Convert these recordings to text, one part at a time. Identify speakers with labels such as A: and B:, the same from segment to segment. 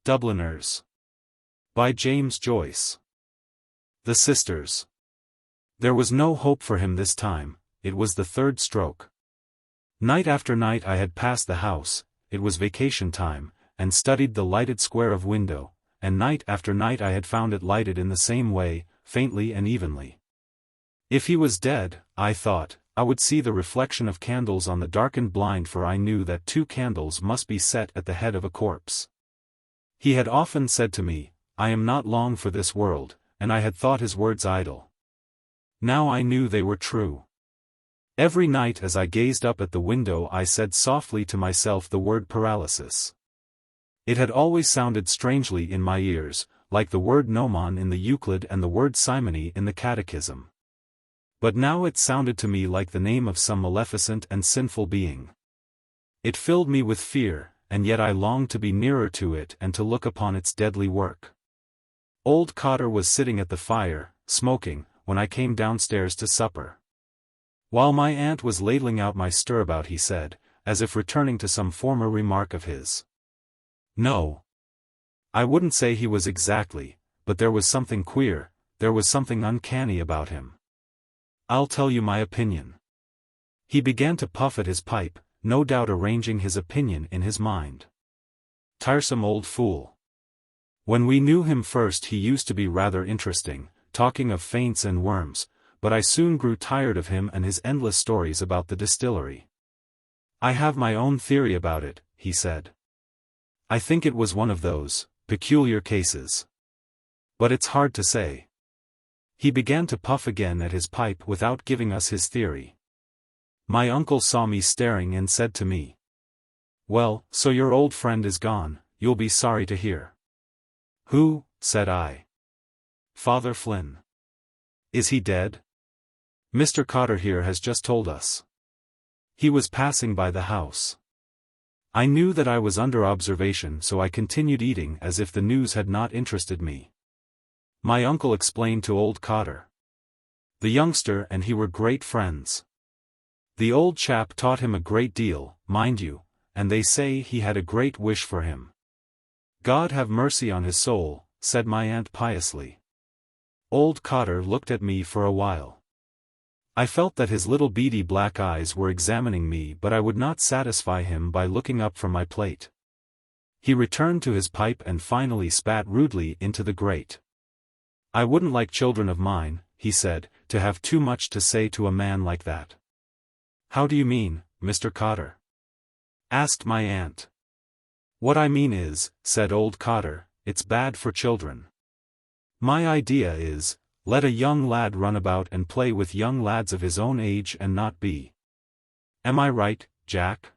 A: Dubliners. By James Joyce. The Sisters. There was no hope for him this time. It was the third stroke. Night after night I had passed the house, it was vacation time, and studied the lighted square of window, and night after night I had found it lighted in the same way, faintly and evenly. If he was dead, I thought, I would see the reflection of candles on the darkened blind, for I knew that 2 candles must be set at the head of a corpse. He had often said to me, I am not long for this world, and I had thought his words idle. Now I knew they were true. Every night as I gazed up at the window I said softly to myself the word paralysis. It had always sounded strangely in my ears, like the word gnomon in the Euclid and the word simony in the Catechism. But now it sounded to me like the name of some maleficent and sinful being. It filled me with fear, and yet I longed to be nearer to it and to look upon its deadly work. Old Cotter was sitting at the fire, smoking, when I came downstairs to supper. While my aunt was ladling out my stirabout he said, as if returning to some former remark of his. No. I wouldn't say he was exactly, but there was something queer, there was something uncanny about him. I'll tell you my opinion. He began to puff at his pipe, no doubt arranging his opinion in his mind. Tiresome old fool. When we knew him first he used to be rather interesting, talking of faints and worms, but I soon grew tired of him and his endless stories about the distillery. I have my own theory about it, he said. I think it was one of those peculiar cases. But it's hard to say. He began to puff again at his pipe without giving us his theory. My uncle saw me staring and said to me, "Well, so your old friend is gone, you'll be sorry to hear." "Who?" said I. "Father Flynn." "Is he dead?" "Mr. Cotter here has just told us. He was passing by the house." I knew that I was under observation, so I continued eating as if the news had not interested me. My uncle explained to old Cotter. The youngster and he were great friends. The old chap taught him a great deal, mind you, and they say he had a great wish for him. "God have mercy on his soul," said my aunt piously. Old Cotter looked at me for a while. I felt that his little beady black eyes were examining me, but I would not satisfy him by looking up from my plate. He returned to his pipe and finally spat rudely into the grate. "I wouldn't like children of mine," he said, "to have too much to say to a man like that." "How do you mean, Mr. Cotter?" asked my aunt. "What I mean is," said old Cotter, "it's bad for children. My idea is, let a young lad run about and play with young lads of his own age and not be. Am I right, Jack?"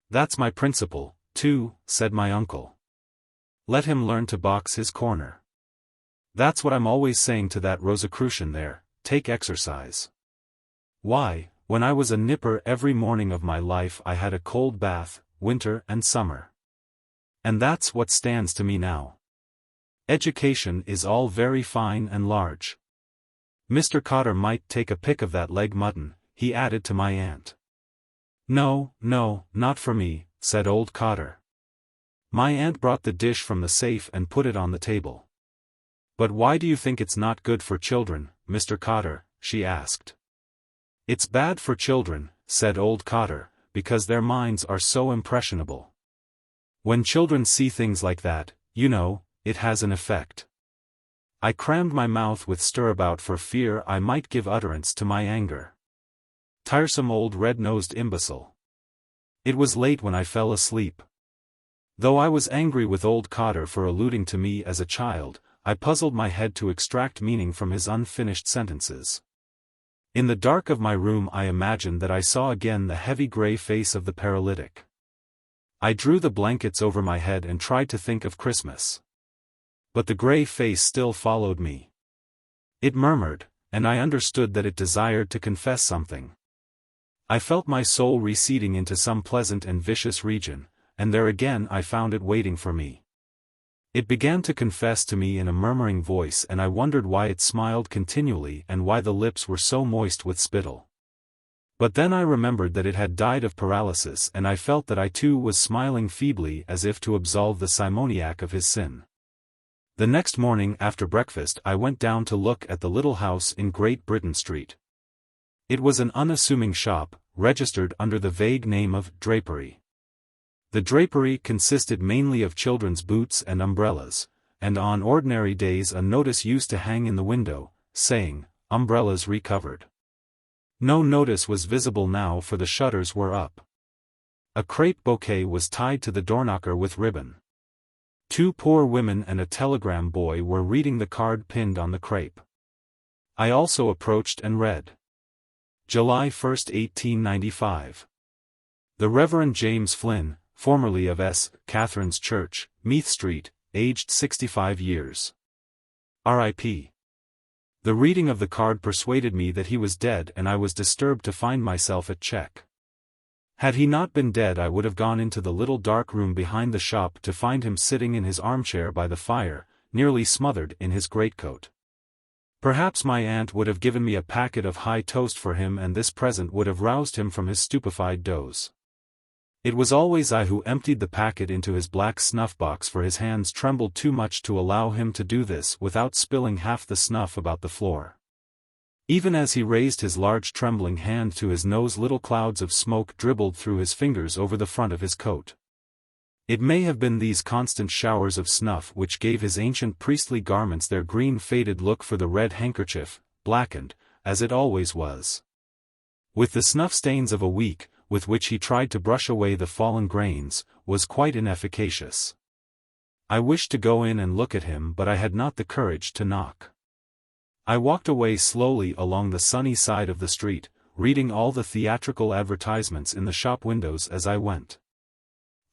A: "That's my principle, too," said my uncle. "Let him learn to box his corner. That's what I'm always saying to that Rosicrucian there, take exercise. Why, when I was a nipper every morning of my life I had a cold bath, winter and summer. And that's what stands to me now. Education is all very fine and large. Mr. Cotter might take a pick of that leg mutton," he added to my aunt. "No, no, not for me," said old Cotter. My aunt brought the dish from the safe and put it on the table. "But why do you think it's not good for children, Mr. Cotter?" she asked. "It's bad for children," said old Cotter, "because their minds are so impressionable. When children see things like that, you know, it has an effect." I crammed my mouth with stirabout for fear I might give utterance to my anger. Tiresome old red-nosed imbecile. It was late when I fell asleep. Though I was angry with old Cotter for alluding to me as a child, I puzzled my head to extract meaning from his unfinished sentences. In the dark of my room I imagined that I saw again the heavy grey face of the paralytic. I drew the blankets over my head and tried to think of Christmas. But the grey face still followed me. It murmured, and I understood that it desired to confess something. I felt my soul receding into some pleasant and vicious region, and there again I found it waiting for me. It began to confess to me in a murmuring voice, and I wondered why it smiled continually and why the lips were so moist with spittle. But then I remembered that it had died of paralysis, and I felt that I too was smiling feebly as if to absolve the simoniac of his sin. The next morning after breakfast I went down to look at the little house in Great Britain Street. It was an unassuming shop, registered under the vague name of drapery. The drapery consisted mainly of children's boots and umbrellas, and on ordinary days a notice used to hang in the window, saying, "Umbrellas recovered." No notice was visible now, for the shutters were up. A crape bouquet was tied to the doorknocker with ribbon. 2 poor women and a telegram boy were reading the card pinned on the crape. I also approached and read. July 1, 1895. The Reverend James Flynn, formerly of S. Catherine's Church, Meath Street, aged 65 years. R.I.P. The reading of the card persuaded me that he was dead, and I was disturbed to find myself at check. Had he not been dead, I would have gone into the little dark room behind the shop to find him sitting in his armchair by the fire, nearly smothered in his greatcoat. Perhaps my aunt would have given me a packet of high toast for him, and this present would have roused him from his stupefied doze. It was always I who emptied the packet into his black snuff-box, for his hands trembled too much to allow him to do this without spilling half the snuff about the floor. Even as he raised his large trembling hand to his nose, little clouds of smoke dribbled through his fingers over the front of his coat. It may have been these constant showers of snuff which gave his ancient priestly garments their green faded look, for the red handkerchief, blackened, as it always was, with the snuff stains of a week, with which he tried to brush away the fallen grains, was quite inefficacious. I wished to go in and look at him, but I had not the courage to knock. I walked away slowly along the sunny side of the street, reading all the theatrical advertisements in the shop windows as I went.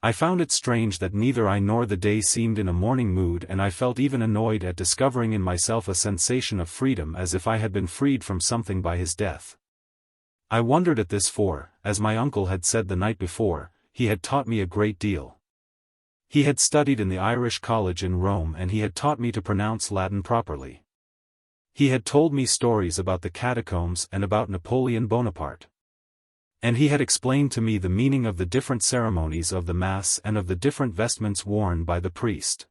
A: I found it strange that neither I nor the day seemed in a mourning mood, and I felt even annoyed at discovering in myself a sensation of freedom, as if I had been freed from something by his death. I wondered at this, for, as my uncle had said the night before, he had taught me a great deal. He had studied in the Irish college in Rome, and he had taught me to pronounce Latin properly. He had told me stories about the catacombs and about Napoleon Bonaparte. And he had explained to me the meaning of the different ceremonies of the Mass and of the different vestments worn by the priest.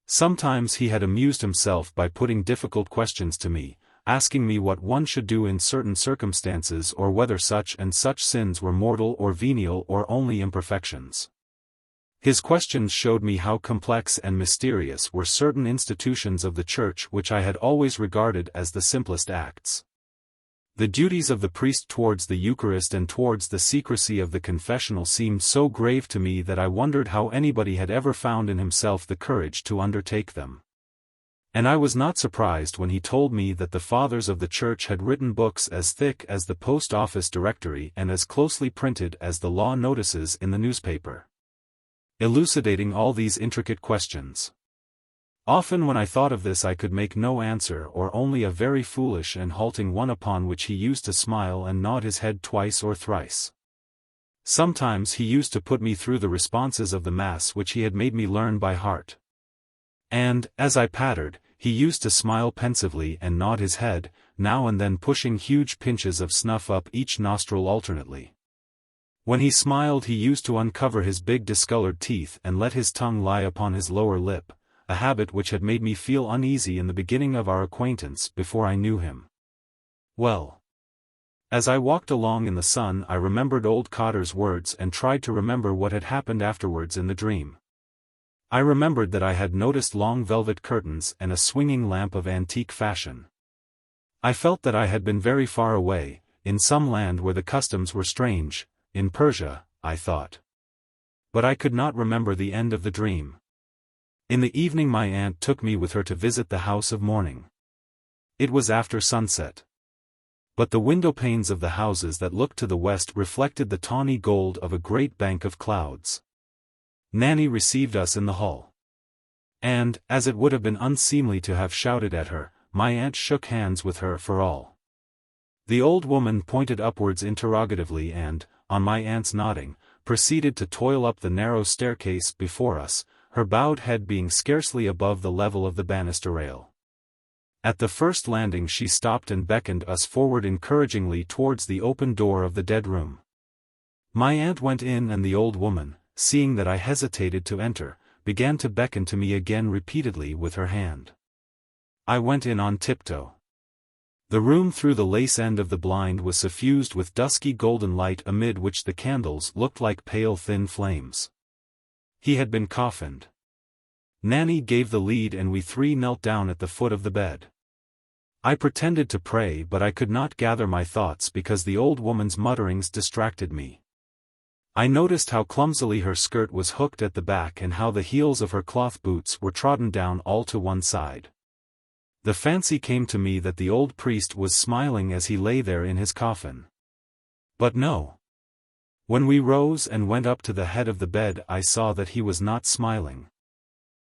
A: Sometimes he had amused himself by putting difficult questions to me, asking me what one should do in certain circumstances, or whether such and such sins were mortal or venial or only imperfections. His questions showed me how complex and mysterious were certain institutions of the Church which I had always regarded as the simplest acts. The duties of the priest towards the Eucharist and towards the secrecy of the confessional seemed so grave to me that I wondered how anybody had ever found in himself the courage to undertake them. And I was not surprised when he told me that the Fathers of the Church had written books as thick as the post office directory and as closely printed as the law notices in the newspaper, elucidating all these intricate questions. Often when I thought of this I could make no answer, or only a very foolish and halting one, upon which he used to smile and nod his head twice or thrice. Sometimes he used to put me through the responses of the Mass which he had made me learn by heart. And, as I pattered, he used to smile pensively and nod his head, now and then pushing huge pinches of snuff up each nostril alternately. When he smiled he used to uncover his big discolored teeth and let his tongue lie upon his lower lip, a habit which had made me feel uneasy in the beginning of our acquaintance, before I knew him well. As I walked along in the sun I remembered old Cotter's words and tried to remember what had happened afterwards in the dream. I remembered that I had noticed long velvet curtains and a swinging lamp of antique fashion. I felt that I had been very far away, in some land where the customs were strange, in Persia, I thought. But I could not remember the end of the dream. In the evening my aunt took me with her to visit the house of mourning. It was after sunset. But the window panes of the houses that looked to the west reflected the tawny gold of a great bank of clouds. Nanny received us in the hall. And, as it would have been unseemly to have shouted at her, my aunt shook hands with her for all. The old woman pointed upwards interrogatively and, on my aunt's nodding, proceeded to toil up the narrow staircase before us, her bowed head being scarcely above the level of the banister rail. At the first landing she stopped and beckoned us forward encouragingly towards the open door of the dead room. My aunt went in and the old woman, seeing that I hesitated to enter, began to beckon to me again repeatedly with her hand. I went in on tiptoe. The room through the lace end of the blind was suffused with dusky golden light amid which the candles looked like pale thin flames. He had been coffined. Nanny gave the lead and we three knelt down at the foot of the bed. I pretended to pray but I could not gather my thoughts because the old woman's mutterings distracted me. I noticed how clumsily her skirt was hooked at the back and how the heels of her cloth boots were trodden down all to one side. The fancy came to me that the old priest was smiling as he lay there in his coffin. But no. When we rose and went up to the head of the bed I saw that he was not smiling.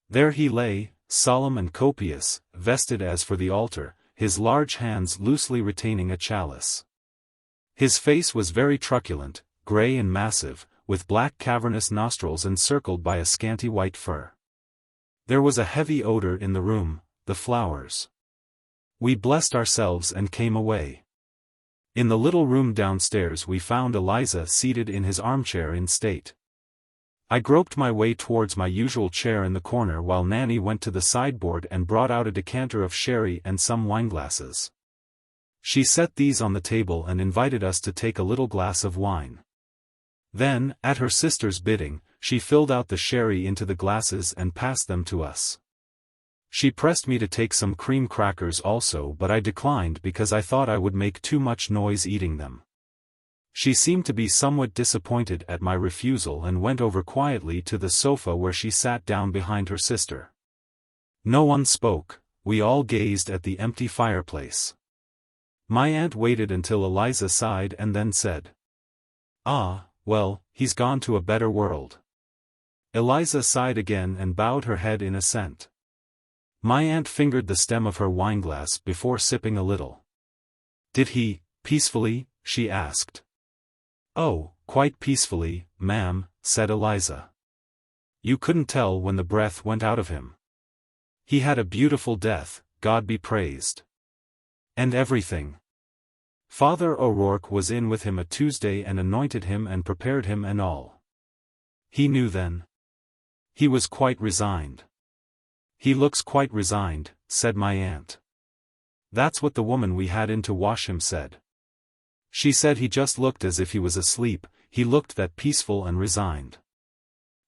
A: There he lay, solemn and copious, vested as for the altar, his large hands loosely retaining a chalice. His face was very truculent, grey and massive, with black cavernous nostrils encircled by a scanty white fur. There was a heavy odor in the room, the flowers. We blessed ourselves and came away. In the little room downstairs we found Eliza seated in his armchair in state. I groped my way towards my usual chair in the corner while Nanny went to the sideboard and brought out a decanter of sherry and some wineglasses. She set these on the table and invited us to take a little glass of wine. Then, at her sister's bidding, she filled out the sherry into the glasses and passed them to us. She pressed me to take some cream crackers also but I declined because I thought I would make too much noise eating them. She seemed to be somewhat disappointed at my refusal and went over quietly to the sofa where she sat down behind her sister. No one spoke, we all gazed at the empty fireplace. My aunt waited until Eliza sighed and then said, "Ah, well, he's gone to a better world." Eliza sighed again and bowed her head in assent. My aunt fingered the stem of her wineglass before sipping a little. "Did he, peacefully?" she asked. "Oh, quite peacefully, ma'am," said Eliza. "You couldn't tell when the breath went out of him. He had a beautiful death, God be praised. And everything. Father O'Rourke was in with him a Tuesday and anointed him and prepared him and all. He knew then. He was quite resigned." "He looks quite resigned," said my aunt. "That's what the woman we had in to wash him said. She said he just looked as if he was asleep, he looked that peaceful and resigned.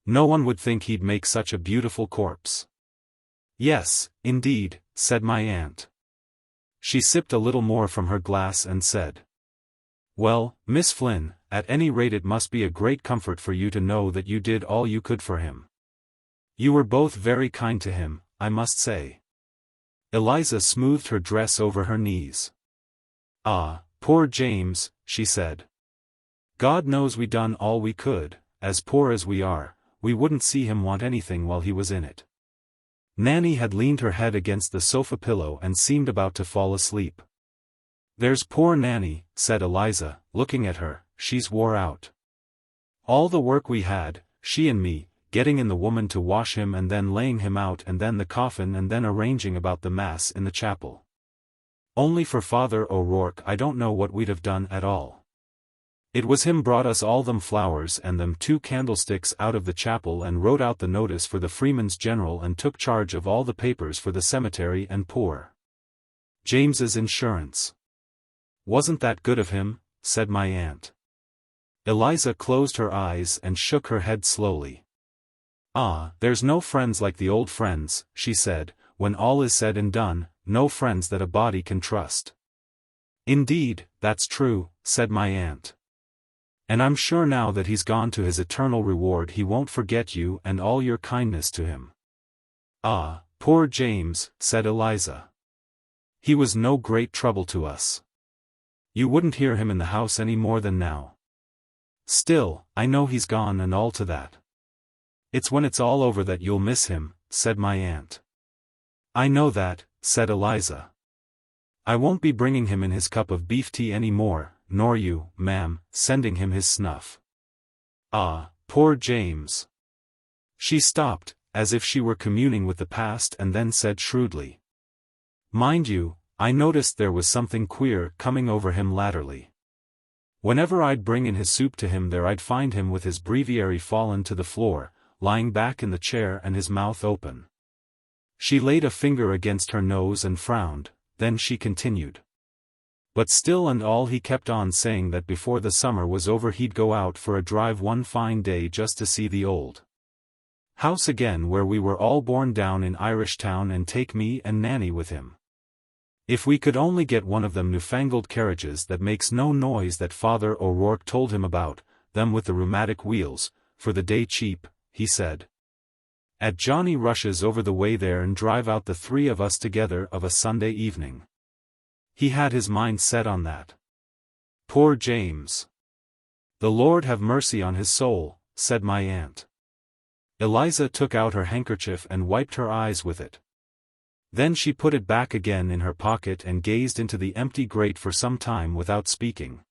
A: No one would think he'd make such a beautiful corpse." "Yes, indeed," said my aunt. She sipped a little more from her glass and said, "Well, Miss Flynn, at any rate it must be a great comfort for you to know that you did all you could for him. You were both very kind to him, I must say." Eliza smoothed her dress over her knees. "Ah, poor James," she said. "God knows we done all we could, as poor as we are, we wouldn't see him want anything while he was in it." Nanny had leaned her head against the sofa pillow and seemed about to fall asleep. "There's poor Nanny," said Eliza, looking at her, "she's wore out. All the work we had, she and me, getting in the woman to wash him and then laying him out and then the coffin and then arranging about the mass in the chapel. Only for Father O'Rourke I don't know what we'd have done at all. It was him brought us all them flowers and them 2 candlesticks out of the chapel and wrote out the notice for the Freeman's General and took charge of all the papers for the cemetery and poor James's insurance. Wasn't that good of him?" said my aunt. Eliza closed her eyes and shook her head slowly. "Ah, there's no friends like the old friends," she said, "when all is said and done, no friends that a body can trust." "Indeed, that's true," said my aunt. "And I'm sure now that he's gone to his eternal reward he won't forget you and all your kindness to him." "Ah, poor James," said Eliza. "He was no great trouble to us. You wouldn't hear him in the house any more than now. Still, I know he's gone and all to that. It's when it's all over that you'll miss him," said my aunt. "I know that," said Eliza. "I won't be bringing him in his cup of beef tea any more, nor you, ma'am, sending him his snuff. Ah, poor James." She stopped, as if she were communing with the past and then said shrewdly, Mind you, I noticed there was something queer coming over him latterly. Whenever I'd bring in his soup to him there I'd find him with his breviary fallen to the floor, lying back in the chair and his mouth open. She laid a finger against her nose and frowned, then she continued. But still and all he kept on saying that before the summer was over he'd go out for a drive one fine day just to see the old house again where we were all born down in Irish Town and take me and Nanny with him. If we could only get one of them newfangled carriages that makes no noise that Father O'Rourke told him about, them with the rheumatic wheels, for the day cheap, he said. At Johnny rushes over the way there and drive out the three of us together of a Sunday evening. He had his mind set on that. Poor James. The Lord have mercy on his soul, said my aunt. Eliza took out her handkerchief and wiped her eyes with it. Then she put it back again in her pocket and gazed into the empty grate for some time without speaking.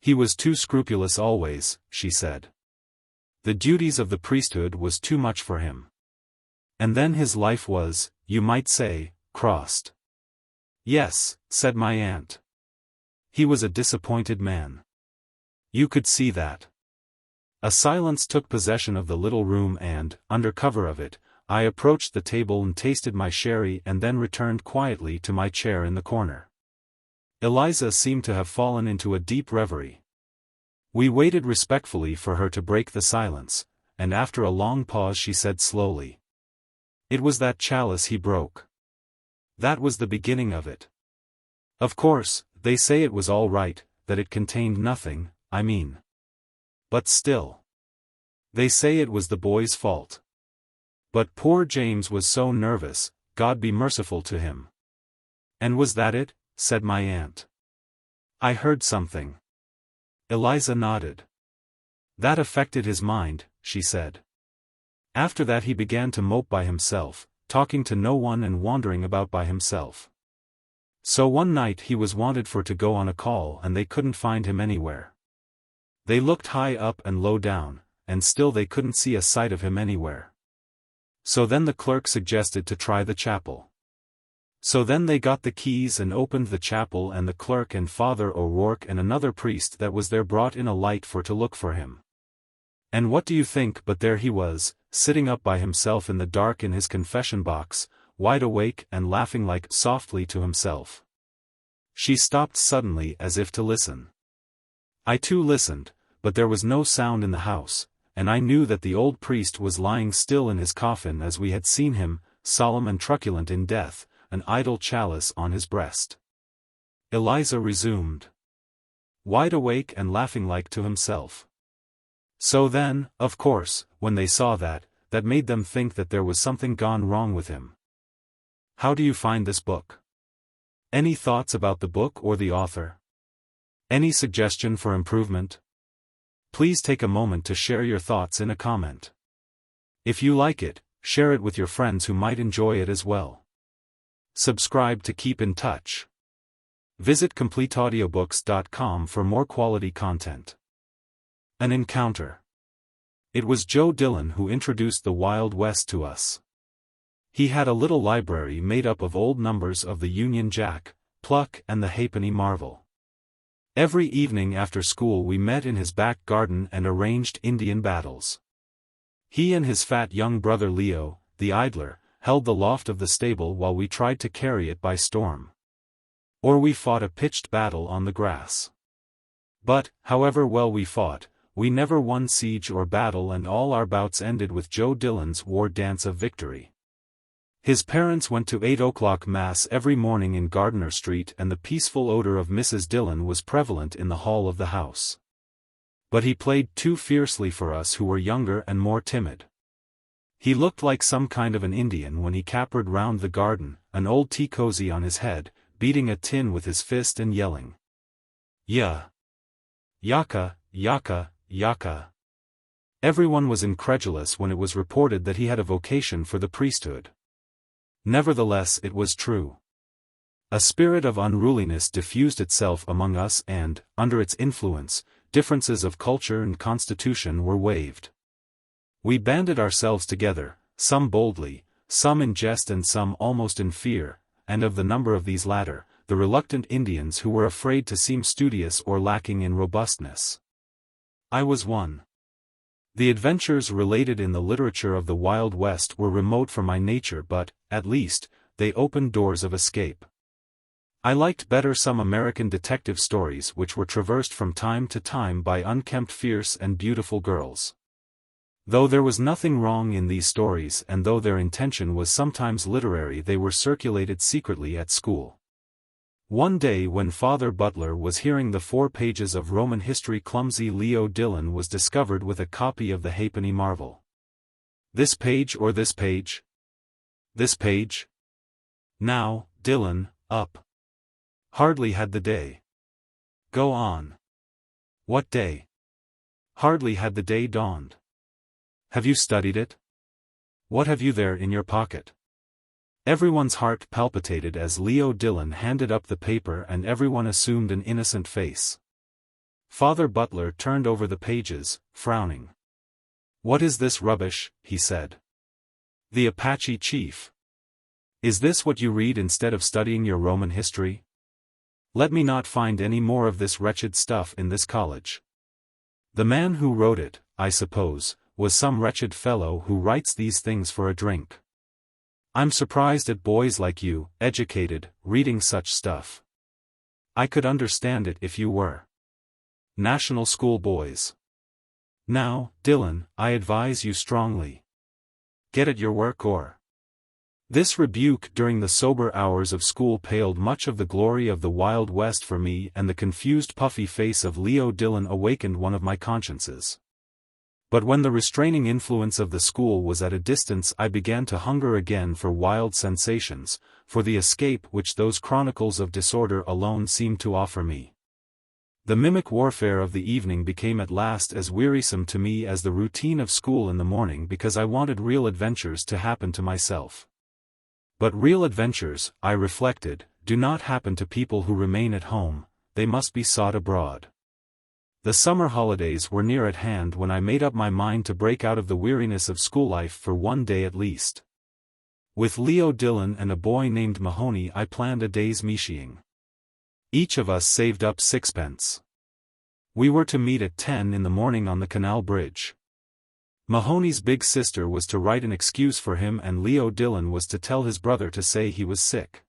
A: He was too scrupulous always, she said. The duties of the priesthood was too much for him. And then his life was, you might say, crossed. Yes, said my aunt. He was a disappointed man. You could see that. A silence took possession of the little room and, under cover of it, I approached the table and tasted my sherry and then returned quietly to my chair in the corner. Eliza seemed to have fallen into a deep reverie. We waited respectfully for her to break the silence, and after a long pause she said slowly. It was that chalice he broke. That was the beginning of it. Of course, they say it was all right, that it contained nothing, I mean. But still. They say it was the boy's fault. But poor James was so nervous, God be merciful to him. And was that it? Said my aunt. I heard something. Eliza nodded. That affected his mind, she said. After that he began to mope by himself, talking to no one and wandering about by himself. So one night he was wanted for to go on a call and they couldn't find him anywhere. They looked high up and low down, and still they couldn't see a sight of him anywhere. So then the clerk suggested to try the chapel. So then they got the keys and opened the chapel and the clerk and Father O'Rourke and another priest that was there brought in a light for to look for him. And what do you think but there he was, sitting up by himself in the dark in his confession box, wide awake and laughing like softly to himself. She stopped suddenly as if to listen. I too listened, but there was no sound in the house, and I knew that the old priest was lying still in his coffin as we had seen him, solemn and truculent in death, an idle chalice on his breast. Eliza resumed. Wide awake and laughing like to himself. So then, of course, when they saw that, that made them think that there was something gone wrong with him. How do you find this book? Any thoughts about the book or the author? Any suggestion for improvement? Please take a moment to share your thoughts in a comment. If you like it, share it with your friends who might enjoy it as well. Subscribe to keep in touch. Visit completeaudiobooks.com for more quality content. An encounter. It was Joe Dillon who introduced the Wild West to us. He had a little library made up of old numbers of the Union Jack, Pluck and the Halfpenny Marvel. Every evening after school we met in his back garden and arranged Indian battles. He and his fat young brother Leo, the idler, held the loft of the stable while we tried to carry it by storm. Or we fought a pitched battle on the grass. But, however well we fought, we never won siege or battle and all our bouts ended with Joe Dillon's war dance of victory. His parents went to 8 o'clock Mass every morning in Gardiner Street and the peaceful odor of Mrs. Dillon was prevalent in the hall of the house. But he played too fiercely for us who were younger and more timid. He looked like some kind of an Indian when he capered round the garden, an old tea cozy on his head, beating a tin with his fist and yelling. "Yeah! Yaka, yaka, yaka!" Everyone was incredulous when it was reported that he had a vocation for the priesthood. Nevertheless it was true. A spirit of unruliness diffused itself among us and, under its influence, differences of culture and constitution were waived. We banded ourselves together, some boldly, some in jest and some almost in fear, and of the number of these latter, the reluctant Indians who were afraid to seem studious or lacking in robustness. I was one. The adventures related in the literature of the Wild West were remote from my nature, but, at least, they opened doors of escape. I liked better some American detective stories which were traversed from time to time by unkempt, fierce and beautiful girls. Though there was nothing wrong in these stories and though their intention was sometimes literary, they were circulated secretly at school. One day when Father Butler was hearing the 4 pages of Roman history, clumsy Leo Dillon was discovered with a copy of the Halfpenny Marvel. This page or this page? This page? Now, Dillon, up. Hardly had the day. Go on. What day? Hardly had the day dawned. Have you studied it? What have you there in your pocket? Everyone's heart palpitated as Leo Dillon handed up the paper and everyone assumed an innocent face. Father Butler turned over the pages, frowning. What is this rubbish? He said. The Apache chief. Is this what you read instead of studying your Roman history? Let me not find any more of this wretched stuff in this college. The man who wrote it, I suppose, was some wretched fellow who writes these things for a drink. I'm surprised at boys like you, educated, reading such stuff. I could understand it if you were national school boys. Now, Dillon, I advise you strongly. Get at your work or. This rebuke during the sober hours of school paled much of the glory of the Wild West for me, and the confused puffy face of Leo Dillon awakened one of my consciences. But when the restraining influence of the school was at a distance, I began to hunger again for wild sensations, for the escape which those chronicles of disorder alone seemed to offer me. The mimic warfare of the evening became at last as wearisome to me as the routine of school in the morning, because I wanted real adventures to happen to myself. But real adventures, I reflected, do not happen to people who remain at home, they must be sought abroad. The summer holidays were near at hand when I made up my mind to break out of the weariness of school life for one day at least. With Leo Dillon and a boy named Mahoney I planned a day's meeting. Each of us saved up 6pence. We were to meet at 10 in the morning on the canal bridge. Mahoney's big sister was to write an excuse for him and Leo Dillon was to tell his brother to say he was sick.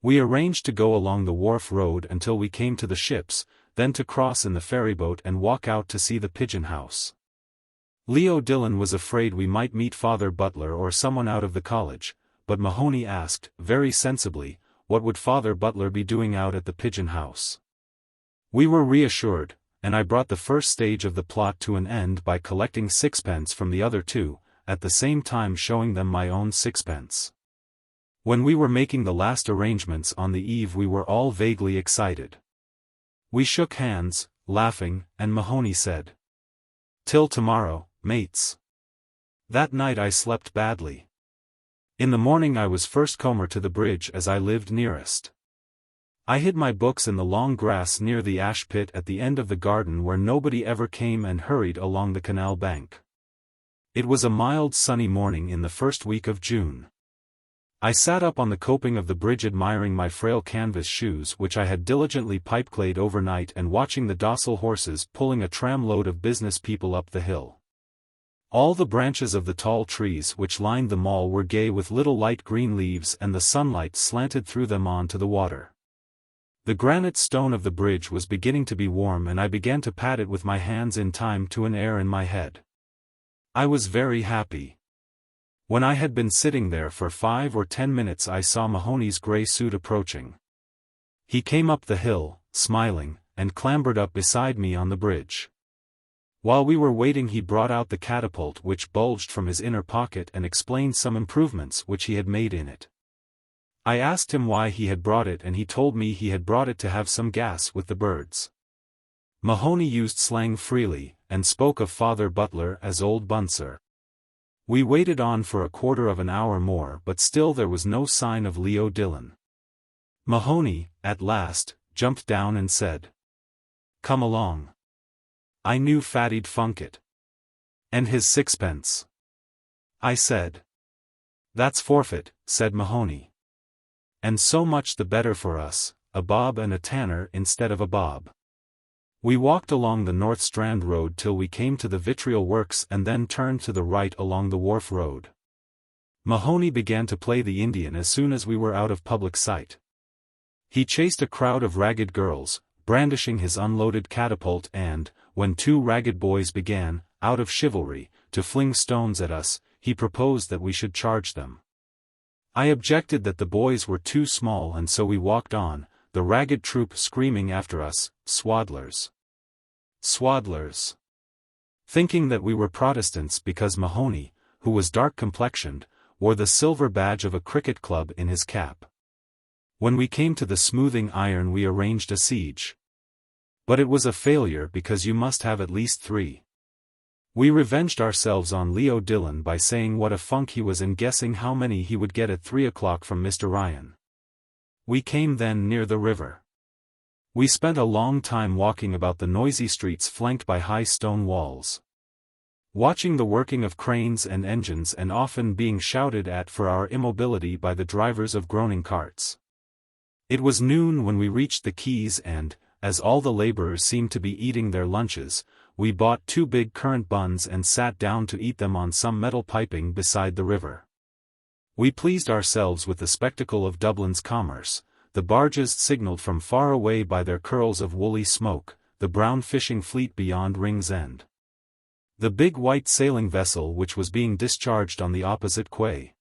A: We arranged to go along the wharf road until we came to the ships, then to cross in the ferryboat and walk out to see the pigeon house. Leo Dillon was afraid we might meet Father Butler or someone out of the college, but Mahoney asked, very sensibly, what would Father Butler be doing out at the pigeon house? We were reassured, and I brought the first stage of the plot to an end by collecting 6pence from the other 2, at the same time showing them my own 6pence. When we were making the last arrangements on the eve we were all vaguely excited. We shook hands, laughing, and Mahoney said, "Till tomorrow, mates." That night I slept badly. In the morning I was first comer to the bridge as I lived nearest. I hid my books in the long grass near the ash pit at the end of the garden where nobody ever came and hurried along the canal bank. It was a mild sunny morning in the first week of June. I sat up on the coping of the bridge admiring my frail canvas shoes which I had diligently pipe-clayed overnight and watching the docile horses pulling a tram-load of business people up the hill. All the branches of the tall trees which lined the mall were gay with little light green leaves and the sunlight slanted through them on to the water. The granite stone of the bridge was beginning to be warm and I began to pat it with my hands in time to an air in my head. I was very happy. When I had been sitting there for 5 or 10 minutes I saw Mahoney's grey suit approaching. He came up the hill, smiling, and clambered up beside me on the bridge. While we were waiting he brought out the catapult which bulged from his inner pocket and explained some improvements which he had made in it. I asked him why he had brought it and he told me he had brought it to have some gas with the birds. Mahoney used slang freely, and spoke of Father Butler as Old Bunser. We waited on for a quarter of an hour more but still there was no sign of Leo Dillon. Mahoney, at last, jumped down and said, "Come along." I knew Fatty'd funk it. "And his 6pence?" I said. "That's forfeit," said Mahoney. And so much the better for us, a bob and a tanner instead of a bob. We walked along the North Strand Road till we came to the Vitriol Works and then turned to the right along the Wharf Road. Mahoney began to play the Indian as soon as we were out of public sight. He chased a crowd of ragged girls, brandishing his unloaded catapult and, when two ragged boys began, out of chivalry, to fling stones at us, he proposed that we should charge them. I objected that the boys were too small and so we walked on, the ragged troop screaming after us, "Swaddlers! Swaddlers!" Thinking that we were Protestants because Mahoney, who was dark-complexioned, wore the silver badge of a cricket club in his cap. When we came to the smoothing iron we arranged a siege. But it was a failure because you must have at least 3. We revenged ourselves on Leo Dillon by saying what a funk he was in guessing how many he would get at 3 o'clock from Mr. Ryan. We came then near the river. We spent a long time walking about the noisy streets flanked by high stone walls, watching the working of cranes and engines and often being shouted at for our immobility by the drivers of groaning carts. It was noon when we reached the quays and, as all the laborers seemed to be eating their lunches, we bought 2 big currant buns and sat down to eat them on some metal piping beside the river. We pleased ourselves with the spectacle of Dublin's commerce. The barges signalled from far away by their curls of woolly smoke, the brown fishing fleet beyond Ringsend, the big white sailing vessel which was being discharged on the opposite quay.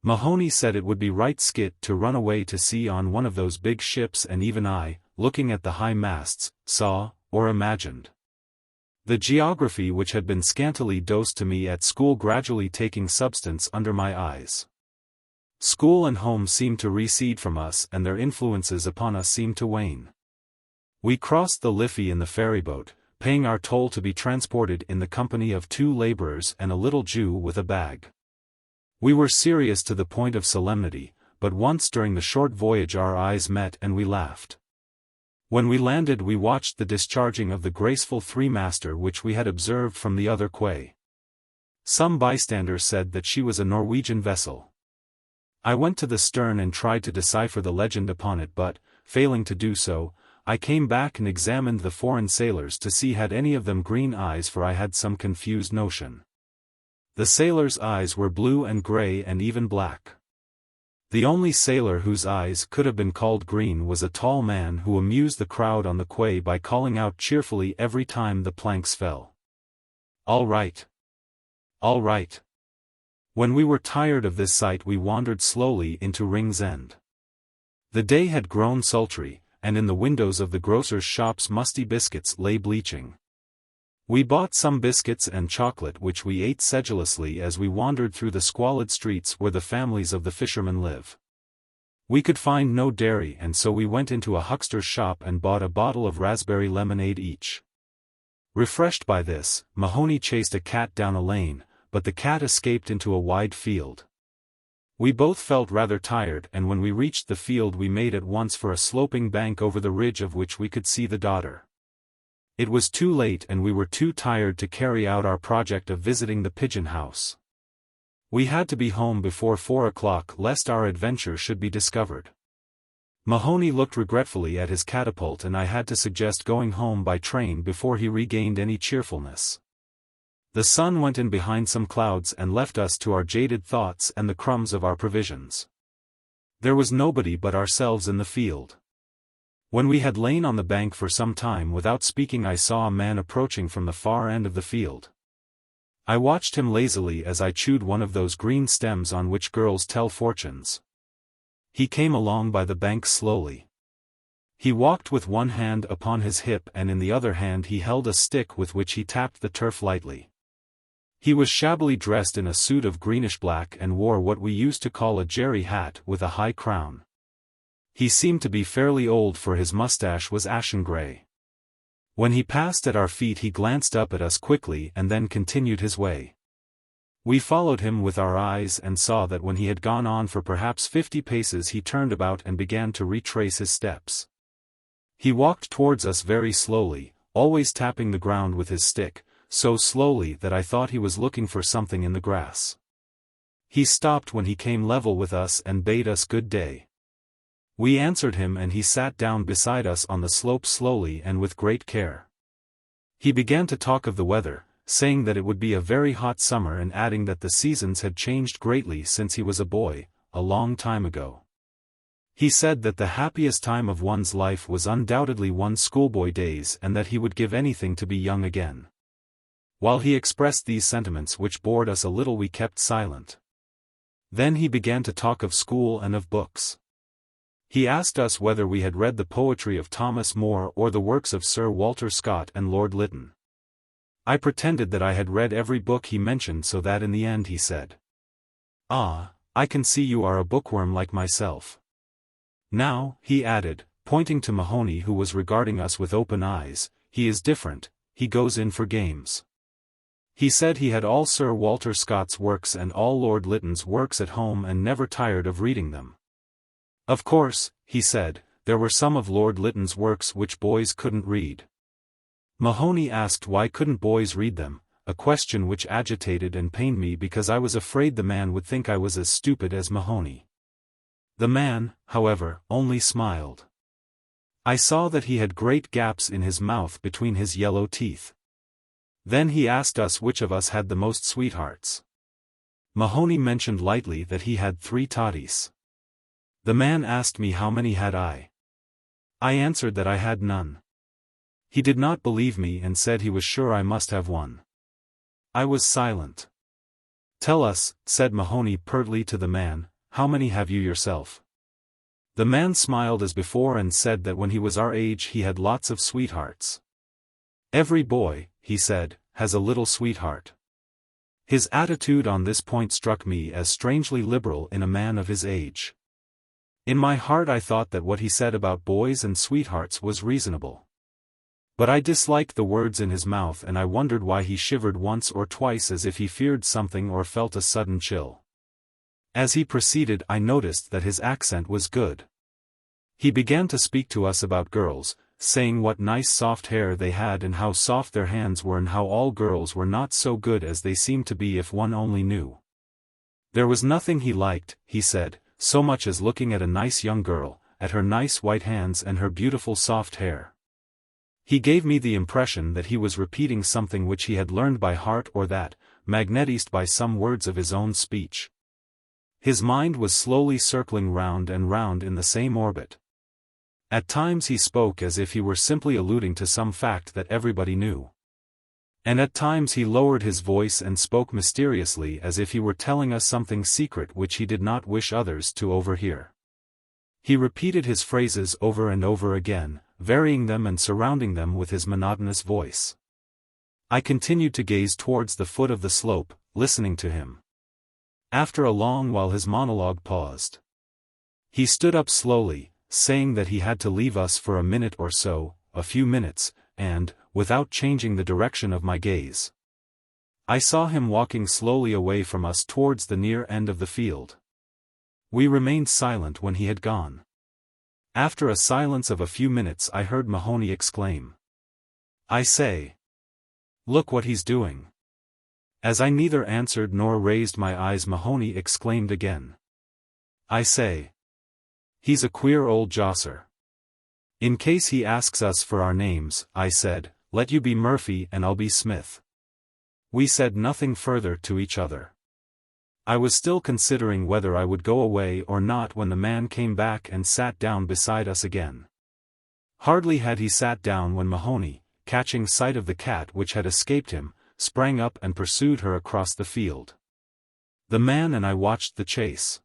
A: Mahoney said it would be right skit to run away to sea on one of those big ships, and even I, looking at the high masts, saw, or imagined, the geography which had been scantily dosed to me at school gradually taking substance under my eyes. School and home seemed to recede from us and their influences upon us seemed to wane. We crossed the Liffey in the ferryboat, paying our toll to be transported in the company of 2 laborers and a little Jew with a bag. We were serious to the point of solemnity, but once during the short voyage our eyes met and we laughed. When we landed we watched the discharging of the graceful 3-master which we had observed from the other quay. Some bystanders said that she was a Norwegian vessel. I went to the stern and tried to decipher the legend upon it, but, failing to do so, I came back and examined the foreign sailors to see had any of them green eyes, for I had some confused notion. The sailors' eyes were blue and grey and even black. The only sailor whose eyes could have been called green was a tall man who amused the crowd on the quay by calling out cheerfully every time the planks fell, "All right! All right!" When we were tired of this sight we wandered slowly into Ringsend. The day had grown sultry, and in the windows of the grocers' shops musty biscuits lay bleaching. We bought some biscuits and chocolate which we ate sedulously as we wandered through the squalid streets where the families of the fishermen live. We could find no dairy and so we went into a huckster's shop and bought a bottle of raspberry lemonade each. Refreshed by this, Mahoney chased a cat down a lane, but the cat escaped into a wide field. We both felt rather tired, and when we reached the field we made at once for a sloping bank over the ridge of which we could see the Dodder. It was too late and we were too tired to carry out our project of visiting the pigeon house. We had to be home before 4 o'clock lest our adventure should be discovered. Mahoney looked regretfully at his catapult and I had to suggest going home by train before he regained any cheerfulness. The sun went in behind some clouds and left us to our jaded thoughts and the crumbs of our provisions. There was nobody but ourselves in the field. When we had lain on the bank for some time without speaking I saw a man approaching from the far end of the field. I watched him lazily as I chewed one of those green stems on which girls tell fortunes. He came along by the bank slowly. He walked with one hand upon his hip and in the other hand he held a stick with which he tapped the turf lightly. He was shabbily dressed in a suit of greenish-black and wore what we used to call a jerry hat with a high crown. He seemed to be fairly old for his mustache was ashen grey. When he passed at our feet he glanced up at us quickly and then continued his way. We followed him with our eyes and saw that when he had gone on for perhaps 50 paces he turned about and began to retrace his steps. He walked towards us very slowly, always tapping the ground with his stick, so slowly that I thought he was looking for something in the grass. He stopped when he came level with us and bade us good day. We answered him, and he sat down beside us on the slope slowly and with great care. He began to talk of the weather, saying that it would be a very hot summer, and adding that the seasons had changed greatly since he was a boy, a long time ago. He said that the happiest time of one's life was undoubtedly one's schoolboy days, and that he would give anything to be young again. While he expressed these sentiments which bored us a little, we kept silent. Then he began to talk of school and of books. He asked us whether we had read the poetry of Thomas Moore or the works of Sir Walter Scott and Lord Lytton. I pretended that I had read every book he mentioned, so that in the end he said, "Ah, I can see you are a bookworm like myself. Now," he added, pointing to Mahoney, who was regarding us with open eyes, "he is different, he goes in for games." He said he had all Sir Walter Scott's works and all Lord Lytton's works at home and never tired of reading them. Of course, he said, there were some of Lord Lytton's works which boys couldn't read. Mahoney asked why couldn't boys read them, a question which agitated and pained me because I was afraid the man would think I was as stupid as Mahoney. The man, however, only smiled. I saw that he had great gaps in his mouth between his yellow teeth. Then he asked us which of us had the most sweethearts. Mahoney mentioned lightly that he had 3 toddies. The man asked me how many had I. I answered that I had none. He did not believe me and said he was sure I must have one. I was silent. "Tell us," said Mahoney pertly to the man, "how many have you yourself?" The man smiled as before and said that when he was our age he had lots of sweethearts. "Every boy," he said, "has a little sweetheart." His attitude on this point struck me as strangely liberal in a man of his age. In my heart I thought that what he said about boys and sweethearts was reasonable. But I disliked the words in his mouth, and I wondered why he shivered once or twice as if he feared something or felt a sudden chill. As he proceeded I noticed that his accent was good. He began to speak to us about girls, saying what nice soft hair they had and how soft their hands were, and how all girls were not so good as they seemed to be if one only knew. There was nothing he liked, he said, so much as looking at a nice young girl, at her nice white hands and her beautiful soft hair. He gave me the impression that he was repeating something which he had learned by heart, or that, magnetized by some words of his own speech. His mind was slowly circling round and round in the same orbit. At times he spoke as if he were simply alluding to some fact that everybody knew. And at times he lowered his voice and spoke mysteriously as if he were telling us something secret which he did not wish others to overhear. He repeated his phrases over and over again, varying them and surrounding them with his monotonous voice. I continued to gaze towards the foot of the slope, listening to him. After a long while his monologue paused. He stood up slowly, saying that he had to leave us for a minute or so, a few minutes, and, without changing the direction of my gaze, I saw him walking slowly away from us towards the near end of the field. We remained silent when he had gone. After a silence of a few minutes I heard Mahoney exclaim, "I say! Look what he's doing!" As I neither answered nor raised my eyes, Mahoney exclaimed again, "I say! He's a queer old josser." "In case he asks us for our names," I said, "let you be Murphy and I'll be Smith." We said nothing further to each other. I was still considering whether I would go away or not when the man came back and sat down beside us again. Hardly had he sat down when Mahoney, catching sight of the cat which had escaped him, sprang up and pursued her across the field. The man and I watched the chase.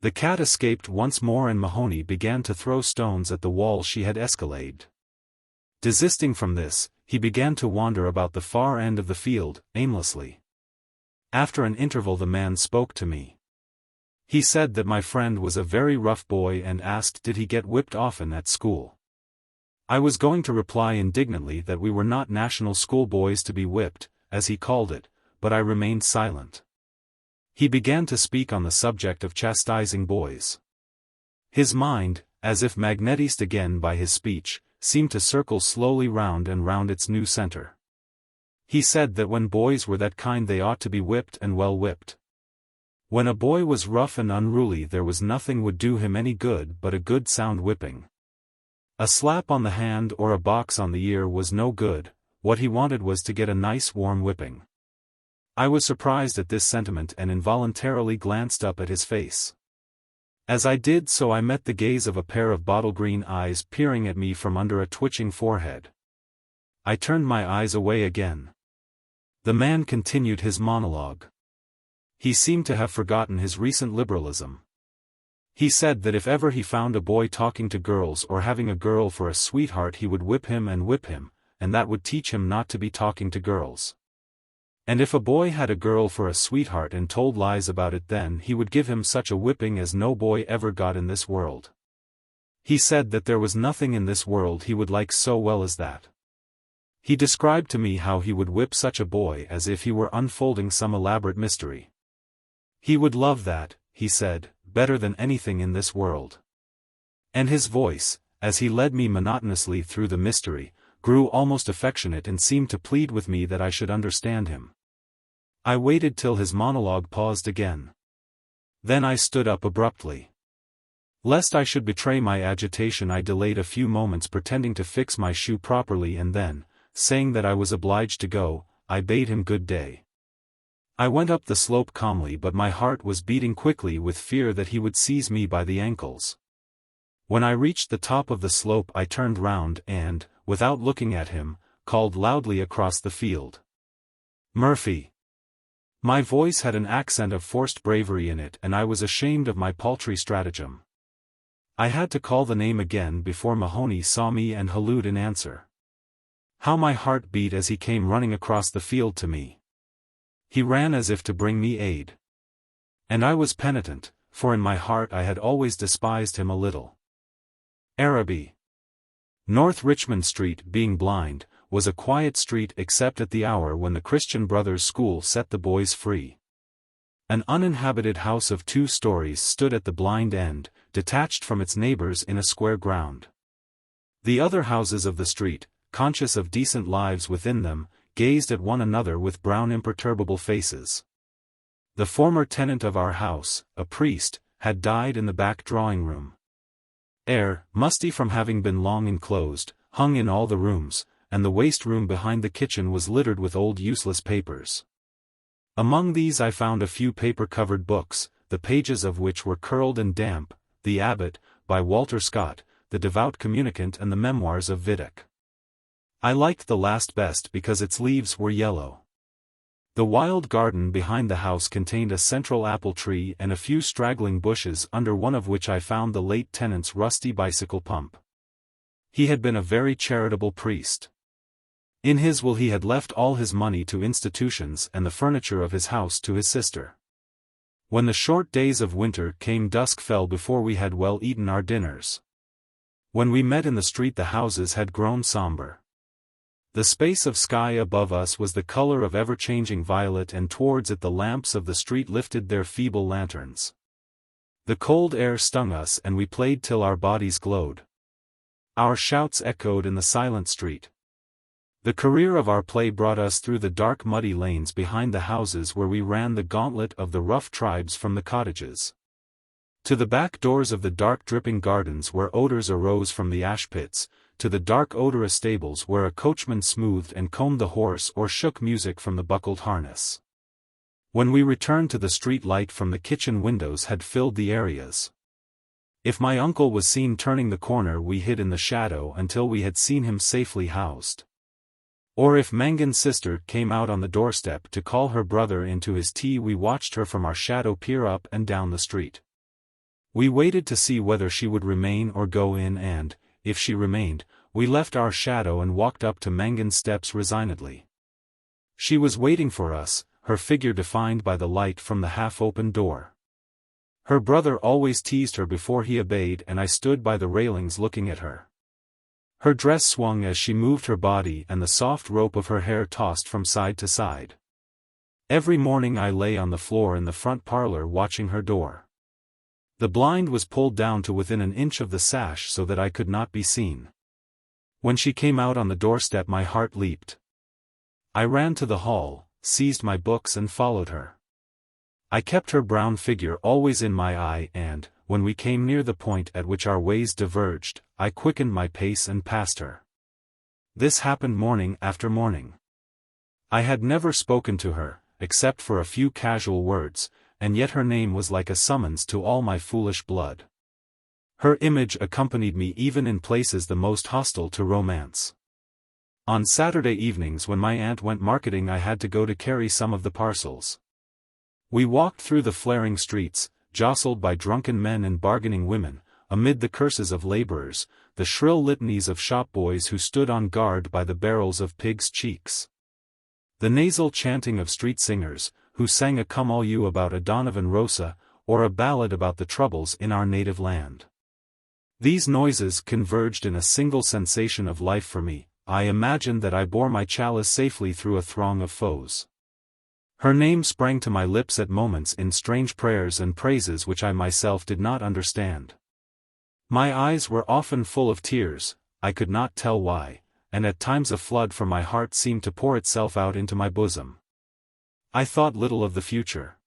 A: The cat escaped once more and Mahoney began to throw stones at the wall she had escaladed. Desisting from this, he began to wander about the far end of the field, aimlessly. After an interval the man spoke to me. He said that my friend was a very rough boy and asked did he get whipped often at school. I was going to reply indignantly that we were not national school boys to be whipped, as he called it, but I remained silent. He began to speak on the subject of chastising boys. His mind, as if magnetized again by his speech, seemed to circle slowly round and round its new center. He said that when boys were that kind they ought to be whipped and well whipped. When a boy was rough and unruly, there was nothing would do him any good but a good sound whipping. A slap on the hand or a box on the ear was no good, what he wanted was to get a nice warm whipping. I was surprised at this sentiment and involuntarily glanced up at his face. As I did so, I met the gaze of a pair of bottle-green eyes peering at me from under a twitching forehead. I turned my eyes away again. The man continued his monologue. He seemed to have forgotten his recent liberalism. He said that if ever he found a boy talking to girls or having a girl for a sweetheart, he would whip him, and that would teach him not to be talking to girls. And if a boy had a girl for a sweetheart and told lies about it, then he would give him such a whipping as no boy ever got in this world. He said that there was nothing in this world he would like so well as that. He described to me how he would whip such a boy as if he were unfolding some elaborate mystery. He would love that, he said, better than anything in this world. And his voice, as he led me monotonously through the mystery, grew almost affectionate and seemed to plead with me that I should understand him. I waited till his monologue paused again. Then I stood up abruptly. Lest I should betray my agitation, I delayed a few moments, pretending to fix my shoe properly, and then, saying that I was obliged to go, I bade him good day. I went up the slope calmly, but my heart was beating quickly with fear that he would seize me by the ankles. When I reached the top of the slope, I turned round and, without looking at him, called loudly across the field, "Murphy!" My voice had an accent of forced bravery in it, and I was ashamed of my paltry stratagem. I had to call the name again before Mahoney saw me and hallooed in answer. How my heart beat as he came running across the field to me. He ran as if to bring me aid. And I was penitent, for in my heart I had always despised him a little. Araby. North Richmond Street, being blind, was a quiet street except at the hour when the Christian Brothers School set the boys free. An uninhabited house of 2 stories stood at the blind end, detached from its neighbors in a square ground. The other houses of the street, conscious of decent lives within them, gazed at one another with brown imperturbable faces. The former tenant of our house, a priest, had died in the back drawing-room. Air, musty from having been long enclosed, hung in all the rooms, and the waste-room behind the kitchen was littered with old useless papers. Among these I found a few paper-covered books, the pages of which were curled and damp, The Abbot, by Walter Scott, The Devout Communicant, and the Memoirs of Vidocq. I liked the last best because its leaves were yellow. The wild garden behind the house contained a central apple tree and a few straggling bushes, under one of which I found the late tenant's rusty bicycle pump. He had been a very charitable priest. In his will he had left all his money to institutions and the furniture of his house to his sister. When the short days of winter came, dusk fell before we had well eaten our dinners. When we met in the street, the houses had grown somber. The space of sky above us was the color of ever-changing violet, and towards it the lamps of the street lifted their feeble lanterns. The cold air stung us, and we played till our bodies glowed. Our shouts echoed in the silent street. The career of our play brought us through the dark muddy lanes behind the houses, where we ran the gauntlet of the rough tribes from the cottages to the back doors of the dark dripping gardens, where odors arose from the ash pits, to the dark odorous stables where a coachman smoothed and combed the horse or shook music from the buckled harness. When we returned to the street, light from the kitchen windows had filled the areas. If my uncle was seen turning the corner, we hid in the shadow until we had seen him safely housed. Or if Mangan's sister came out on the doorstep to call her brother into his tea, we watched her from our shadow peer up and down the street. We waited to see whether she would remain or go in, and, if she remained, we left our shadow and walked up to Mangan's steps resignedly. She was waiting for us, her figure defined by the light from the half-open door. Her brother always teased her before he obeyed, and I stood by the railings looking at her. Her dress swung as she moved her body, and the soft rope of her hair tossed from side to side. Every morning I lay on the floor in the front parlor watching her door. The blind was pulled down to within an inch of the sash so that I could not be seen. When she came out on the doorstep, my heart leaped. I ran to the hall, seized my books and followed her. I kept her brown figure always in my eye and, when we came near the point at which our ways diverged, I quickened my pace and passed her. This happened morning after morning. I had never spoken to her, except for a few casual words, and yet her name was like a summons to all my foolish blood. Her image accompanied me even in places the most hostile to romance. On Saturday evenings when my aunt went marketing I had to go to carry some of the parcels. We walked through the flaring streets, jostled by drunken men and bargaining women, amid the curses of laborers, the shrill litanies of shop boys who stood on guard by the barrels of pigs' cheeks. The nasal chanting of street singers, who sang a come-all-you about a Donovan Rosa, or a ballad about the troubles in our native land. These noises converged in a single sensation of life for me. I imagined that I bore my chalice safely through a throng of foes. Her name sprang to my lips at moments in strange prayers and praises which I myself did not understand. My eyes were often full of tears, I could not tell why, and at times a flood from my heart seemed to pour itself out into my bosom. I thought little of the future.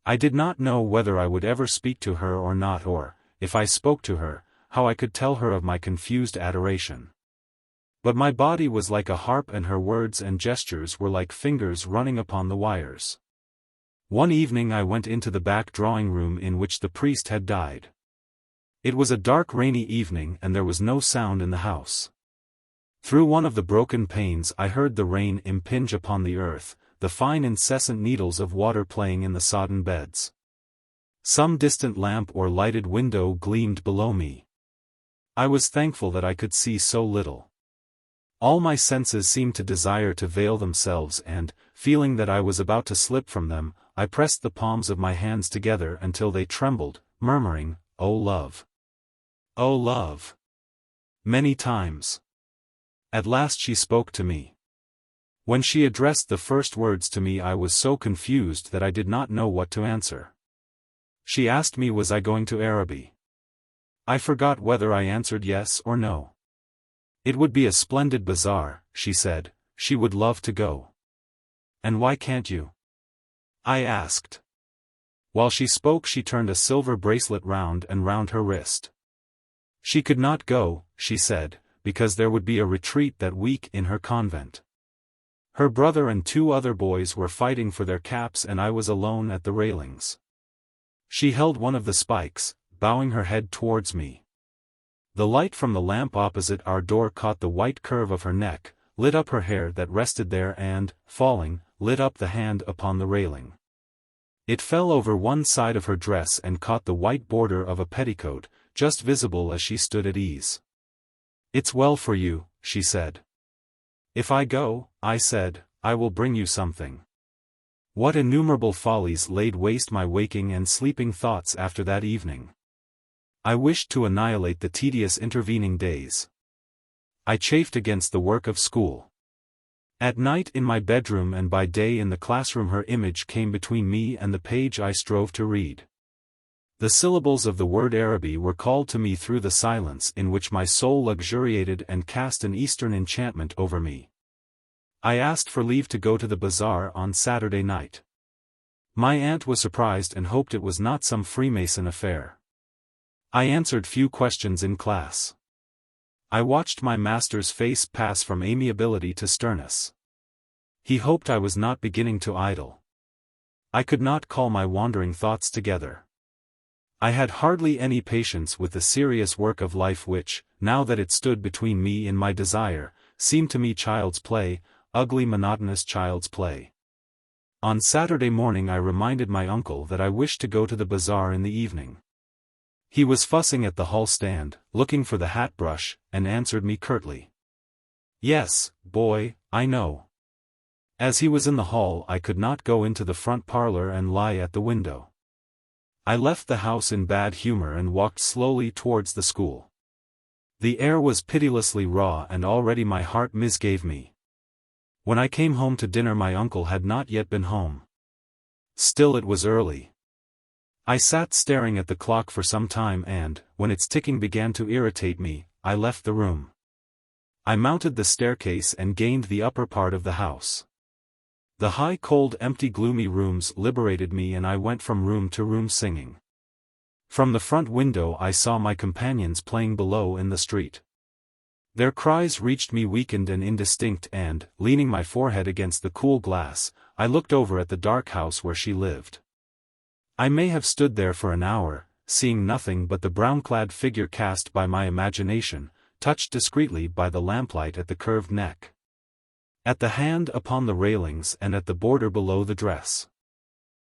A: I did not know whether I would ever speak to her or not, or, if I spoke to her, how I could tell her of my confused adoration. But my body was like a harp and her words and gestures were like fingers running upon the wires. One evening I went into the back drawing room in which the priest had died. It was a dark rainy evening and there was no sound in the house. Through one of the broken panes I heard the rain impinge upon the earth, the fine incessant needles of water playing in the sodden beds. Some distant lamp or lighted window gleamed below me. I was thankful that I could see so little. All my senses seemed to desire to veil themselves and, feeling that I was about to slip from them, I pressed the palms of my hands together until they trembled, murmuring, "O love! O love!" Many times. At last she spoke to me. When she addressed the first words to me I was so confused that I did not know what to answer. She asked me was I going to Araby. I forgot whether I answered yes or no. It would be a splendid bazaar, she said, she would love to go. And why can't you? I asked. While she spoke she turned a silver bracelet round and round her wrist. She could not go, she said, because there would be a retreat that week in her convent. Her brother and 2 other boys were fighting for their caps and I was alone at the railings. She held one of the spikes, bowing her head towards me. The light from the lamp opposite our door caught the white curve of her neck, lit up her hair that rested there and, falling, lit up the hand upon the railing. It fell over one side of her dress and caught the white border of a petticoat, just visible as she stood at ease. "It's well for you," she said. "If I go," I said, "I will bring you something." What innumerable follies laid waste my waking and sleeping thoughts after that evening. I wished to annihilate the tedious intervening days. I chafed against the work of school. At night in my bedroom and by day in the classroom her image came between me and the page I strove to read. The syllables of the word Araby were called to me through the silence in which my soul luxuriated and cast an Eastern enchantment over me. I asked for leave to go to the bazaar on Saturday night. My aunt was surprised and hoped it was not some Freemason affair. I answered few questions in class. I watched my master's face pass from amiability to sternness. He hoped I was not beginning to idle. I could not call my wandering thoughts together. I had hardly any patience with the serious work of life which, now that it stood between me and my desire, seemed to me child's play, ugly monotonous child's play. On Saturday morning I reminded my uncle that I wished to go to the bazaar in the evening. He was fussing at the hall stand, looking for the hat brush, and answered me curtly. "Yes, boy, I know." As he was in the hall I could not go into the front parlor and lie at the window. I left the house in bad humor and walked slowly towards the school. The air was pitilessly raw and already my heart misgave me. When I came home to dinner my uncle had not yet been home. Still it was early. I sat staring at the clock for some time and, when its ticking began to irritate me, I left the room. I mounted the staircase and gained the upper part of the house. The high cold empty gloomy rooms liberated me and I went from room to room singing. From the front window I saw my companions playing below in the street. Their cries reached me weakened and indistinct and, leaning my forehead against the cool glass, I looked over at the dark house where she lived. I may have stood there for an hour, seeing nothing but the brown-clad figure cast by my imagination, touched discreetly by the lamplight at the curved neck, at the hand upon the railings and at the border below the dress.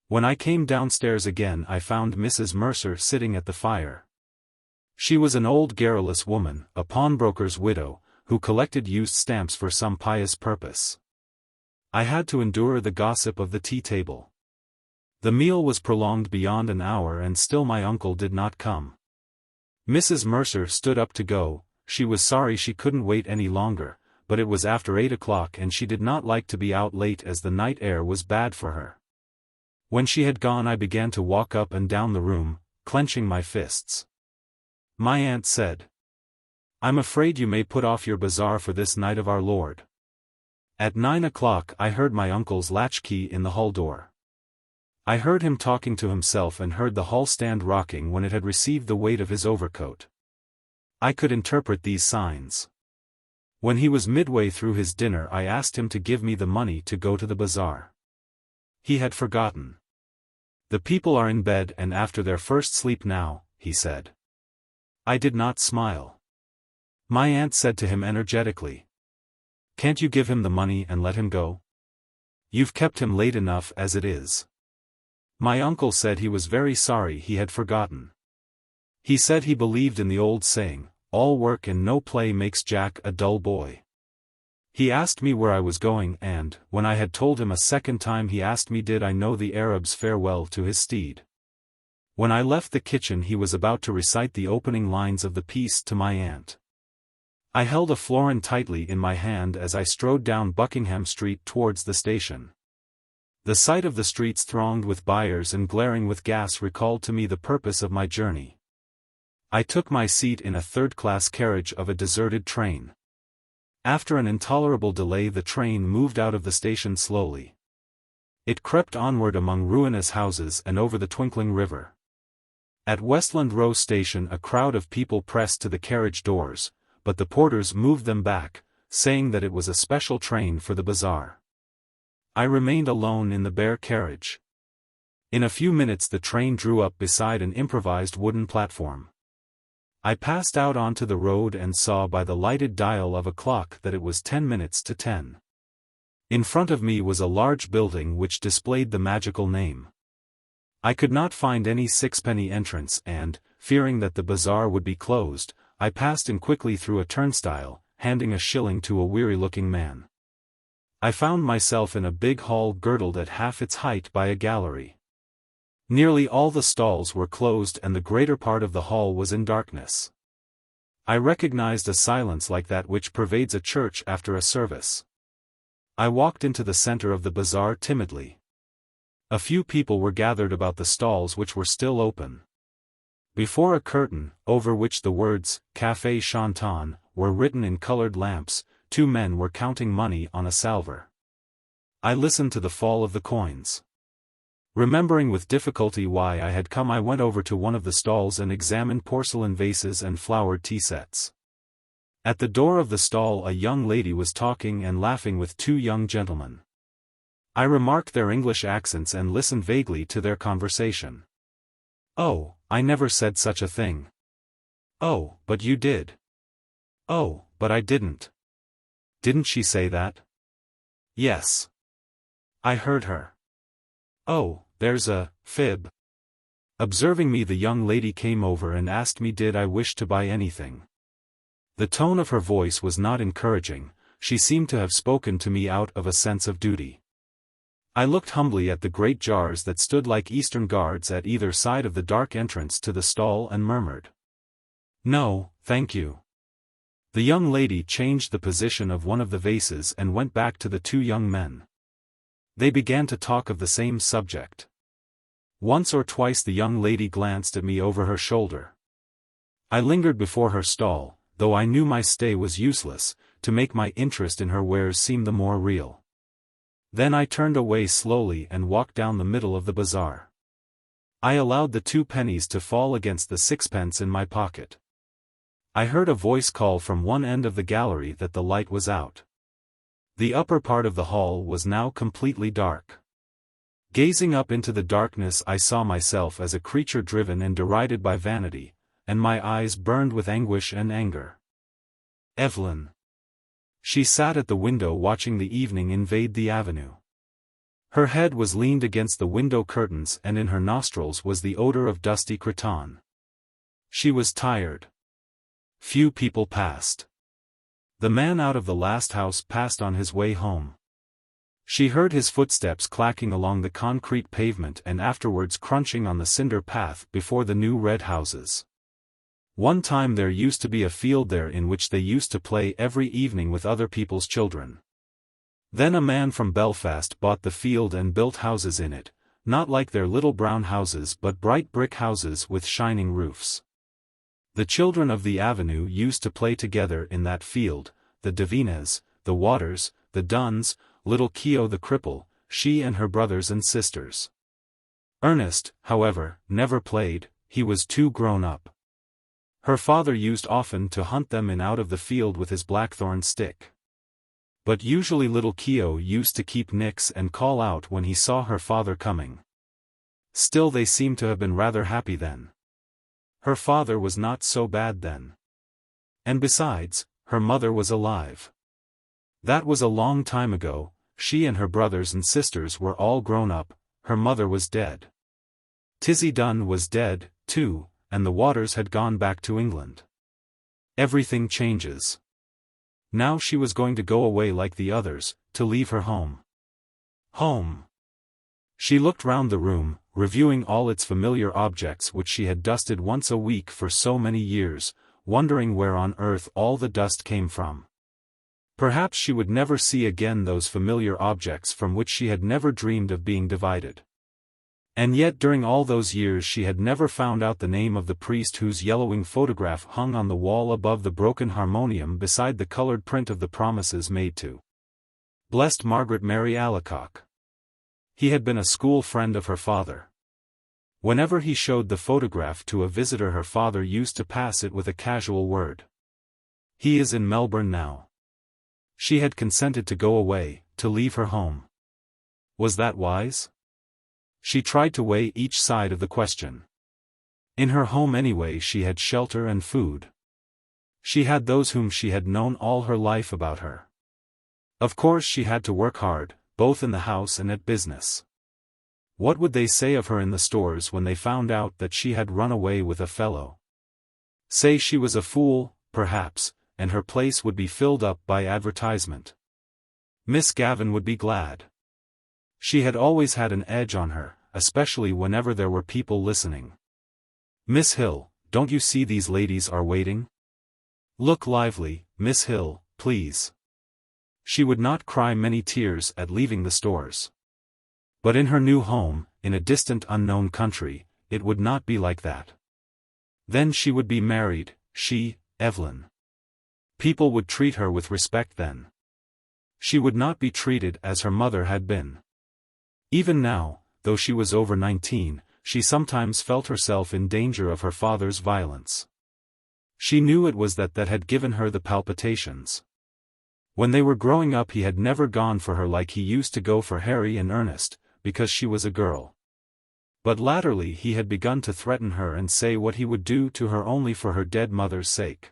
A: When I came downstairs again I found Mrs. Mercer sitting at the fire. She was an old garrulous woman, a pawnbroker's widow, who collected used stamps for some pious purpose. I had to endure the gossip of the tea-table. The meal was prolonged beyond an hour and still my uncle did not come. Mrs. Mercer stood up to go. She was sorry she couldn't wait any longer, but it was after 8 o'clock and she did not like to be out late as the night air was bad for her. When she had gone I began to walk up and down the room, clenching my fists. My aunt said, "I'm afraid you may put off your bazaar for this night of our Lord." At 9 o'clock I heard my uncle's latchkey in the hall door. I heard him talking to himself and heard the hall stand rocking when it had received the weight of his overcoat. I could interpret these signs. When he was midway through his dinner I asked him to give me the money to go to the bazaar. He had forgotten. "The people are in bed and after their first sleep now," he said. I did not smile. My aunt said to him energetically, "Can't you give him the money and let him go? You've kept him late enough as it is." My uncle said he was very sorry he had forgotten. He said he believed in the old saying, "All work and no play makes Jack a dull boy." He asked me where I was going and, when I had told him a second time he asked me did I know the Arab's farewell to his steed. When I left the kitchen he was about to recite the opening lines of the piece to my aunt. I held a florin tightly in my hand as I strode down Buckingham Street towards the station. The sight of the streets thronged with buyers and glaring with gas recalled to me the purpose of my journey. I took my seat in a third-class carriage of a deserted train. After an intolerable delay the train moved out of the station slowly. It crept onward among ruinous houses and over the twinkling river. At Westland Row Station a crowd of people pressed to the carriage doors, but the porters moved them back, saying that it was a special train for the bazaar. I remained alone in the bare carriage. In a few minutes the train drew up beside an improvised wooden platform. I passed out onto the road and saw by the lighted dial of a clock that it was 10 minutes to 10. In front of me was a large building which displayed the magical name. I could not find any sixpenny entrance and, fearing that the bazaar would be closed, I passed in quickly through a turnstile, handing a shilling to a weary-looking man. I found myself in a big hall girdled at half its height by a gallery. Nearly all the stalls were closed and the greater part of the hall was in darkness. I recognized a silence like that which pervades a church after a service. I walked into the center of the bazaar timidly. A few people were gathered about the stalls which were still open. Before a curtain, over which the words, "Café Chanton," were written in colored lamps, 2 men were counting money on a salver. I listened to the fall of the coins. Remembering with difficulty why I had come I went over to one of the stalls and examined porcelain vases and flowered tea sets. At the door of the stall a young lady was talking and laughing with 2 young gentlemen. I remarked their English accents and listened vaguely to their conversation. "Oh, I never said such a thing." "Oh, but you did." "Oh, but I didn't." "Didn't she say that?" "Yes. I heard her." "Oh, there's a fib." Observing me the young lady came over and asked me did I wish to buy anything. The tone of her voice was not encouraging, she seemed to have spoken to me out of a sense of duty. I looked humbly at the great jars that stood like Eastern guards at either side of the dark entrance to the stall and murmured, "No, thank you." The young lady changed the position of one of the vases and went back to the 2 young men. They began to talk of the same subject. Once or twice the young lady glanced at me over her shoulder. I lingered before her stall, though I knew my stay was useless, to make my interest in her wares seem the more real. Then I turned away slowly and walked down the middle of the bazaar. I allowed the 2 pennies to fall against the 6pence in my pocket. I heard a voice call from one end of the gallery that the light was out. The upper part of the hall was now completely dark. Gazing up into the darkness, I saw myself as a creature driven and derided by vanity, and my eyes burned with anguish and anger. Eveline. She sat at the window watching the evening invade the avenue. Her head was leaned against the window curtains and in her nostrils was the odor of dusty cretonne. She was tired. Few people passed. The man out of the last house passed on his way home. She heard his footsteps clacking along the concrete pavement and afterwards crunching on the cinder path before the new red houses. One time there used to be a field there in which they used to play every evening with other people's children. Then a man from Belfast bought the field and built houses in it, not like their little brown houses but bright brick houses with shining roofs. The children of the avenue used to play together in that field, the Davines, the Waters, the Dunns, little Keogh the cripple, she and her brothers and sisters. Ernest, however, never played, he was too grown up. Her father used often to hunt them in out of the field with his blackthorn stick. But usually little Keogh used to keep nix and call out when he saw her father coming. Still they seemed to have been rather happy then. Her father was not so bad then. And besides, her mother was alive. That was a long time ago, she and her brothers and sisters were all grown up, her mother was dead. Tizzie Dunn was dead, too, and the Waters had gone back to England. Everything changes. Now she was going to go away like the others, to leave her home. Home. She looked round the room, reviewing all its familiar objects which she had dusted once a week for so many years, wondering where on earth all the dust came from. Perhaps she would never see again those familiar objects from which she had never dreamed of being divided. And yet during all those years she had never found out the name of the priest whose yellowing photograph hung on the wall above the broken harmonium beside the colored print of the promises made to Blessed Margaret Mary Alacoque. He had been a school friend of her father. Whenever he showed the photograph to a visitor her father used to pass it with a casual word. He is in Melbourne now. She had consented to go away, to leave her home. Was that wise? She tried to weigh each side of the question. In her home anyway she had shelter and food. She had those whom she had known all her life about her. Of course she had to work hard, both in the house and at business. What would they say of her in the stores when they found out that she had run away with a fellow? Say she was a fool, perhaps, and her place would be filled up by advertisement. Miss Gavin would be glad. She had always had an edge on her, especially whenever there were people listening. Miss Hill, don't you see these ladies are waiting? Look lively, Miss Hill, please. She would not cry many tears at leaving the stores. But in her new home, in a distant unknown country, it would not be like that. Then she would be married, she, Eveline. People would treat her with respect then. She would not be treated as her mother had been. Even now, though she was over 19, she sometimes felt herself in danger of her father's violence. She knew it was that had given her the palpitations. When they were growing up he had never gone for her like he used to go for Harry and Ernest, because she was a girl. But latterly he had begun to threaten her and say what he would do to her only for her dead mother's sake.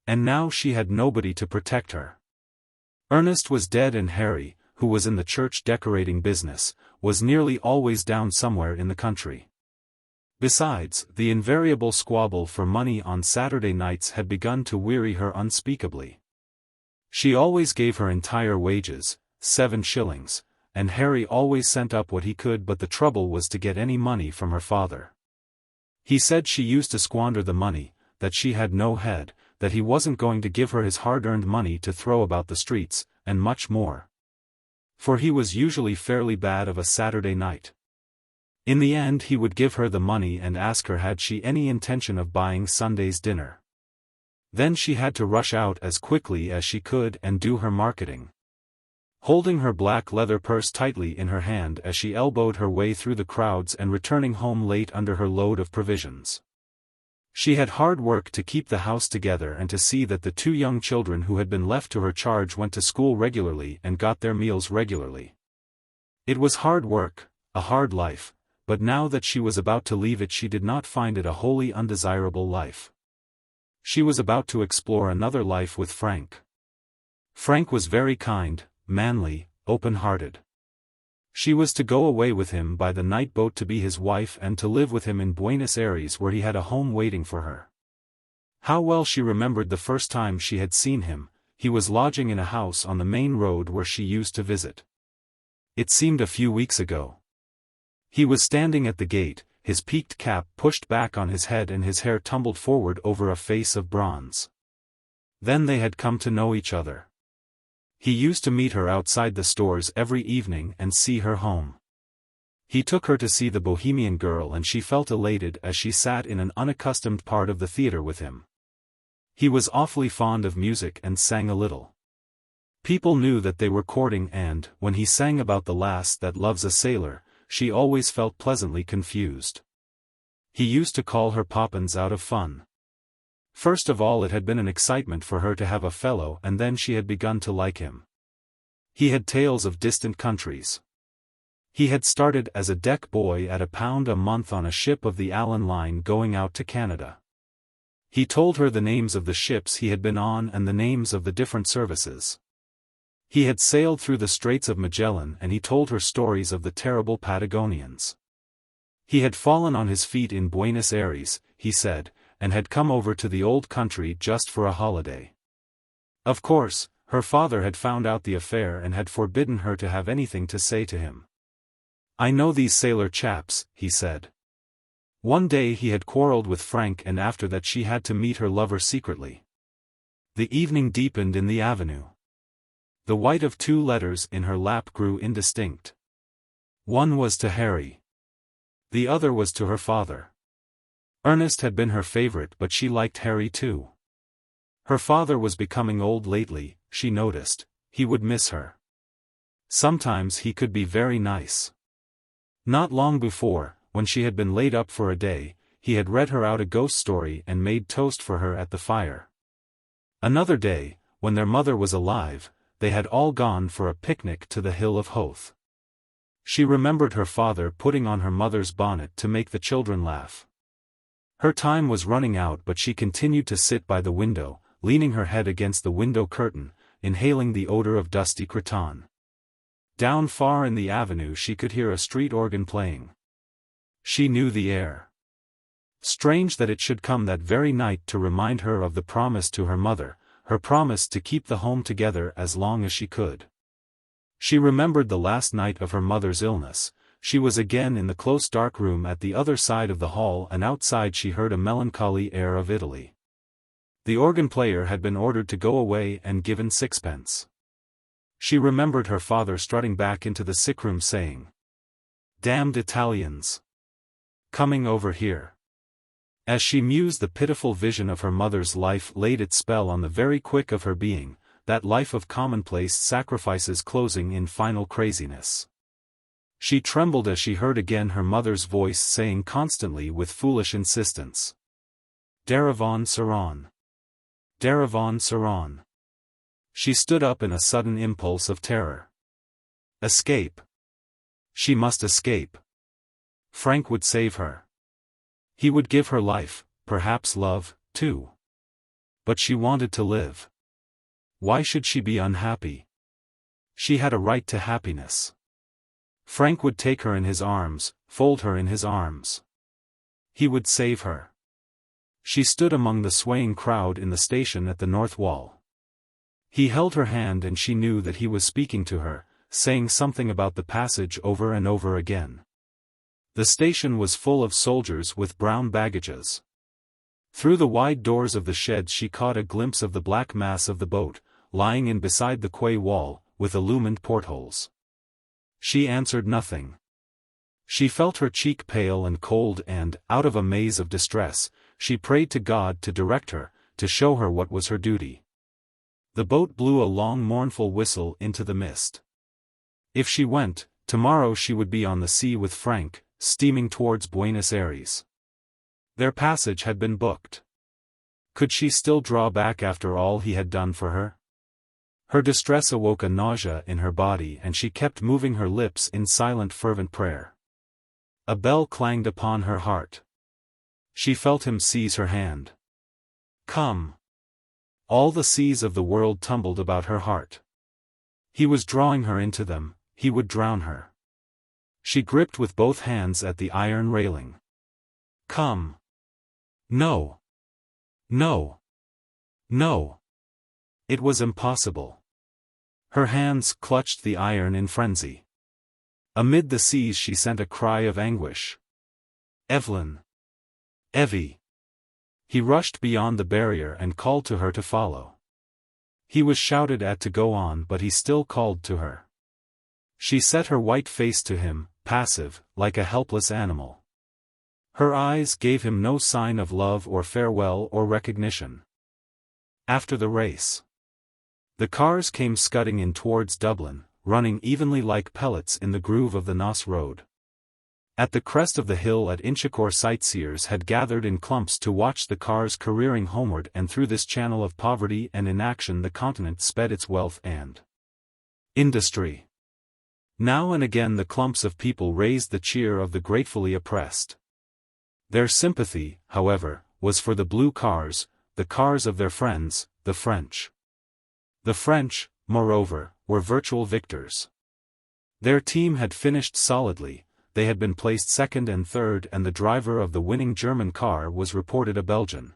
A: And now she had nobody to protect her. Ernest was dead and Harry, who was in the church decorating business, was nearly always down somewhere in the country. Besides, the invariable squabble for money on Saturday nights had begun to weary her unspeakably. She always gave her entire wages, 7 shillings, and Harry always sent up what he could, but the trouble was to get any money from her father. He said she used to squander the money, that she had no head, that he wasn't going to give her his hard-earned money to throw about the streets, and much more. For he was usually fairly bad of a Saturday night. In the end he would give her the money and ask her had she any intention of buying Sunday's dinner. Then she had to rush out as quickly as she could and do her marketing. holding her black leather purse tightly in her hand as she elbowed her way through the crowds and returning home late under her load of provisions. She had hard work to keep the house together and to see that the 2 young children who had been left to her charge went to school regularly and got their meals regularly. It was hard work, a hard life, but now that she was about to leave it, she did not find it a wholly undesirable life. She was about to explore another life with Frank. Frank was very kind, manly, open-hearted. She was to go away with him by the night boat to be his wife and to live with him in Buenos Aires, where he had a home waiting for her. How well she remembered the first time she had seen him. He was lodging in a house on the main road where she used to visit. It seemed a few weeks ago. He was standing at the gate, his peaked cap pushed back on his head and his hair tumbled forward over a face of bronze. Then they had come to know each other. He used to meet her outside the stores every evening and see her home. He took her to see The Bohemian Girl and she felt elated as she sat in an unaccustomed part of the theater with him. He was awfully fond of music and sang a little. People knew that they were courting, and, when he sang about the lass that loves a sailor, she always felt pleasantly confused. He used to call her Poppins out of fun. First of all, it had been an excitement for her to have a fellow, and then she had begun to like him. He had tales of distant countries. He had started as a deck boy at £1 a month on a ship of the Allen Line going out to Canada. He told her the names of the ships he had been on and the names of the different services. He had sailed through the Straits of Magellan, and he told her stories of the terrible Patagonians. He had fallen on his feet in Buenos Aires, he said, and had come over to the old country just for a holiday. Of course, her father had found out the affair and had forbidden her to have anything to say to him. "I know these sailor chaps," he said. One day he had quarreled with Frank, and after that she had to meet her lover secretly. The evening deepened in the avenue. The white of 2 letters in her lap grew indistinct. One was to Harry. The other was to her father. Ernest had been her favorite, but she liked Harry too. Her father was becoming old lately, she noticed. He would miss her. Sometimes he could be very nice. Not long before, when she had been laid up for a day, he had read her out a ghost story and made toast for her at the fire. Another day, when their mother was alive, they had all gone for a picnic to the Hill of Howth. She remembered her father putting on her mother's bonnet to make the children laugh. Her time was running out, but she continued to sit by the window, leaning her head against the window curtain, inhaling the odor of dusty cretonne. Down far in the avenue she could hear a street organ playing. She knew the air. Strange that it should come that very night to remind her of the promise to her mother, her promise to keep the home together as long as she could. She remembered the last night of her mother's illness. She was again in the close dark room at the other side of the hall, and outside she heard a melancholy air of Italy. The organ player had been ordered to go away and given 6pence. She remembered her father strutting back into the sickroom saying, "Damned Italians! Coming over here." As she mused, the pitiful vision of her mother's life laid its spell on the very quick of her being, that life of commonplace sacrifices closing in final craziness. She trembled as she heard again her mother's voice saying constantly with foolish insistence, "Deravon Saron. Deravon Saron." She stood up in a sudden impulse of terror. Escape. She must escape. Frank would save her. He would give her life, perhaps love, too. But she wanted to live. Why should she be unhappy? She had a right to happiness. Frank would take her in his arms, fold her in his arms. He would save her. She stood among the swaying crowd in the station at the north wall. He held her hand and she knew that he was speaking to her, saying something about the passage over and over again. The station was full of soldiers with brown baggages. Through the wide doors of the sheds she caught a glimpse of the black mass of the boat, lying in beside the quay wall, with illumined portholes. She answered nothing. She felt her cheek pale and cold and, out of a maze of distress, she prayed to God to direct her, to show her what was her duty. The boat blew a long mournful whistle into the mist. If she went, tomorrow she would be on the sea with Frank, steaming towards Buenos Aires. Their passage had been booked. Could she still draw back after all he had done for her? Her distress awoke a nausea in her body and she kept moving her lips in silent fervent prayer. A bell clanged upon her heart. She felt him seize her hand. Come. All the seas of the world tumbled about her heart. He was drawing her into them, he would drown her. She gripped with both hands at the iron railing. Come. No. No. No. It was impossible. Her hands clutched the iron in frenzy. Amid the seas she sent a cry of anguish. Eveline. Evie. He rushed beyond the barrier and called to her to follow. He was shouted at to go on but he still called to her. She set her white face to him, passive, like a helpless animal. Her eyes gave him no sign of love or farewell or recognition. After the race, the cars came scudding in towards Dublin, running evenly like pellets in the groove of the Noss Road. At the crest of the hill at Inchicore sightseers had gathered in clumps to watch the cars careering homeward, and through this channel of poverty and inaction the continent sped its wealth and industry. Now and again the clumps of people raised the cheer of the gratefully oppressed. Their sympathy, however, was for the blue cars, the cars of their friends, the French. The French, moreover, were virtual victors. Their team had finished solidly, they had been placed second and third, and the driver of the winning German car was reported a Belgian.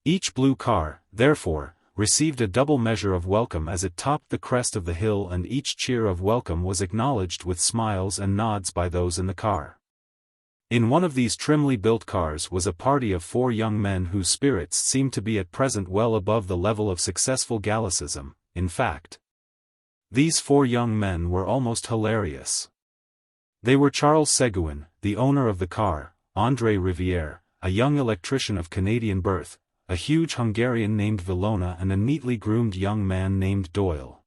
A: Each blue car, therefore, received a double measure of welcome as it topped the crest of the hill, and each cheer of welcome was acknowledged with smiles and nods by those in the car. In one of these trimly built cars was a party of 4 young men whose spirits seemed to be at present well above the level of successful Gallicism. In fact, these 4 young men were almost hilarious. They were Charles Seguin, the owner of the car, André Rivière, a young electrician of Canadian birth, a huge Hungarian named Villona, and a neatly groomed young man named Doyle.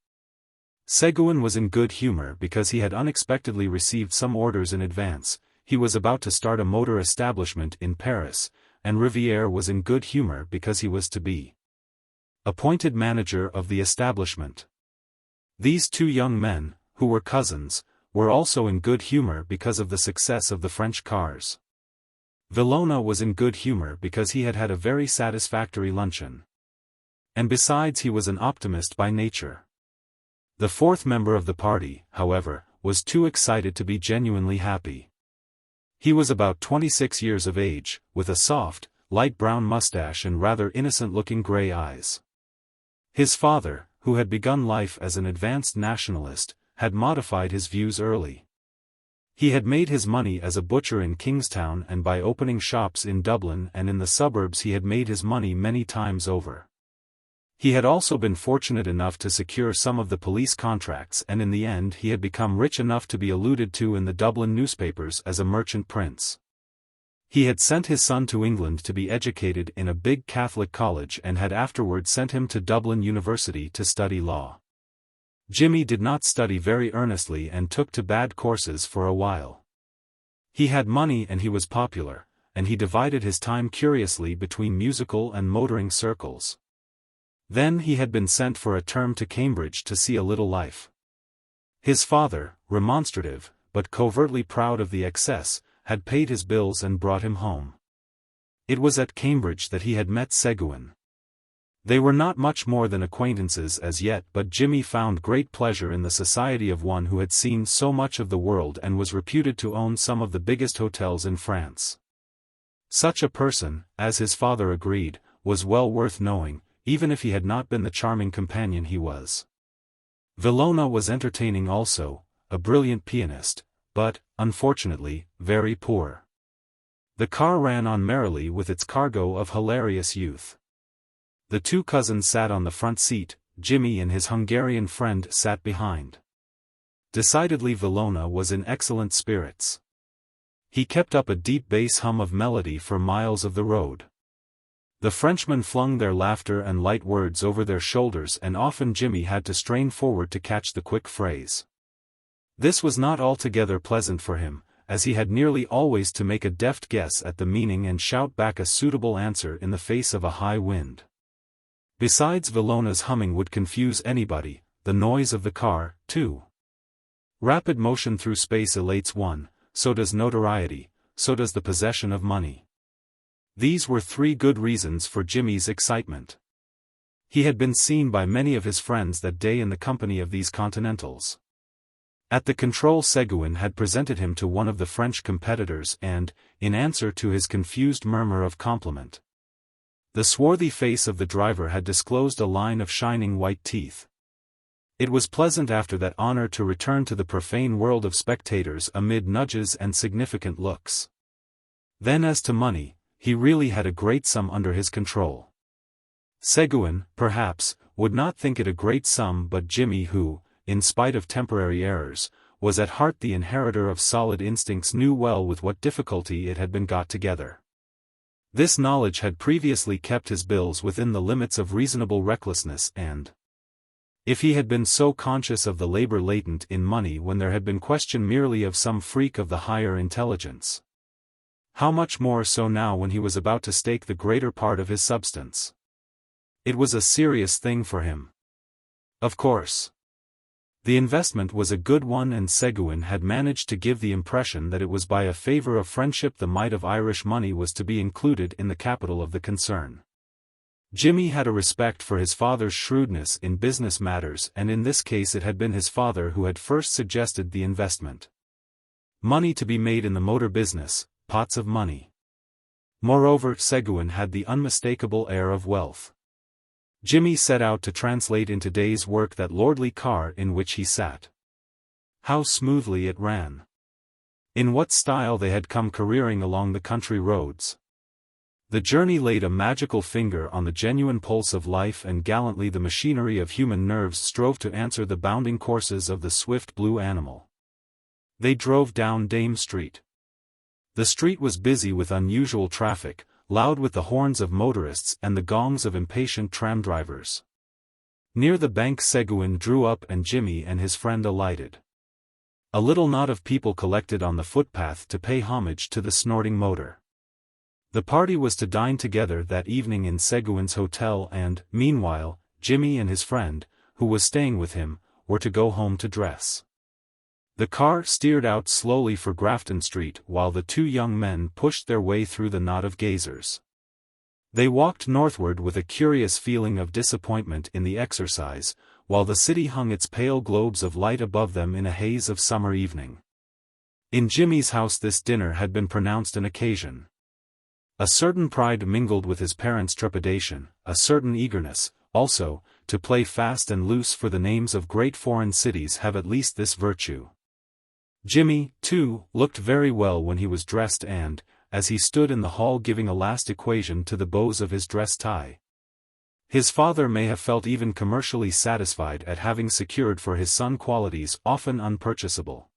A: Seguin was in good humor because he had unexpectedly received some orders in advance. He was about to start a motor establishment in Paris, and Rivière was in good humor because he was to be appointed manager of the establishment. These 2 young men, who were cousins, were also in good humor because of the success of the French cars. Villona was in good humor because he had had a very satisfactory luncheon. And besides, he was an optimist by nature. The 4th member of the party, however, was too excited to be genuinely happy. He was about 26 years of age, with a soft, light brown mustache and rather innocent-looking grey eyes. His father, who had begun life as an advanced nationalist, had modified his views early. He had made his money as a butcher in Kingstown, and by opening shops in Dublin and in the suburbs he had made his money many times over. He had also been fortunate enough to secure some of the police contracts, and in the end he had become rich enough to be alluded to in the Dublin newspapers as a merchant prince. He had sent his son to England to be educated in a big Catholic college and had afterward sent him to Dublin University to study law. Jimmy did not study very earnestly and took to bad courses for a while. He had money and he was popular, and he divided his time curiously between musical and motoring circles. Then he had been sent for a term to Cambridge to see a little life. His father, remonstrative, but covertly proud of the excess, had paid his bills and brought him home. It was at Cambridge that he had met Seguin. They were not much more than acquaintances as yet, but Jimmy found great pleasure in the society of one who had seen so much of the world and was reputed to own some of the biggest hotels in France. Such a person, as his father agreed, was well worth knowing, even if he had not been the charming companion he was. Villona was entertaining also, a brilliant pianist, but, unfortunately, very poor. The car ran on merrily with its cargo of hilarious youth. The 2 cousins sat on the front seat, Jimmy and his Hungarian friend sat behind. Decidedly Villona was in excellent spirits. He kept up a deep bass hum of melody for miles of the road. The Frenchmen flung their laughter and light words over their shoulders, and often Jimmy had to strain forward to catch the quick phrase. This was not altogether pleasant for him, as he had nearly always to make a deft guess at the meaning and shout back a suitable answer in the face of a high wind. Besides, Villona's humming would confuse anybody, the noise of the car, too. Rapid motion through space elates one, so does notoriety, so does the possession of money. These were 3 good reasons for Jimmy's excitement. He had been seen by many of his friends that day in the company of these Continentals. At the control, Seguin had presented him to one of the French competitors and, in answer to his confused murmur of compliment, the swarthy face of the driver had disclosed a line of shining white teeth. It was pleasant after that honor to return to the profane world of spectators amid nudges and significant looks. Then as to money, he really had a great sum under his control. Seguin, perhaps, would not think it a great sum, but Jimmy, who, in spite of temporary errors, was at heart the inheritor of solid instincts, knew well with what difficulty it had been got together. This knowledge had previously kept his bills within the limits of reasonable recklessness, and if he had been so conscious of the labor latent in money when there had been question merely of some freak of the higher intelligence, how much more so now when he was about to stake the greater part of his substance. It was a serious thing for him. Of course, the investment was a good one, and Seguin had managed to give the impression that it was by a favor of friendship the mite of Irish money was to be included in the capital of the concern. Jimmy had a respect for his father's shrewdness in business matters, and in this case it had been his father who had first suggested the investment. Money to be made in the motor business, pots of money. Moreover, Seguin had the unmistakable air of wealth. Jimmy set out to translate into day's work that lordly car in which he sat. How smoothly it ran! In what style they had come careering along the country roads! The journey laid a magical finger on the genuine pulse of life, and gallantly the machinery of human nerves strove to answer the bounding courses of the swift blue animal. They drove down Dame Street. The street was busy with unusual traffic, loud with the horns of motorists and the gongs of impatient tram drivers. Near the bank Seguin drew up and Jimmy and his friend alighted. A little knot of people collected on the footpath to pay homage to the snorting motor. The party was to dine together that evening in Seguin's hotel, and, meanwhile, Jimmy and his friend, who was staying with him, were to go home to dress. The car steered out slowly for Grafton Street while the 2 young men pushed their way through the knot of gazers. They walked northward with a curious feeling of disappointment in the exercise, while the city hung its pale globes of light above them in a haze of summer evening. In Jimmy's house this dinner had been pronounced an occasion. A certain pride mingled with his parents' trepidation, a certain eagerness, also, to play fast and loose, for the names of great foreign cities have at least this virtue. Jimmy, too, looked very well when he was dressed and, as he stood in the hall giving a last equation to the bows of his dress tie, his father may have felt even commercially satisfied at having secured for his son qualities often unpurchasable.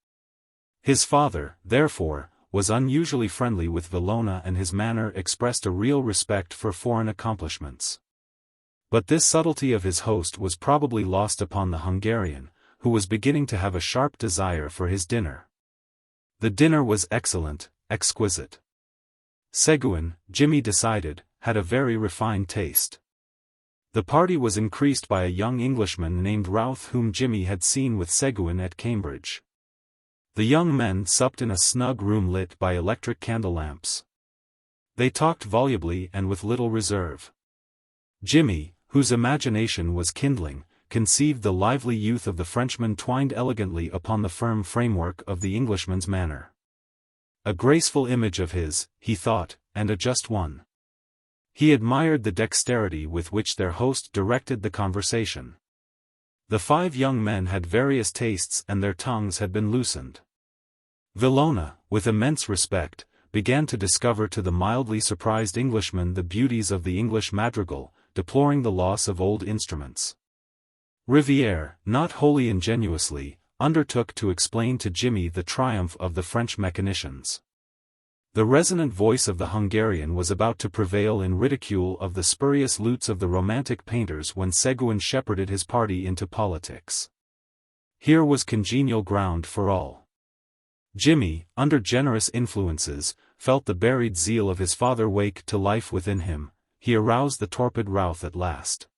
A: His father, therefore, was unusually friendly with Villona, and his manner expressed a real respect for foreign accomplishments. But this subtlety of his host was probably lost upon the Hungarian, who was beginning to have a sharp desire for his dinner. The dinner was excellent, exquisite. Seguin, Jimmy decided, had a very refined taste. The party was increased by a young Englishman named Routh, whom Jimmy had seen with Seguin at Cambridge. The young men supped in a snug room lit by electric candle lamps. They talked volubly and with little reserve. Jimmy, whose imagination was kindling, conceived the lively youth of the Frenchman twined elegantly upon the firm framework of the Englishman's manner. A graceful image of his, he thought, and a just one. He admired the dexterity with which their host directed the conversation. The 5 young men had various tastes and their tongues had been loosened. Villona, with immense respect, began to discover to the mildly surprised Englishman the beauties of the English madrigal, deploring the loss of old instruments. Riviere, not wholly ingenuously, undertook to explain to Jimmy the triumph of the French mechanicians. The resonant voice of the Hungarian was about to prevail in ridicule of the spurious lutes of the romantic painters when Seguin shepherded his party into politics. Here was congenial ground for all. Jimmy, under generous influences, felt the buried zeal of his father wake to life within him. He aroused the torpid Routh at last.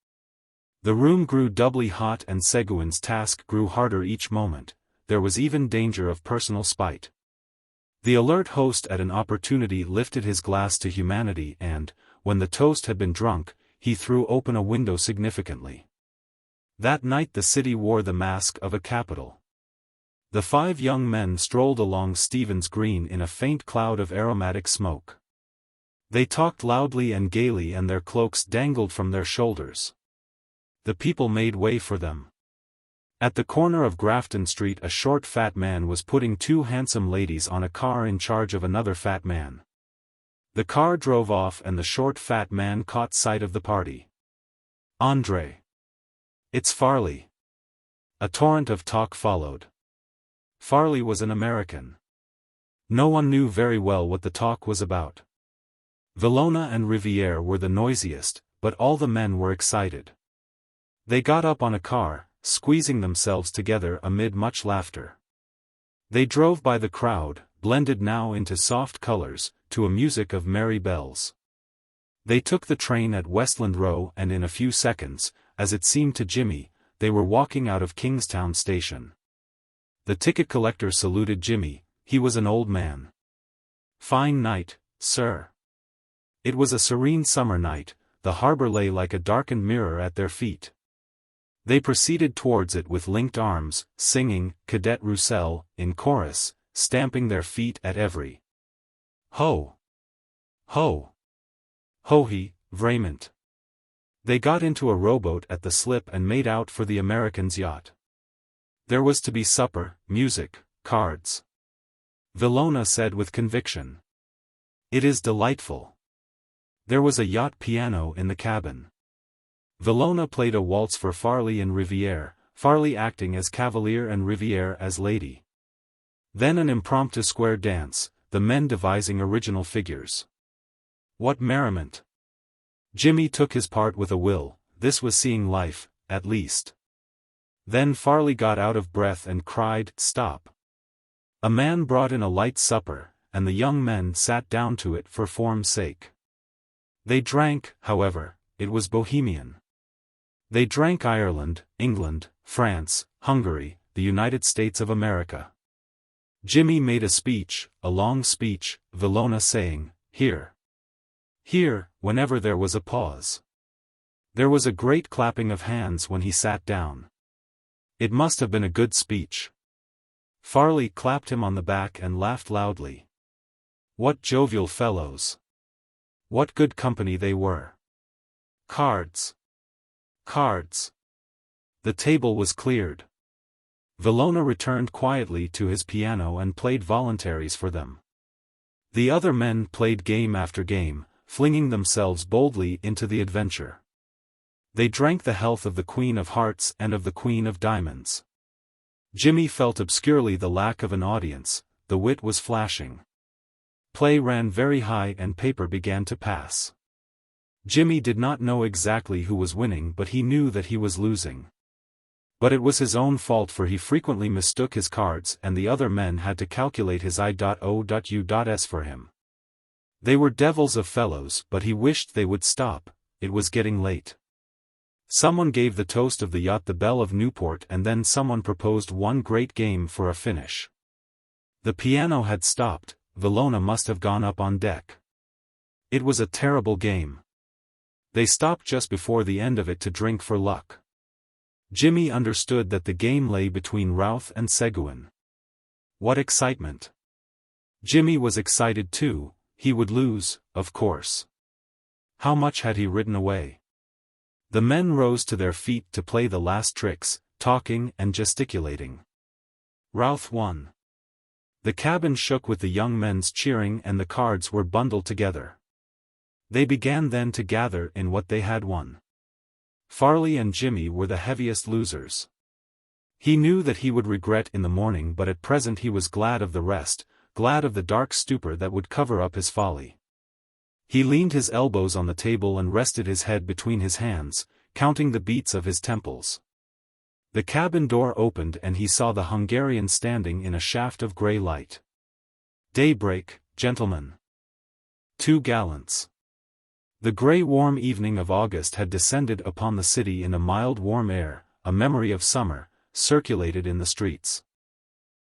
A: The room grew doubly hot and Seguin's task grew harder each moment. There was even danger of personal spite. The alert host at an opportunity lifted his glass to humanity and, when the toast had been drunk, he threw open a window significantly. That night the city wore the mask of a capital. The 5 young men strolled along Stephen's Green in a faint cloud of aromatic smoke. They talked loudly and gaily and their cloaks dangled from their shoulders. The people made way for them. At the corner of Grafton Street a short fat man was putting 2 handsome ladies on a car in charge of another fat man. The car drove off and the short fat man caught sight of the party. "Andre. It's Farley." A torrent of talk followed. Farley was an American. No one knew very well what the talk was about. Villona and Riviere were the noisiest, but all the men were excited. They got up on a car, squeezing themselves together amid much laughter. They drove by the crowd, blended now into soft colors, to a music of merry bells. They took the train at Westland Row and in a few seconds, as it seemed to Jimmy, they were walking out of Kingstown Station. The ticket collector saluted Jimmy. He was an old man. "Fine night, sir." It was a serene summer night. The harbor lay like a darkened mirror at their feet. They proceeded towards it with linked arms, singing "Cadet Roussel" in chorus, stamping their feet at every ho, ho, ho-he, Vrayment. They got into a rowboat at the slip and made out for the American's yacht. There was to be supper, music, cards. Villona said with conviction. "It is delightful." There was a yacht piano in the cabin. Villona played a waltz for Farley and Riviere, Farley acting as cavalier and Riviere as lady. Then an impromptu square dance, the men devising original figures. What merriment! Jimmy took his part with a will. This was seeing life, at least. Then Farley got out of breath and cried, "Stop." A man brought in a light supper, and the young men sat down to it for form's sake. They drank, however, it was bohemian. They drank Ireland, England, France, Hungary, the United States of America. Jimmy made a speech, a long speech, Villona saying, "Here. Here," whenever there was a pause. There was a great clapping of hands when he sat down. It must have been a good speech. Farley clapped him on the back and laughed loudly. What jovial fellows! What good company they were! Cards! Cards! The table was cleared. Villona returned quietly to his piano and played voluntaries for them. The other men played game after game, flinging themselves boldly into the adventure. They drank the health of the Queen of Hearts and of the Queen of Diamonds. Jimmy felt obscurely the lack of an audience. The wit was flashing. Play ran very high and paper began to pass. Jimmy did not know exactly who was winning, but he knew that he was losing. But it was his own fault, for he frequently mistook his cards and the other men had to calculate his I.O.U.S for him. They were devils of fellows, but he wished they would stop. It was getting late. Someone gave the toast of the yacht the Belle of Newport, and then someone proposed one great game for a finish. The piano had stopped. Villona must have gone up on deck. It was a terrible game. They stopped just before the end of it to drink for luck. Jimmy understood that the game lay between Routh and Seguin. What excitement! Jimmy was excited too. He would lose, of course. How much had he ridden away? The men rose to their feet to play the last tricks, talking and gesticulating. Routh won. The cabin shook with the young men's cheering and the cards were bundled together. They began then to gather in what they had won. Farley and Jimmy were the heaviest losers. He knew that he would regret in the morning, but at present he was glad of the rest, glad of the dark stupor that would cover up his folly. He leaned his elbows on the table and rested his head between his hands, counting the beats of his temples. The cabin door opened and he saw the Hungarian standing in a shaft of grey light. "Daybreak, gentlemen." 2 Gallants. The grey warm evening of August had descended upon the city in a mild warm air, a memory of summer, circulated in the streets.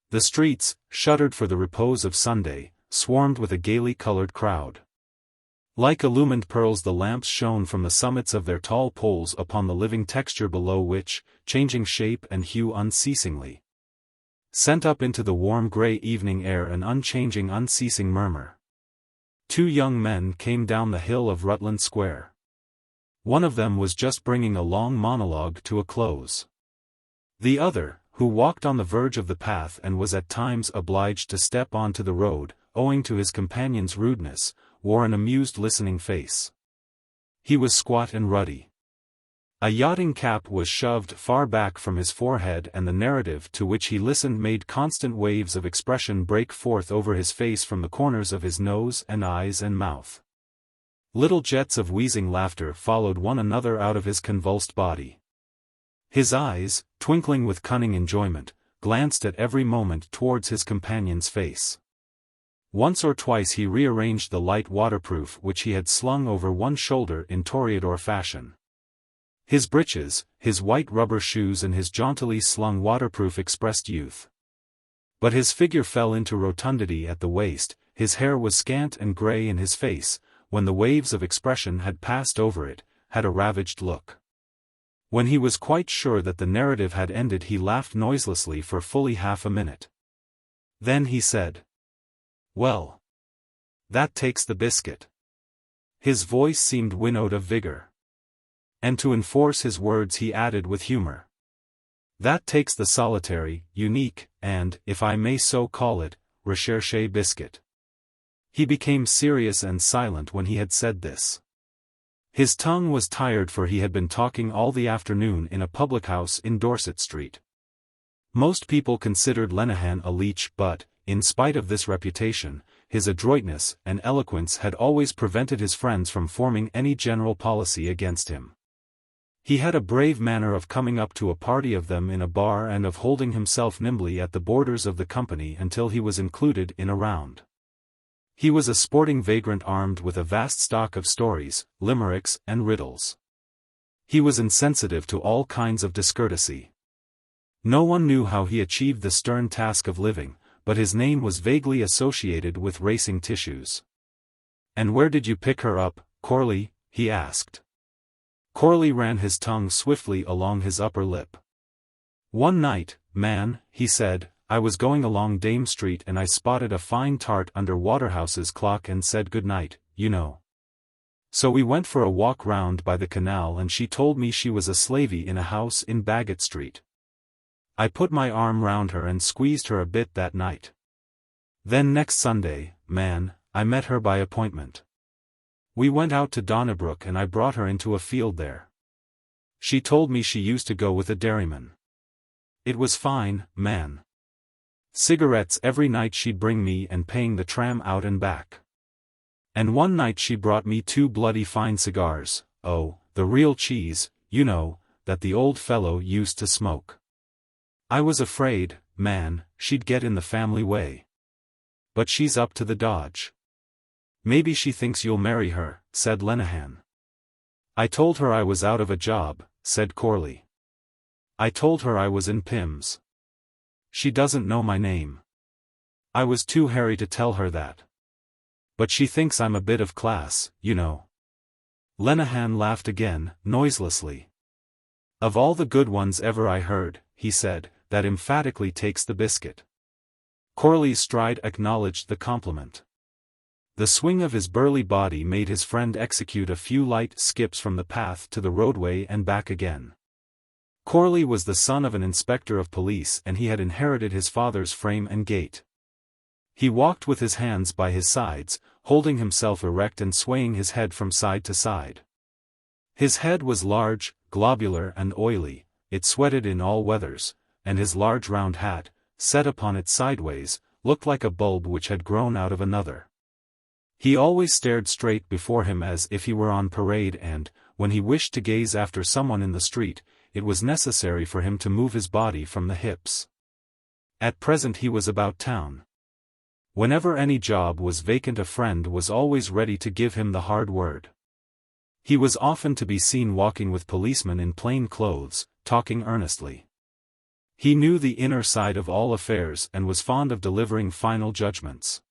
A: The streets, shuttered for the repose of Sunday, swarmed with a gaily colored crowd. Like illumined pearls the lamps shone from the summits of their tall poles upon the living texture below which, changing shape and hue unceasingly, sent up into the warm grey evening air an unchanging unceasing murmur. 2 young men came down the hill of Rutland Square. One of them was just bringing a long monologue to a close. The other, who walked on the verge of the path and was at times obliged to step onto the road, owing to his companion's rudeness, wore an amused listening face. He was squat and ruddy. A yachting cap was shoved far back from his forehead and the narrative to which he listened made constant waves of expression break forth over his face from the corners of his nose and eyes and mouth. Little jets of wheezing laughter followed one another out of his convulsed body. His eyes, twinkling with cunning enjoyment, glanced at every moment towards his companion's face. Once or twice he rearranged the light waterproof which he had slung over one shoulder in toreador fashion. His breeches, his white rubber shoes and his jauntily slung waterproof expressed youth. But his figure fell into rotundity at the waist, his hair was scant and grey and his face, when the waves of expression had passed over it, had a ravaged look. When he was quite sure that the narrative had ended he laughed noiselessly for fully half a minute. Then he said, "Well, that takes the biscuit." His voice seemed winnowed of vigor. And to enforce his words he added with humor, "That takes the solitary, unique, and, if I may so call it, recherché biscuit." He became serious and silent when he had said this. His tongue was tired for he had been talking all the afternoon in a public-house in Dorset Street. Most people considered Lenehan a leech but, in spite of this reputation, his adroitness and eloquence had always prevented his friends from forming any general policy against him. He had a brave manner of coming up to a party of them in a bar and of holding himself nimbly at the borders of the company until he was included in a round. He was a sporting vagrant armed with a vast stock of stories, limericks, and riddles. He was insensitive to all kinds of discourtesy. No one knew how he achieved the stern task of living, but his name was vaguely associated with racing tissues. "And where did you pick her up, Corley?" he asked. Corley ran his tongue swiftly along his upper lip. "One night, man," he said, "I was going along Dame Street and I spotted a fine tart under Waterhouse's clock and said good night, you know. So we went for a walk round by the canal and she told me she was a slavey in a house in Baggot Street. I put my arm round her and squeezed her a bit that night. Then next Sunday, man, I met her by appointment. We went out to Donnybrook and I brought her into a field there. She told me she used to go with a dairyman. It was fine, man. Cigarettes every night she'd bring me and paying the tram out and back. And one night she brought me 2 bloody fine cigars, oh, the real cheese, you know, that the old fellow used to smoke. I was afraid, man, she'd get in the family way. But she's up to the dodge." "Maybe she thinks you'll marry her," said Lenehan. "I told her I was out of a job," said Corley. "I told her I was in Pimm's. She doesn't know my name. I was too hairy to tell her that. But she thinks I'm a bit of class, you know." Lenehan laughed again, noiselessly. "Of all the good ones ever I heard," he said, "that emphatically takes the biscuit." Corley's stride acknowledged the compliment. The swing of his burly body made his friend execute a few light skips from the path to the roadway and back again. Corley was the son of an inspector of police and he had inherited his father's frame and gait. He walked with his hands by his sides, holding himself erect and swaying his head from side to side. His head was large, globular and oily, it sweated in all weathers, and his large round hat, set upon it sideways, looked like a bulb which had grown out of another. He always stared straight before him as if he were on parade and, when he wished to gaze after someone in the street, it was necessary for him to move his body from the hips. At present he was about town. Whenever any job was vacant, a friend was always ready to give him the hard word. He was often to be seen walking with policemen in plain clothes, talking earnestly. He knew the inner side of all affairs and was fond of delivering final judgments.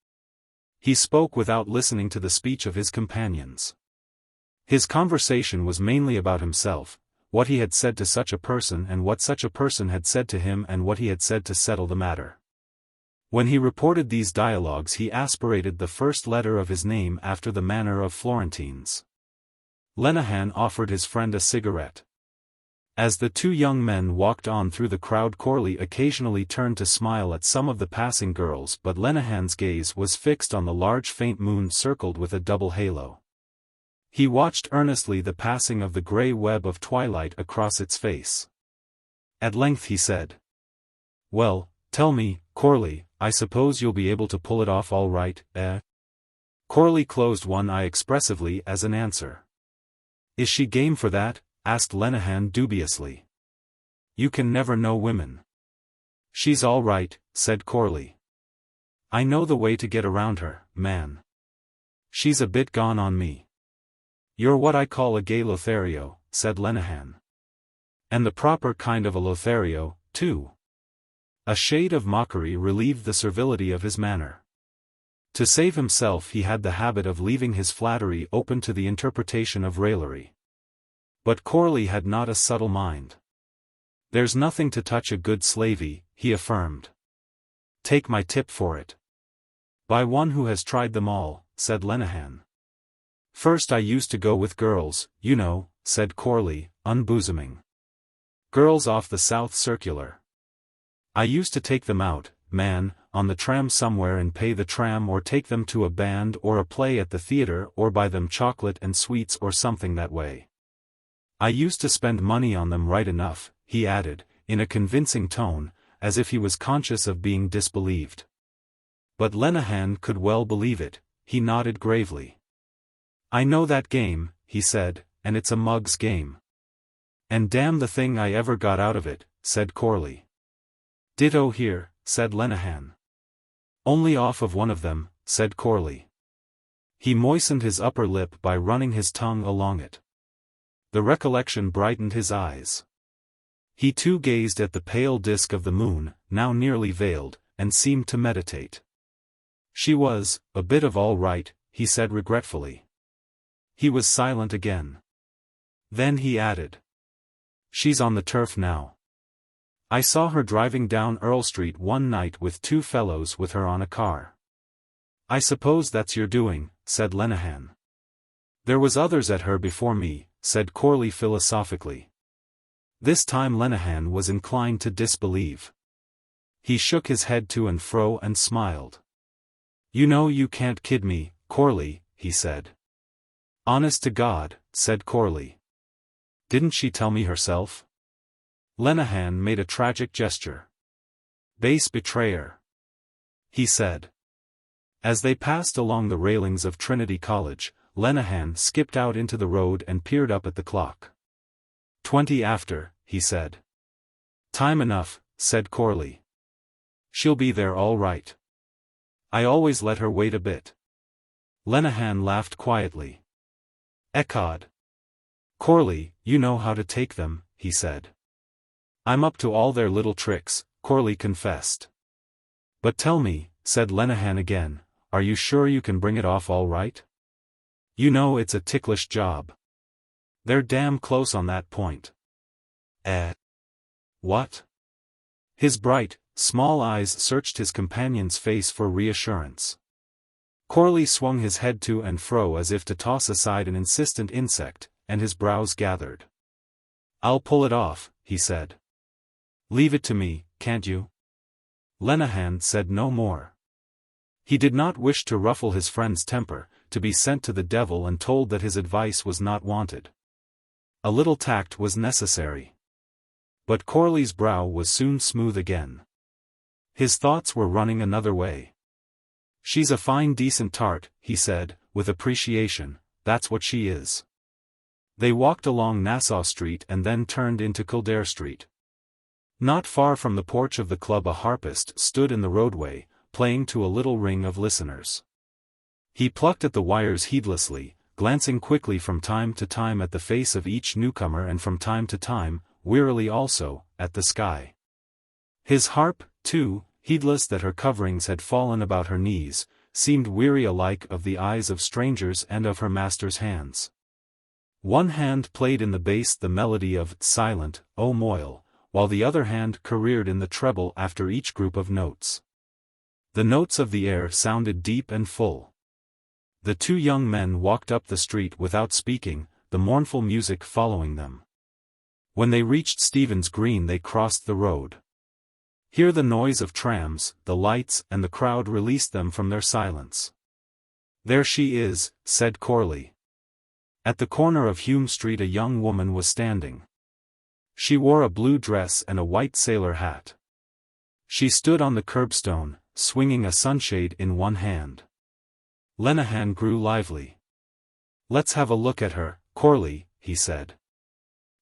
A: He spoke without listening to the speech of his companions. His conversation was mainly about himself, what he had said to such a person and what such a person had said to him and what he had said to settle the matter. When he reported these dialogues, he aspirated the first letter of his name after the manner of Florentines. Lenehan offered his friend a cigarette. As the two young men walked on through the crowd, Corley occasionally turned to smile at some of the passing girls, but Lenehan's gaze was fixed on the large faint moon circled with a double halo. He watched earnestly the passing of the grey web of twilight across its face. At length he said, "Well, tell me, Corley, I suppose you'll be able to pull it off all right, eh?" Corley closed one eye expressively as an answer. "Is she game for that?" asked Lenehan dubiously. "You can never know women." "She's all right," said Corley. "I know the way to get around her, man. She's a bit gone on me." "You're what I call a gay Lothario," said Lenehan. "And the proper kind of a Lothario, too." A shade of mockery relieved the servility of his manner. To save himself he had the habit of leaving his flattery open to the interpretation of raillery. But Corley had not a subtle mind. "There's nothing to touch a good slavey," he affirmed. "Take my tip for it." "By one who has tried them all," said Lenehan. "First I used to go with girls, you know," said Corley, unbosoming. "Girls off the South Circular. I used to take them out, man, on the tram somewhere and pay the tram, or take them to a band or a play at the theatre, or buy them chocolate and sweets or something that way. I used to spend money on them right enough," he added, in a convincing tone, as if he was conscious of being disbelieved. But Lenehan could well believe it. He nodded gravely. "I know that game," he said, "and it's a mug's game." "And damn the thing I ever got out of it," said Corley. "Ditto here," said Lenehan. "Only off of one of them," said Corley. He moistened his upper lip by running his tongue along it. The recollection brightened his eyes. He too gazed at the pale disk of the moon, now nearly veiled, and seemed to meditate. "She was a bit of all right," he said regretfully. He was silent again. Then he added, "She's on the turf now. I saw her driving down Earl Street one night with two fellows with her on a car." "I suppose that's your doing," said Lenehan. "There was others at her before me," said Corley philosophically. This time Lenehan was inclined to disbelieve. He shook his head to and fro and smiled. "You know you can't kid me, Corley," he said. "Honest to God," said Corley. "Didn't she tell me herself?" Lenehan made a tragic gesture. "Base betrayer," he said. As they passed along the railings of Trinity College, Lenehan skipped out into the road and peered up at the clock. 20 after, he said. "Time enough," said Corley. "She'll be there all right. I always let her wait a bit." Lenehan laughed quietly. "Ecod. Corley, you know how to take them," he said. "I'm up to all their little tricks," Corley confessed. "But tell me," said Lenehan again, "are you sure you can bring it off all right? You know it's a ticklish job. They're damn close on that point." What?" His bright, small eyes searched his companion's face for reassurance. Corley swung his head to and fro as if to toss aside an insistent insect, and his brows gathered. "I'll pull it off," he said. "Leave it to me, can't you?" Lenehan said no more. He did not wish to ruffle his friend's temper, to be sent to the devil and told that his advice was not wanted. A little tact was necessary. But Corley's brow was soon smooth again. His thoughts were running another way. "She's a fine decent tart," he said, with appreciation, "that's what she is. They walked along Nassau Street and then turned into Kildare Street. Not far from the porch of the club a harpist stood in the roadway, playing to a little ring of listeners. He plucked at the wires heedlessly, glancing quickly from time to time at the face of each newcomer and from time to time, wearily also, at the sky. His harp, too, heedless that her coverings had fallen about her knees, seemed weary alike of the eyes of strangers and of her master's hands. One hand played in the bass the melody of Silent, O Moyle, while the other hand careered in the treble after each group of notes. The notes of the air sounded deep and full. The two young men walked up the street without speaking, the mournful music following them. When they reached Stephen's Green they crossed the road. Here the noise of trams, the lights and the crowd released them from their silence. "There she is," said Corley. At the corner of Hume Street a young woman was standing. She wore a blue dress and a white sailor hat. She stood on the curbstone, swinging a sunshade in one hand. Lenehan grew lively. "Let's have a look at her, Corley," he said.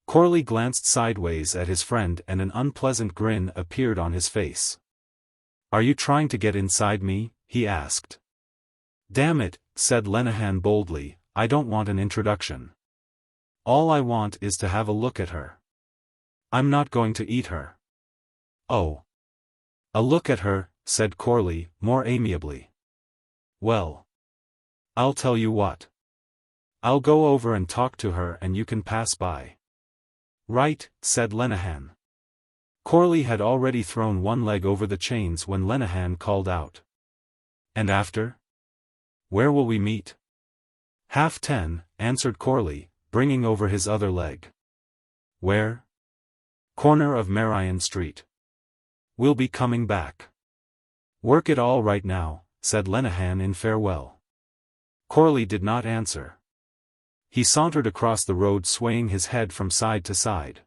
A: Corley glanced sideways at his friend and an unpleasant grin appeared on his face. "Are you trying to get inside me?" he asked. "Damn it," said Lenehan boldly, "I don't want an introduction. All I want is to have a look at her. I'm not going to eat her." "Oh. A look at her," said Corley, more amiably. "Well. I'll tell you what. I'll go over and talk to her and you can pass by." "Right," said Lenehan. Corley had already thrown one leg over the chains when Lenehan called out. "And after? Where will we meet?" 10:30, answered Corley, bringing over his other leg. "Where?" "Corner of Marion Street. We'll be coming back." "Work it all right now," said Lenehan in farewell. Corley did not answer. He sauntered across the road swaying his head from side to side.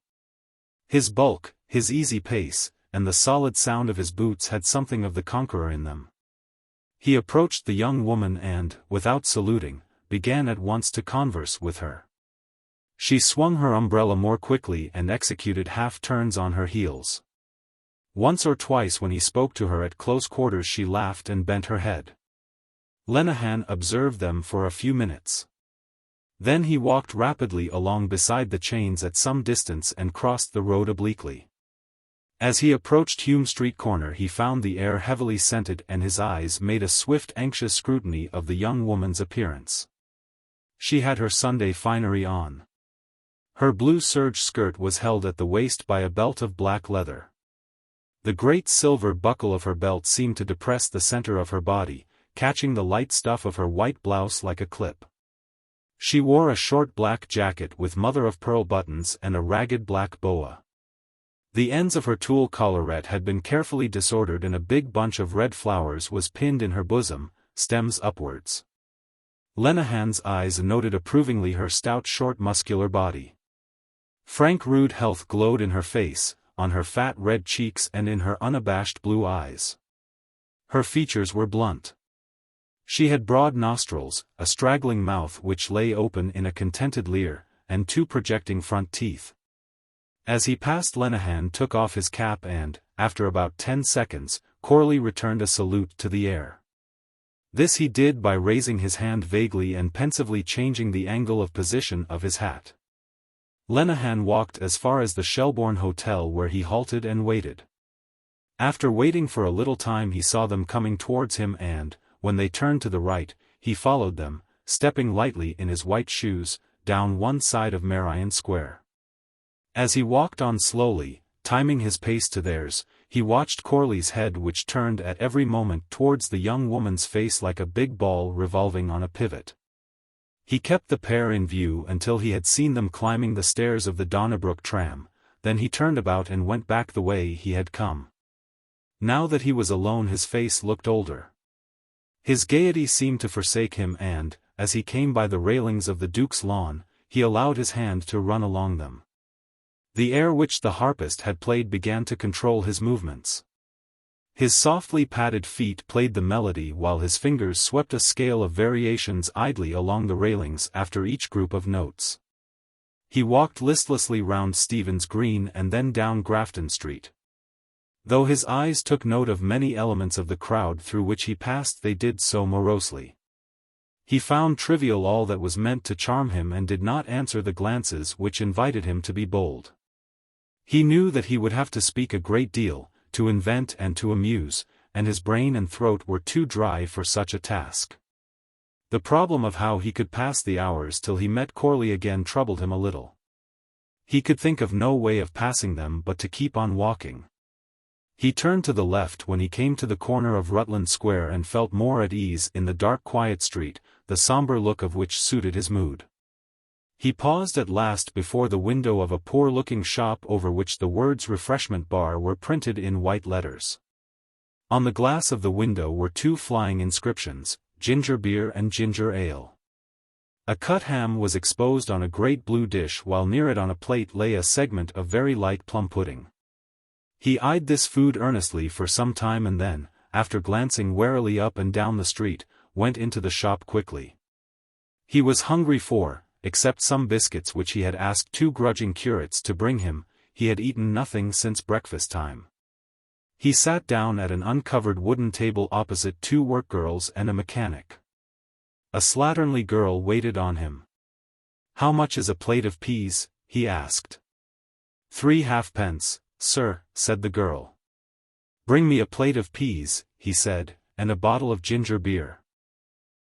A: His bulk, his easy pace, and the solid sound of his boots had something of the conqueror in them. He approached the young woman and, without saluting, began at once to converse with her. She swung her umbrella more quickly and executed half-turns on her heels. Once or twice when he spoke to her at close quarters she laughed and bent her head. Lenehan observed them for a few minutes. Then he walked rapidly along beside the chains at some distance and crossed the road obliquely. As he approached Hume Street corner he found the air heavily scented and his eyes made a swift anxious scrutiny of the young woman's appearance. She had her Sunday finery on. Her blue serge skirt was held at the waist by a belt of black leather. The great silver buckle of her belt seemed to depress the center of her body, catching the light stuff of her white blouse like a clip. She wore a short black jacket with mother-of-pearl buttons and a ragged black boa. The ends of her tulle collarette had been carefully disordered and a big bunch of red flowers was pinned in her bosom, stems upwards. Lenehan's eyes noted approvingly her stout short muscular body. Frank rude health glowed in her face, on her fat red cheeks and in her unabashed blue eyes. Her features were blunt. She had broad nostrils, a straggling mouth which lay open in a contented leer, and two projecting front teeth. As he passed Lenehan took off his cap and, after about 10 seconds, Corley returned a salute to the air. This he did by raising his hand vaguely and pensively changing the angle of position of his hat. Lenehan walked as far as the Shelbourne Hotel where he halted and waited. After waiting for a little time he saw them coming towards him and, when they turned to the right, he followed them, stepping lightly in his white shoes, down one side of Marion Square. As he walked on slowly, timing his pace to theirs, he watched Corley's head which turned at every moment towards the young woman's face like a big ball revolving on a pivot. He kept the pair in view until he had seen them climbing the stairs of the Donnybrook tram, then he turned about and went back the way he had come. Now that he was alone his face looked older. His gaiety seemed to forsake him and, as he came by the railings of the Duke's lawn, he allowed his hand to run along them. The air which the harpist had played began to control his movements. His softly padded feet played the melody while his fingers swept a scale of variations idly along the railings after each group of notes. He walked listlessly round Stephen's Green and then down Grafton Street. Though his eyes took note of many elements of the crowd through which he passed, they did so morosely. He found trivial all that was meant to charm him and did not answer the glances which invited him to be bold. He knew that he would have to speak a great deal, to invent and to amuse, and his brain and throat were too dry for such a task. The problem of how he could pass the hours till he met Corley again troubled him a little. He could think of no way of passing them but to keep on walking. He turned to the left when he came to the corner of Rutland Square and felt more at ease in the dark quiet street, the sombre look of which suited his mood. He paused at last before the window of a poor-looking shop over which the words refreshment bar were printed in white letters. On the glass of the window were two flying inscriptions, ginger beer and ginger ale. A cut ham was exposed on a great blue dish while near it on a plate lay a segment of very light plum pudding. He eyed this food earnestly for some time and then, after glancing warily up and down the street, went into the shop quickly. He was hungry for, except some biscuits which he had asked two grudging curates to bring him, he had eaten nothing since breakfast time. He sat down at an uncovered wooden table opposite two workgirls and a mechanic. A slatternly girl waited on him. "How much is a plate of peas?" he asked. "3 halfpence, sir," said the girl. "Bring me a plate of peas," he said, "and a bottle of ginger beer."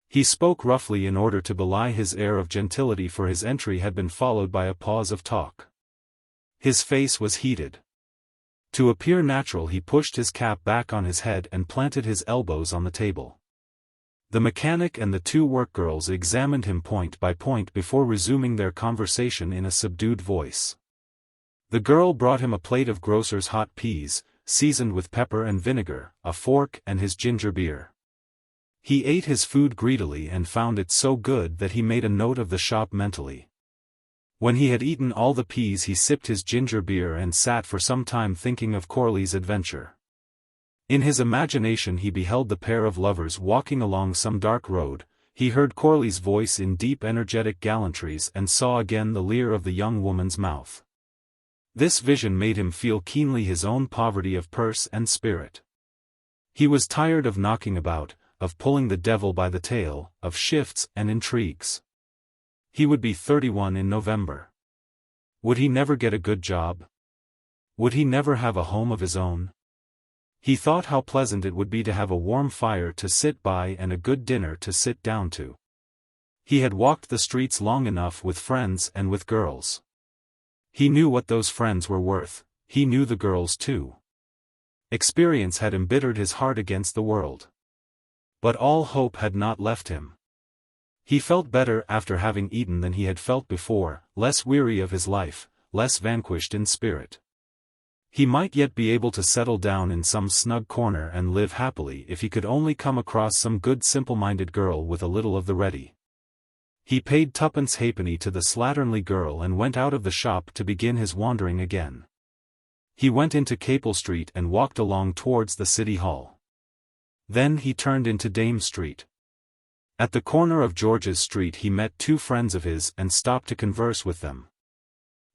A: He spoke roughly in order to belie his air of gentility, for his entry had been followed by a pause of talk. His face was heated. To appear natural he pushed his cap back on his head and planted his elbows on the table. The mechanic and the two workgirls examined him point by point before resuming their conversation in a subdued voice. The girl brought him a plate of grocer's hot peas, seasoned with pepper and vinegar, a fork and his ginger beer. He ate his food greedily and found it so good that he made a note of the shop mentally. When he had eaten all the peas he sipped his ginger beer and sat for some time thinking of Corley's adventure. In his imagination he beheld the pair of lovers walking along some dark road, he heard Corley's voice in deep energetic gallantries and saw again the leer of the young woman's mouth. This vision made him feel keenly his own poverty of purse and spirit. He was tired of knocking about, of pulling the devil by the tail, of shifts and intrigues. He would be 31 in November. Would he never get a good job? Would he never have a home of his own? He thought how pleasant it would be to have a warm fire to sit by and a good dinner to sit down to. He had walked the streets long enough with friends and with girls. He knew what those friends were worth, he knew the girls too. Experience had embittered his heart against the world. But all hope had not left him. He felt better after having eaten than he had felt before, less weary of his life, less vanquished in spirit. He might yet be able to settle down in some snug corner and live happily if he could only come across some good simple-minded girl with a little of the ready. He paid 2 halfpenny to the slatternly girl and went out of the shop to begin his wandering again. He went into Capel Street and walked along towards the City Hall. Then he turned into Dame Street. At the corner of George's Street he met two friends of his and stopped to converse with them.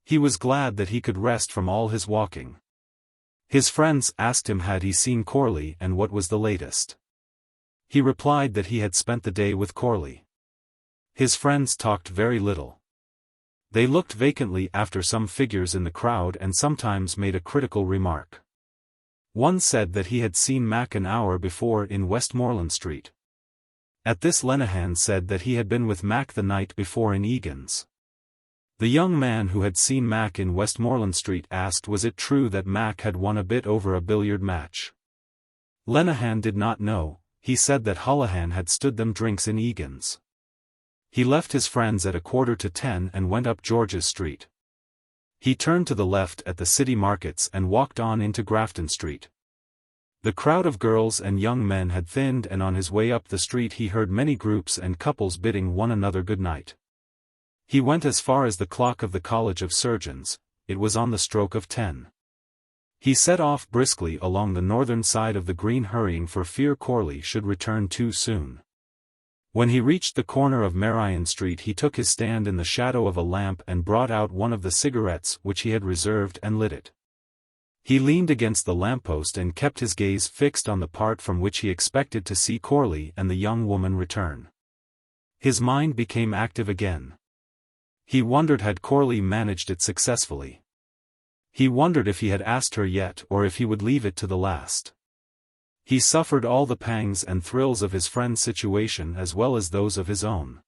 A: He was glad that he could rest from all his walking. His friends asked him had he seen Corley and what was the latest. He replied that he had spent the day with Corley. His friends talked very little. They looked vacantly after some figures in the crowd and sometimes made a critical remark. One said that he had seen Mac an hour before in Westmoreland Street. At this Lenehan said that he had been with Mac the night before in Egan's. The young man who had seen Mac in Westmoreland Street asked was it true that Mac had won a bit over a billiard match. Lenehan did not know, he said that Holohan had stood them drinks in Egan's. He left his friends at 9:45 and went up George's Street. He turned to the left at the City Markets and walked on into Grafton Street. The crowd of girls and young men had thinned and on his way up the street he heard many groups and couples bidding one another good night. He went as far as the clock of the College of Surgeons, it was on the stroke of 10. He set off briskly along the northern side of the green hurrying for fear Corley should return too soon. When he reached the corner of Marion Street he took his stand in the shadow of a lamp and brought out one of the cigarettes which he had reserved and lit it. He leaned against the lamppost and kept his gaze fixed on the part from which he expected to see Corley and the young woman return. His mind became active again. He wondered had Corley managed it successfully. He wondered if he had asked her yet or if he would leave it to the last. He suffered all the pangs and thrills of his friend's situation as well as those of his own.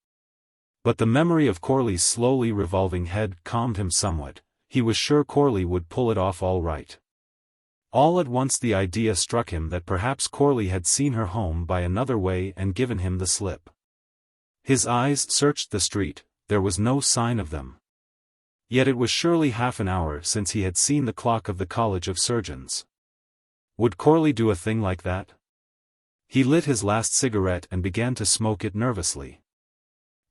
A: But the memory of Corley's slowly revolving head calmed him somewhat. He was sure Corley would pull it off all right. All at once the idea struck him that perhaps Corley had seen her home by another way and given him the slip. His eyes searched the street, there was no sign of them. Yet it was surely half an hour since he had seen the clock of the College of Surgeons. Would Corley do a thing like that? He lit his last cigarette and began to smoke it nervously.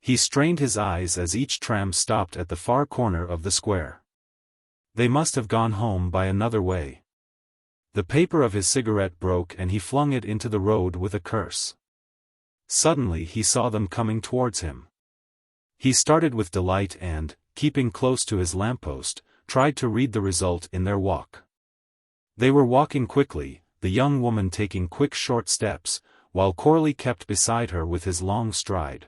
A: He strained his eyes as each tram stopped at the far corner of the square. They must have gone home by another way. The paper of his cigarette broke and he flung it into the road with a curse. Suddenly he saw them coming towards him. He started with delight and, keeping close to his lamppost, tried to read the result in their walk. They were walking quickly, the young woman taking quick short steps, while Corley kept beside her with his long stride.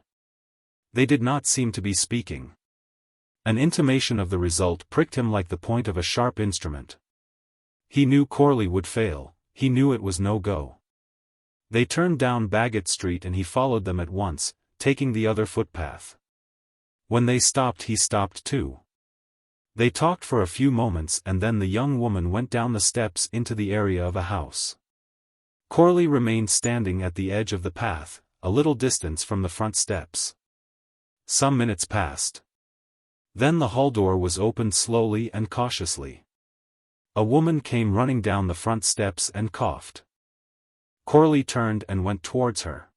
A: They did not seem to be speaking. An intimation of the result pricked him like the point of a sharp instrument. He knew Corley would fail, he knew it was no go. They turned down Baggot Street and he followed them at once, taking the other footpath. When they stopped he stopped too. They talked for a few moments and then the young woman went down the steps into the area of a house. Corley remained standing at the edge of the path, a little distance from the front steps. Some minutes passed. Then the hall door was opened slowly and cautiously. A woman came running down the front steps and coughed. Corley turned and went towards her.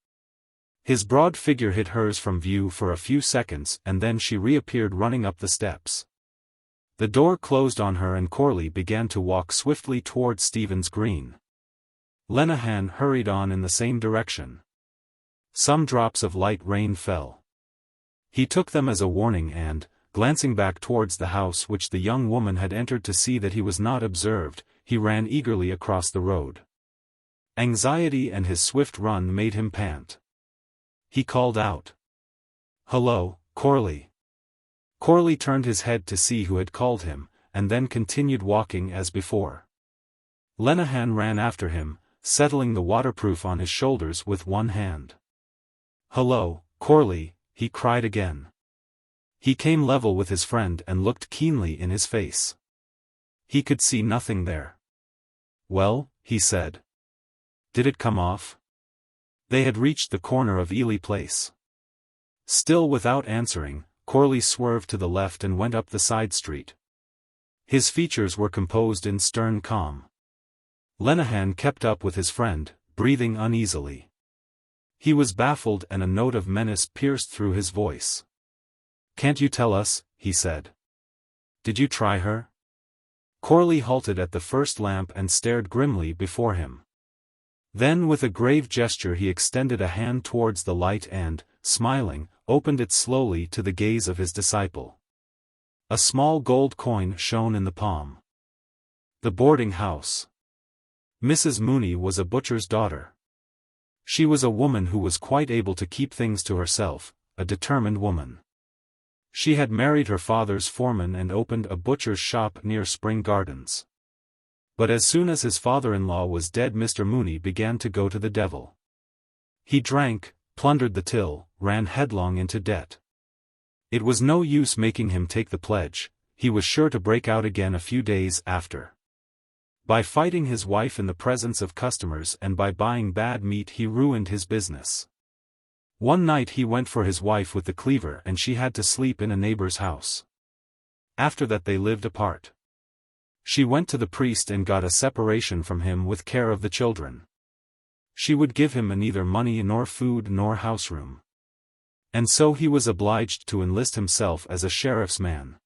A: His broad figure hid hers from view for a few seconds and then she reappeared running up the steps. The door closed on her and Corley began to walk swiftly towards Stephen's Green. Lenehan hurried on in the same direction. Some drops of light rain fell. He took them as a warning and, glancing back towards the house which the young woman had entered to see that he was not observed, he ran eagerly across the road. Anxiety and his swift run made him pant. He called out, "Hello, Corley." Corley turned his head to see who had called him, and then continued walking as before. Lenehan ran after him, settling the waterproof on his shoulders with one hand. "Hello, Corley," he cried again. He came level with his friend and looked keenly in his face. He could see nothing there. "Well," he said. "Did it come off?" They had reached the corner of Ely Place. Still without answering, Corley swerved to the left and went up the side street. His features were composed in stern calm. Lenehan kept up with his friend, breathing uneasily. He was baffled and a note of menace pierced through his voice. "Can't you tell us?" he said. "Did you try her?" Corley halted at the first lamp and stared grimly before him. Then with a grave gesture he extended a hand towards the light and, smiling, opened it slowly to the gaze of his disciple. A small gold coin shone in the palm. The boarding house. Mrs. Mooney was a butcher's daughter. She was a woman who was quite able to keep things to herself, a determined woman. She had married her father's foreman and opened a butcher's shop near Spring Gardens. But as soon as his father-in-law was dead Mr. Mooney began to go to the devil. He drank, plundered the till, ran headlong into debt. It was no use making him take the pledge, he was sure to break out again a few days after. By fighting his wife in the presence of customers and by buying bad meat he ruined his business. One night he went for his wife with the cleaver and she had to sleep in a neighbor's house. After that they lived apart. She went to the priest and got a separation from him with care of the children. She would give him neither money nor food nor house room. And so he was obliged to enlist himself as a sheriff's man.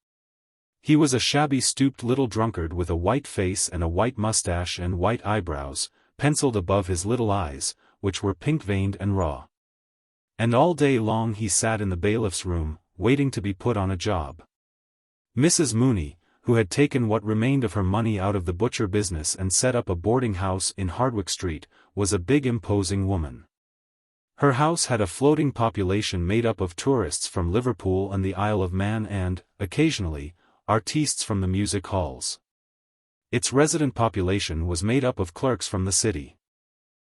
A: He was a shabby stooped little drunkard with a white face and a white mustache and white eyebrows, penciled above his little eyes, which were pink-veined and raw. And all day long he sat in the bailiff's room, waiting to be put on a job. Mrs. Mooney, who had taken what remained of her money out of the butcher business and set up a boarding house in Hardwicke Street, was a big imposing woman. Her house had a floating population made up of tourists from Liverpool and the Isle of Man and, occasionally, artistes from the music halls. Its resident population was made up of clerks from the city.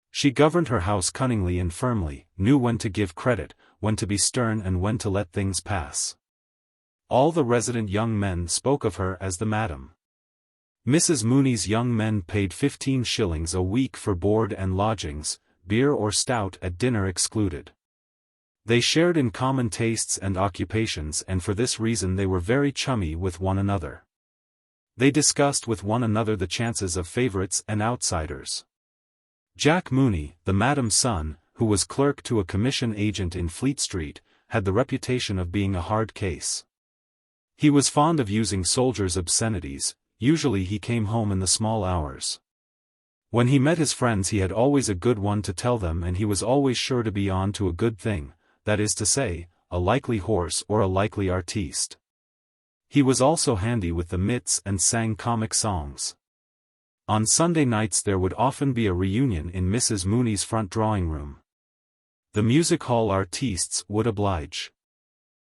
A: She governed her house cunningly and firmly, knew when to give credit, when to be stern and when to let things pass. All the resident young men spoke of her as the Madam. Mrs. Mooney's young men paid 15 shillings a week for board and lodgings, beer or stout at dinner excluded. They shared in common tastes and occupations, and for this reason they were very chummy with one another. They discussed with one another the chances of favourites and outsiders. Jack Mooney, the Madam's son, who was clerk to a commission agent in Fleet Street, had the reputation of being a hard case. He was fond of using soldiers' obscenities. Usually he came home in the small hours. When he met his friends he had always a good one to tell them, and he was always sure to be on to a good thing, that is to say, a likely horse or a likely artiste. He was also handy with the mitts and sang comic songs. On Sunday nights there would often be a reunion in Mrs. Mooney's front drawing-room. The music hall artistes would oblige.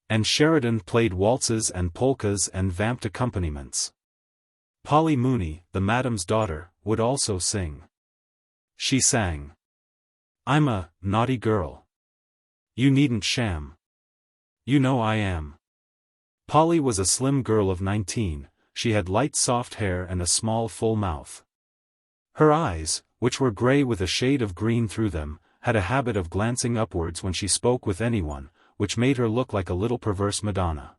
A: And Sheridan played waltzes and polkas and vamped accompaniments. Polly Mooney, the Madam's daughter, would also sing. She sang, "I'm a naughty girl. You needn't sham. You know I am." Polly was a slim girl of 19, she had light soft hair and a small full mouth. Her eyes, which were grey with a shade of green through them, had a habit of glancing upwards when she spoke with anyone, which made her look like a little perverse Madonna.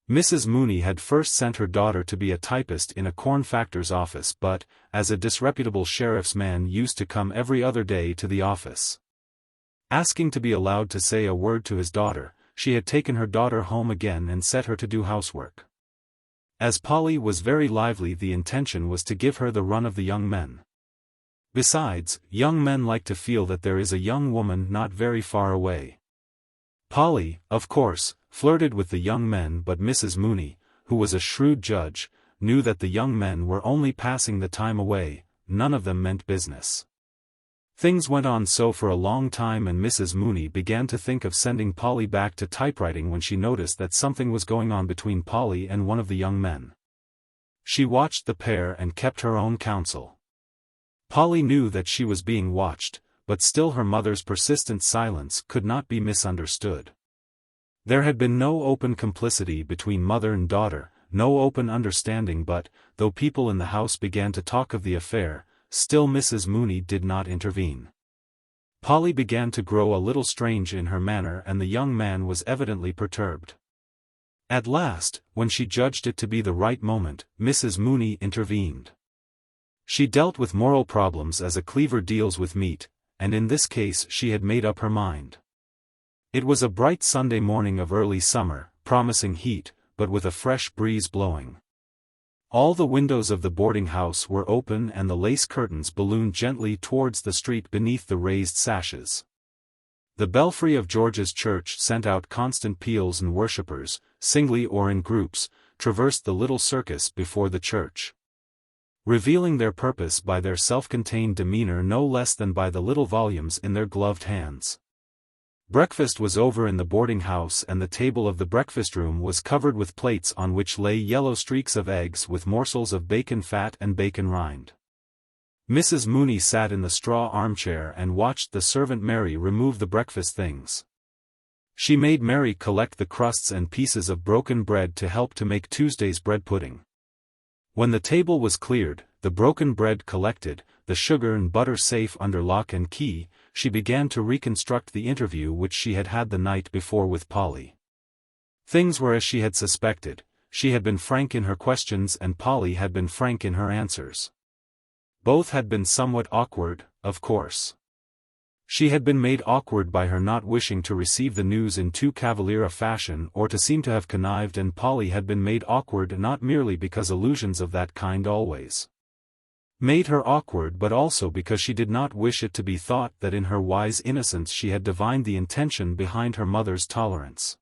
A: Mrs. Mooney had first sent her daughter to be a typist in a corn factor's office, but, as a disreputable sheriff's man used to come every other day to the office, asking to be allowed to say a word to his daughter, she had taken her daughter home again and set her to do housework. As Polly was very lively, the intention was to give her the run of the young men. Besides, young men like to feel that there is a young woman not very far away. Polly, of course, flirted with the young men, but Mrs. Mooney, who was a shrewd judge, knew that the young men were only passing the time away, none of them meant business. Things went on so for a long time, and Mrs. Mooney began to think of sending Polly back to typewriting when she noticed that something was going on between Polly and one of the young men. She watched the pair and kept her own counsel. Polly knew that she was being watched, but still her mother's persistent silence could not be misunderstood. There had been no open complicity between mother and daughter, no open understanding, but, though people in the house began to talk of the affair, still Mrs. Mooney did not intervene. Polly began to grow a little strange in her manner, and the young man was evidently perturbed. At last, when she judged it to be the right moment, Mrs. Mooney intervened. She dealt with moral problems as a cleaver deals with meat, and in this case she had made up her mind. It was a bright Sunday morning of early summer, promising heat, but with a fresh breeze blowing. All the windows of the boarding house were open and the lace curtains ballooned gently towards the street beneath the raised sashes. The belfry of George's church sent out constant peals, and worshippers, singly or in groups, traversed the little circus before the church, revealing their purpose by their self-contained demeanor no less than by the little volumes in their gloved hands. Breakfast was over in the boarding house, and the table of the breakfast room was covered with plates on which lay yellow streaks of eggs with morsels of bacon fat and bacon rind. Mrs. Mooney sat in the straw armchair and watched the servant Mary remove the breakfast things. She made Mary collect the crusts and pieces of broken bread to help to make Tuesday's bread pudding. When the table was cleared, the broken bread collected, the sugar and butter safe under lock and key, she began to reconstruct the interview which she had had the night before with Polly. Things were as she had suspected. She had been frank in her questions and Polly had been frank in her answers. Both had been somewhat awkward, of course. She had been made awkward by her not wishing to receive the news in too cavalier a fashion or to seem to have connived, and Polly had been made awkward not merely because allusions of that kind always made her awkward, but also because she did not wish it to be thought that in her wise innocence she had divined the intention behind her mother's tolerance.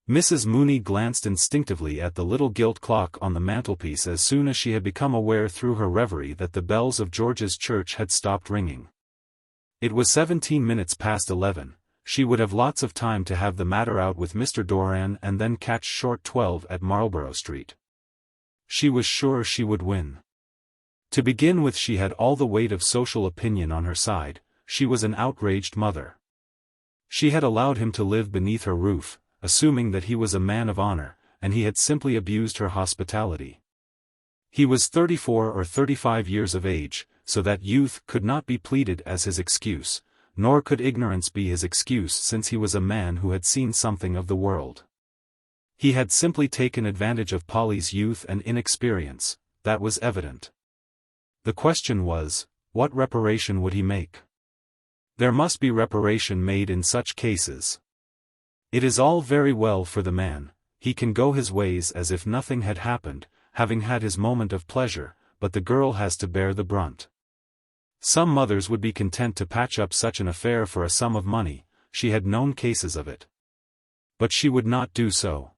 A: Mrs. Mooney glanced instinctively at the little gilt clock on the mantelpiece as soon as she had become aware through her reverie that the bells of George's church had stopped ringing. It was 17 minutes past 11. She would have lots of time to have the matter out with Mr. Doran and then catch short 12 at Marlborough Street. She was sure she would win. To begin with, she had all the weight of social opinion on her side. She was an outraged mother. She had allowed him to live beneath her roof, assuming that he was a man of honor, and he had simply abused her hospitality. He was 34 or 35 years of age, so that youth could not be pleaded as his excuse, nor could ignorance be his excuse, since he was a man who had seen something of the world. He had simply taken advantage of Polly's youth and inexperience, that was evident. The question was, what reparation would he make? There must be reparation made in such cases. It is all very well for the man, he can go his ways as if nothing had happened, having had his moment of pleasure, but the girl has to bear the brunt. Some mothers would be content to patch up such an affair for a sum of money, she had known cases of it. But she would not do so.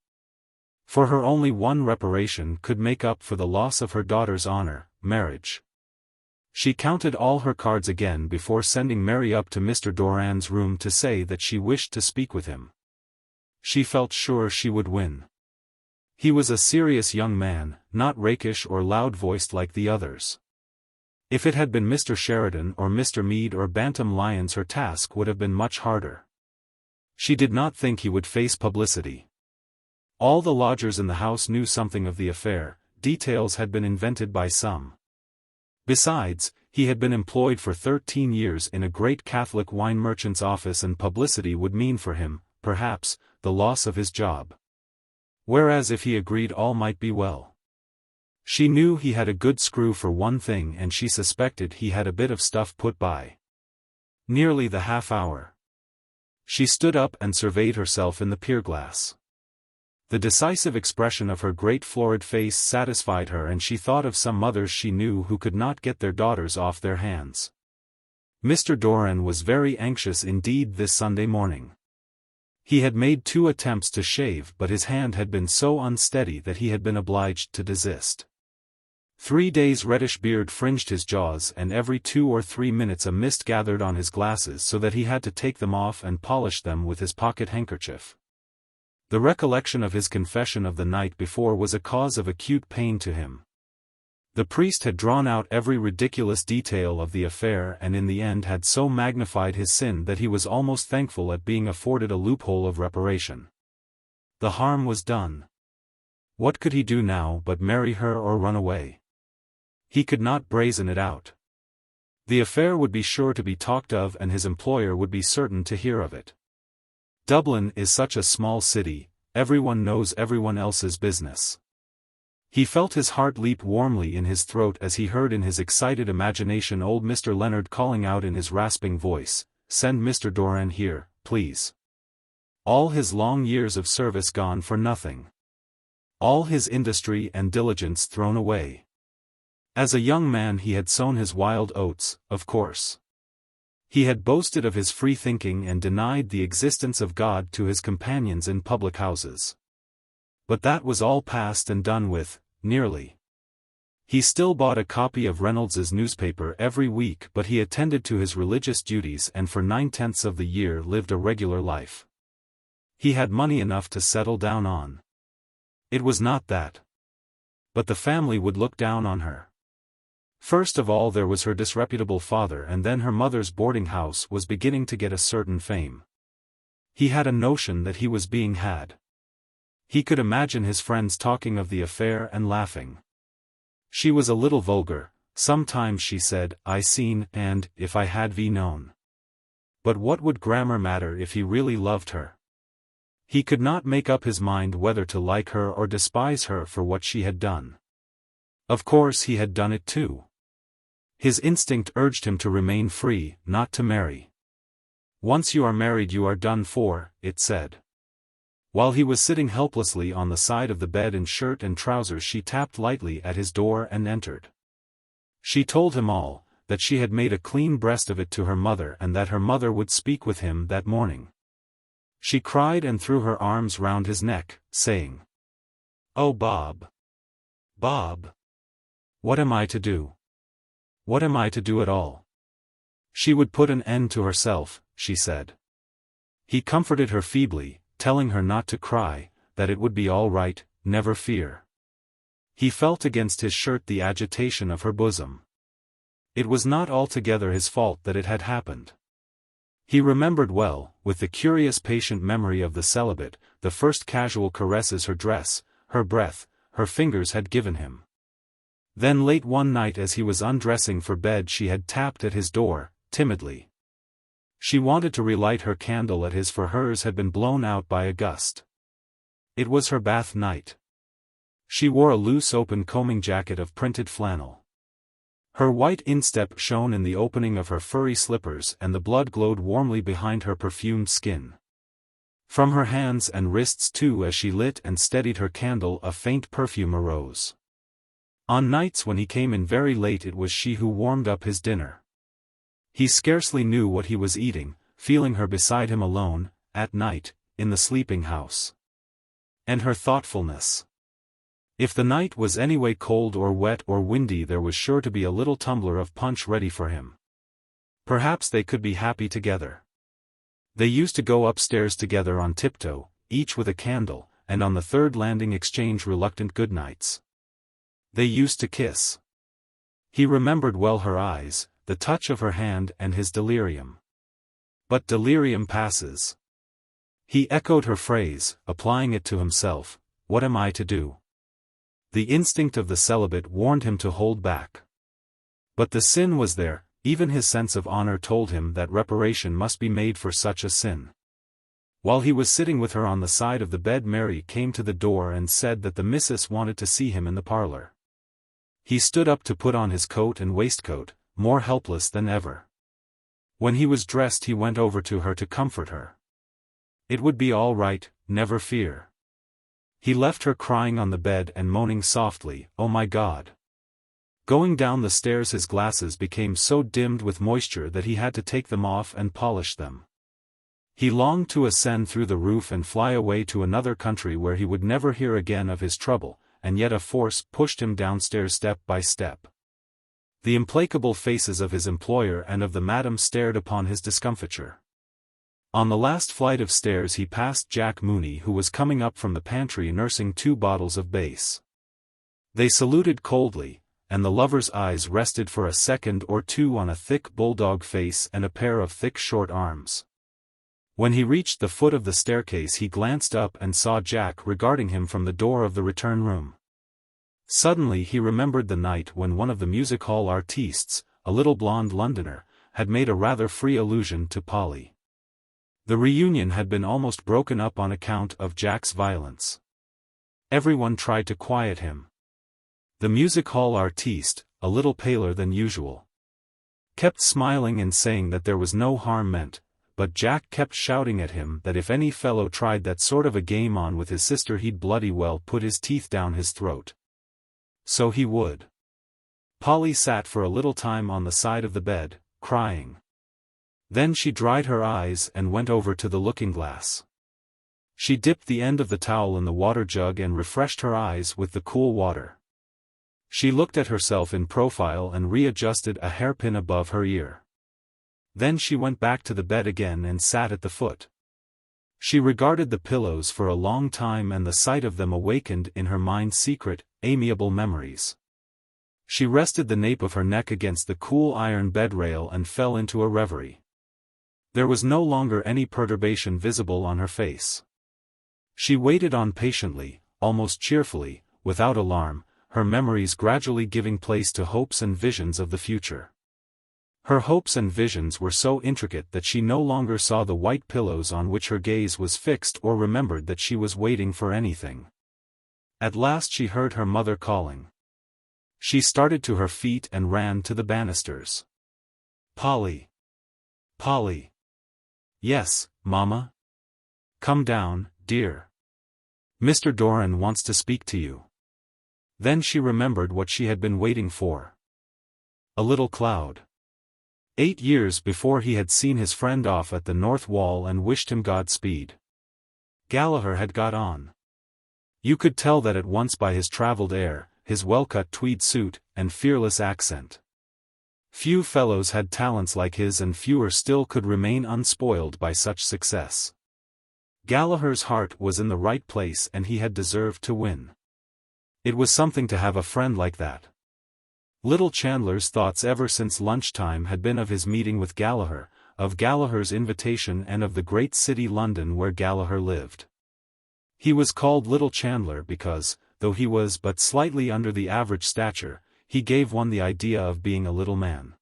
A: For her only one reparation could make up for the loss of her daughter's honor, marriage. She counted all her cards again before sending Mary up to Mr. Doran's room to say that she wished to speak with him. She felt sure she would win. He was a serious young man, not rakish or loud-voiced like the others. If it had been Mr. Sheridan or Mr. Meade or Bantam Lyons, her task would have been much harder. She did not think he would face publicity. All the lodgers in the house knew something of the affair, details had been invented by some. Besides, he had been employed for 13 years in a great Catholic wine merchant's office, and publicity would mean for him, perhaps, the loss of his job. Whereas if he agreed, all might be well. She knew he had a good screw for one thing, and she suspected he had a bit of stuff put by. Nearly the half hour. She stood up and surveyed herself in the pier-glass. The decisive expression of her great florid face satisfied her, and she thought of some mothers she knew who could not get their daughters off their hands. Mr. Doran was very anxious indeed this Sunday morning. He had made 2 attempts to shave, but his hand had been so unsteady that he had been obliged to desist. 3 days' reddish beard fringed his jaws, and every 2 or 3 minutes a mist gathered on his glasses, so that he had to take them off and polish them with his pocket handkerchief. The recollection of his confession of the night before was a cause of acute pain to him. The priest had drawn out every ridiculous detail of the affair, and in the end had so magnified his sin that he was almost thankful at being afforded a loophole of reparation. The harm was done. What could he do now but marry her or run away? He could not brazen it out. The affair would be sure to be talked of, and his employer would be certain to hear of it. Dublin is such a small city, everyone knows everyone else's business. He felt his heart leap warmly in his throat as he heard in his excited imagination old Mr. Leonard calling out in his rasping voice, "Send Mr. Doran here, please." All his long years of service gone for nothing. All his industry and diligence thrown away. As a young man he had sown his wild oats, of course. He had boasted of his free thinking and denied the existence of God to his companions in public houses. But that was all past and done with, nearly. He still bought a copy of Reynolds's newspaper every week, but he attended to his religious duties and for 9/10 of the year lived a regular life. He had money enough to settle down on. It was not that. But the family would look down on her. First of all there was her disreputable father, and then her mother's boarding house was beginning to get a certain fame. He had a notion that he was being had. He could imagine his friends talking of the affair and laughing. She was a little vulgar, sometimes she said, "I seen," and, "if I had known." But what would grammar matter if he really loved her? He could not make up his mind whether to like her or despise her for what she had done. Of course he had done it too. His instinct urged him to remain free, not to marry. Once you are married you are done for, it said. While he was sitting helplessly on the side of the bed in shirt and trousers she tapped lightly at his door and entered. She told him all, that she had made a clean breast of it to her mother and that her mother would speak with him that morning. She cried and threw her arms round his neck, saying, "Oh Bob! Bob! What am I to do? What am I to do at all?" She would put an end to herself, she said. He comforted her feebly, telling her not to cry, that it would be all right, never fear. He felt against his shirt the agitation of her bosom. It was not altogether his fault that it had happened. He remembered well, with the curious patient memory of the celibate, the first casual caresses her dress, her breath, her fingers had given him. Then late one night as he was undressing for bed she had tapped at his door, timidly. She wanted to relight her candle at his, for hers had been blown out by a gust. It was her bath night. She wore a loose open combing jacket of printed flannel. Her white instep shone in the opening of her furry slippers and the blood glowed warmly behind her perfumed skin. From her hands and wrists too as she lit and steadied her candle a faint perfume arose. On nights when he came in very late it was she who warmed up his dinner. He scarcely knew what he was eating, feeling her beside him alone, at night, in the sleeping house. And her thoughtfulness. If the night was anyway cold or wet or windy there was sure to be a little tumbler of punch ready for him. Perhaps they could be happy together. They used to go upstairs together on tiptoe, each with a candle, and on the third landing exchange reluctant goodnights. They used to kiss. He remembered well her eyes, the touch of her hand and his delirium. But delirium passes. He echoed her phrase, applying it to himself, "What am I to do?" The instinct of the celibate warned him to hold back. But the sin was there, even his sense of honor told him that reparation must be made for such a sin. While he was sitting with her on the side of the bed Mary came to the door and said that the missus wanted to see him in the parlor. He stood up to put on his coat and waistcoat, more helpless than ever. When he was dressed he went over to her to comfort her. It would be all right, never fear. He left her crying on the bed and moaning softly, "Oh my God." Going down the stairs his glasses became so dimmed with moisture that he had to take them off and polish them. He longed to ascend through the roof and fly away to another country where he would never hear again of his trouble, and yet a force pushed him downstairs step by step. The implacable faces of his employer and of the madam stared upon his discomfiture. On the last flight of stairs he passed Jack Mooney who was coming up from the pantry nursing 2 bottles of base. They saluted coldly, and the lover's eyes rested for a second or two on a thick bulldog face and a pair of thick short arms. When he reached the foot of the staircase he glanced up and saw Jack regarding him from the door of the return room. Suddenly he remembered the night when one of the music hall artistes, a little blonde Londoner, had made a rather free allusion to Polly. The reunion had been almost broken up on account of Jack's violence. Everyone tried to quiet him. The music hall artiste, a little paler than usual, kept smiling and saying that there was no harm meant, but Jack kept shouting at him that if any fellow tried that sort of a game on with his sister he'd bloody well put his teeth down his throat. So he would. Polly sat for a little time on the side of the bed, crying. Then she dried her eyes and went over to the looking-glass. She dipped the end of the towel in the water jug and refreshed her eyes with the cool water. She looked at herself in profile and readjusted a hairpin above her ear. Then she went back to the bed again and sat at the foot. She regarded the pillows for a long time and the sight of them awakened in her mind secret, amiable memories. She rested the nape of her neck against the cool iron bed rail and fell into a reverie. There was no longer any perturbation visible on her face. She waited on patiently, almost cheerfully, without alarm, her memories gradually giving place to hopes and visions of the future. Her hopes and visions were so intricate that she no longer saw the white pillows on which her gaze was fixed or remembered that she was waiting for anything. At last she heard her mother calling. She started to her feet and ran to the banisters. "Polly! Polly!" "Yes, Mama?" "Come down, dear. Mr. Doran wants to speak to you." Then she remembered what she had been waiting for. A little cloud. 8 years before he had seen his friend off at the north wall and wished him Godspeed. Gallagher had got on. You could tell that at once by his travelled air, his well-cut tweed suit, and fearless accent. Few fellows had talents like his, and fewer still could remain unspoiled by such success. Gallagher's heart was in the right place and he had deserved to win. It was something to have a friend like that. Little Chandler's thoughts ever since lunchtime had been of his meeting with Gallagher, of Gallagher's invitation, and of the great city London where Gallagher lived. He was called Little Chandler because, though he was but slightly under the average stature, he gave one the idea of being a little man.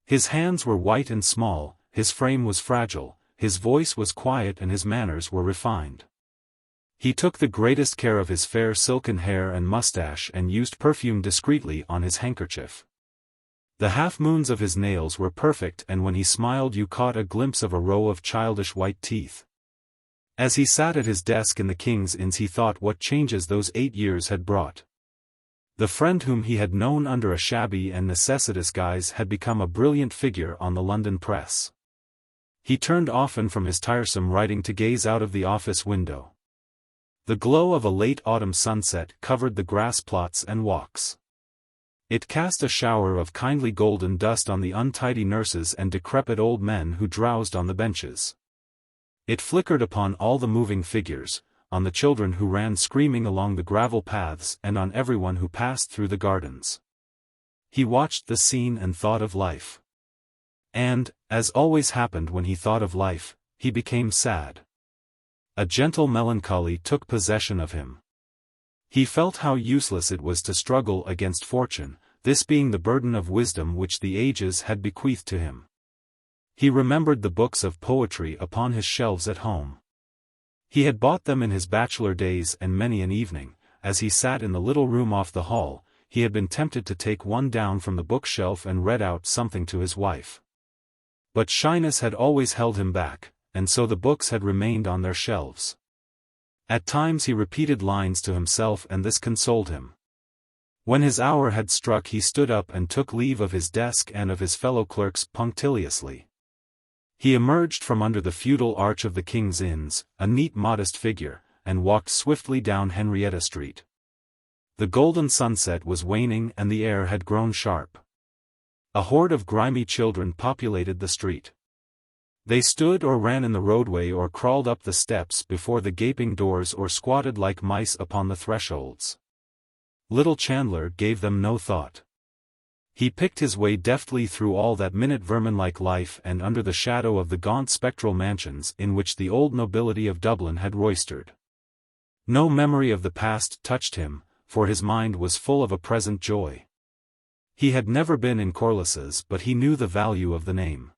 A: His hands were white and small, his frame was fragile, his voice was quiet and his manners were refined. He took the greatest care of his fair silken hair and mustache and used perfume discreetly on his handkerchief. The half-moons of his nails were perfect, and when he smiled you caught a glimpse of a row of childish white teeth. As he sat at his desk in the King's Inns he thought what changes those 8 years had brought. The friend whom he had known under a shabby and necessitous guise had become a brilliant figure on the London press. He turned often from his tiresome writing to gaze out of the office window. The glow of a late autumn sunset covered the grass plots and walks. It cast a shower of kindly golden dust on the untidy nurses and decrepit old men who drowsed on the benches. It flickered upon all the moving figures, on the children who ran screaming along the gravel paths and on everyone who passed through the gardens. He watched the scene and thought of life. And, as always happened when he thought of life, he became sad. A gentle melancholy took possession of him. He felt how useless it was to struggle against fortune, this being the burden of wisdom which the ages had bequeathed to him. He remembered the books of poetry upon his shelves at home. He had bought them in his bachelor days, and many an evening, as he sat in the little room off the hall, he had been tempted to take one down from the bookshelf and read out something to his wife. But shyness had always held him back, and so the books had remained on their shelves. At times he repeated lines to himself and this consoled him. When his hour had struck he stood up and took leave of his desk and of his fellow clerks punctiliously. He emerged from under the feudal arch of the King's Inns, a neat modest figure, and walked swiftly down Henrietta Street. The golden sunset was waning and the air had grown sharp. A horde of grimy children populated the street. They stood or ran in the roadway or crawled up the steps before the gaping doors or squatted like mice upon the thresholds. Little Chandler gave them no thought. He picked his way deftly through all that minute vermin-like life and under the shadow of the gaunt spectral mansions in which the old nobility of Dublin had roistered. No memory of the past touched him, for his mind was full of a present joy. He had never been in Corliss's, but he knew the value of the name.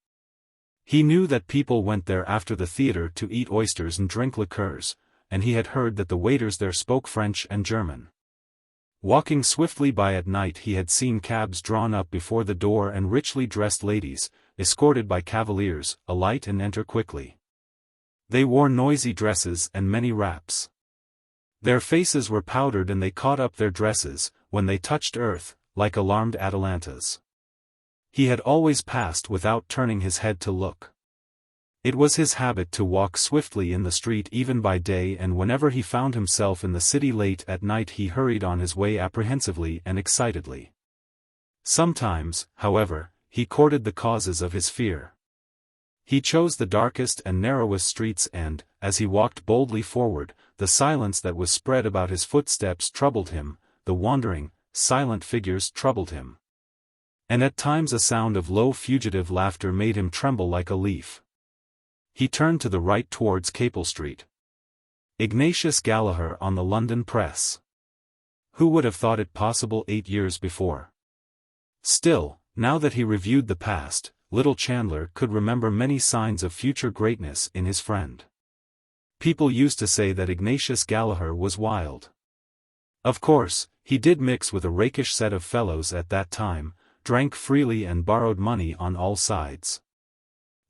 A: He knew that people went there after the theatre to eat oysters and drink liqueurs, and he had heard that the waiters there spoke French and German. Walking swiftly by at night he had seen cabs drawn up before the door and richly dressed ladies, escorted by cavaliers, alight and enter quickly. They wore noisy dresses and many wraps. Their faces were powdered and they caught up their dresses, when they touched earth, like alarmed Atalantas. He had always passed without turning his head to look. It was his habit to walk swiftly in the street even by day, and whenever he found himself in the city late at night he hurried on his way apprehensively and excitedly. Sometimes, however, he courted the causes of his fear. He chose the darkest and narrowest streets and, as he walked boldly forward, the silence that was spread about his footsteps troubled him, the wandering, silent figures troubled him. And at times a sound of low fugitive laughter made him tremble like a leaf. He turned to the right towards Capel Street. Ignatius Gallagher on the London press. Who would have thought it possible 8 years before? Still, now that he reviewed the past, Little Chandler could remember many signs of future greatness in his friend. People used to say that Ignatius Gallagher was wild. Of course, he did mix with a rakish set of fellows at that time, drank freely and borrowed money on all sides.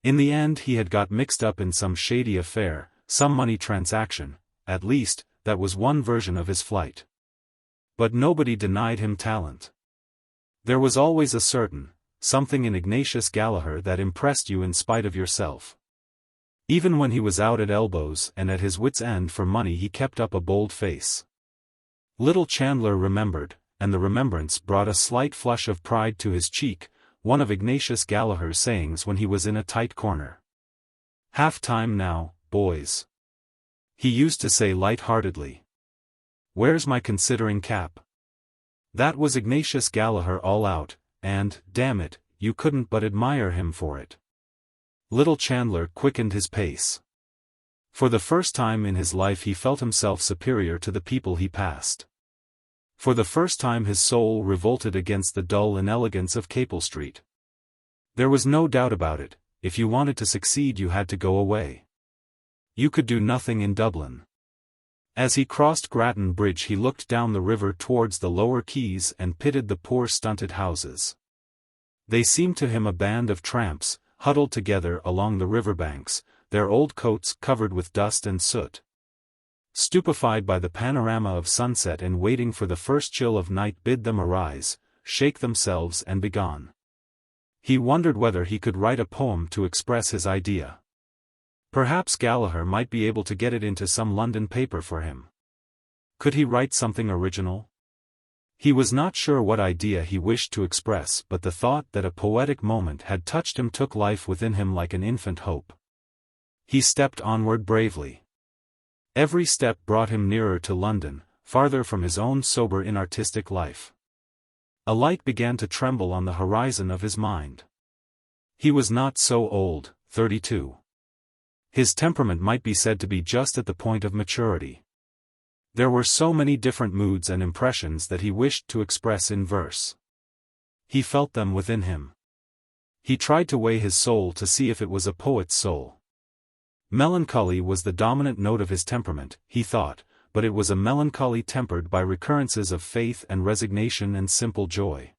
A: In the end he had got mixed up in some shady affair, some money transaction, at least, that was one version of his flight. But nobody denied him talent. There was always a certain something in Ignatius Gallagher that impressed you in spite of yourself. Even when he was out at elbows and at his wits' end for money he kept up a bold face. Little Chandler remembered, and the remembrance brought a slight flush of pride to his cheek, one of Ignatius Gallagher's sayings when he was in a tight corner. "Half time now, boys," he used to say light-heartedly. "Where's my considering cap?" That was Ignatius Gallagher all out, and, damn it, you couldn't but admire him for it. Little Chandler quickened his pace. For the first time in his life he felt himself superior to the people he passed. For the first time his soul revolted against the dull inelegance of Capel Street. There was no doubt about it, if you wanted to succeed you had to go away. You could do nothing in Dublin. As he crossed Grattan Bridge he looked down the river towards the lower quays and pitied the poor stunted houses. They seemed to him a band of tramps, huddled together along the riverbanks, their old coats covered with dust and soot. Stupefied by the panorama of sunset and waiting for the first chill of night bid them arise, shake themselves and be gone. He wondered whether he could write a poem to express his idea. Perhaps Gallagher might be able to get it into some London paper for him. Could he write something original? He was not sure what idea he wished to express, but the thought that a poetic moment had touched him took life within him like an infant hope. He stepped onward bravely. Every step brought him nearer to London, farther from his own sober inartistic life. A light began to tremble on the horizon of his mind. He was not so old, 32. His temperament might be said to be just at the point of maturity. There were so many different moods and impressions that he wished to express in verse. He felt them within him. He tried to weigh his soul to see if it was a poet's soul. Melancholy was the dominant note of his temperament, he thought, but it was a melancholy tempered by recurrences of faith and resignation and simple joy.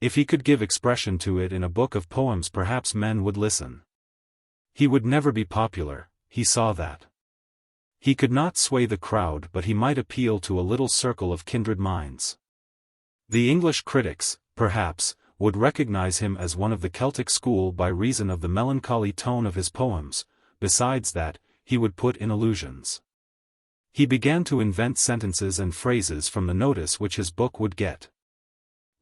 A: If he could give expression to it in a book of poems perhaps men would listen. He would never be popular, he saw that. He could not sway the crowd but he might appeal to a little circle of kindred minds. The English critics, perhaps, would recognize him as one of the Celtic school by reason of the melancholy tone of his poems. Besides that, he would put in allusions. He began to invent sentences and phrases from the notice which his book would get.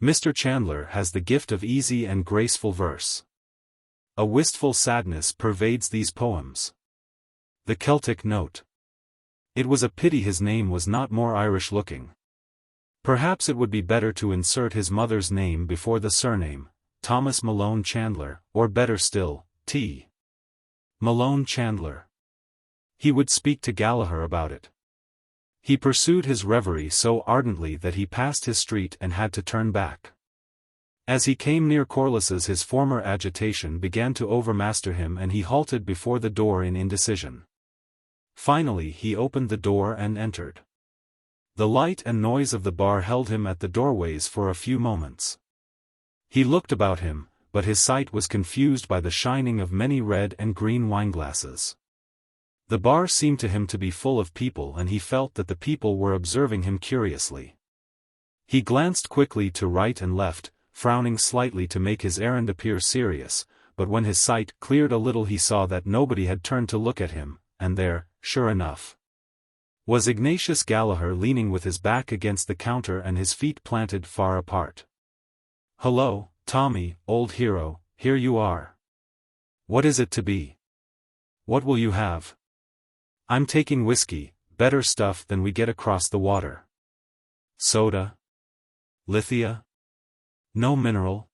A: Mr. Chandler has the gift of easy and graceful verse. A wistful sadness pervades these poems. The Celtic note. It was a pity his name was not more Irish-looking. Perhaps it would be better to insert his mother's name before the surname, Thomas Malone Chandler, or better still, T. Malone Chandler. He would speak to Gallagher about it. He pursued his reverie so ardently that he passed his street and had to turn back. As he came near Corliss's his former agitation began to overmaster him and he halted before the door in indecision. Finally he opened the door and entered. The light and noise of the bar held him at the doorways for a few moments. He looked about him, but his sight was confused by the shining of many red and green wineglasses. The bar seemed to him to be full of people and he felt that the people were observing him curiously. He glanced quickly to right and left, frowning slightly to make his errand appear serious, but when his sight cleared a little he saw that nobody had turned to look at him, and there, sure enough, was Ignatius Gallagher leaning with his back against the counter and his feet planted far apart. "Hello, Tommy, old hero, here you are. What is it to be? What will you have?" "I'm taking whiskey, better stuff than we get across the water." "Soda? Lithia? No mineral?"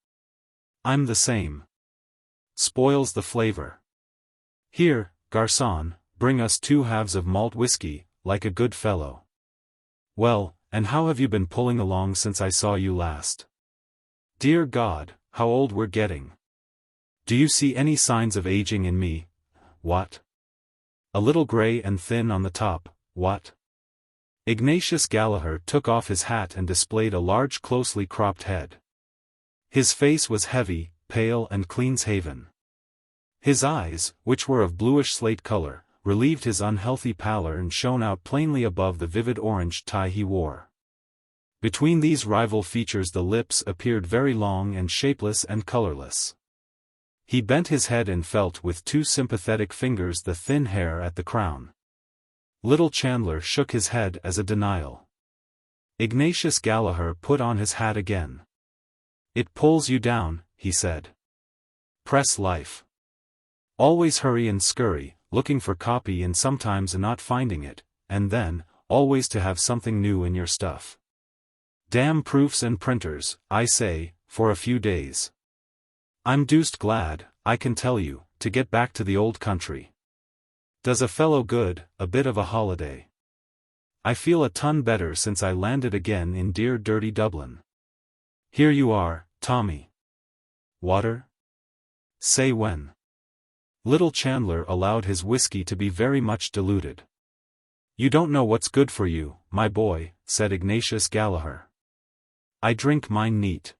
A: "I'm the same. Spoils the flavor. Here, garçon, bring us 2 halves of malt whiskey, like a good fellow." "Well, and how have you been pulling along since I saw you last? Dear God, how old we're getting. Do you see any signs of aging in me? What? A little gray and thin on the top, what?" Ignatius Gallagher took off his hat and displayed a large closely cropped head. His face was heavy, pale and clean-shaven. His eyes, which were of bluish slate color, relieved his unhealthy pallor and shone out plainly above the vivid orange tie he wore. Between these rival features the lips appeared very long and shapeless and colorless. He bent his head and felt with two sympathetic fingers the thin hair at the crown. Little Chandler shook his head as a denial. Ignatius Gallaher put on his hat again. "It pulls you down," he said. "Press life. Always hurry and scurry, looking for copy and sometimes not finding it, and then, always to have something new in your stuff. Damn proofs and printers, I say, for a few days. I'm deuced glad, I can tell you, to get back to the old country. Does a fellow good, a bit of a holiday. I feel a ton better since I landed again in dear dirty Dublin. Here you are, Tommy. Water? Say when." Little Chandler allowed his whiskey to be very much diluted. "You don't know what's good for you, my boy," said Ignatius Gallaher. "I drink mine neat."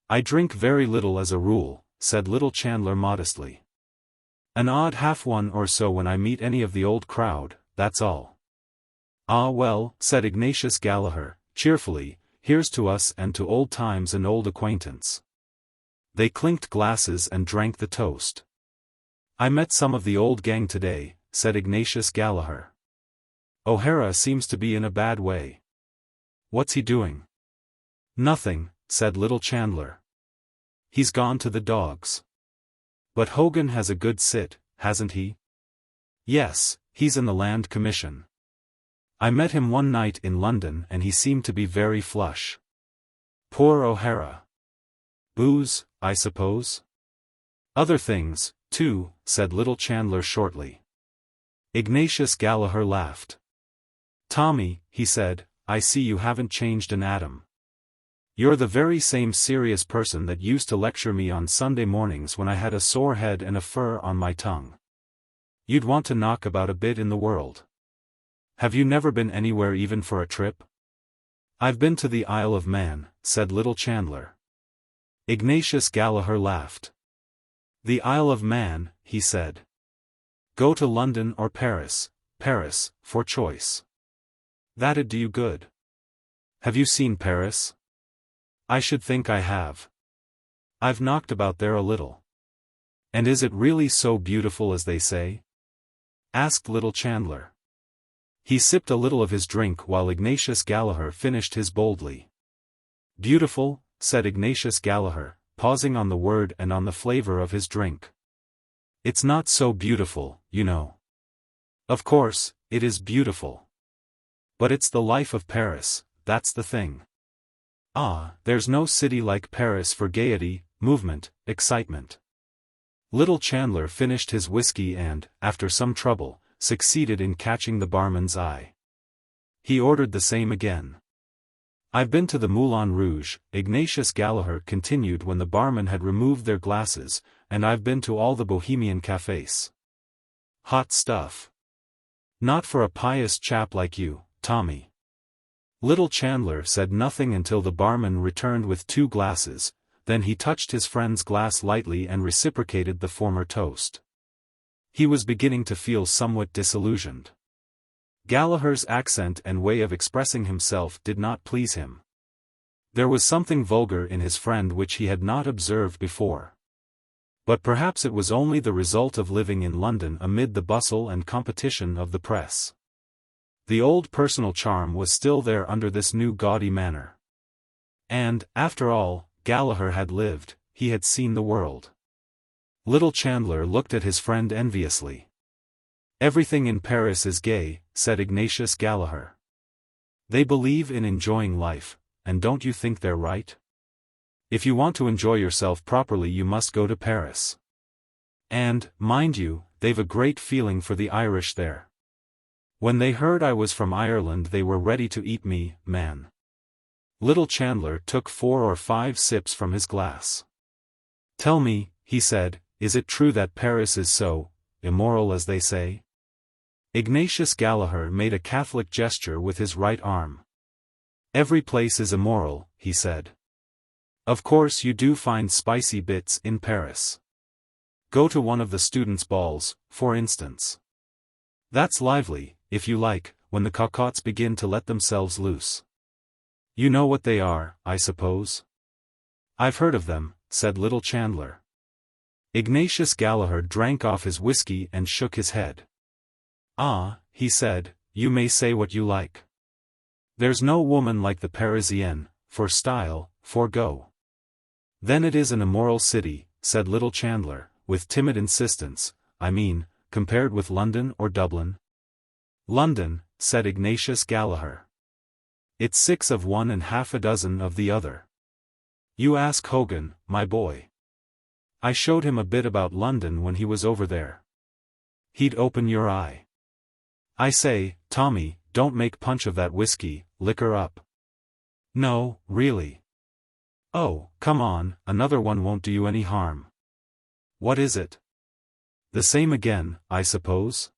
A: "I drink very little as a rule," said Little Chandler modestly. "An odd half one or so when I meet any of the old crowd, that's all." "Ah well," said Ignatius Gallaher, cheerfully, "here's to us and to old times and old acquaintance." They clinked glasses and drank the toast. "I met some of the old gang today," said Ignatius Gallaher. "O'Hara seems to be in a bad way." "What's he doing?" "Nothing," said Little Chandler. "He's gone to the dogs." "But Hogan has a good sit, hasn't he?" "Yes, he's in the Land Commission. I met him one night in London and he seemed to be very flush." "Poor O'Hara. Booze, I suppose?" "Other things, too," said Little Chandler shortly. Ignatius Gallaher laughed. "Tommy," he said, "I see you haven't changed an atom. You're the very same serious person that used to lecture me on Sunday mornings when I had a sore head and a fur on my tongue. You'd want to knock about a bit in the world. Have you never been anywhere even for a trip?" "I've been to the Isle of Man," said Little Chandler. Ignatius Gallaher laughed. "The Isle of Man," he said. "Go to London or Paris, for choice. That'd do you good. Have you seen Paris?" "I should think I have. I've knocked about there a little." "And is it really so beautiful as they say?" asked Little Chandler. He sipped a little of his drink while Ignatius Gallaher finished his boldly. "Beautiful?" said Ignatius Gallaher, pausing on the word and on the flavor of his drink. "It's not so beautiful, you know." "Of course, it is beautiful. But it's the life of Paris, that's the thing. Ah, there's no city like Paris for gaiety, movement, excitement." Little Chandler finished his whiskey and, after some trouble, succeeded in catching the barman's eye. He ordered the same again. "I've been to the Moulin Rouge," Ignatius Gallaher continued when the barman had removed their glasses, "and I've been to all the Bohemian cafés. Hot stuff. Not for a pious chap like you, Tommy." Little Chandler said nothing until the barman returned with 2 glasses, then he touched his friend's glass lightly and reciprocated the former toast. He was beginning to feel somewhat disillusioned. Gallaher's accent and way of expressing himself did not please him. There was something vulgar in his friend which he had not observed before. But perhaps it was only the result of living in London amid the bustle and competition of the press. The old personal charm was still there under this new gaudy manner. And, after all, Gallaher had lived, he had seen the world. Little Chandler looked at his friend enviously. "Everything in Paris is gay," said Ignatius Gallaher. "They believe in enjoying life, and don't you think they're right? If you want to enjoy yourself properly you must go to Paris. And, mind you, they've a great feeling for the Irish there. When they heard I was from Ireland they were ready to eat me, man." Little Chandler took 4 or 5 sips from his glass. "Tell me," he said, "is it true that Paris is so immoral as they say?" Ignatius Gallaher made a Catholic gesture with his right arm. "Every place is immoral," he said. "Of course you do find spicy bits in Paris. Go to one of the students' balls, for instance. That's lively, if you like, when the cocottes begin to let themselves loose. You know what they are, I suppose? I've heard of them, said little Chandler. Ignatius Gallaher drank off his whiskey and shook his head. Ah, he said, you may say what you like. There's no woman like the Parisienne, for style, for go. Then it is an immoral city, said little Chandler, with timid insistence, I mean, compared with London or Dublin? London, said Ignatius Gallaher. It's 6 of one and half a dozen of the other. You ask Hogan, my boy. I showed him a bit about London when he was over there. He'd open your eye. I say, Tommy, don't make punch of that whiskey, liquor up. No, really. Oh, come on, another one won't do you any harm. What is it? The same again, I suppose?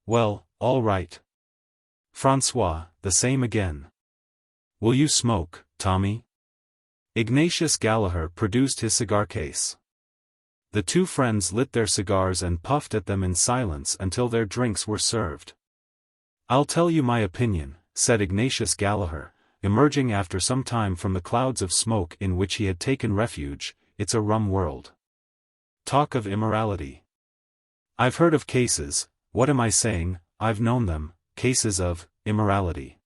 A: Well, all right. François, the same again. Will you smoke, Tommy? Ignatius Gallaher produced his cigar case. The two friends lit their cigars and puffed at them in silence until their drinks were served. I'll tell you my opinion, said Ignatius Gallaher, emerging after some time from the clouds of smoke in which he had taken refuge, it's a rum world. Talk of immorality. I've heard of cases, what am I saying, I've known them, cases of immorality.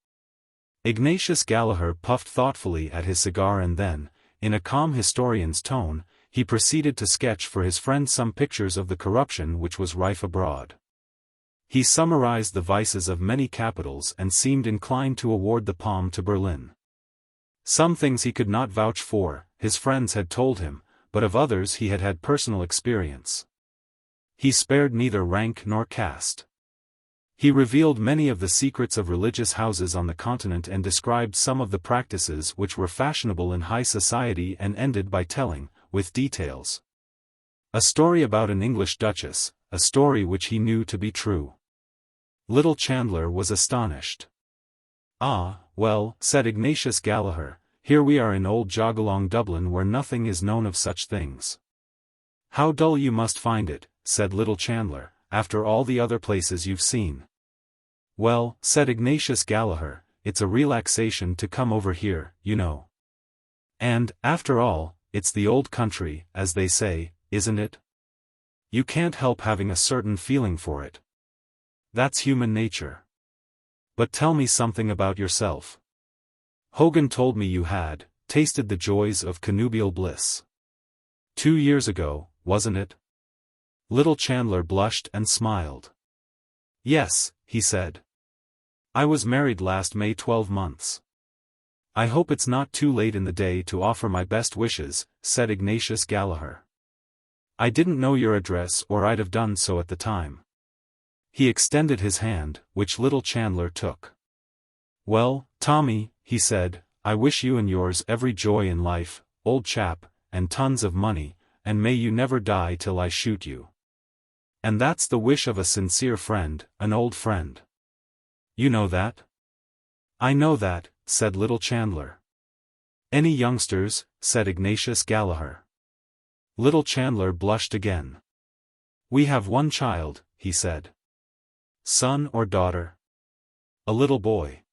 A: Ignatius Gallaher puffed thoughtfully at his cigar and then, in a calm historian's tone, he proceeded to sketch for his friend some pictures of the corruption which was rife abroad. He summarized the vices of many capitals and seemed inclined to award the palm to Berlin. Some things he could not vouch for, his friends had told him, but of others he had had personal experience. He spared neither rank nor caste. He revealed many of the secrets of religious houses on the continent and described some of the practices which were fashionable in high society and ended by telling, with details, a story about an English duchess, a story which he knew to be true. Little Chandler was astonished. Ah, well, said Ignatius Gallaher, here we are in old jog-along Dublin where nothing is known of such things. How dull you must find it, said little Chandler, after all the other places you've seen. Well, said Ignatius Gallaher, it's a relaxation to come over here, you know. And, after all, it's the old country, as they say, isn't it? You can't help having a certain feeling for it. That's human nature. But tell me something about yourself. Hogan told me you had tasted the joys of connubial bliss. 2 years ago, wasn't it? Little Chandler blushed and smiled. Yes, he said. I was married last May 12 months. I hope it's not too late in the day to offer my best wishes, said Ignatius Gallaher. I didn't know your address or I'd have done so at the time. He extended his hand, which little Chandler took. Well, Tommy, he said, I wish you and yours every joy in life, old chap, and tons of money, and may you never die till I shoot you. And that's the wish of a sincere friend, an old friend. You know that? I know that, said little Chandler. Any youngsters, said Ignatius Gallaher. Little Chandler blushed again. We have one child, he said. Son or daughter? A little boy.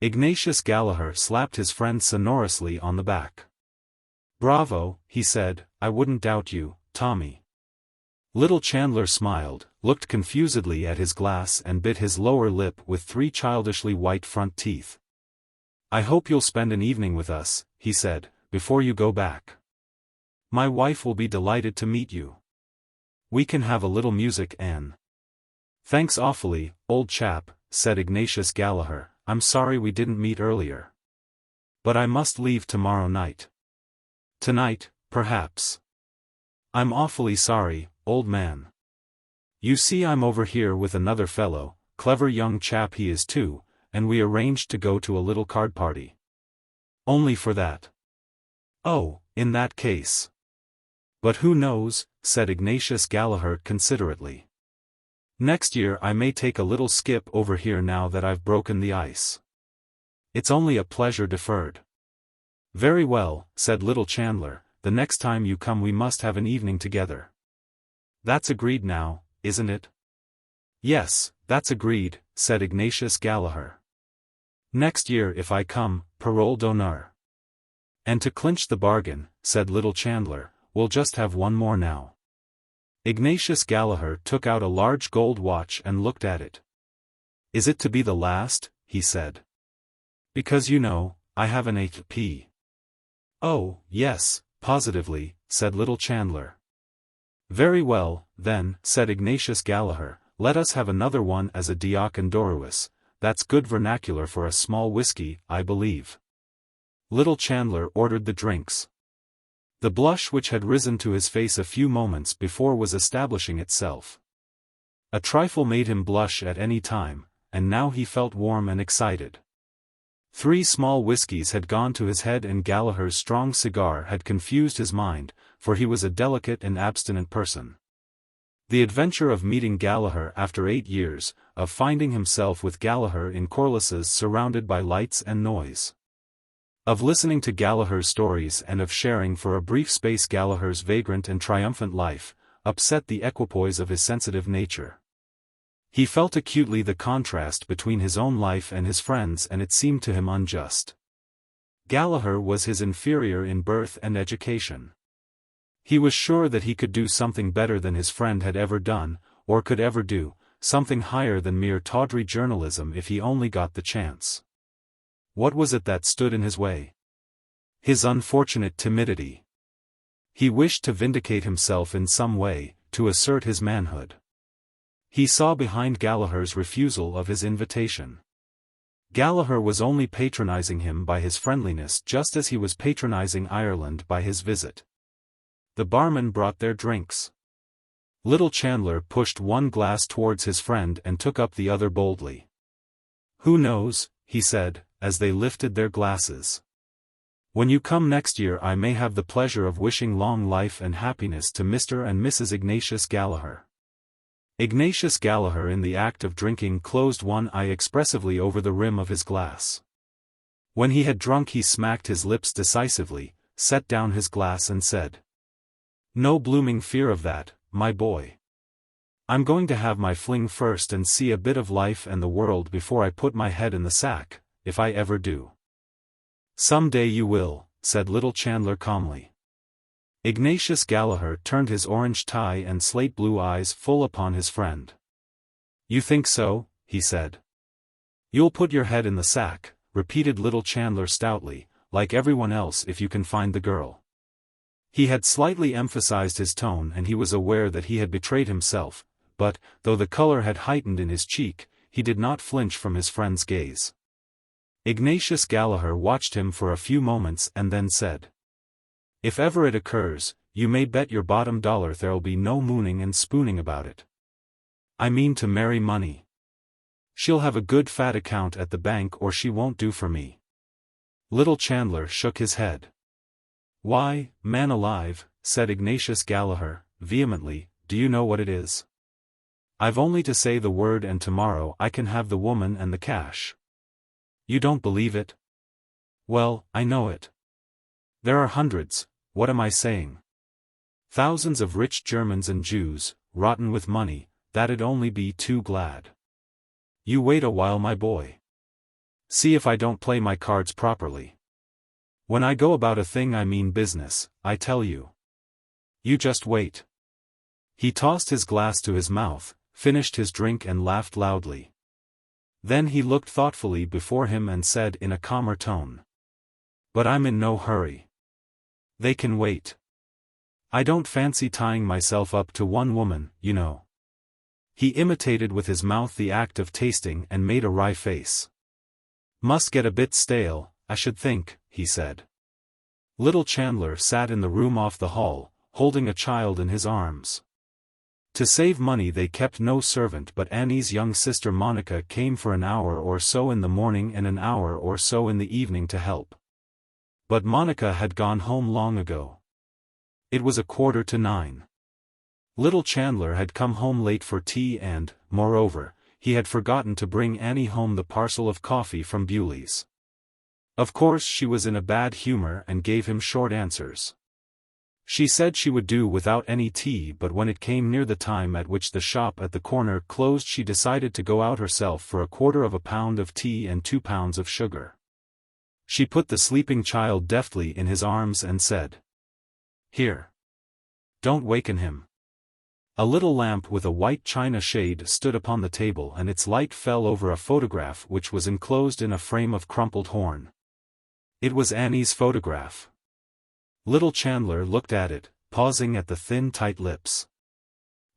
A: Ignatius Gallaher slapped his friend sonorously on the back. Bravo, he said, I wouldn't doubt you, Tommy. Little Chandler smiled, looked confusedly at his glass and bit his lower lip with 3 childishly white front teeth. I hope you'll spend an evening with us, he said, before you go back. My wife will be delighted to meet you. We can have a little music and... Thanks awfully, old chap, said Ignatius Gallaher, I'm sorry we didn't meet earlier. But I must leave tomorrow night. Tonight, perhaps. I'm awfully sorry, old man. You see I'm over here with another fellow, clever young chap he is too, and we arranged to go to a little card party. Only for that. Oh, in that case. But who knows, said Ignatius Gallaher considerately. Next year I may take a little skip over here now that I've broken the ice. It's only a pleasure deferred. Very well, said little Chandler, the next time you come we must have an evening together. That's agreed now, isn't it? Yes, that's agreed, said Ignatius Gallaher. Next year if I come, parole d'honneur. And to clinch the bargain, said little Chandler, we'll just have one more now. Ignatius Gallaher took out a large gold watch and looked at it. Is it to be the last? He said. Because you know, I have an HP. Oh, yes, positively, said little Chandler. Very well, then, said Ignatius Gallaher, let us have another one as a diacon Doruus. That's good vernacular for a small whiskey, I believe. Little Chandler ordered the drinks. The blush which had risen to his face a few moments before was establishing itself. A trifle made him blush at any time, and now he felt warm and excited. 3 small whiskies had gone to his head and Gallaher's strong cigar had confused his mind, for he was a delicate and abstinent person. The adventure of meeting Gallaher after 8 years, of finding himself with Gallaher in Corliss's surrounded by lights and noise. Of listening to Gallaher's stories and of sharing for a brief space Gallaher's vagrant and triumphant life, upset the equipoise of his sensitive nature. He felt acutely the contrast between his own life and his friend's and it seemed to him unjust. Gallaher was his inferior in birth and education. He was sure that he could do something better than his friend had ever done, or could ever do, something higher than mere tawdry journalism if he only got the chance. What was it that stood in his way? His unfortunate timidity. He wished to vindicate himself in some way, to assert his manhood. He saw behind Gallaher's refusal of his invitation. Gallaher was only patronizing him by his friendliness just as he was patronizing Ireland by his visit. The barman brought their drinks. Little Chandler pushed one glass towards his friend and took up the other boldly. Who knows, he said, as they lifted their glasses. When you come next year I may have the pleasure of wishing long life and happiness to Mr. and Mrs. Ignatius Gallaher. Ignatius Gallaher in the act of drinking closed one eye expressively over the rim of his glass. When he had drunk he smacked his lips decisively, set down his glass and said, "No blooming fear of that, my boy. I'm going to have my fling first and see a bit of life and the world before I put my head in the sack, if I ever do." "Some day you will," said little Chandler calmly. Ignatius Gallaher turned his orange tie and slate-blue eyes full upon his friend. "You think so?" he said. "You'll put your head in the sack," repeated little Chandler stoutly, "like everyone else if you can find the girl." He had slightly emphasized his tone and he was aware that he had betrayed himself, but, though the color had heightened in his cheek, he did not flinch from his friend's gaze. Ignatius Gallaher watched him for a few moments and then said, "If ever it occurs, you may bet your bottom dollar there'll be no mooning and spooning about it. I mean to marry money. She'll have a good fat account at the bank or she won't do for me." Little Chandler shook his head. "Why, man alive," said Ignatius Gallaher, vehemently, "do you know what it is? I've only to say the word and tomorrow I can have the woman and the cash. You don't believe it? Well, I know it. There are hundreds, what am I saying? Thousands of rich Germans and Jews, rotten with money, that'd only be too glad. You wait a while my boy. See if I don't play my cards properly. When I go about a thing I mean business, I tell you. You just wait." He tossed his glass to his mouth, finished his drink and laughed loudly. Then he looked thoughtfully before him and said in a calmer tone, "But I'm in no hurry. They can wait. I don't fancy tying myself up to one woman, you know." He imitated with his mouth the act of tasting and made a wry face. "Must get a bit stale, I should think," he said. Little Chandler sat in the room off the hall, holding a child in his arms. To save money they kept no servant but Annie's young sister Monica came for an hour or so in the morning and an hour or so in the evening to help. But Monica had gone home long ago. It was 8:45. Little Chandler had come home late for tea and, moreover, he had forgotten to bring Annie home the parcel of coffee from Bewley's. Of course she was in a bad humor and gave him short answers. She said she would do without any tea, but when it came near the time at which the shop at the corner closed she decided to go out herself for 1/4 pound of tea and 2 pounds of sugar. She put the sleeping child deftly in his arms and said, "Here. Don't waken him." A little lamp with a white china shade stood upon the table and its light fell over a photograph which was enclosed in a frame of crumpled horn. It was Annie's photograph. Little Chandler looked at it, pausing at the thin tight lips.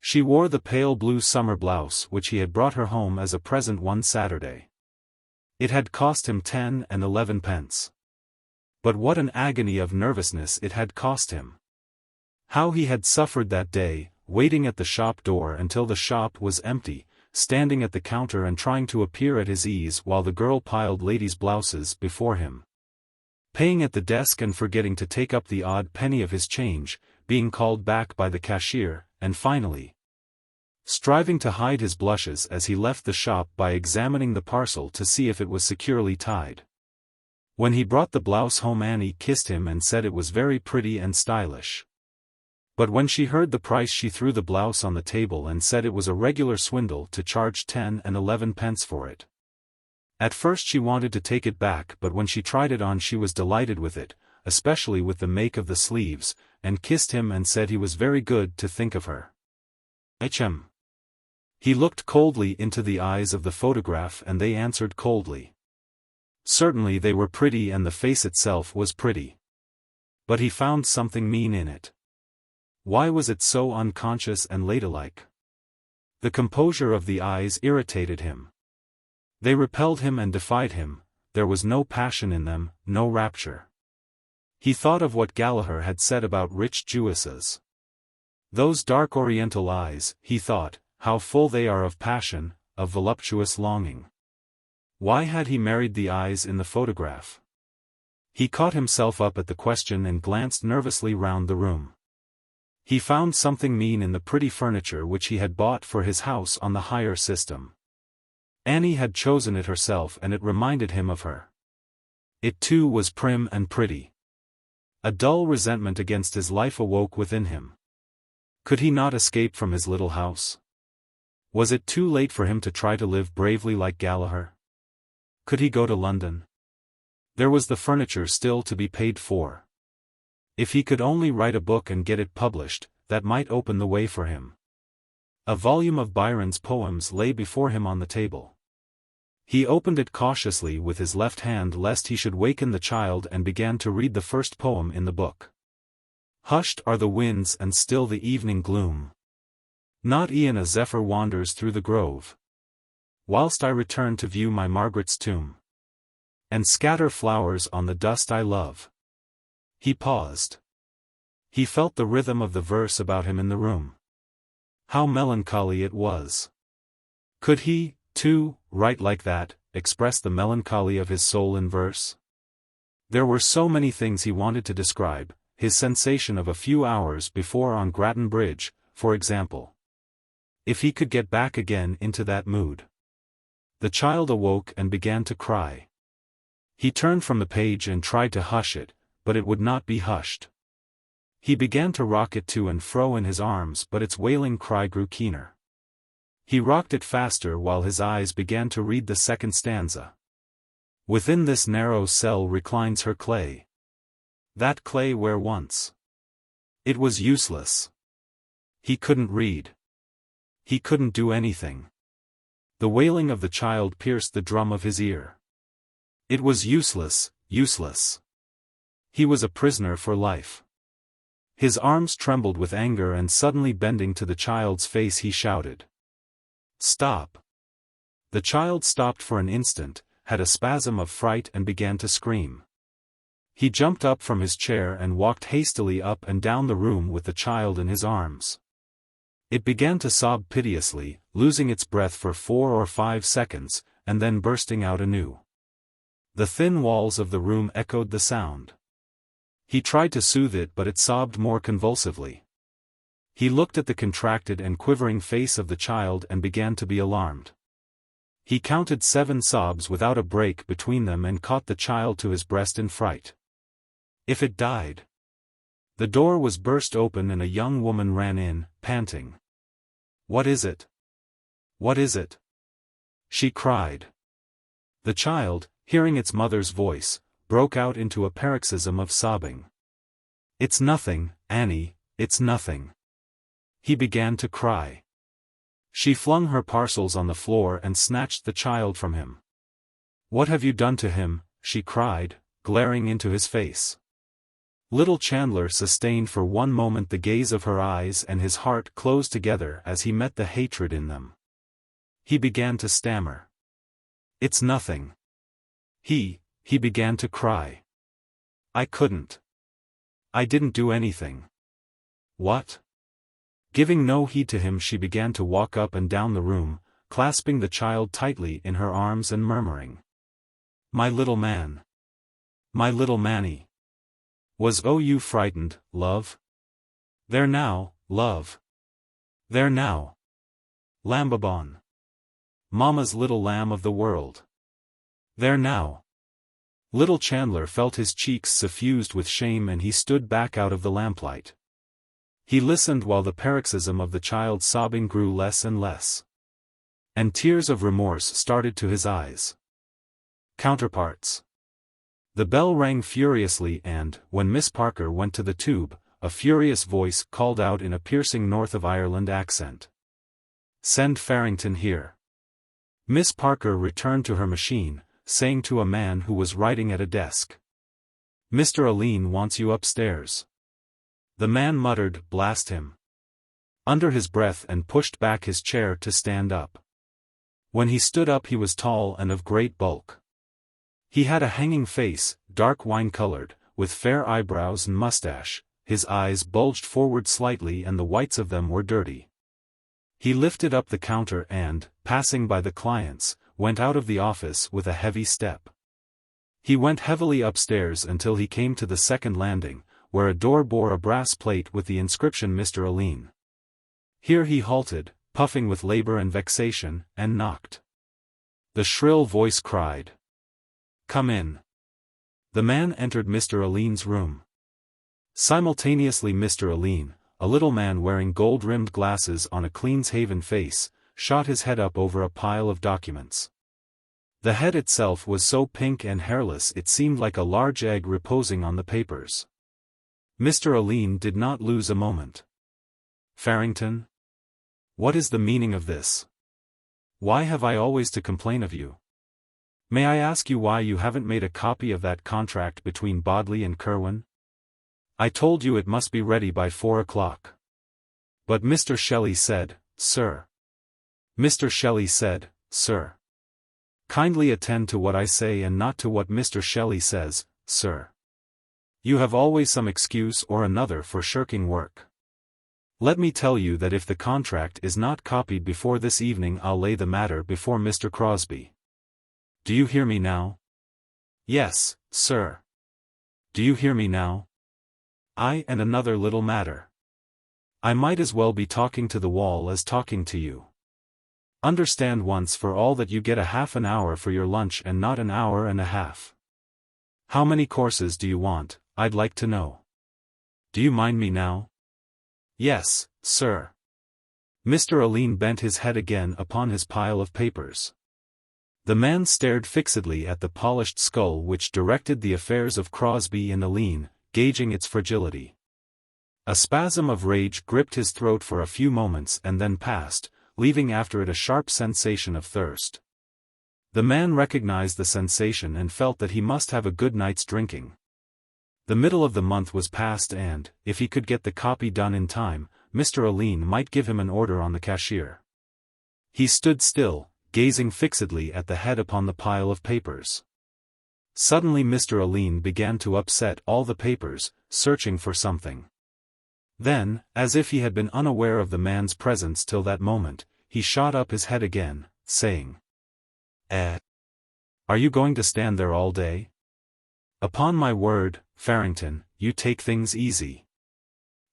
A: She wore the pale blue summer blouse which he had brought her home as a present one Saturday. It had cost him 10 and 11 pence. But what an agony of nervousness it had cost him. How he had suffered that day, waiting at the shop door until the shop was empty, standing at the counter and trying to appear at his ease while the girl piled ladies' blouses before him. Paying at the desk and forgetting to take up the odd penny of his change, being called back by the cashier, and finally striving to hide his blushes as he left the shop by examining the parcel to see if it was securely tied. When he brought the blouse home, Annie kissed him and said it was very pretty and stylish. But when she heard the price, she threw the blouse on the table and said it was a regular swindle to charge 10 and 11 pence for it. At first she wanted to take it back, but when she tried it on she was delighted with it, especially with the make of the sleeves, and kissed him and said he was very good to think of her. H.M. He looked coldly into the eyes of the photograph and they answered coldly. Certainly they were pretty and the face itself was pretty. But he found something mean in it. Why was it so unconscious and ladylike? The composure of the eyes irritated him. They repelled him and defied him, there was no passion in them, no rapture. He thought of what Gallagher had said about rich Jewesses. Those dark oriental eyes, he thought, how full they are of passion, of voluptuous longing. Why had he married the eyes in the photograph? He caught himself up at the question and glanced nervously round the room. He found something mean in the pretty furniture which he had bought for his house on the hire system. Annie had chosen it herself and it reminded him of her. It too was prim and pretty. A dull resentment against his life awoke within him. Could he not escape from his little house? Was it too late for him to try to live bravely like Gallagher? Could he go to London? There was the furniture still to be paid for. If he could only write a book and get it published, that might open the way for him. A volume of Byron's poems lay before him on the table. He opened it cautiously with his left hand lest he should waken the child and began to read the first poem in the book. Hushed are the winds and still the evening gloom. Not e'en a zephyr wanders through the grove. Whilst I return to view my Margaret's tomb, and scatter flowers on the dust I love. He paused. He felt the rhythm of the verse about him in the room. How melancholy it was. Could he, too, write like that, express the melancholy of his soul in verse? There were so many things he wanted to describe, his sensation of a few hours before on Grattan Bridge, for example. If he could get back again into that mood. The child awoke and began to cry. He turned from the page and tried to hush it, but it would not be hushed. He began to rock it to and fro in his arms, but its wailing cry grew keener. He rocked it faster while his eyes began to read the second stanza. Within this narrow cell reclines her clay. That clay where once. It was useless. He couldn't read. He couldn't do anything. The wailing of the child pierced the drum of his ear. It was useless, useless. He was a prisoner for life. His arms trembled with anger and suddenly bending to the child's face he shouted. Stop. The child stopped for an instant, had a spasm of fright and began to scream. He jumped up from his chair and walked hastily up and down the room with the child in his arms. It began to sob piteously, losing its breath for 4 or 5 seconds, and then bursting out anew. The thin walls of the room echoed the sound. He tried to soothe it but it sobbed more convulsively. He looked at the contracted and quivering face of the child and began to be alarmed. He counted 7 sobs without a break between them and caught the child to his breast in fright. If it died. The door was burst open and a young woman ran in, panting. What is it? What is it? She cried. The child, hearing its mother's voice, broke out into a paroxysm of sobbing. "It's nothing, Annie, it's nothing." He began to cry. She flung her parcels on the floor and snatched the child from him. "What have you done to him?" she cried, glaring into his face. Little Chandler sustained for one moment the gaze of her eyes, and his heart closed together as he met the hatred in them. He began to stammer. "It's nothing." He began to cry. "I couldn't. I didn't do anything." "What?" Giving no heed to him, she began to walk up and down the room, clasping the child tightly in her arms and murmuring, "My little man. My little Manny. Was you frightened, love? There now, love. There now. Lambabon. Mama's little lamb of the world. There now." Little Chandler felt his cheeks suffused with shame, and he stood back out of the lamplight. He listened while the paroxysm of the child's sobbing grew less and less. And tears of remorse started to his eyes. Counterparts. The bell rang furiously, and, when Miss Parker went to the tube, a furious voice called out in a piercing North of Ireland accent, "Send Farrington here." Miss Parker returned to her machine, saying to a man who was writing at a desk, "Mr. Eveline wants you upstairs." The man muttered, "Blast him," under his breath, and pushed back his chair to stand up. When he stood up he was tall and of great bulk. He had a hanging face, dark wine-colored, with fair eyebrows and mustache. His eyes bulged forward slightly and the whites of them were dirty. He lifted up the counter and, passing by the clients, went out of the office with a heavy step. He went heavily upstairs until he came to the second landing, where a door bore a brass plate with the inscription "Mr. Eveline." Here he halted, puffing with labor and vexation, and knocked. The shrill voice cried, "Come in." The man entered Mr. Eveline's room. Simultaneously Mr. Eveline, a little man wearing gold-rimmed glasses on a clean-shaven face, shot his head up over a pile of documents. The head itself was so pink and hairless it seemed like a large egg reposing on the papers. Mr. Eveline did not lose a moment. "Farrington? What is the meaning of this? Why have I always to complain of you? May I ask you why you haven't made a copy of that contract between Bodley and Kerwin? I told you it must be ready by 4 o'clock. But Mr. Shelley said, sir. Mr. Shelley said, sir. Kindly attend to what I say and not to what Mr. Shelley says, sir. You have always some excuse or another for shirking work. Let me tell you that if the contract is not copied before this evening I'll lay the matter before Mr. Crosby. Do you hear me now? Yes, sir. Do you hear me now? And another little matter. I might as well be talking to the wall as talking to you. Understand once for all that you get a half an hour for your lunch and not an hour and a half. How many courses do you want, I'd like to know. Do you mind me now? Yes, sir. Mr. Eveline bent his head again upon his pile of papers. The man stared fixedly at the polished skull which directed the affairs of Crosby and Eveline, gauging its fragility. A spasm of rage gripped his throat for a few moments and then passed, leaving after it a sharp sensation of thirst. The man recognized the sensation and felt that he must have a good night's drinking. The middle of the month was past and, if he could get the copy done in time, Mr. Eveline might give him an order on the cashier. He stood still, gazing fixedly at the head upon the pile of papers. Suddenly Mr. Eveline began to upset all the papers, searching for something. Then, as if he had been unaware of the man's presence till that moment, he shot up his head again, saying, Are you going to stand there all day? Upon my word, Farrington, you take things easy.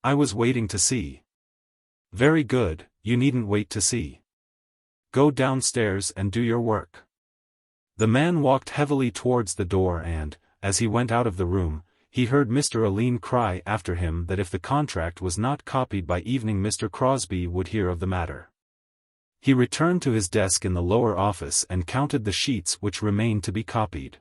A: I was waiting to see. Very good, you needn't wait to see. Go downstairs and do your work. The man walked heavily towards the door and, as he went out of the room, he heard Mr. Eveline cry after him that if the contract was not copied by evening Mr. Crosby would hear of the matter. He returned to his desk in the lower office and counted the sheets which remained to be copied.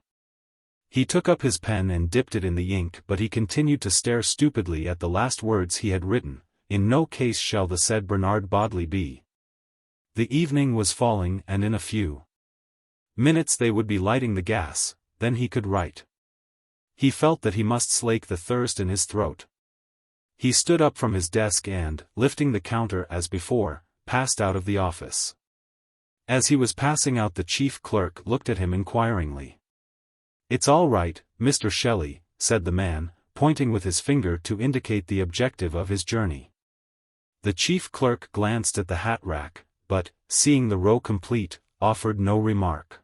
A: He took up his pen and dipped it in the ink, but he continued to stare stupidly at the last words he had written, "In no case shall the said Bernard Bodley be." The evening was falling, and in a few minutes they would be lighting the gas, then he could write. He felt that he must slake the thirst in his throat. He stood up from his desk and, lifting the counter as before, passed out of the office. As he was passing out, the chief clerk looked at him inquiringly. "It's all right, Mr. Shelley," said the man, pointing with his finger to indicate the objective of his journey. The chief clerk glanced at the hat rack, but, seeing the row complete, offered no remark.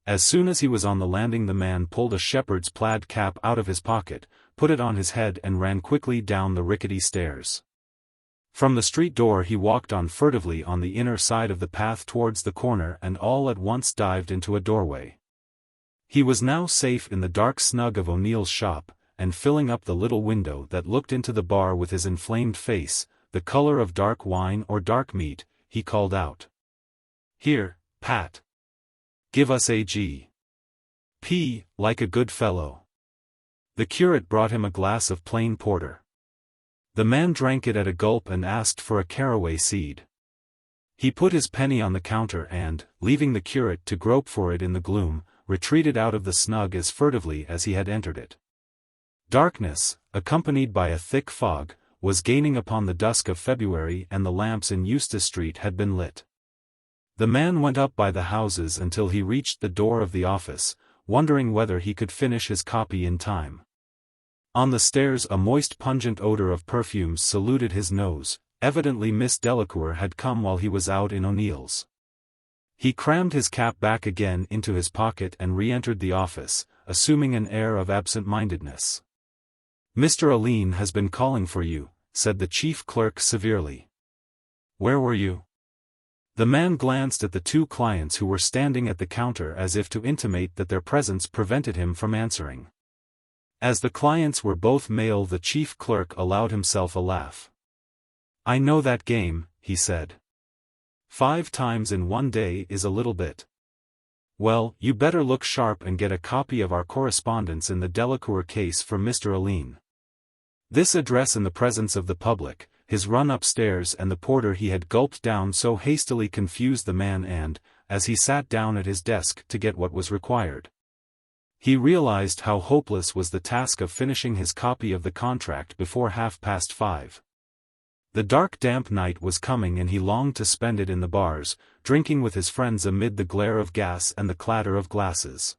A: As soon as he was on the landing, the man pulled a shepherd's plaid cap out of his pocket, put it on his head and ran quickly down the rickety stairs. From the street door he walked on furtively on the inner side of the path towards the corner, and all at once dived into a doorway. He was now safe in the dark snug of O'Neill's shop, and filling up the little window that looked into the bar with his inflamed face, the color of dark wine or dark meat, he called out, "Here, Pat. Give us a G.P., like a good fellow." The curate brought him a glass of plain porter. The man drank it at a gulp and asked for a caraway seed. He put his penny on the counter and, leaving the curate to grope for it in the gloom, retreated out of the snug as furtively as he had entered it. Darkness, accompanied by a thick fog, was gaining upon the dusk of February, and the lamps in Eustace Street had been lit. The man went up by the houses until he reached the door of the office, wondering whether he could finish his copy in time. On the stairs a moist pungent odor of perfumes saluted his nose. Evidently Miss Delacour had come while he was out in O'Neill's. He crammed his cap back again into his pocket and re-entered the office, assuming an air of absent-mindedness. "Mr. Eveline has been calling for you," said the chief clerk severely. "Where were you?" The man glanced at the two clients who were standing at the counter as if to intimate that their presence prevented him from answering. As the clients were both male, the chief clerk allowed himself a laugh. "I know that game," he said. 5 times in one day is a little bit. Well, you better look sharp and get a copy of our correspondence in the Delacour case for Mr. Eveline." This address in the presence of the public, his run upstairs and the porter he had gulped down so hastily confused the man and, as he sat down at his desk to get what was required, he realized how hopeless was the task of finishing his copy of the contract before 5:30. The dark damp night was coming, and he longed to spend it in the bars, drinking with his friends amid the glare of gas and the clatter of glasses.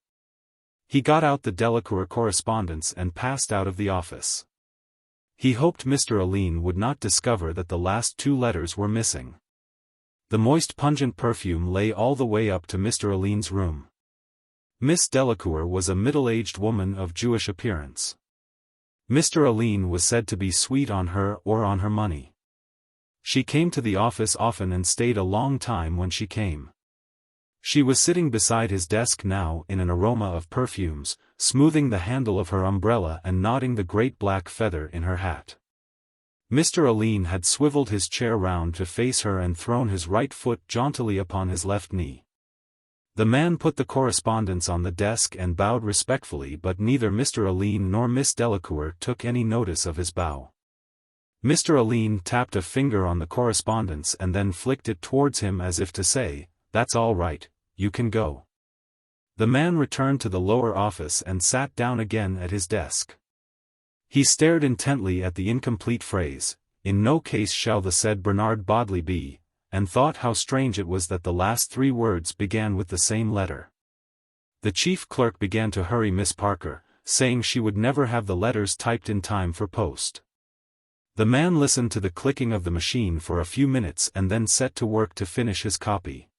A: He got out the Delacour correspondence and passed out of the office. He hoped Mr. Eveline would not discover that the last 2 letters were missing. The moist pungent perfume lay all the way up to Mr. Eveline's room. Miss Delacour was a middle-aged woman of Jewish appearance. Mr. Eveline was said to be sweet on her or on her money. She came to the office often and stayed a long time when she came. She was sitting beside his desk now in an aroma of perfumes, smoothing the handle of her umbrella and nodding the great black feather in her hat. Mr. Eveline had swiveled his chair round to face her and thrown his right foot jauntily upon his left knee. The man put the correspondence on the desk and bowed respectfully, but neither Mr. Eveline nor Miss Delacour took any notice of his bow. Mr. Eveline tapped a finger on the correspondence and then flicked it towards him as if to say, "That's all right, you can go." The man returned to the lower office and sat down again at his desk. He stared intently at the incomplete phrase, "In no case shall the said Bernard Bodley be," and thought how strange it was that the last 3 words began with the same letter. The chief clerk began to hurry Miss Parker, saying she would never have the letters typed in time for post. The man listened to the clicking of the machine for a few minutes and then set to work to finish his copy.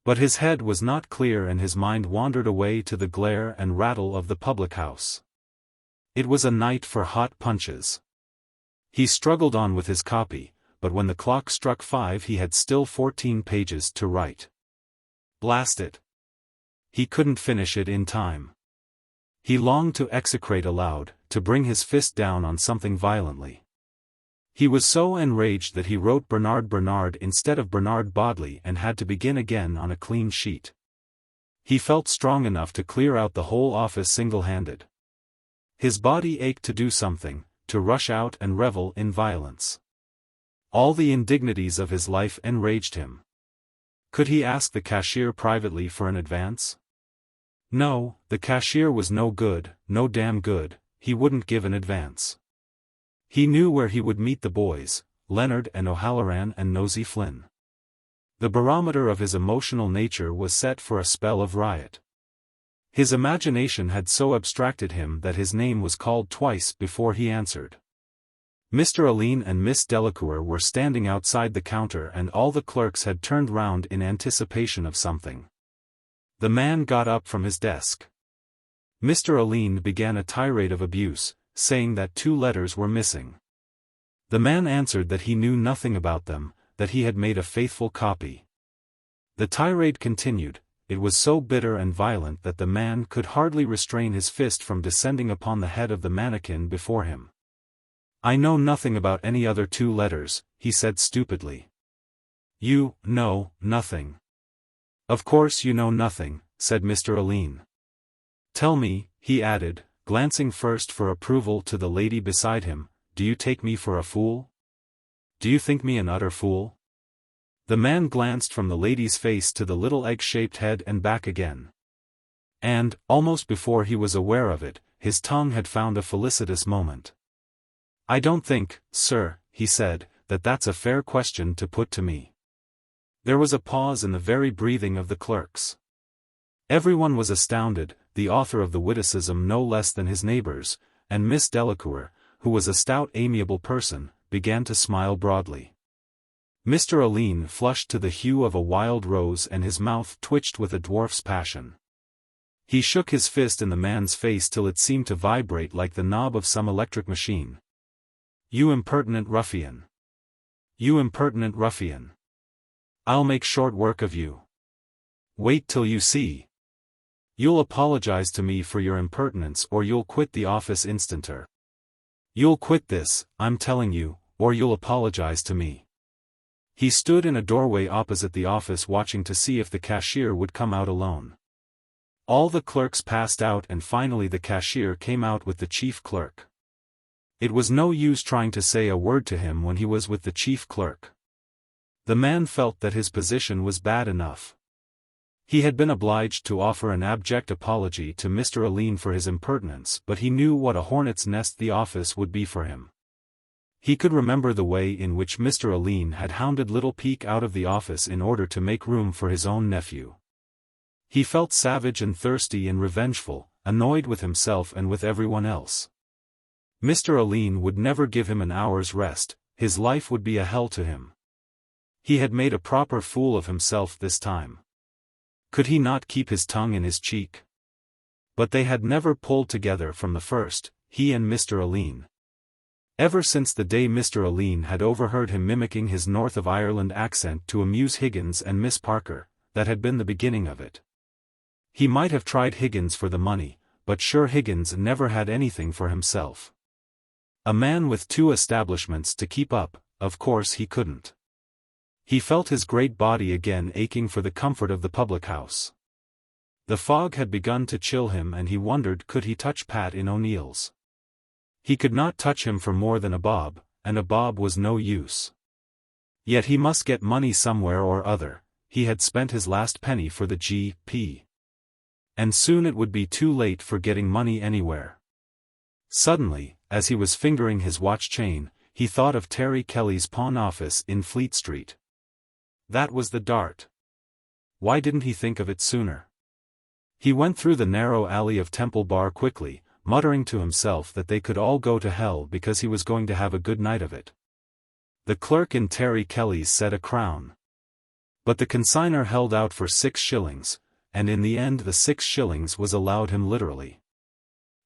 A: But his head was not clear and his mind wandered away to the glare and rattle of the public house. It was a night for hot punches. He struggled on with his copy, but when the clock struck 5 he had still 14 pages to write. Blast it! He couldn't finish it in time. He longed to execrate aloud, to bring his fist down on something violently. He was so enraged that he wrote Bernard instead of Bernard Bodley and had to begin again on a clean sheet. He felt strong enough to clear out the whole office single-handed. His body ached to do something, to rush out and revel in violence. All the indignities of his life enraged him. Could he ask the cashier privately for an advance? No, the cashier was no good, no damn good, he wouldn't give an advance. He knew where he would meet the boys, Leonard and O'Halloran and Nosey Flynn. The barometer of his emotional nature was set for a spell of riot. His imagination had so abstracted him that his name was called twice before he answered. Mr. Eveline and Miss Delacour were standing outside the counter and all the clerks had turned round in anticipation of something. The man got up from his desk. Mr. Eveline began a tirade of abuse, saying that 2 letters were missing. The man answered that he knew nothing about them, that he had made a faithful copy. The tirade continued. It was so bitter and violent that the man could hardly restrain his fist from descending upon the head of the mannequin before him. "I know nothing about any other 2 letters, he said stupidly. "You know nothing. Of course you know nothing," said Mr. Eveline. "Tell me," he added, glancing first for approval to the lady beside him, "do you take me for a fool? Do you think me an utter fool?" The man glanced from the lady's face to the little egg-shaped head and back again. And, almost before he was aware of it, his tongue had found a felicitous moment. "I don't think, sir," he said, "that that's a fair question to put to me." There was a pause in the very breathing of the clerks. Everyone was astounded, the author of the witticism no less than his neighbors, and Miss Delacour, who was a stout amiable person, began to smile broadly. Mr. Eveline flushed to the hue of a wild rose and his mouth twitched with a dwarf's passion. He shook his fist in the man's face till it seemed to vibrate like the knob of some electric machine. "You impertinent ruffian! You impertinent ruffian! I'll make short work of you. Wait till you see. You'll apologize to me for your impertinence or you'll quit the office instanter. You'll quit this, I'm telling you, or you'll apologize to me." He stood in a doorway opposite the office watching to see if the cashier would come out alone. All the clerks passed out and finally the cashier came out with the chief clerk. It was no use trying to say a word to him when he was with the chief clerk. The man felt that his position was bad enough. He had been obliged to offer an abject apology to Mr. Eveline for his impertinence, but he knew what a hornet's nest the office would be for him. He could remember the way in which Mr. Eveline had hounded little Peake out of the office in order to make room for his own nephew. He felt savage and thirsty and revengeful, annoyed with himself and with everyone else. Mr. Eveline would never give him an hour's rest, his life would be a hell to him. He had made a proper fool of himself this time. Could he not keep his tongue in his cheek? But they had never pulled together from the first, he and Mr. Eveline. Ever since the day Mr. Eveline had overheard him mimicking his North of Ireland accent to amuse Higgins and Miss Parker, that had been the beginning of it. He might have tried Higgins for the money, but sure Higgins never had anything for himself. A man with 2 establishments to keep up, of course he couldn't. He felt his great body again aching for the comfort of the public house. The fog had begun to chill him and he wondered could he touch Pat in O'Neill's. He could not touch him for more than a bob, and a bob was no use. Yet he must get money somewhere or other, he had spent his last penny for the G.P. And soon it would be too late for getting money anywhere. Suddenly, as he was fingering his watch chain, he thought of Terry Kelly's pawn office in Fleet Street. That was the dart. Why didn't he think of it sooner? He went through the narrow alley of Temple Bar quickly, muttering to himself that they could all go to hell because he was going to have a good night of it. The clerk in Terry Kelly's said £1. But the consignor held out for 6 shillings, and in the end the 6 shillings was allowed him literally.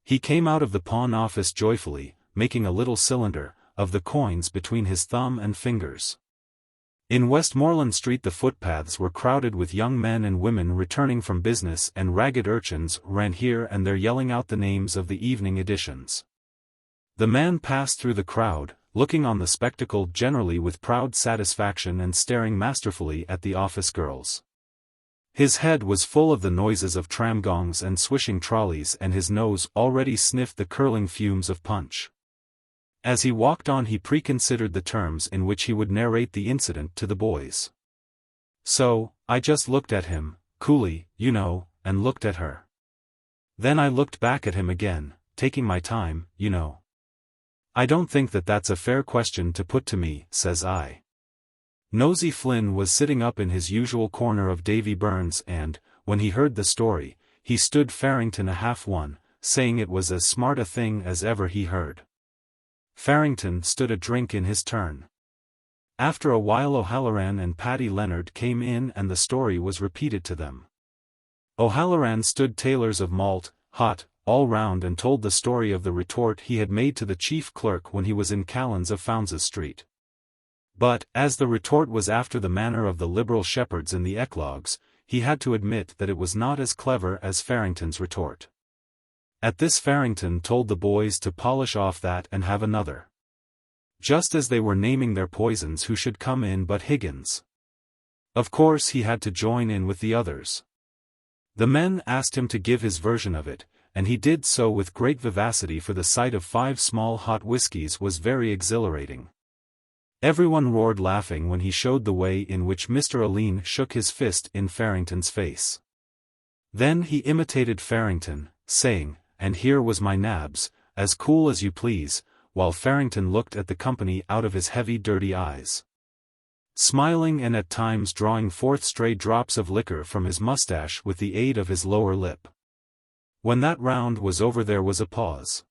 A: He came out of the pawn office joyfully, making a little cylinder of the coins between his thumb and fingers. In Westmoreland Street the footpaths were crowded with young men and women returning from business and ragged urchins ran here and there yelling out the names of the evening editions. The man passed through the crowd, looking on the spectacle generally with proud satisfaction and staring masterfully at the office girls. His head was full of the noises of tram-gongs and swishing trolleys, and his nose already sniffed the curling fumes of punch. As he walked on, he preconsidered the terms in which he would narrate the incident to the boys. So, I just looked at him, coolly, you know, and looked at her. Then I looked back at him again, taking my time, you know. I don't think that that's a fair question to put to me, says I. Nosey Flynn was sitting up in his usual corner of Davy Byrne's, and, when he heard the story, he stood Farrington a half one, saying it was as smart a thing as ever he heard. Farrington stood a drink in his turn. After a while O'Halloran and Paddy Leonard came in and the story was repeated to them. O'Halloran stood tailors of malt, hot, all round, and told the story of the retort he had made to the chief clerk when he was in Callans of Founces Street. But, as the retort was after the manner of the liberal shepherds in the eclogues, he had to admit that it was not as clever as Farrington's retort. At this Farrington told the boys to polish off that and have another. Just as they were naming their poisons who should come in but Higgins. Of course he had to join in with the others. The men asked him to give his version of it, and he did so with great vivacity, for the sight of 5 small hot whiskies was very exhilarating. Everyone roared laughing when he showed the way in which Mr. Eveline shook his fist in Farrington's face. Then he imitated Farrington, saying, "And here was my nabs, as cool as you please," while Farrington looked at the company out of his heavy dirty eyes, smiling and at times drawing forth stray drops of liquor from his mustache with the aid of his lower lip. When that round was over there was a pause.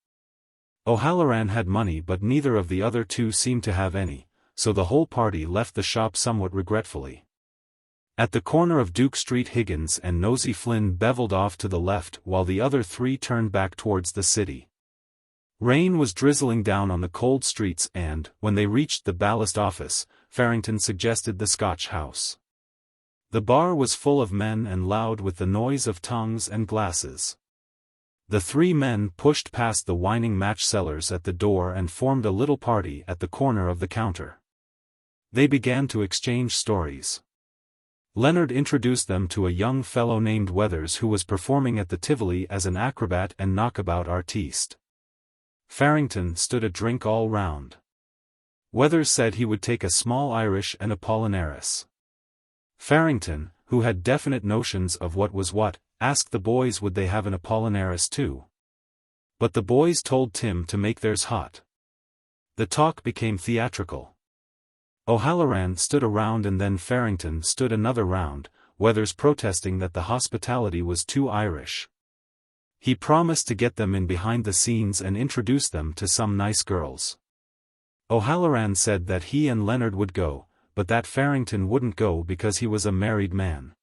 A: O'Halloran had money, but neither of the other two seemed to have any, so the whole party left the shop somewhat regretfully. At the corner of Duke Street Higgins and Nosey Flynn bevelled off to the left while the other 3 turned back towards the city. Rain was drizzling down on the cold streets and, when they reached the ballast office, Farrington suggested the Scotch House. The bar was full of men and loud with the noise of tongues and glasses. The 3 men pushed past the whining match sellers at the door and formed a little party at the corner of the counter. They began to exchange stories. Leonard introduced them to a young fellow named Weathers who was performing at the Tivoli as an acrobat and knockabout artiste. Farrington stood a drink all round. Weathers said he would take a small Irish and Apollinaris. Farrington, who had definite notions of what was what, asked the boys would they have an Apollinaris too. But the boys told Tim to make theirs hot. The talk became theatrical. O'Halloran stood a round and then Farrington stood another round, Weathers protesting that the hospitality was too Irish. He promised to get them in behind the scenes and introduce them to some nice girls. O'Halloran said that he and Leonard would go, but that Farrington wouldn't go because he was a married man.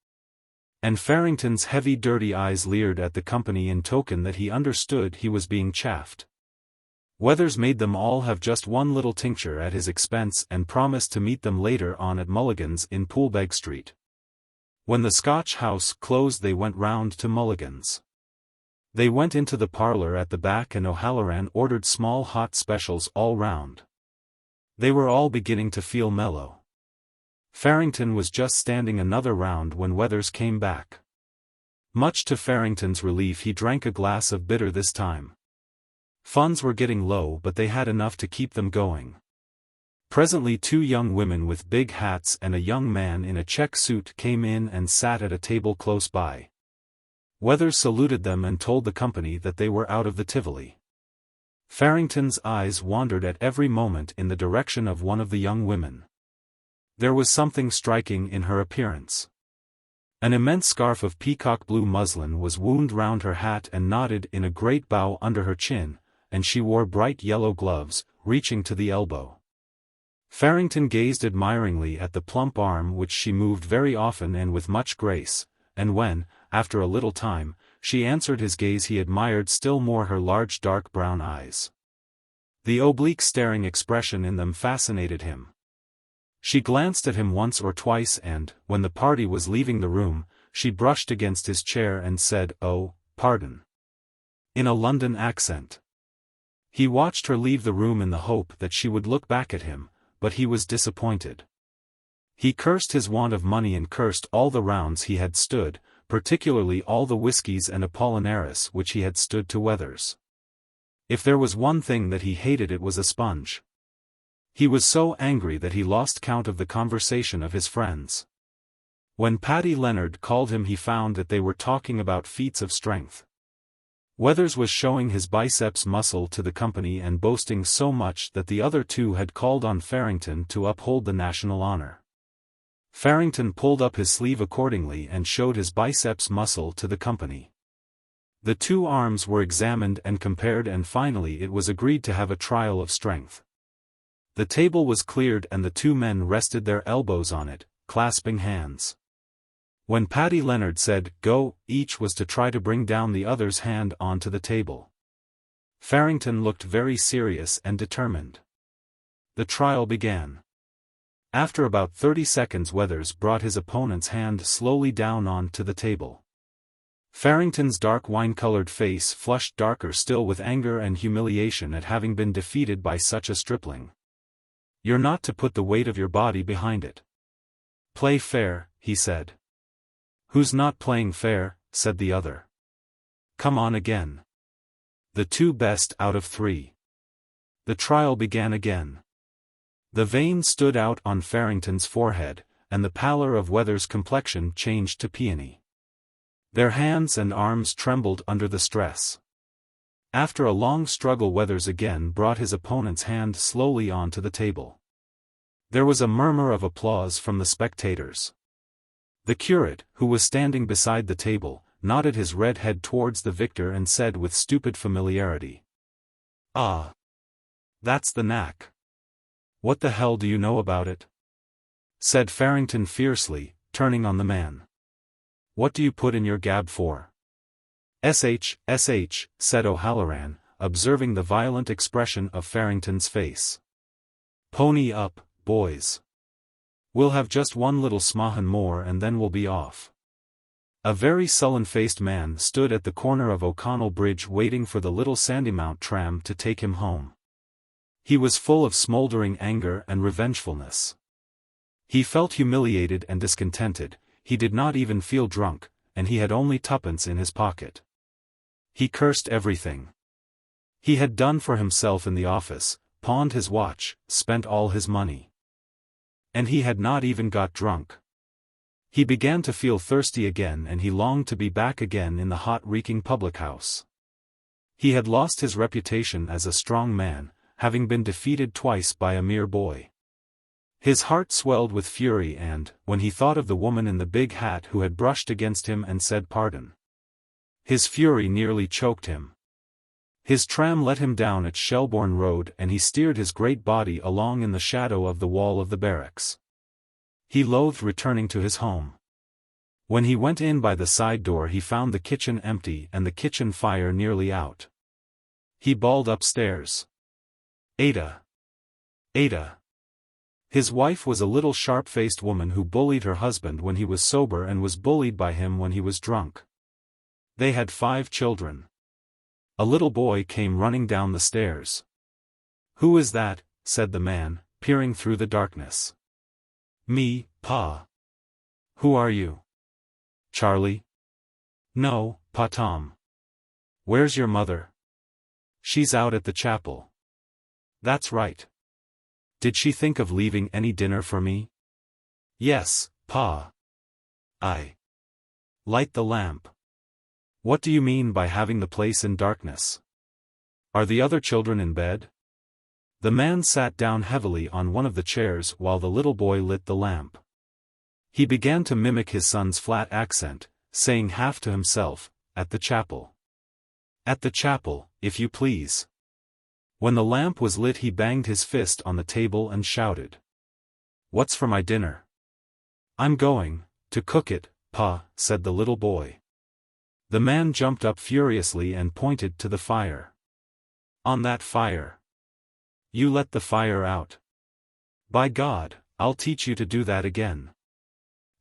A: And Farrington's heavy dirty eyes leered at the company in token that he understood he was being chaffed. Weathers made them all have just one little tincture at his expense and promised to meet them later on at Mulligan's in Poolbeg Street. When the Scotch House closed they went round to Mulligan's. They went into the parlour at the back and O'Halloran ordered small hot specials all round. They were all beginning to feel mellow. Farrington was just standing another round when Weathers came back. Much to Farrington's relief he drank a glass of bitter this time. Funds were getting low but they had enough to keep them going. Presently 2 young women with big hats and a young man in a check suit came in and sat at a table close by. Weathers saluted them and told the company that they were out of the Tivoli. Farrington's eyes wandered at every moment in the direction of one of the young women. There was something striking in her appearance. An immense scarf of peacock blue muslin was wound round her hat and knotted in a great bow under her chin, and she wore bright yellow gloves, reaching to the elbow. Farrington gazed admiringly at the plump arm which she moved very often and with much grace, and when, after a little time, she answered his gaze he admired still more her large dark brown eyes. The oblique staring expression in them fascinated him. She glanced at him once or twice and, when the party was leaving the room, she brushed against his chair and said, "Oh, pardon," in a London accent. He watched her leave the room in the hope that she would look back at him, but he was disappointed. He cursed his want of money and cursed all the rounds he had stood, particularly all the whiskies and Apollinaris which he had stood to Weathers. If there was one thing that he hated, it was a sponge. He was so angry that he lost count of the conversation of his friends. When Paddy Leonard called him, he found that they were talking about feats of strength. Weathers was showing his biceps muscle to the company and boasting so much that the other two had called on Farrington to uphold the national honor. Farrington pulled up his sleeve accordingly and showed his biceps muscle to the company. The two arms were examined and compared, and finally it was agreed to have a trial of strength. The table was cleared and the two men rested their elbows on it, clasping hands. When Paddy Leonard said, "Go," each was to try to bring down the other's hand onto the table. Farrington looked very serious and determined. The trial began. After about 30 seconds, Weathers brought his opponent's hand slowly down onto the table. Farrington's dark wine-colored face flushed darker still with anger and humiliation at having been defeated by such a stripling. "You're not to put the weight of your body behind it. Play fair," he said. "Who's not playing fair?" said the other. "Come on again. The two best out of three." The trial began again. The veins stood out on Farrington's forehead, and the pallor of Weathers' complexion changed to peony. Their hands and arms trembled under the stress. After a long struggle, Weathers again brought his opponent's hand slowly onto the table. There was a murmur of applause from the spectators. The curate, who was standing beside the table, nodded his red head towards the victor and said with stupid familiarity, "Ah. That's the knack." "What the hell do you know about it?" said Farrington fiercely, turning on the man. "What do you put in your gab for?" "Sh, said O'Halloran, observing the violent expression of Farrington's face. "Pony up, boys. We'll have just one little smahan more and then we'll be off." A very sullen-faced man stood at the corner of O'Connell Bridge waiting for the little Sandymount tram to take him home. He was full of smouldering anger and revengefulness. He felt humiliated and discontented. He did not even feel drunk, and he had only twopence in his pocket. He cursed everything. He had done for himself in the office, pawned his watch, spent all his money. And he had not even got drunk. He began to feel thirsty again, and he longed to be back again in the hot reeking public house. He had lost his reputation as a strong man, having been defeated twice by a mere boy. His heart swelled with fury and, when he thought of the woman in the big hat who had brushed against him and said pardon, his fury nearly choked him. His tram let him down at Shelbourne Road and he steered his great body along in the shadow of the wall of the barracks. He loathed returning to his home. When he went in by the side door he found the kitchen empty and the kitchen fire nearly out. He bawled upstairs, "Ada! Ada!" His wife was a little sharp-faced woman who bullied her husband when he was sober and was bullied by him when he was drunk. They had 5 children. A little boy came running down the stairs. "Who is that?" said the man, peering through the darkness. "Me, Pa." "Who are you?" "Charlie?" "No, Pa Tom." "Where's your mother?" "She's out at the chapel." "That's right. Did she think of leaving any dinner for me?" "Yes, Pa." "I light the lamp." "What do you mean by having the place in darkness? Are the other children in bed?" The man sat down heavily on one of the chairs while the little boy lit the lamp. He began to mimic his son's flat accent, saying half to himself, "At the chapel. At the chapel, if you please." When the lamp was lit he banged his fist on the table and shouted, "What's for my dinner?" "I'm going to cook it, Pa," said the little boy. The man jumped up furiously and pointed to the fire. "On that fire. You let the fire out. By God, I'll teach you to do that again."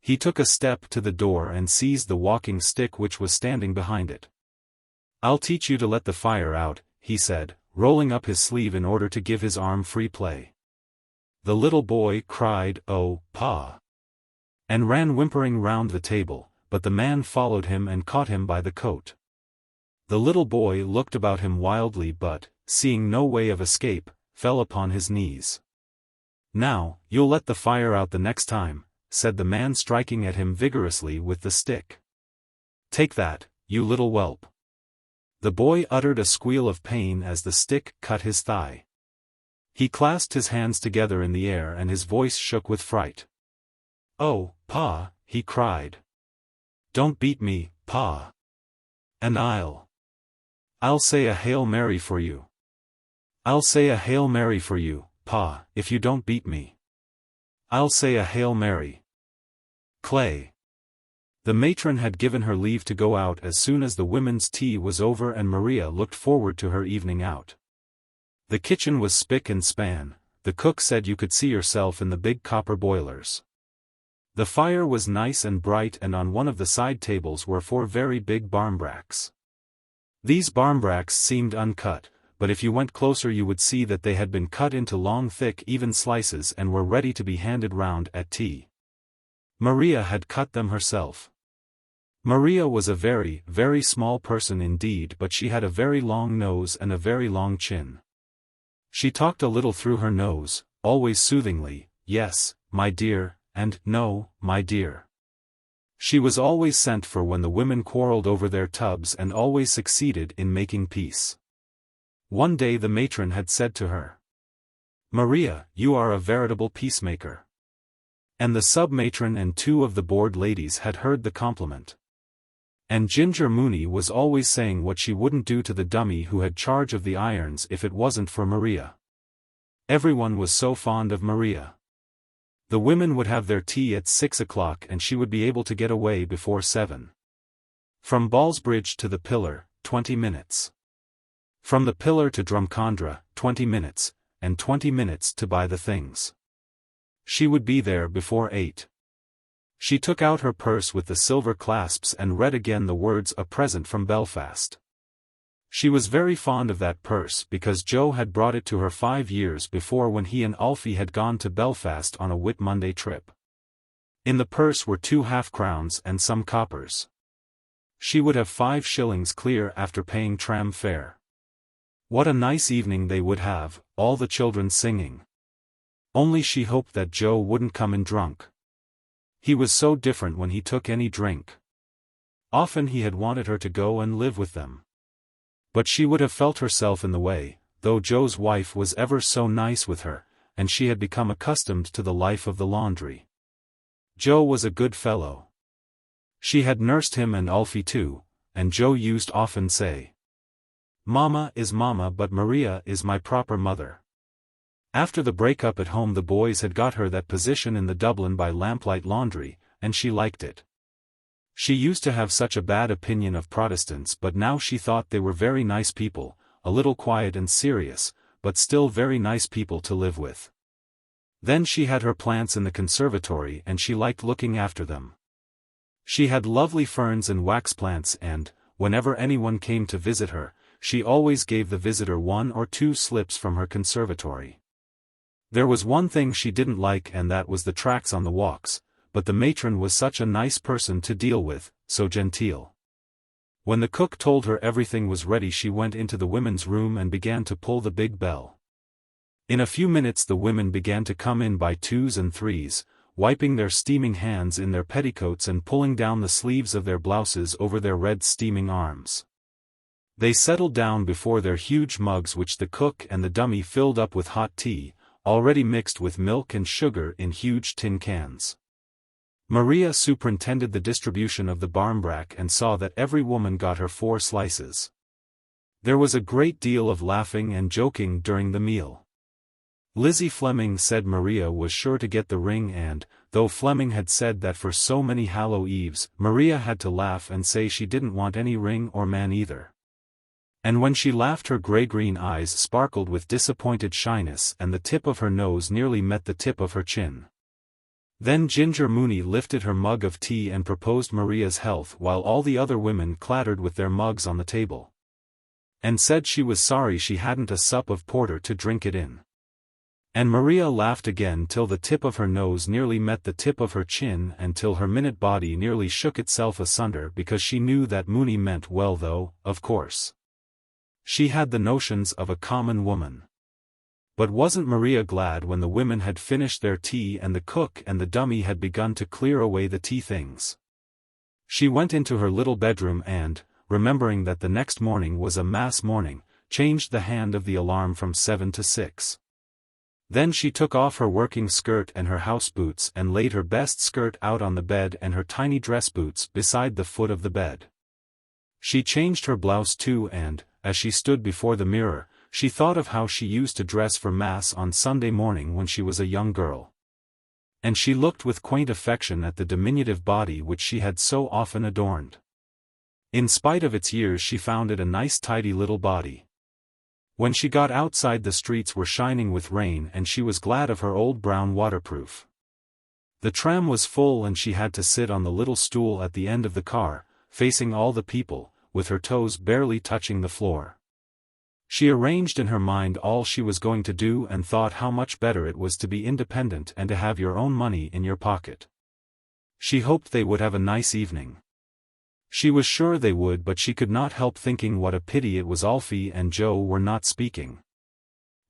A: He took a step to the door and seized the walking stick which was standing behind it. "I'll teach you to let the fire out," he said, rolling up his sleeve in order to give his arm free play. The little boy cried, "Oh, Pa!" and ran whimpering round the table, but the man followed him and caught him by the coat. The little boy looked about him wildly but, seeing no way of escape, fell upon his knees. "Now, you'll let the fire out the next time," said the man, striking at him vigorously with the stick. "Take that, you little whelp." The boy uttered a squeal of pain as the stick cut his thigh. He clasped his hands together in the air and his voice shook with fright. "Oh, Pa," he cried. "Don't beat me, Pa. And I'll say a Hail Mary for you. I'll say a Hail Mary for you, Pa, if you don't beat me. I'll say a Hail Mary." Clay. The matron had given her leave to go out as soon as the women's tea was over, and Maria looked forward to her evening out. The kitchen was spick and span. The cook said you could see yourself in the big copper boilers. The fire was nice and bright, and on one of the side tables were 4 very big barmbracks. These barmbracks seemed uncut, but if you went closer you would see that they had been cut into long thick even slices and were ready to be handed round at tea. Maria had cut them herself. Maria was a very, very small person indeed, but she had a very long nose and a very long chin. She talked a little through her nose, always soothingly, "Yes, my dear," and "No, my dear." She was always sent for when the women quarreled over their tubs and always succeeded in making peace. One day the matron had said to her, "Maria, you are a veritable peacemaker." And the sub-matron and 2 of the board ladies had heard the compliment. And Ginger Mooney was always saying what she wouldn't do to the dummy who had charge of the irons if it wasn't for Maria. Everyone was so fond of Maria. The women would have their tea at 6 o'clock and she would be able to get away before 7. From Ballsbridge to the Pillar, 20 minutes. From the Pillar to Drumcondra, 20 minutes, and 20 minutes to buy the things. She would be there before 8. She took out her purse with the silver clasps and read again the words "A present from Belfast." She was very fond of that purse because Joe had brought it to her 5 years before when he and Alfie had gone to Belfast on a Whit Monday trip. In the purse were 2 half-crowns and some coppers. She would have 5 shillings clear after paying tram fare. What a nice evening they would have, all the children singing. Only she hoped that Joe wouldn't come in drunk. He was so different when he took any drink. Often he had wanted her to go and live with them. But she would have felt herself in the way, though Joe's wife was ever so nice with her, and she had become accustomed to the life of the laundry. Joe was a good fellow. She had nursed him and Alfie too, and Joe used often say, "Mama is Mama, but Maria is my proper mother." After the break-up at home the boys had got her that position in the Dublin by lamplight laundry, and she liked it. She used to have such a bad opinion of Protestants, but now she thought they were very nice people, a little quiet and serious, but still very nice people to live with. Then she had her plants in the conservatory and she liked looking after them. She had lovely ferns and wax plants and, whenever anyone came to visit her, she always gave the visitor 1 or 2 slips from her conservatory. There was one thing she didn't like, and that was the tracks on the walks, but the matron was such a nice person to deal with, so genteel. When the cook told her everything was ready she went into the women's room and began to pull the big bell. In a few minutes the women began to come in by 2s and 3s, wiping their steaming hands in their petticoats and pulling down the sleeves of their blouses over their red steaming arms. They settled down before their huge mugs which the cook and the dummy filled up with hot tea, already mixed with milk and sugar in huge tin cans. Maria superintended the distribution of the barmbrack and saw that every woman got her 4 slices. There was a great deal of laughing and joking during the meal. Lizzie Fleming said Maria was sure to get the ring, and, though Fleming had said that for so many Hallow Eves, Maria had to laugh and say she didn't want any ring or man either. And when she laughed her grey-green eyes sparkled with disappointed shyness and the tip of her nose nearly met the tip of her chin. Then Ginger Mooney lifted her mug of tea and proposed Maria's health while all the other women clattered with their mugs on the table. And said she was sorry she hadn't a sup of porter to drink it in. And Maria laughed again till the tip of her nose nearly met the tip of her chin and till her minute body nearly shook itself asunder because she knew that Mooney meant well though, of course. She had the notions of a common woman. But wasn't Maria glad when the women had finished their tea and the cook and the dummy had begun to clear away the tea things? She went into her little bedroom and, remembering that the next morning was a mass morning, changed the hand of the alarm from 7 to 6. Then she took off her working skirt and her house boots and laid her best skirt out on the bed and her tiny dress boots beside the foot of the bed. She changed her blouse too and, as she stood before the mirror, she thought of how she used to dress for Mass on Sunday morning when she was a young girl. And she looked with quaint affection at the diminutive body which she had so often adorned. In spite of its years she found it a nice tidy little body. When she got outside the streets were shining with rain and she was glad of her old brown waterproof. The tram was full and she had to sit on the little stool at the end of the car, facing all the people, with her toes barely touching the floor. She arranged in her mind all she was going to do and thought how much better it was to be independent and to have your own money in your pocket. She hoped they would have a nice evening. She was sure they would, but she could not help thinking what a pity it was Alfie and Joe were not speaking.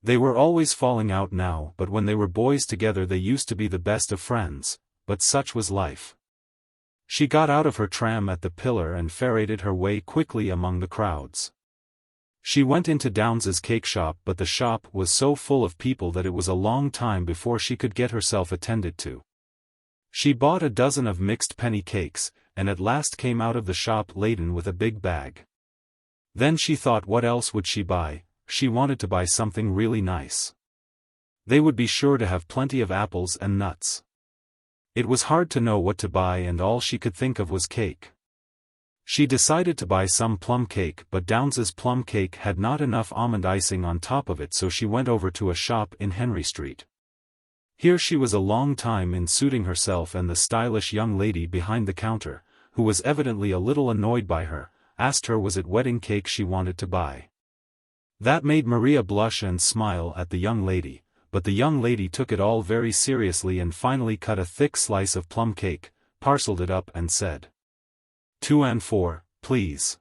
A: They were always falling out now, but when they were boys together they used to be the best of friends, but such was life. She got out of her tram at the pillar and ferreted her way quickly among the crowds. She went into Downes's cake shop, but the shop was so full of people that it was a long time before she could get herself attended to. She bought a dozen of mixed penny cakes, and at last came out of the shop laden with a big bag. Then she thought, what else would she buy? She wanted to buy something really nice. They would be sure to have plenty of apples and nuts. It was hard to know what to buy and all she could think of was cake. She decided to buy some plum cake, but Downes's plum cake had not enough almond icing on top of it, so she went over to a shop in Henry Street. Here she was a long time in suiting herself, and the stylish young lady behind the counter, who was evidently a little annoyed by her, asked her was it wedding cake she wanted to buy. That made Maria blush and smile at the young lady, but the young lady took it all very seriously and finally cut a thick slice of plum cake, parceled it up and said, 2 and 4, please.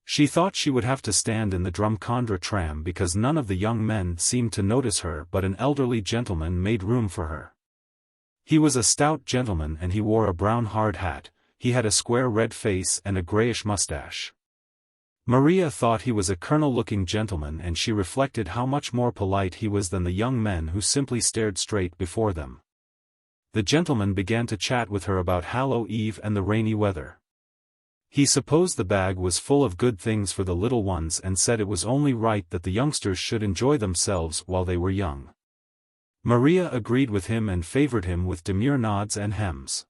A: She thought she would have to stand in the Drumcondra tram because none of the young men seemed to notice her, but an elderly gentleman made room for her. He was a stout gentleman and he wore a brown hard hat, he had a square red face and a greyish mustache. Maria thought he was a colonel-looking gentleman, and she reflected how much more polite he was than the young men who simply stared straight before them. The gentleman began to chat with her about Hallow Eve and the rainy weather. He supposed the bag was full of good things for the little ones and said it was only right that the youngsters should enjoy themselves while they were young. Maria agreed with him and favored him with demure nods and hems.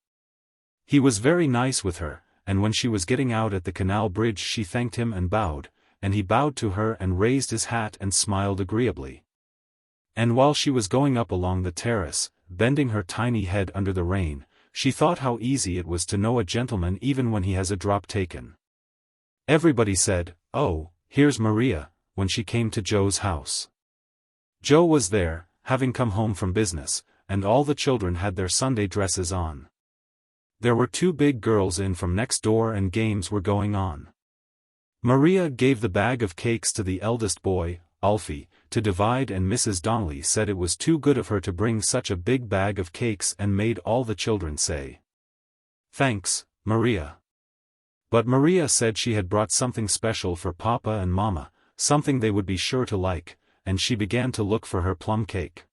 A: He was very nice with her, and when she was getting out at the canal bridge she thanked him and he bowed to her and raised his hat and smiled agreeably. And while she was going up along the terrace, bending her tiny head under the rain, she thought how easy it was to know a gentleman even when he has a drop taken. Everybody said, "Oh, here's Maria," when she came to Joe's house. Joe was there, having come home from business, and all the children had their Sunday dresses on. There were 2 big girls in from next door and games were going on. Maria gave the bag of cakes to the eldest boy, Alfie, to divide, and Mrs. Donnelly said it was too good of her to bring such a big bag of cakes and made all the children say, "Thanks, Maria." But Maria said she had brought something special for Papa and Mama, something they would be sure to like, and she began to look for her plum cake.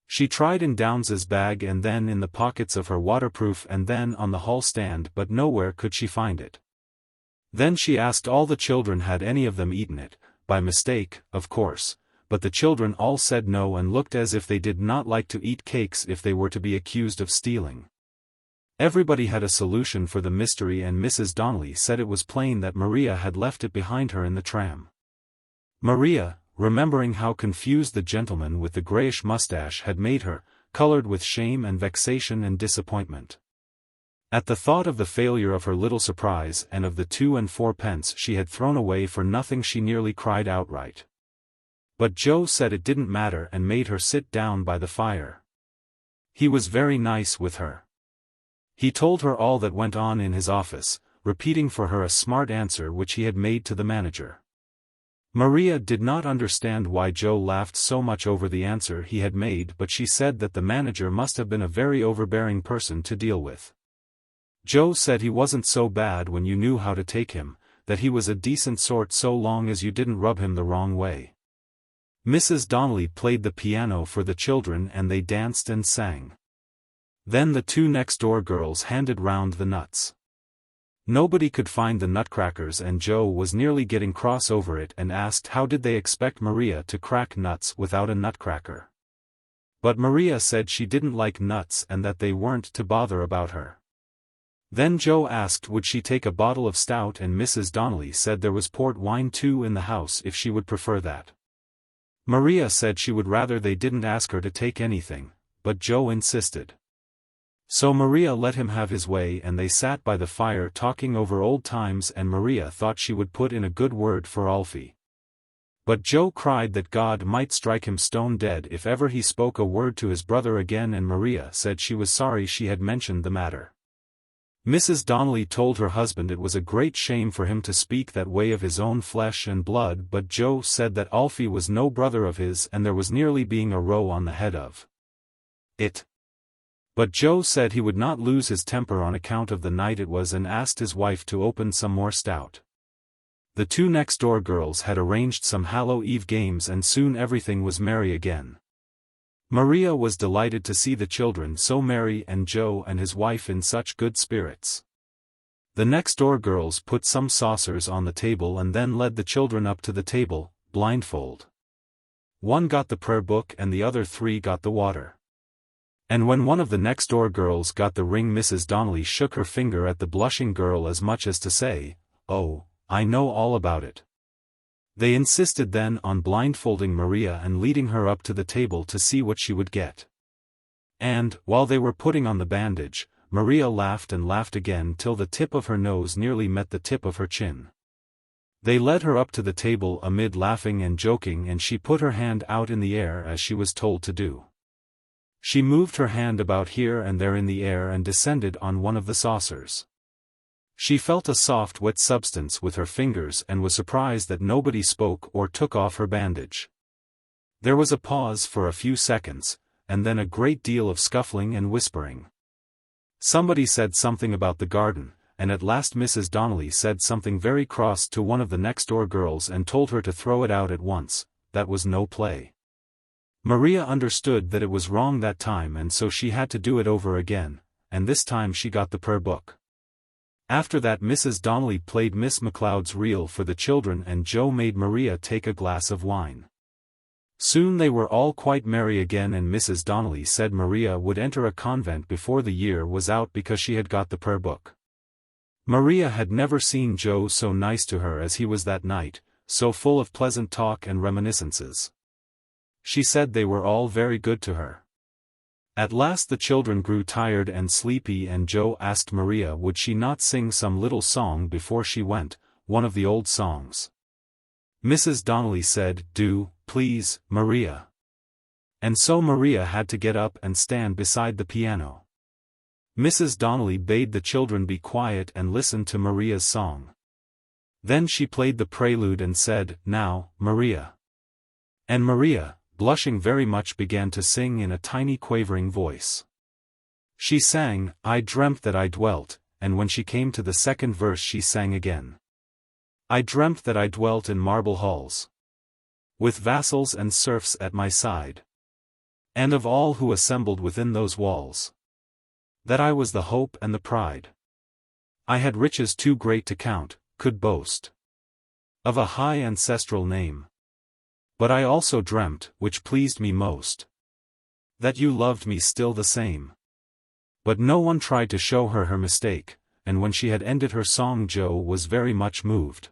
A: She tried in Downes's bag and then in the pockets of her waterproof and then on the hall stand, but nowhere could she find it. Then she asked all the children had any of them eaten it, by mistake, of course, but the children all said no and looked as if they did not like to eat cakes if they were to be accused of stealing. Everybody had a solution for the mystery, and Mrs. Donnelly said it was plain that Maria had left it behind her in the tram. Maria, remembering how confused the gentleman with the greyish mustache had made her, colored with shame and vexation and disappointment. At the thought of the failure of her little surprise and of the 2 and 4 pence she had thrown away for nothing she nearly cried outright. But Joe said it didn't matter and made her sit down by the fire. He was very nice with her. He told her all that went on in his office, repeating for her a smart answer which he had made to the manager. Maria did not understand why Joe laughed so much over the answer he had made, but she said that the manager must have been a very overbearing person to deal with. Joe said he wasn't so bad when you knew how to take him, that he was a decent sort so long as you didn't rub him the wrong way. Mrs. Donnelly played the piano for the children and they danced and sang. Then the two next-door girls handed round the nuts. Nobody could find the nutcrackers and Joe was nearly getting cross over it and asked how did they expect Maria to crack nuts without a nutcracker. But Maria said she didn't like nuts and that they weren't to bother about her. Then Joe asked would she take a bottle of stout and Mrs. Donnelly said there was port wine too in the house if she would prefer that. Maria said she would rather they didn't ask her to take anything, but Joe insisted. So Maria let him have his way and they sat by the fire talking over old times and Maria thought she would put in a good word for Alfie. But Joe cried that God might strike him stone dead if ever he spoke a word to his brother again and Maria said she was sorry she had mentioned the matter. Mrs. Donnelly told her husband it was a great shame for him to speak that way of his own flesh and blood, but Joe said that Alfie was no brother of his and there was nearly being a row on the head of it. But Joe said he would not lose his temper on account of the night it was and asked his wife to open some more stout. The two next-door girls had arranged some Hallow Eve games and soon everything was merry again. Maria was delighted to see the children so merry and Joe and his wife in such good spirits. The next-door girls put some saucers on the table and then led the children up to the table, blindfold. One got the prayer book and the other three got the water. And when one of the next-door girls got the ring, Mrs. Donnelly shook her finger at the blushing girl as much as to say, "Oh, I know all about it." They insisted then on blindfolding Maria and leading her up to the table to see what she would get. And, while they were putting on the bandage, Maria laughed and laughed again till the tip of her nose nearly met the tip of her chin. They led her up to the table amid laughing and joking and she put her hand out in the air as she was told to do. She moved her hand about here and there in the air and descended on one of the saucers. She felt a soft wet substance with her fingers and was surprised that nobody spoke or took off her bandage. There was a pause for a few seconds, and then a great deal of scuffling and whispering. Somebody said something about the garden, and at last Mrs. Donnelly said something very cross to one of the next-door girls and told her to throw it out at once. That was no play. Maria understood that it was wrong that time and so she had to do it over again, and this time she got the prayer book. After that Mrs. Donnelly played Miss McLeod's reel for the children and Joe made Maria take a glass of wine. Soon they were all quite merry again and Mrs. Donnelly said Maria would enter a convent before the year was out because she had got the prayer book. Maria had never seen Joe so nice to her as he was that night, so full of pleasant talk and reminiscences. She said they were all very good to her. At last the children grew tired and sleepy and Joe asked Maria would she not sing some little song before she went, one of the old songs. Mrs. Donnelly said, "Do, please, Maria." And so Maria had to get up and stand beside the piano. Mrs. Donnelly bade the children be quiet and listen to Maria's song. Then she played the prelude and said, "Now, Maria." And Maria, blushing very much, began to sing in a tiny quavering voice. She sang, "I dreamt that I dwelt," and when she came to the second verse she sang again. "I dreamt that I dwelt in marble halls, with vassals and serfs at my side, and of all who assembled within those walls, that I was the hope and the pride. I had riches too great to count, could boast of a high ancestral name. But I also dreamt, which pleased me most, that you loved me still the same." But no one tried to show her her mistake, and when she had ended her song Joe was very much moved.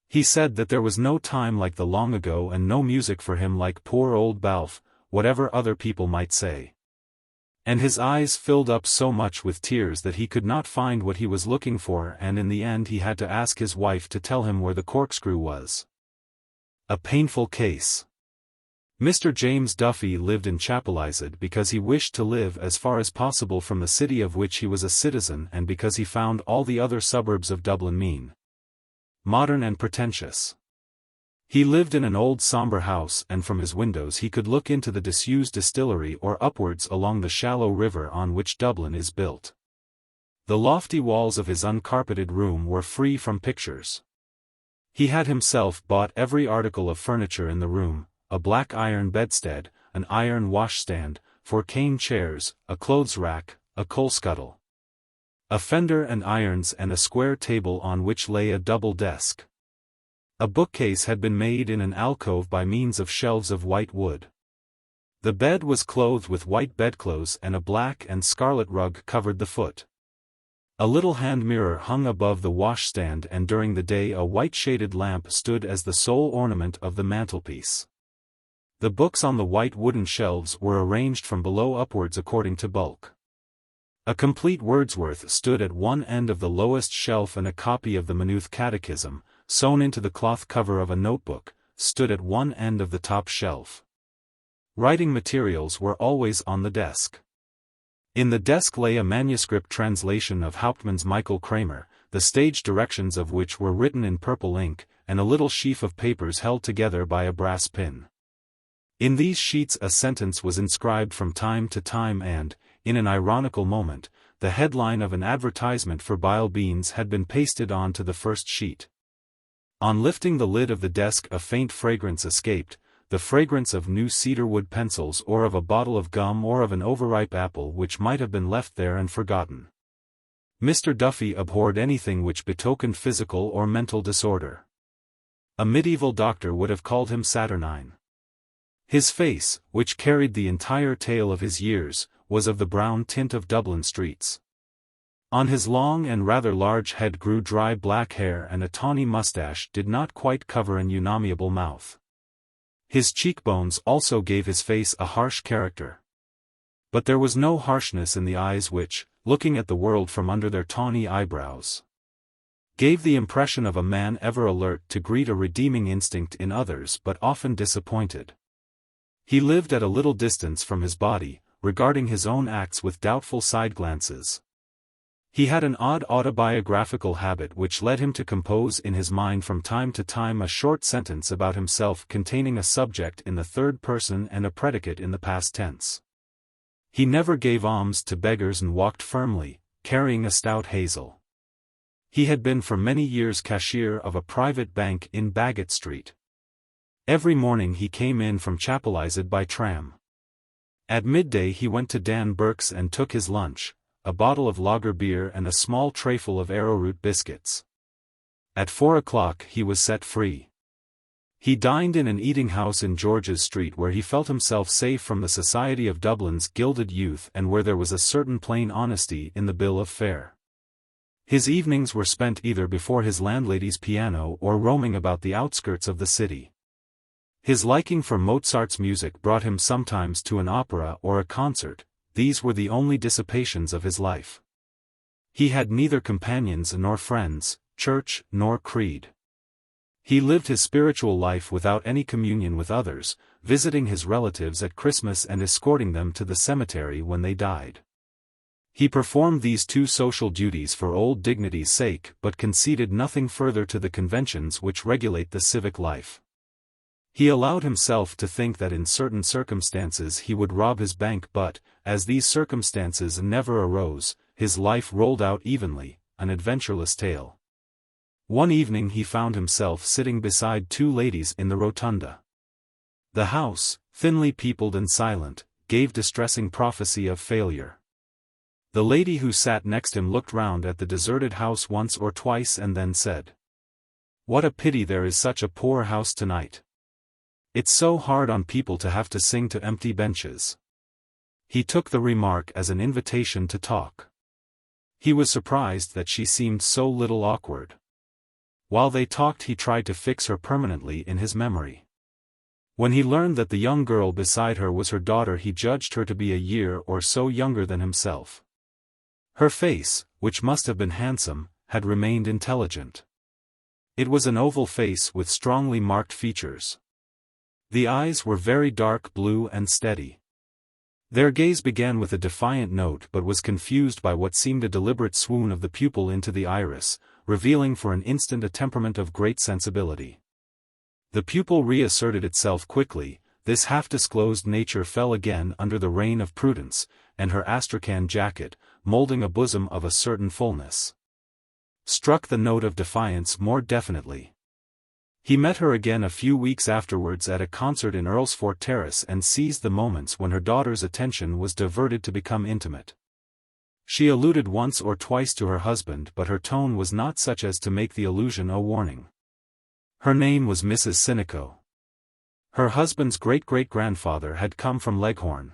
A: He said that there was no time like the long ago and no music for him like poor old Balfe, whatever other people might say. And his eyes filled up so much with tears that he could not find what he was looking for and in the end he had to ask his wife to tell him where the corkscrew was. A painful case. Mr. James Duffy lived in Chapelizod because he wished to live as far as possible from the city of which he was a citizen, and because he found all the other suburbs of Dublin mean, modern and pretentious. He lived in an old sombre house, and from his windows he could look into the disused distillery or upwards along the shallow river on which Dublin is built. The lofty walls of his uncarpeted room were free from pictures. He had himself bought every article of furniture in the room: a black iron bedstead, an iron washstand, 4 cane chairs, a clothes rack, a coal scuttle, a fender and irons, and a square table on which lay a double desk. A bookcase had been made in an alcove by means of shelves of white wood. The bed was clothed with white bedclothes, and a black and scarlet rug covered the foot. A little hand mirror hung above the washstand, and during the day a white shaded lamp stood as the sole ornament of the mantelpiece. The books on the white wooden shelves were arranged from below upwards according to bulk. A complete Wordsworth stood at one end of the lowest shelf, and a copy of the Maynooth Catechism, sewn into the cloth cover of a notebook, stood at one end of the top shelf. Writing materials were always on the desk. In the desk lay a manuscript translation of Hauptmann's Michael Kramer, the stage directions of which were written in purple ink, and a little sheaf of papers held together by a brass pin. In these sheets a sentence was inscribed from time to time, and, in an ironical moment, the headline of an advertisement for Bile Beans had been pasted on to the first sheet. On lifting the lid of the desk a faint fragrance escaped, the fragrance of new cedarwood pencils, or of a bottle of gum, or of an overripe apple which might have been left there and forgotten. Mr. Duffy abhorred anything which betokened physical or mental disorder. A medieval doctor would have called him saturnine. His face, which carried the entire tale of his years, was of the brown tint of Dublin streets. On his long and rather large head grew dry black hair, and a tawny moustache did not quite cover an unamiable mouth. His cheekbones also gave his face a harsh character. But there was no harshness in the eyes which, looking at the world from under their tawny eyebrows, gave the impression of a man ever alert to greet a redeeming instinct in others, but often disappointed. He lived at a little distance from his body, regarding his own acts with doubtful side glances. He had an odd autobiographical habit which led him to compose in his mind from time to time a short sentence about himself containing a subject in the third person and a predicate in the past tense. He never gave alms to beggars and walked firmly, carrying a stout hazel. He had been for many years cashier of a private bank in Baggot Street. Every morning he came in from Chapelizod by tram. At midday he went to Dan Burke's and took his lunch, a bottle of lager beer and a small trayful of arrowroot biscuits. At 4 o'clock he was set free. He dined in an eating-house in George's Street, where he felt himself safe from the society of Dublin's gilded youth, and where there was a certain plain honesty in the bill of fare. His evenings were spent either before his landlady's piano or roaming about the outskirts of the city. His liking for Mozart's music brought him sometimes to an opera or a concert. These were the only dissipations of his life. He had neither companions nor friends, church nor creed. He lived his spiritual life without any communion with others, visiting his relatives at Christmas and escorting them to the cemetery when they died. He performed these two social duties for old dignity's sake, but conceded nothing further to the conventions which regulate the civic life. He allowed himself to think that in certain circumstances he would rob his bank, but, as these circumstances never arose, his life rolled out evenly, an adventureless tale. One evening he found himself sitting beside 2 ladies in the rotunda. The house, thinly peopled and silent, gave distressing prophecy of failure. The lady who sat next him looked round at the deserted house once or twice and then said, "What a pity there is such a poor house tonight. It's so hard on people to have to sing to empty benches." He took the remark as an invitation to talk. He was surprised that she seemed so little awkward. While they talked he tried to fix her permanently in his memory. When he learned that the young girl beside her was her daughter, he judged her to be a year or so younger than himself. Her face, which must have been handsome, had remained intelligent. It was an oval face with strongly marked features. The eyes were very dark blue and steady. Their gaze began with a defiant note but was confused by what seemed a deliberate swoon of the pupil into the iris, revealing for an instant a temperament of great sensibility. The pupil reasserted itself quickly, this half-disclosed nature fell again under the reign of prudence, and her astrakhan jacket, molding a bosom of a certain fullness, struck the note of defiance more definitely. He met her again a few weeks afterwards at a concert in Earlsfort Terrace and seized the moments when her daughter's attention was diverted to become intimate. She alluded once or twice to her husband, but her tone was not such as to make the allusion a warning. Her name was Mrs. Sinico. Her husband's great-great-grandfather had come from Leghorn.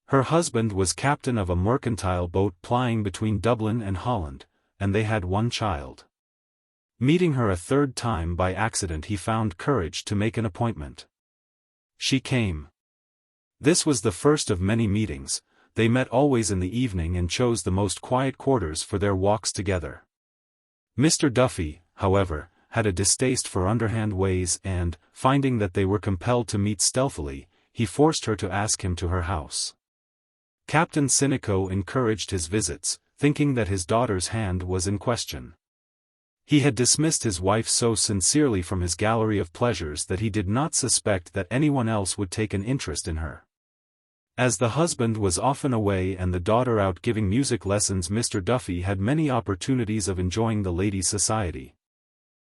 A: Her husband was captain of a mercantile boat plying between Dublin and Holland, and they had one child. Meeting her a third time by accident, he found courage to make an appointment. She came. This was the first of many meetings. They met always in the evening and chose the most quiet quarters for their walks together. Mr. Duffy, however, had a distaste for underhand ways and, finding that they were compelled to meet stealthily, he forced her to ask him to her house. Captain Sinico encouraged his visits, thinking that his daughter's hand was in question. He had dismissed his wife so sincerely from his gallery of pleasures that he did not suspect that anyone else would take an interest in her. As the husband was often away and the daughter out giving music lessons, Mr. Duffy had many opportunities of enjoying the lady's society.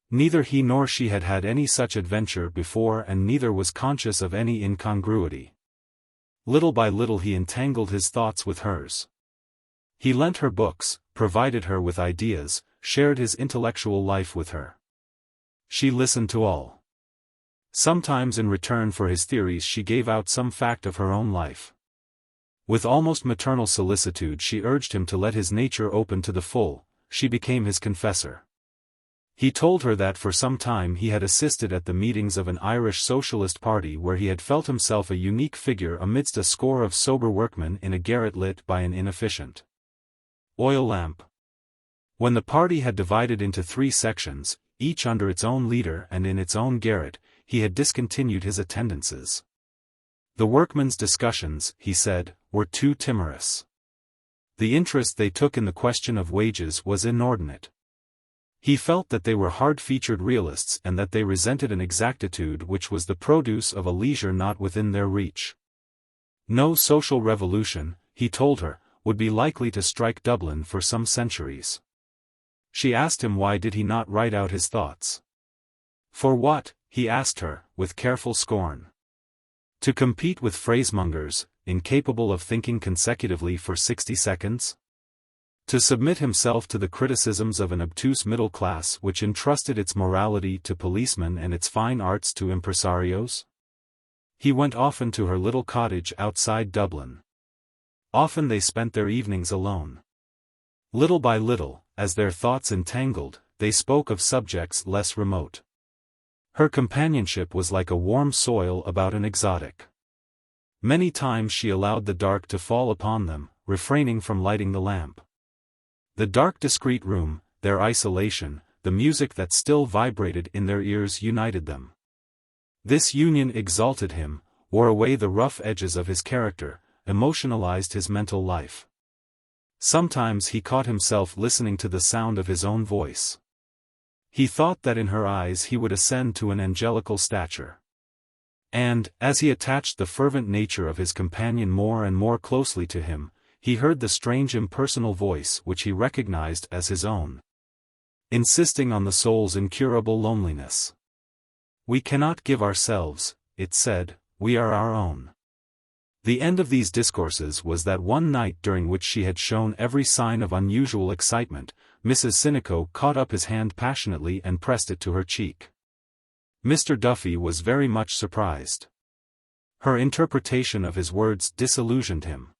A: Neither he nor she had had any such adventure before, and neither was conscious of any incongruity. Little by little he entangled his thoughts with hers. He lent her books, provided her with ideas, shared his intellectual life with her. She listened to all. Sometimes in return for his theories she gave out some fact of her own life. With almost maternal solicitude she urged him to let his nature open to the full. She became his confessor. He told her that for some time he had assisted at the meetings of an Irish socialist party where he had felt himself a unique figure amidst a score of sober workmen in a garret lit by an inefficient oil lamp. When the party had divided into 3 sections, each under its own leader and in its own garret, he had discontinued his attendances. The workmen's discussions, he said, were too timorous. The interest they took in the question of wages was inordinate. He felt that they were hard-featured realists and that they resented an exactitude which was the produce of a leisure not within their reach. No social revolution, he told her, would be likely to strike Dublin for some centuries. She asked him why did he not write out his thoughts. For what, he asked her, with careful scorn. To compete with phrasemongers, incapable of thinking consecutively for 60 seconds? To submit himself to the criticisms of an obtuse middle class which entrusted its morality to policemen and its fine arts to impresarios? He went often to her little cottage outside Dublin. Often they spent their evenings alone. Little by little, as their thoughts entangled, they spoke of subjects less remote. Her companionship was like a warm soil about an exotic. Many times she allowed the dark to fall upon them, refraining from lighting the lamp. The dark discreet room, their isolation, the music that still vibrated in their ears united them. This union exalted him, wore away the rough edges of his character, emotionalized his mental life. Sometimes he caught himself listening to the sound of his own voice. He thought that in her eyes he would ascend to an angelical stature. And, as he attached the fervent nature of his companion more and more closely to him, he heard the strange impersonal voice which he recognized as his own, insisting on the soul's incurable loneliness. "We cannot give ourselves," it said, "we are our own." The end of these discourses was that one night during which she had shown every sign of unusual excitement, Mrs. Sinico caught up his hand passionately and pressed it to her cheek. Mr. Duffy was very much surprised. Her interpretation of his words disillusioned him.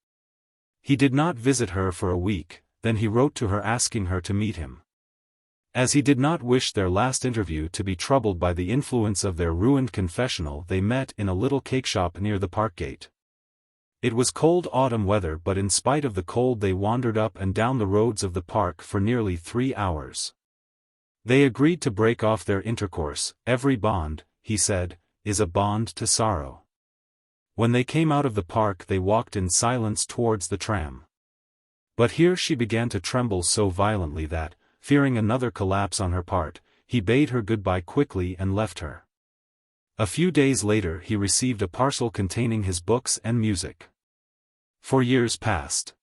A: He did not visit her for a week, then he wrote to her asking her to meet him. As he did not wish their last interview to be troubled by the influence of their ruined confessional, they met in a little cake shop near the park gate. It was cold autumn weather, but in spite of the cold they wandered up and down the roads of the park for nearly 3 hours. They agreed to break off their intercourse. "Every bond," he said, is a bond to sorrow. When they came out of the park they walked in silence towards the tram. But here she began to tremble so violently that, fearing another collapse on her part, he bade her goodbye quickly and left her. A few days later he received a parcel containing his books and music. For years past,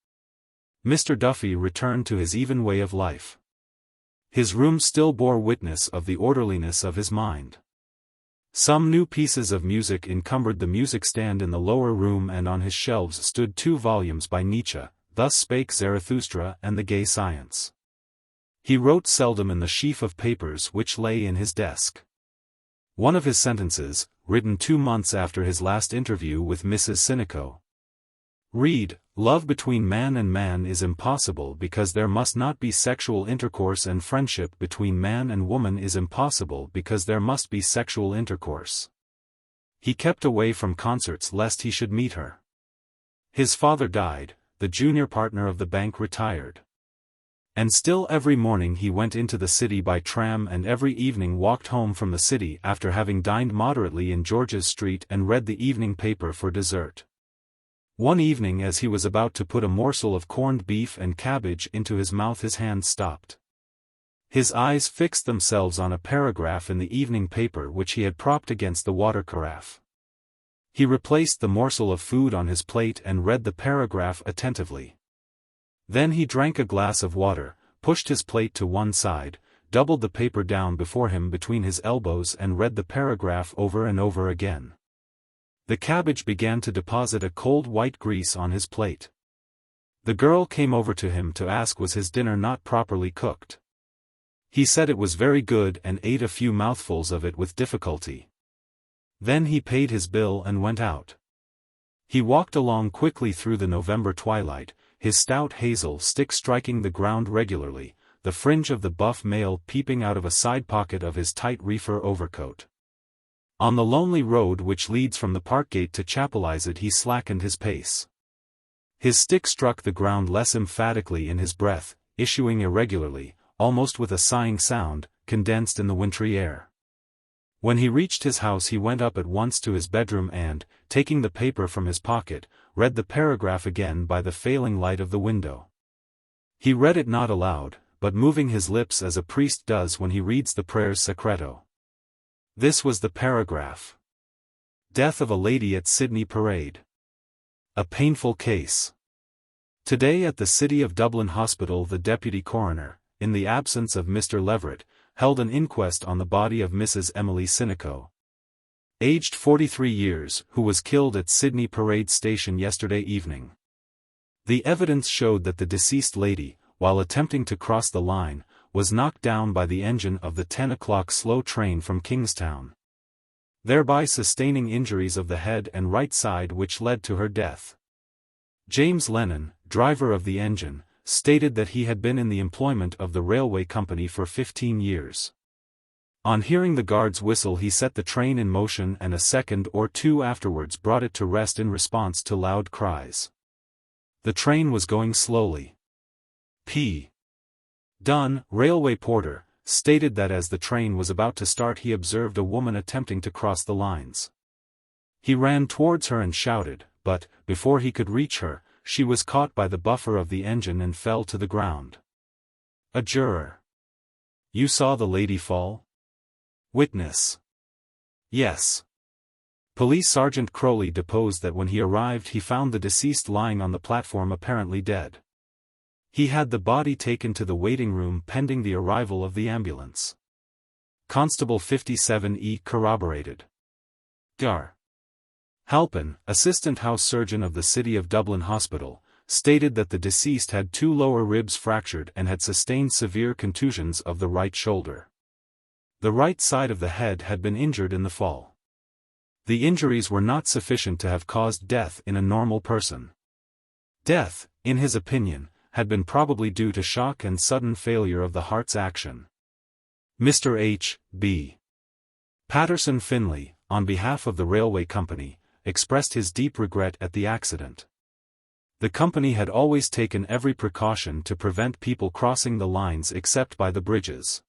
A: Mr. Duffy returned to his even way of life. His room still bore witness of the orderliness of his mind. Some new pieces of music encumbered the music stand in the lower room, and on his shelves stood 2 volumes by Nietzsche, Thus Spake Zarathustra and The Gay Science. He wrote seldom in the sheaf of papers which lay in his desk. One of his sentences, written 2 months after his last interview with Mrs. Sinico, read, "Love between man and man is impossible because there must not be sexual intercourse, and friendship between man and woman is impossible because there must be sexual intercourse." He kept away from concerts lest he should meet her. His father died, the junior partner of the bank retired. And still every morning he went into the city by tram, and every evening walked home from the city after having dined moderately in George's Street and read the evening paper for dessert. One evening as he was about to put a morsel of corned beef and cabbage into his mouth his hand stopped. His eyes fixed themselves on a paragraph in the evening paper which he had propped against the water carafe. He replaced the morsel of food on his plate and read the paragraph attentively. Then he drank a glass of water, pushed his plate to one side, doubled the paper down before him between his elbows and read the paragraph over and over again. The cabbage began to deposit a cold white grease on his plate. The girl came over to him to ask was his dinner not properly cooked. He said it was very good and ate a few mouthfuls of it with difficulty. Then he paid his bill and went out. He walked along quickly through the November twilight, his stout hazel stick striking the ground regularly, the fringe of the buff mail peeping out of a side pocket of his tight reefer overcoat. On the lonely road which leads from the park gate to Chapelizod he slackened his pace. His stick struck the ground less emphatically in his breath, issuing irregularly, almost with a sighing sound, condensed in the wintry air. When he reached his house he went up at once to his bedroom and, taking the paper from his pocket, read the paragraph again by the failing light of the window. He read it not aloud, but moving his lips as a priest does when he reads the prayers secreto. This was the paragraph. Death of a lady at Sydney Parade. A painful case. Today at the City of Dublin Hospital the Deputy Coroner, in the absence of Mr. Leverett, held an inquest on the body of Mrs. Emily Sinico, aged 43 years, who was killed at Sydney Parade Station yesterday evening. The evidence showed that the deceased lady, while attempting to cross the line, was knocked down by the engine of the 10 o'clock slow train from Kingstown, thereby sustaining injuries of the head and right side which led to her death. James Lennon, driver of the engine, stated that he had been in the employment of the railway company for 15 years. On hearing the guard's whistle he set the train in motion, and a second or two afterwards brought it to rest in response to loud cries. The train was going slowly. P. Dunn, railway porter, stated that as the train was about to start he observed a woman attempting to cross the lines. He ran towards her and shouted, but, before he could reach her, she was caught by the buffer of the engine and fell to the ground. A juror. You saw the lady fall? Witness. Yes. Police Sergeant Crowley deposed that when he arrived he found the deceased lying on the platform apparently dead. He had the body taken to the waiting room pending the arrival of the ambulance. Constable 57E corroborated. Gar. Halpin, assistant house surgeon of the City of Dublin Hospital, stated that the deceased had 2 lower ribs fractured and had sustained severe contusions of the right shoulder. The right side of the head had been injured in the fall. The injuries were not sufficient to have caused death in a normal person. Death, in his opinion, had been probably due to shock and sudden failure of the heart's action. Mr. H. B. Patterson Finlay, on behalf of the railway company, expressed his deep regret at the accident. The company had always taken every precaution to prevent people crossing the lines except by the bridges.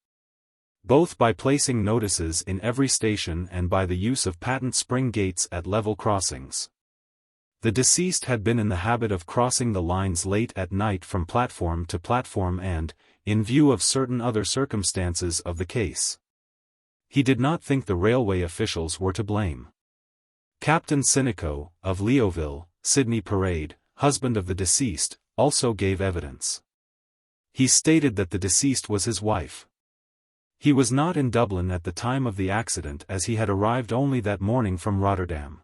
A: both by placing notices in every station and by the use of patent spring gates at level crossings. The deceased had been in the habit of crossing the lines late at night from platform to platform and, in view of certain other circumstances of the case, he did not think the railway officials were to blame. Captain Sinico, of Leoville, Sydney Parade, husband of the deceased, also gave evidence. He stated that the deceased was his wife. He was not in Dublin at the time of the accident as he had arrived only that morning from Rotterdam.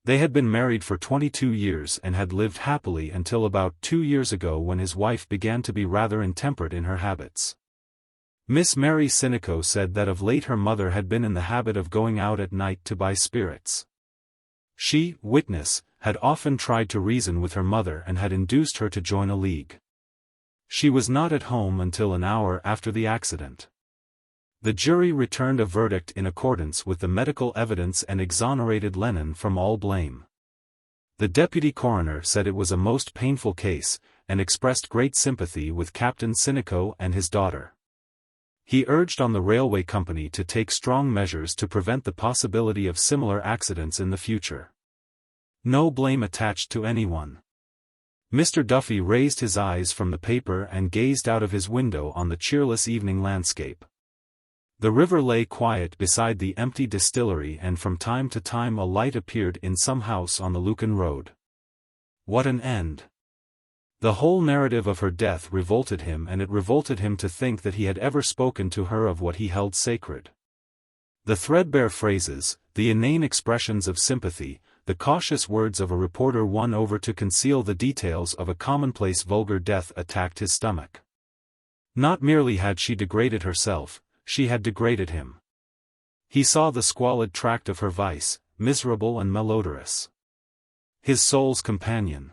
A: They had been married for 22 years and had lived happily until about 2 years ago when his wife began to be rather intemperate in her habits. Miss Mary Sinico said that of late her mother had been in the habit of going out at night to buy spirits. She, witness, had often tried to reason with her mother and had induced her to join a league. She was not at home until an hour after the accident. The jury returned a verdict in accordance with the medical evidence and exonerated Lennon from all blame. The deputy coroner said it was a most painful case, and expressed great sympathy with Captain Sinico and his daughter. He urged on the railway company to take strong measures to prevent the possibility of similar accidents in the future. No blame attached to anyone. Mr. Duffy raised his eyes from the paper and gazed out of his window on the cheerless evening landscape. The river lay quiet beside the empty distillery and from time to time a light appeared in some house on the Lucan road. What an end! The whole narrative of her death revolted him, and it revolted him to think that he had ever spoken to her of what he held sacred. The threadbare phrases, the inane expressions of sympathy, the cautious words of a reporter won over to conceal the details of a commonplace vulgar death attacked his stomach. Not merely had she degraded herself, she had degraded him. He saw the squalid tract of her vice, miserable and malodorous. His soul's companion.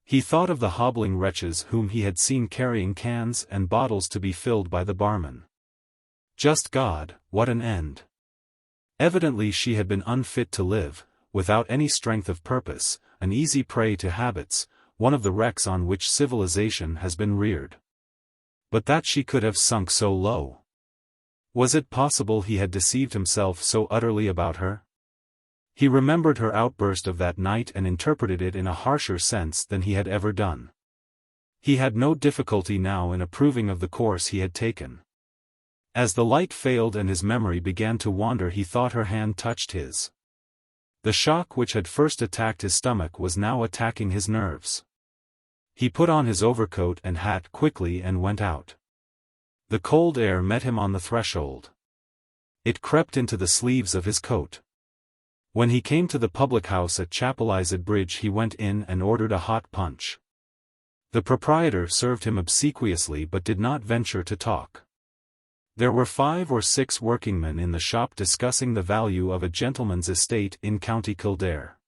A: He thought of the hobbling wretches whom he had seen carrying cans and bottles to be filled by the barman. Just God, what an end! Evidently she had been unfit to live, without any strength of purpose, an easy prey to habits, one of the wrecks on which civilization has been reared. But that she could have sunk so low! Was it possible he had deceived himself so utterly about her? He remembered her outburst of that night and interpreted it in a harsher sense than he had ever done. He had no difficulty now in approving of the course he had taken. As the light failed and his memory began to wander, he thought her hand touched his. The shock which had first attacked his stomach was now attacking his nerves. He put on his overcoat and hat quickly and went out. The cold air met him on the threshold. It crept into the sleeves of his coat. When he came to the public house at Chapelizod Bridge he went in and ordered a hot punch. The proprietor served him obsequiously but did not venture to talk. There were 5 or 6 workingmen in the shop discussing the value of a gentleman's estate in County Kildare.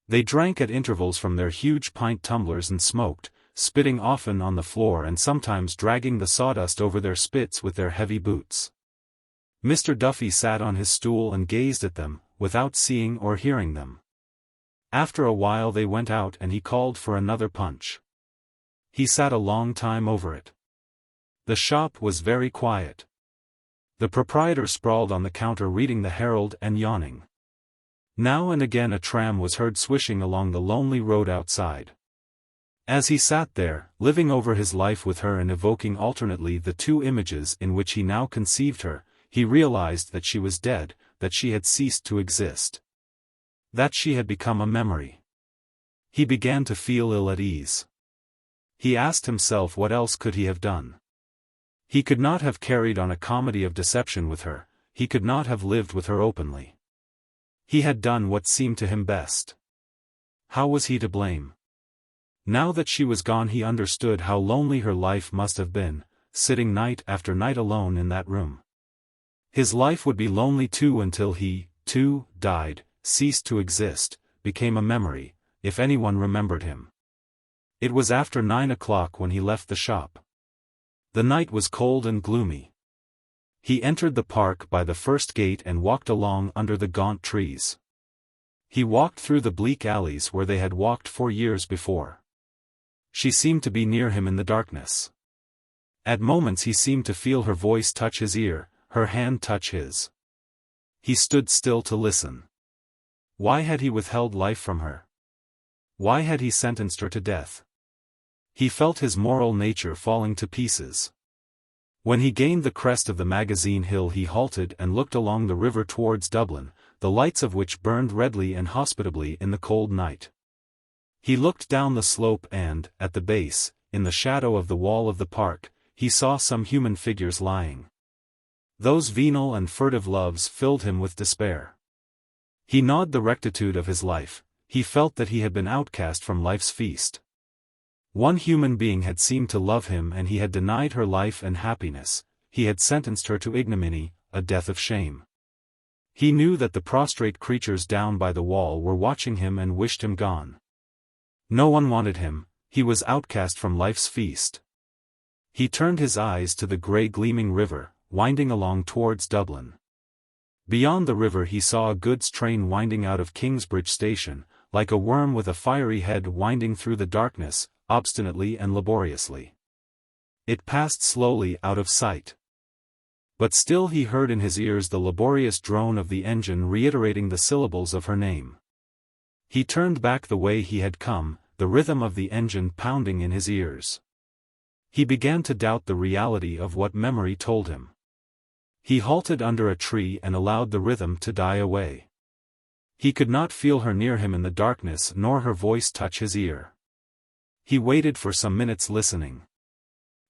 A: They drank at intervals from their huge pint tumblers and smoked, spitting often on the floor and sometimes dragging the sawdust over their spits with their heavy boots. Mr. Duffy sat on his stool and gazed at them, without seeing or hearing them. After a while they went out and he called for another punch. He sat a long time over it. The shop was very quiet. The proprietor sprawled on the counter reading the Herald and yawning. Now and again a tram was heard swishing along the lonely road outside. As he sat there, living over his life with her and evoking alternately the 2 images in which he now conceived her, he realized that she was dead, that she had ceased to exist. That she had become a memory. He began to feel ill at ease. He asked himself what else could he have done. He could not have carried on a comedy of deception with her, he could not have lived with her openly. He had done what seemed to him best. How was he to blame? Now that she was gone he understood how lonely her life must have been, sitting night after night alone in that room. His life would be lonely too until he, too, died, ceased to exist, became a memory, if anyone remembered him. It was after 9 o'clock when he left the shop. The night was cold and gloomy. He entered the park by the first gate and walked along under the gaunt trees. He walked through the bleak alleys where they had walked 4 years before. She seemed to be near him in the darkness. At moments he seemed to feel her voice touch his ear, her hand touch his. He stood still to listen. Why had he withheld life from her? Why had he sentenced her to death? He felt his moral nature falling to pieces. When he gained the crest of the magazine hill he halted and looked along the river towards Dublin, the lights of which burned redly and hospitably in the cold night. He looked down the slope and, at the base, in the shadow of the wall of the park, he saw some human figures lying. Those venal and furtive loves filled him with despair. He gnawed the rectitude of his life, he felt that he had been outcast from life's feast. One human being had seemed to love him and he had denied her life and happiness, he had sentenced her to ignominy, a death of shame. He knew that the prostrate creatures down by the wall were watching him and wished him gone. No one wanted him, he was outcast from life's feast. He turned his eyes to the grey gleaming river, winding along towards Dublin. Beyond the river he saw a goods train winding out of Kingsbridge station, like a worm with a fiery head winding through the darkness, obstinately and laboriously. It passed slowly out of sight. But still he heard in his ears the laborious drone of the engine reiterating the syllables of her name. He turned back the way he had come, the rhythm of the engine pounding in his ears. He began to doubt the reality of what memory told him. He halted under a tree and allowed the rhythm to die away. He could not feel her near him in the darkness nor her voice touch his ear. He waited for some minutes listening.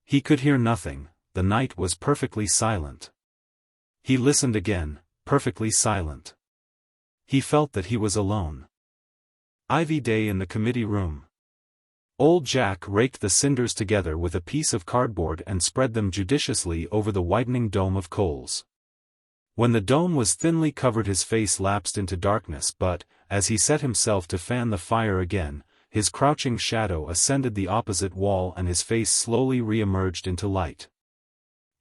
A: He could hear nothing, the night was perfectly silent. He listened again, perfectly silent. He felt that he was alone. Ivy day in the committee room. Old Jack raked the cinders together with a piece of cardboard and spread them judiciously over the widening dome of coals. When the dome was thinly covered his face lapsed into darkness but, as he set himself to fan the fire again, his crouching shadow ascended the opposite wall and his face slowly re-emerged into light.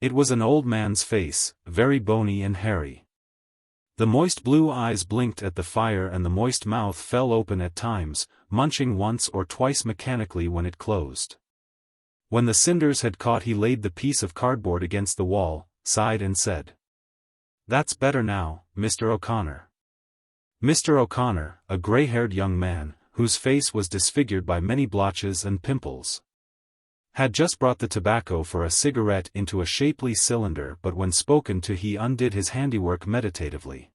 A: It was an old man's face, very bony and hairy. The moist blue eyes blinked at the fire and the moist mouth fell open at times, munching once or twice mechanically when it closed. When the cinders had caught he laid the piece of cardboard against the wall, sighed and said, "That's better now, Mr. O'Connor." Mr. O'Connor, a grey-haired young man, whose face was disfigured by many blotches and pimples, had just brought the tobacco for a cigarette into a shapely cylinder but when spoken to he undid his handiwork meditatively.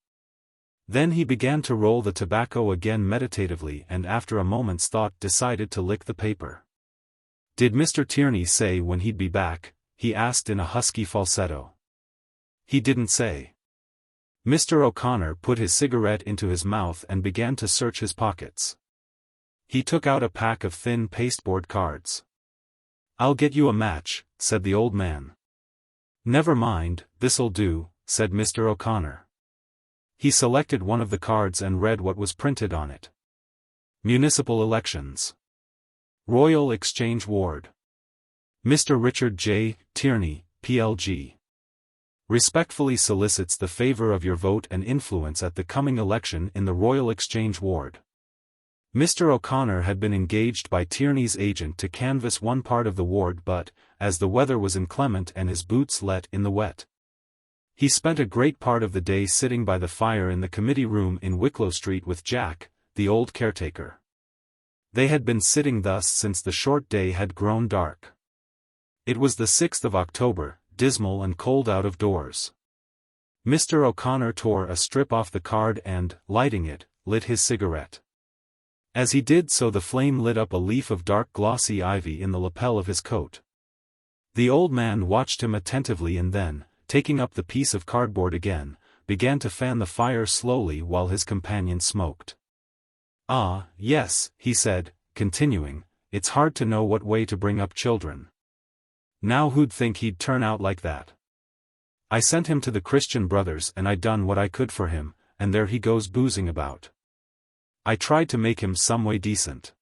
A: Then he began to roll the tobacco again meditatively and after a moment's thought decided to lick the paper. "Did Mr. Tierney say when he'd be back?" he asked in a husky falsetto. "He didn't say." Mr. O'Connor put his cigarette into his mouth and began to search his pockets. He took out a pack of thin pasteboard cards. "I'll get you a match," said the old man. "Never mind, this'll do," said Mr. O'Connor. He selected one of the cards and read what was printed on it. Municipal elections. Royal Exchange Ward. Mr. Richard J. Tierney, PLG. Respectfully solicits the favor of your vote and influence at the coming election in the Royal Exchange Ward. Mr. O'Connor had been engaged by Tierney's agent to canvass one part of the ward but, as the weather was inclement and his boots let in the wet, he spent a great part of the day sitting by the fire in the committee room in Wicklow Street with Jack, the old caretaker. They had been sitting thus since the short day had grown dark. It was the 6th of October, dismal and cold out of doors. Mr. O'Connor tore a strip off the card and, lighting it, lit his cigarette. As he did so the flame lit up a leaf of dark glossy ivy in the lapel of his coat. The old man watched him attentively and then, taking up the piece of cardboard again, began to fan the fire slowly while his companion smoked. "Ah, yes," he said, continuing, "it's hard to know what way to bring up children. Now who'd think he'd turn out like that? I sent him to the Christian Brothers and I done what I could for him, and there he goes boozing about. I tried to make him some way decent."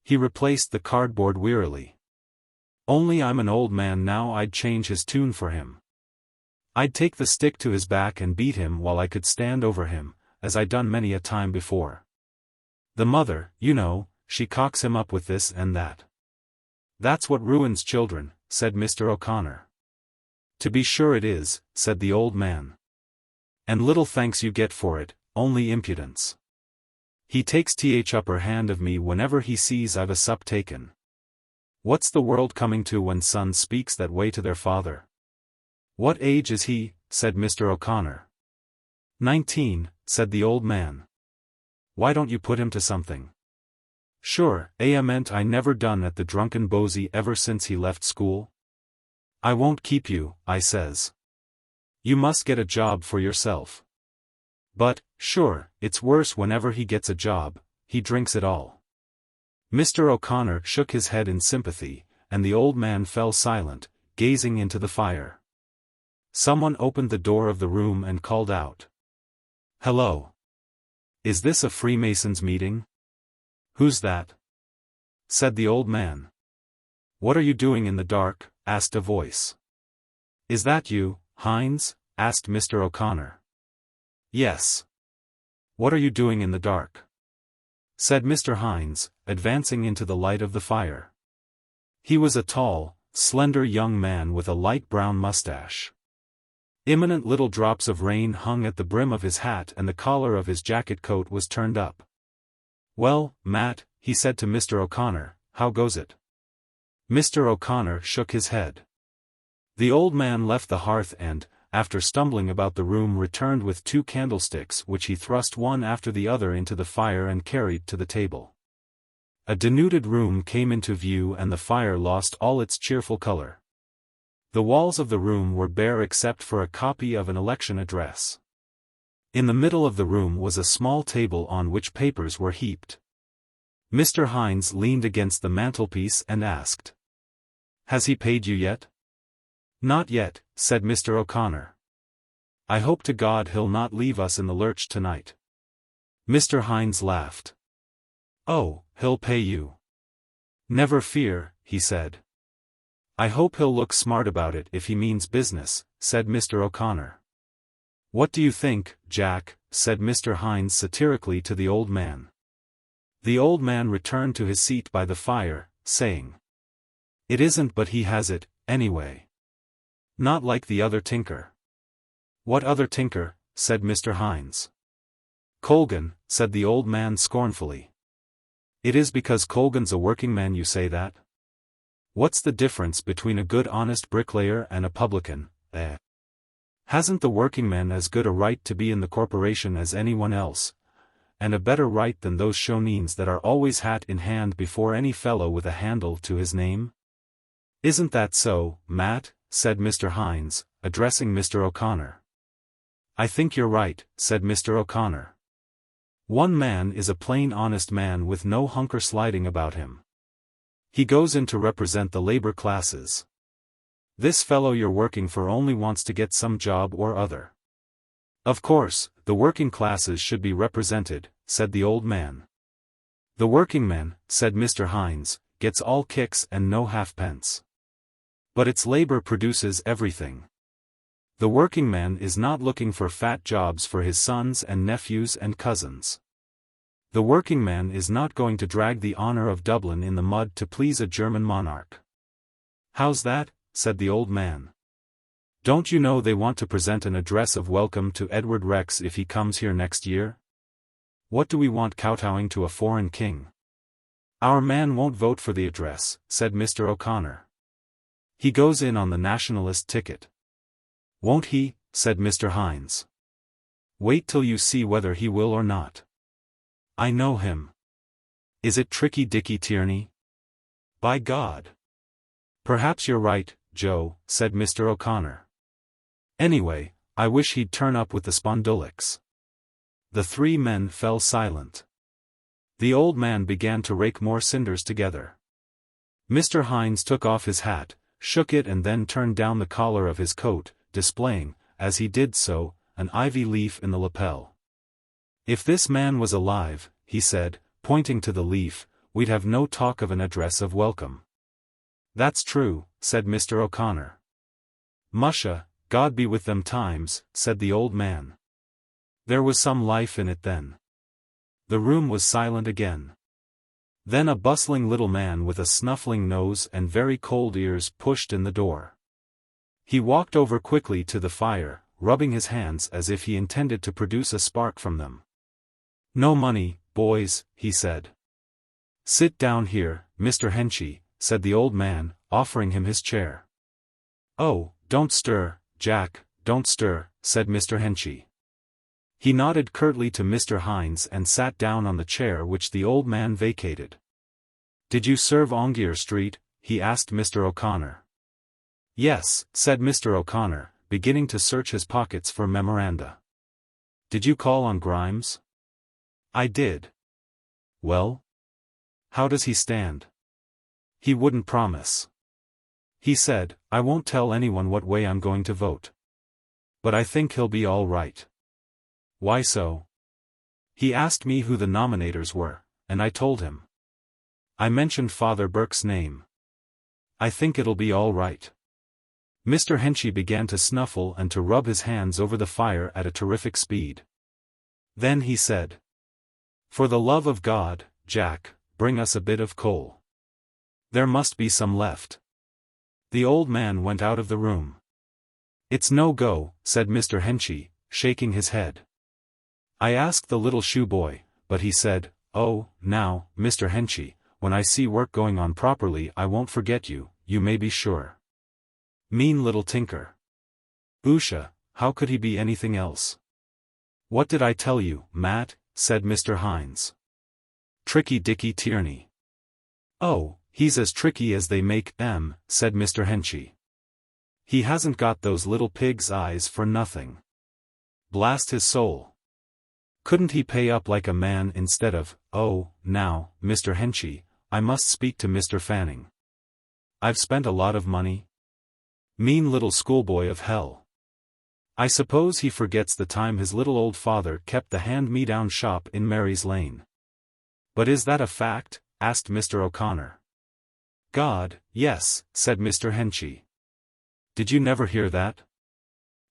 A: He replaced the cardboard wearily. "Only I'm an old man now I'd change his tune for him. I'd take the stick to his back and beat him while I could stand over him, as I done many a time before. The mother, you know, she cocks him up with this and that. That's what ruins children, said Mr. O'Connor. To be sure it is, said the old man. And little thanks you get for it, only impudence. He takes th upper hand of me whenever he sees I've a sup taken. What's the world coming to when sons speaks that way to their father? What age is he? Said Mr. O'Connor. 19, said the old man. Why don't you put him to something? Sure, I meant I never done at the drunken bosey ever since he left school. I won't keep you, I says. You must get a job for yourself. But, sure, it's worse whenever he gets a job, he drinks it all. Mr. O'Connor shook his head in sympathy, and the old man fell silent, gazing into the fire. Someone opened the door of the room and called out. Hello. Is this a Freemasons' meeting? Who's that? Said the old man. What are you doing in the dark? Asked a voice. Is that you, Hines? Asked Mr. O'Connor. Yes. What are you doing in the dark? Said Mr. Hines, advancing into the light of the fire. He was a tall, slender young man with a light brown mustache. Imminent little drops of rain hung at the brim of his hat and the collar of his jacket coat was turned up. Well, Matt, he said to Mr. O'Connor, how goes it? Mr. O'Connor shook his head. The old man left the hearth and, after stumbling about the room, returned with 2 candlesticks which he thrust one after the other into the fire and carried to the table. A denuded room came into view and the fire lost all its cheerful color. The walls of the room were bare except for a copy of an election address. In the middle of the room was a small table on which papers were heaped. Mr. Hines leaned against the mantelpiece and asked. Has he paid you yet? Not yet, said Mr. O'Connor. I hope to God he'll not leave us in the lurch tonight. Mr. Hines laughed. Oh, he'll pay you. Never fear, he said. I hope he'll look smart about it if he means business, said Mr. O'Connor. What do you think, Jack? Said Mr. Hines satirically to the old man. The old man returned to his seat by the fire, saying. It isn't, but he has it, anyway. Not like the other tinker. What other tinker? Said Mr. Hines. Colgan, said the old man scornfully. It is because Colgan's a working man you say that? What's the difference between a good honest bricklayer and a publican, eh? Hasn't the working man as good a right to be in the corporation as anyone else, and a better right than those shonines that are always hat in hand before any fellow with a handle to his name? Isn't that so, Matt? Said Mr. Hines, addressing Mr. O'Connor. I think you're right, said Mr. O'Connor. One man is a plain honest man with no hunker sliding about him. He goes in to represent the labor classes. This fellow you're working for only wants to get some job or other. Of course, the working classes should be represented, said the old man. The working man, said Mr. Hines, gets all kicks and no halfpence. But its labor produces everything. The working man is not looking for fat jobs for his sons and nephews and cousins. The working man is not going to drag the honor of Dublin in the mud to please a German monarch. How's that? Said the old man. Don't you know they want to present an address of welcome to Edward Rex if he comes here next year? What do we want kowtowing to a foreign king? Our man won't vote for the address, said Mr. O'Connor. He goes in on the nationalist ticket. Won't he? Said Mr. Hines. Wait till you see whether he will or not. I know him. Is it Tricky Dicky Tierney? By God. Perhaps you're right, Joe, said Mr. O'Connor. Anyway, I wish he'd turn up with the spondulics. The 3 men fell silent. The old man began to rake more cinders together. Mr. Hines took off his hat, shook it and then turned down the collar of his coat, displaying, as he did so, an ivy leaf in the lapel. If this man was alive, he said, pointing to the leaf, we'd have no talk of an address of welcome. That's true, said Mr. O'Connor. Musha, God be with them times, said the old man. There was some life in it then. The room was silent again. Then a bustling little man with a snuffling nose and very cold ears pushed in the door. He walked over quickly to the fire, rubbing his hands as if he intended to produce a spark from them. "No money, boys," he said. "Sit down here, Mr. Henchy," said the old man, offering him his chair. "Oh, don't stir, Jack, don't stir," said Mr. Henchy. He nodded curtly to Mr. Hynes and sat down on the chair which the old man vacated. "Did you serve Ongier Street?" he asked Mr. O'Connor. "Yes," said Mr. O'Connor, beginning to search his pockets for memoranda. "Did you call on Grimes?" "I did." "Well? How does he stand?" "He wouldn't promise. He said, 'I won't tell anyone what way I'm going to vote. But I think he'll be all right.'" "Why so?" "He asked me who the nominators were, and I told him. I mentioned Father Burke's name. I think it'll be all right." Mr. Henchy began to snuffle and to rub his hands over the fire at a terrific speed. Then he said, "For the love of God, Jack, bring us a bit of coal. There must be some left." The old man went out of the room. "It's no go," said Mr. Henchy, shaking his head. "I asked the little shoe boy, but he said, 'Oh, now, Mr. Henchy, when I see work going on properly I won't forget you, you may be sure.' Mean little tinker. Usha, how could he be anything else?" "What did I tell you, Matt?" said Mr. Hynes. "Tricky Dicky Tierney." "Oh, he's as tricky as they make 'em," said Mr. Henchy. "He hasn't got those little pig's eyes for nothing. Blast his soul. Couldn't he pay up like a man instead of, oh, now, Mr. Henchy, I must speak to Mr. Fanning. I've spent a lot of money. Mean little schoolboy of hell. I suppose he forgets the time his little old father kept the hand-me-down shop in Mary's Lane." "But is that a fact?" asked Mr. O'Connor. "God, yes," said Mr. Henchy. "Did you never hear that?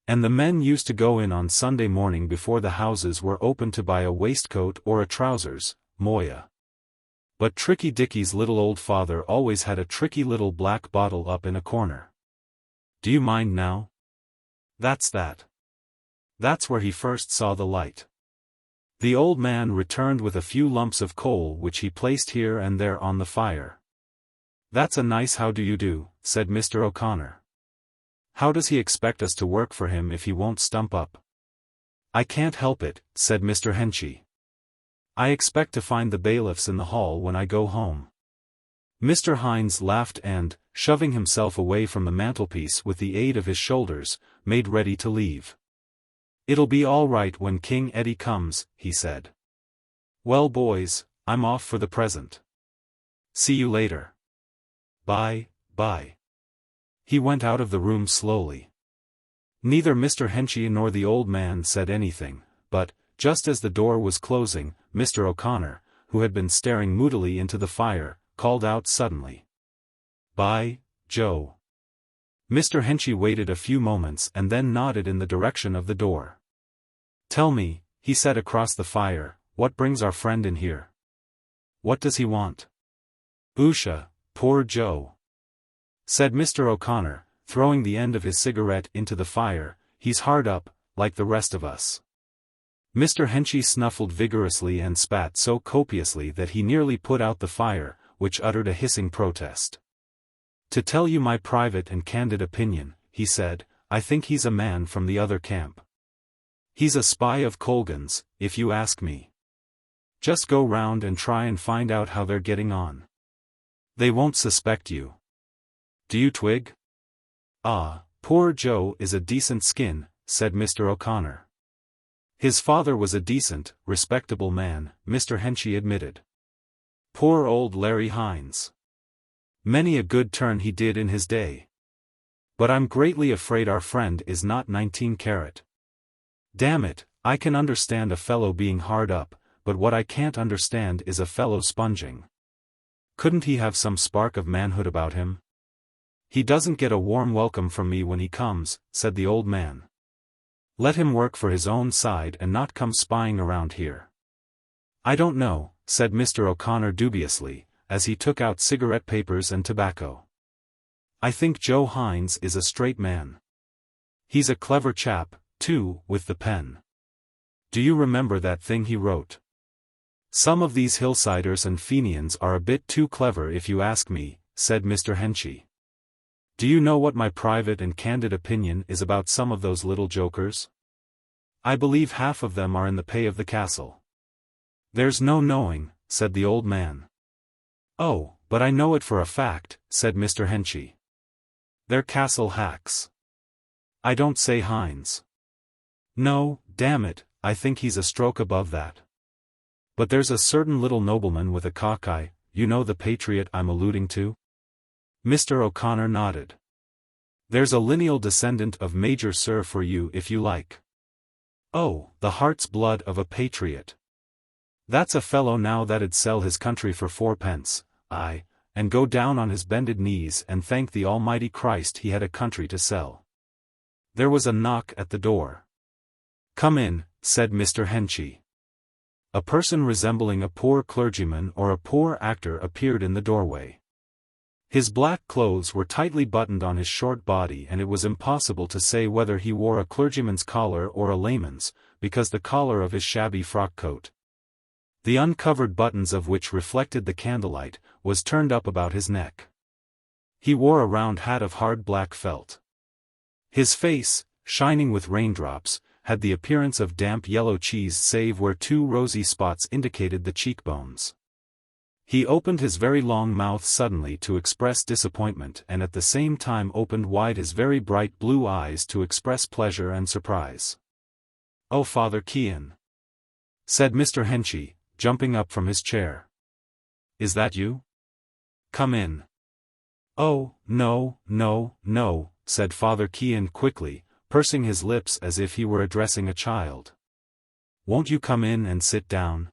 A: And the men used to go in on Sunday morning before the houses were open to buy a waistcoat or a trousers, Moya. But Tricky Dicky's little old father always had a tricky little black bottle up in a corner. Do you mind now? That's that. That's where he first saw the light." The old man returned with a few lumps of coal which he placed here and there on the fire. "That's a nice how do you do," said Mr. O'Connor. "How does he expect us to work for him if he won't stump up?" "I can't help it," said Mr. Henchy. "I expect to find the bailiffs in the hall when I go home." Mr. Hynes laughed and, shoving himself away from the mantelpiece with the aid of his shoulders, made ready to leave. "It'll be all right when King Eddie comes," he said. "Well boys, I'm off for the present. See you later. Bye, bye." He went out of the room slowly. Neither Mr. Henchy nor the old man said anything, but, just as the door was closing, Mr. O'Connor, who had been staring moodily into the fire, called out suddenly, "By Joe." Mr. Henchy waited a few moments and then nodded in the direction of the door. "Tell me," he said across the fire, "what brings our friend in here? What does he want?" "Usha, poor Joe," said Mr. O'Connor, throwing the end of his cigarette into the fire, "he's hard up, like the rest of us." Mr. Henchy snuffled vigorously and spat so copiously that he nearly put out the fire, which uttered a hissing protest. "To tell you my private and candid opinion," he said, "I think he's a man from the other camp. He's a spy of Colgan's, if you ask me. Just go round and try and find out how they're getting on. They won't suspect you. Do you twig?" "Ah, poor Joe is a decent skin," said Mr. O'Connor. "His father was a decent, respectable man," Mr. Henchy admitted. "Poor old Larry Hynes. Many a good turn he did in his day. But I'm greatly afraid our friend is not 19 carat. Damn it, I can understand a fellow being hard up, but what I can't understand is a fellow sponging. Couldn't he have some spark of manhood about him?" "He doesn't get a warm welcome from me when he comes," said the old man. "Let him work for his own side and not come spying around here." "I don't know," said Mr. O'Connor dubiously, as he took out cigarette papers and tobacco. I think Joe Hines is a straight man. He's a clever chap, too, with the pen. Do you remember that thing he wrote? Some of these hillsiders and Fenians are a bit too clever if you ask me, said Mr. Henchy. Do you know what my private and candid opinion is about some of those little jokers? I believe half of them are in the pay of the castle. There's no knowing, said the old man. Oh, but I know it for a fact, said Mr. Henchy. They're castle hacks. I don't say Hines. No, damn it, I think he's a stroke above that. But there's a certain little nobleman with a cockeye, you know the patriot I'm alluding to? Mr. O'Connor nodded. There's a lineal descendant of Major Sir for you if you like. Oh, the heart's blood of a patriot. That's a fellow now that'd sell his country for 4 pence, aye, and go down on his bended knees and thank the Almighty Christ he had a country to sell. There was a knock at the door. Come in, said Mr. Henchy. A person resembling a poor clergyman or a poor actor appeared in the doorway. His black clothes were tightly buttoned on his short body and it was impossible to say whether he wore a clergyman's collar or a layman's, because the collar of his shabby frock coat, the uncovered buttons of which reflected the candlelight, was turned up about his neck. He wore a round hat of hard black felt. His face, shining with raindrops, had the appearance of damp yellow cheese save where 2 rosy spots indicated the cheekbones. He opened his very long mouth suddenly to express disappointment and at the same time opened wide his very bright blue eyes to express pleasure and surprise. Oh, Father Kean, said Mr. Henchy, jumping up from his chair. Is that you? Come in. Oh, no, no, no, said Father Kean quickly, pursing his lips as if he were addressing a child. Won't you come in and sit down?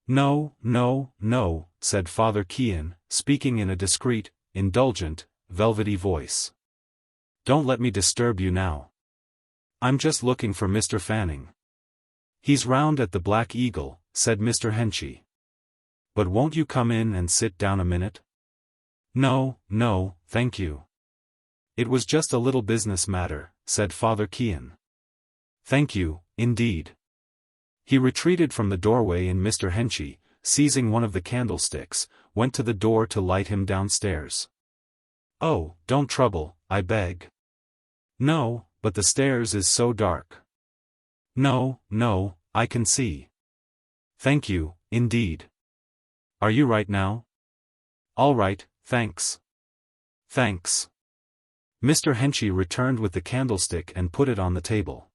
A: No, no, no, said Father Kean, speaking in a discreet, indulgent, velvety voice. Don't let me disturb you now. I'm just looking for Mr. Fanning. He's round at the Black Eagle, said Mr. Henchy. But won't you come in and sit down a minute? No, no, thank you. It was just a little business matter, said Father Kean. Thank you, indeed. He retreated from the doorway and Mr. Henchy, seizing one of the candlesticks, went to the door to light him downstairs. Oh, don't trouble, I beg. No, but the stairs is so dark. No, no, I can see. Thank you, indeed. Are you right now? All right, thanks. Thanks. Mr. Henchy returned with the candlestick and put it on the table.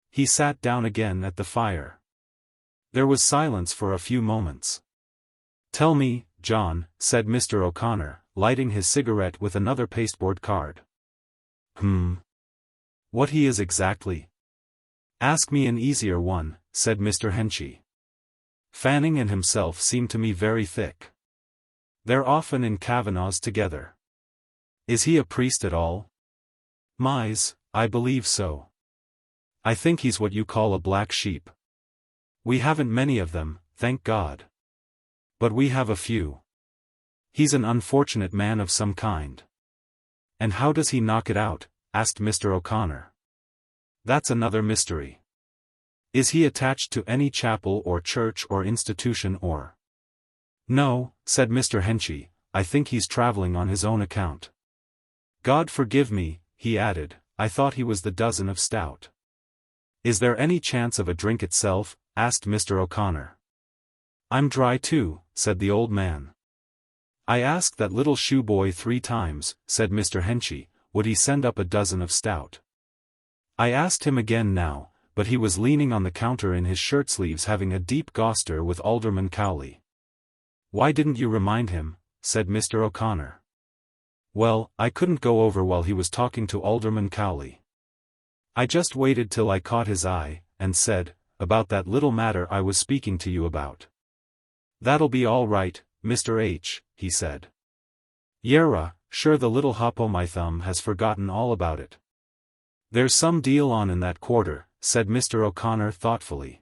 A: He sat down again at the fire. There was silence for a few moments. Tell me, John, said Mr. O'Connor, lighting his cigarette with another pasteboard card. What he is exactly? Ask me an easier one, said Mr. Henchy. Fanning and himself seem to me very thick. They're often in Kavanagh's together. Is he a priest at all? Mise, I believe so. I think he's what you call a black sheep. We haven't many of them, thank God. But we have a few. He's an unfortunate man of some kind. And how does he knock it out? Asked Mr. O'Connor. That's another mystery. Is he attached to any chapel or church or institution or? No, said Mr. Henchy, I think he's traveling on his own account. God forgive me, he added, I thought he was the dozen of stout. Is there any chance of a drink itself? Asked Mr. O'Connor. I'm dry too, said the old man. I asked that little shoeboy 3 times, said Mr. Henchy, would he send up a dozen of stout. I asked him again now, but he was leaning on the counter in his shirt sleeves having a deep goster with Alderman Cowley. Why didn't you remind him? Said Mr. O'Connor. Well, I couldn't go over while he was talking to Alderman Cowley. I just waited till I caught his eye, and said, about that little matter I was speaking to you about. That'll be all right, Mr. H., he said. Yerra, sure the little hop o' my thumb has forgotten all about it. There's some deal on in that quarter, said Mr. O'Connor thoughtfully.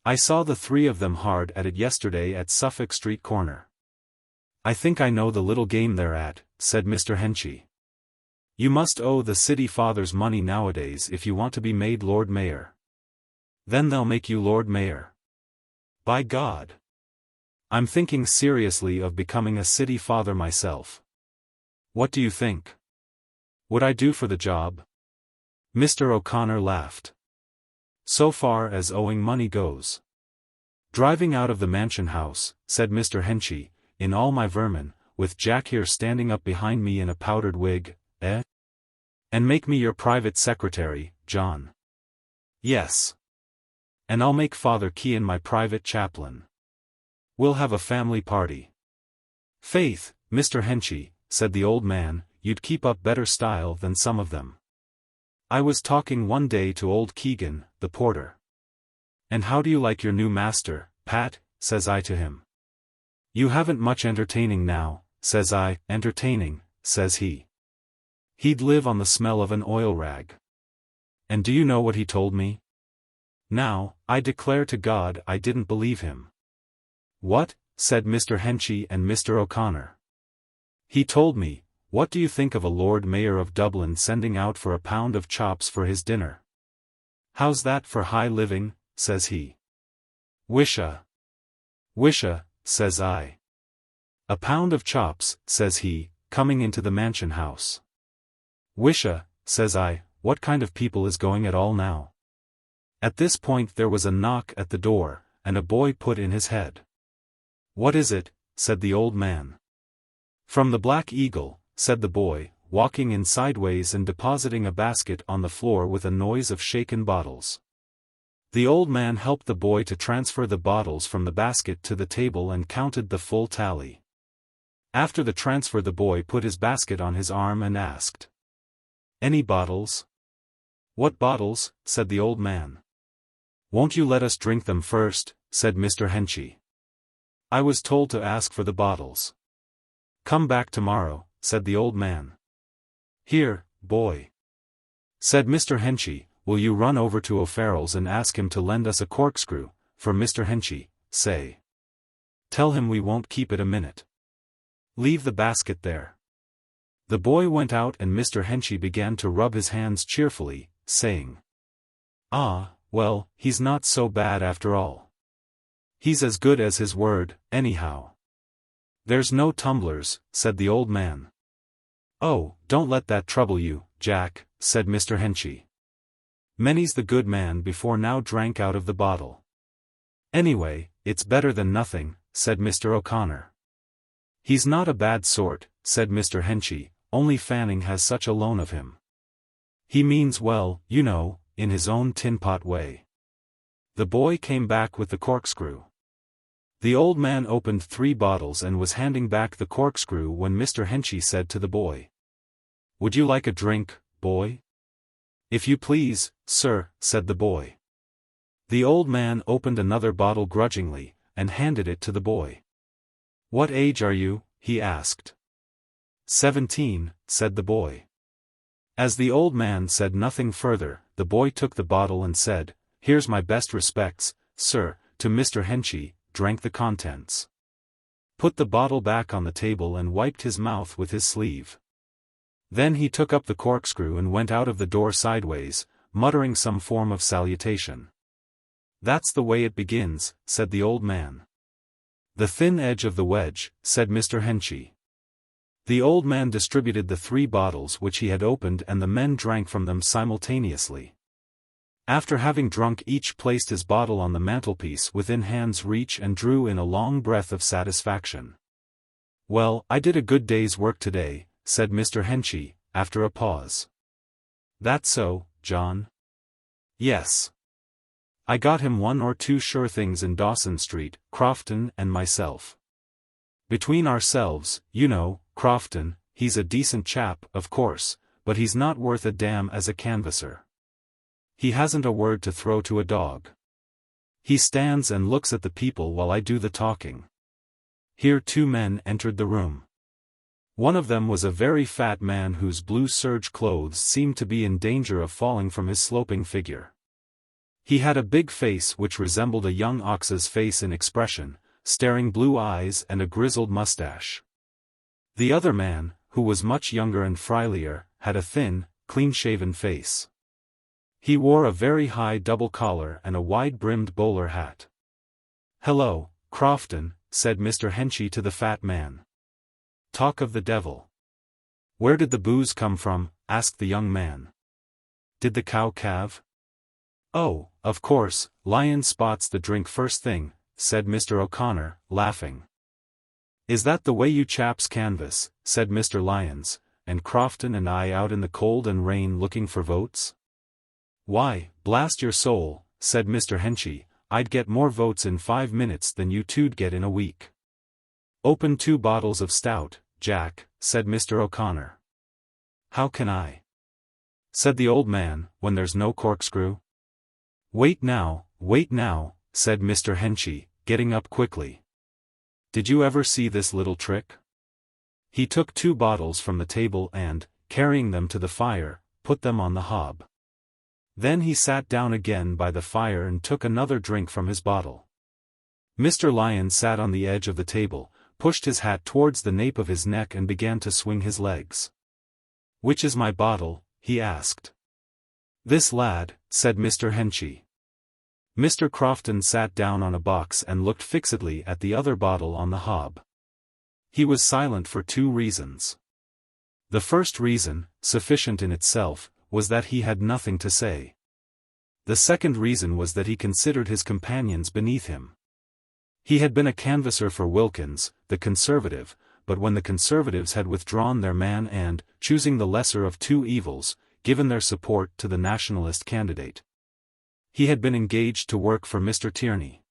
A: I saw the three of them hard at it yesterday at Suffolk Street corner. I think I know the little game they're at, said Mr. Henchy. You must owe the city fathers money nowadays if you want to be made Lord Mayor. Then they'll make you Lord Mayor. By God! I'm thinking seriously of becoming a city father myself. What do you think? Would I do for the job? Mr. O'Connor laughed. So far as owing money goes. Driving out of the mansion house, said Mr. Henchy, in all my vermin, with Jack here standing up behind me in a powdered wig, eh? And make me your private secretary, John. Yes. And I'll make Father Kean my private chaplain. We'll have a family party. Faith, Mr. Henchy, said the old man, you'd keep up better style than some of them. I was talking one day to old Keegan, the porter. And how do you like your new master, Pat, says I to him. You haven't much entertaining now, says I. Entertaining, says he. He'd live on the smell of an oil rag. And do you know what he told me? Now, I declare to God I didn't believe him. What? Said Mr. Henchy and Mr. O'Connor. He told me, what do you think of a Lord Mayor of Dublin sending out for a pound of chops for his dinner? How's that for high living, says he. Wisha. Wisha, says I. A pound of chops, says he, coming into the mansion house. Wisha, says I, what kind of people is going at all now? At this point there was a knock at the door, and a boy put in his head. What is it? Said the old man. From the Black Eagle, said the boy, walking in sideways and depositing a basket on the floor with a noise of shaken bottles. The old man helped the boy to transfer the bottles from the basket to the table and counted the full tally. After the transfer the boy put his basket on his arm and asked. Any bottles? What bottles? Said the old man. Won't you let us drink them first? Said Mr. Henchy. I was told to ask for the bottles. Come back tomorrow, said the old man. Here, boy, said Mr. Henchy, will you run over to O'Farrell's and ask him to lend us a corkscrew, for Mr. Henchy, say. Tell him we won't keep it a minute. Leave the basket there. The boy went out and Mr. Henchy began to rub his hands cheerfully, saying. Ah, well, he's not so bad after all. He's as good as his word, anyhow. There's no tumblers, said the old man. Oh, don't let that trouble you, Jack, said Mr. Henchy. Many's the good man before now drank out of the bottle. Anyway, it's better than nothing, said Mr. O'Connor. He's not a bad sort, said Mr. Henchy, only Fanning has such a loan of him. He means well, you know, in his own tin-pot way. The boy came back with the corkscrew. The old man opened 3 bottles and was handing back the corkscrew when Mr. Henchy said to the boy. Would you like a drink, boy? If you please, sir, said the boy. The old man opened another bottle grudgingly, and handed it to the boy. What age are you? He asked. 17, said the boy. As the old man said nothing further, the boy took the bottle and said, Here's my best respects, sir, to Mr. Henchy, drank the contents. Put the bottle back on the table and wiped his mouth with his sleeve. Then he took up the corkscrew and went out of the door sideways, muttering some form of salutation. That's the way it begins, said the old man. The thin edge of the wedge, said Mr. Henchy. The old man distributed the 3 bottles which he had opened and the men drank from them simultaneously. After having drunk each placed his bottle on the mantelpiece within hand's reach and drew in a long breath of satisfaction. Well, I did a good day's work today, said Mr. Henchy, after a pause. That so, John? Yes. I got him 1 or 2 sure things in Dawson Street, Crofton and myself. Between ourselves, you know, Crofton, he's a decent chap, of course, but he's not worth a damn as a canvasser. He hasn't a word to throw to a dog. He stands and looks at the people while I do the talking. Here 2 men entered the room. One of them was a very fat man whose blue serge clothes seemed to be in danger of falling from his sloping figure. He had a big face which resembled a young ox's face in expression, staring blue eyes and a grizzled mustache. The other man, who was much younger and frielier, had a thin, clean-shaven face. He wore a very high double collar and a wide-brimmed bowler hat. "Hello, Crofton," said Mr. Henchy to the fat man. "Talk of the devil. Where did the booze come from?" asked the young man. "Did the cow calve?" "Oh, of course, Lion spots the drink first thing," said Mr. O'Connor, laughing. "Is that the way you chaps canvass?" said Mr. Lyons, "and Crofton and I out in the cold and rain looking for votes?" "Why, blast your soul," said Mr. Henchy, "I'd get more votes in 5 minutes than you two'd get in a week." "Open 2 bottles of stout, Jack," said Mr. O'Connor. "How can I?" said the old man, "when there's no corkscrew?" Wait now," said Mr. Henchy, getting up quickly. "Did you ever see this little trick?" He took 2 bottles from the table and, carrying them to the fire, put them on the hob. Then he sat down again by the fire and took another drink from his bottle. Mr. Lyons sat on the edge of the table, pushed his hat towards the nape of his neck and began to swing his legs. "Which is my bottle?" he asked. "This lad," said Mr. Henchy. Mr. Crofton sat down on a box and looked fixedly at the other bottle on the hob. He was silent for 2 reasons. The first reason, sufficient in itself, was that he had nothing to say. The second reason was that he considered his companions beneath him. He had been a canvasser for Wilkins, the Conservative, but when the Conservatives had withdrawn their man and, choosing the lesser of 2 evils, given their support to the Nationalist candidate, he had been engaged to work for Mr. Tierney.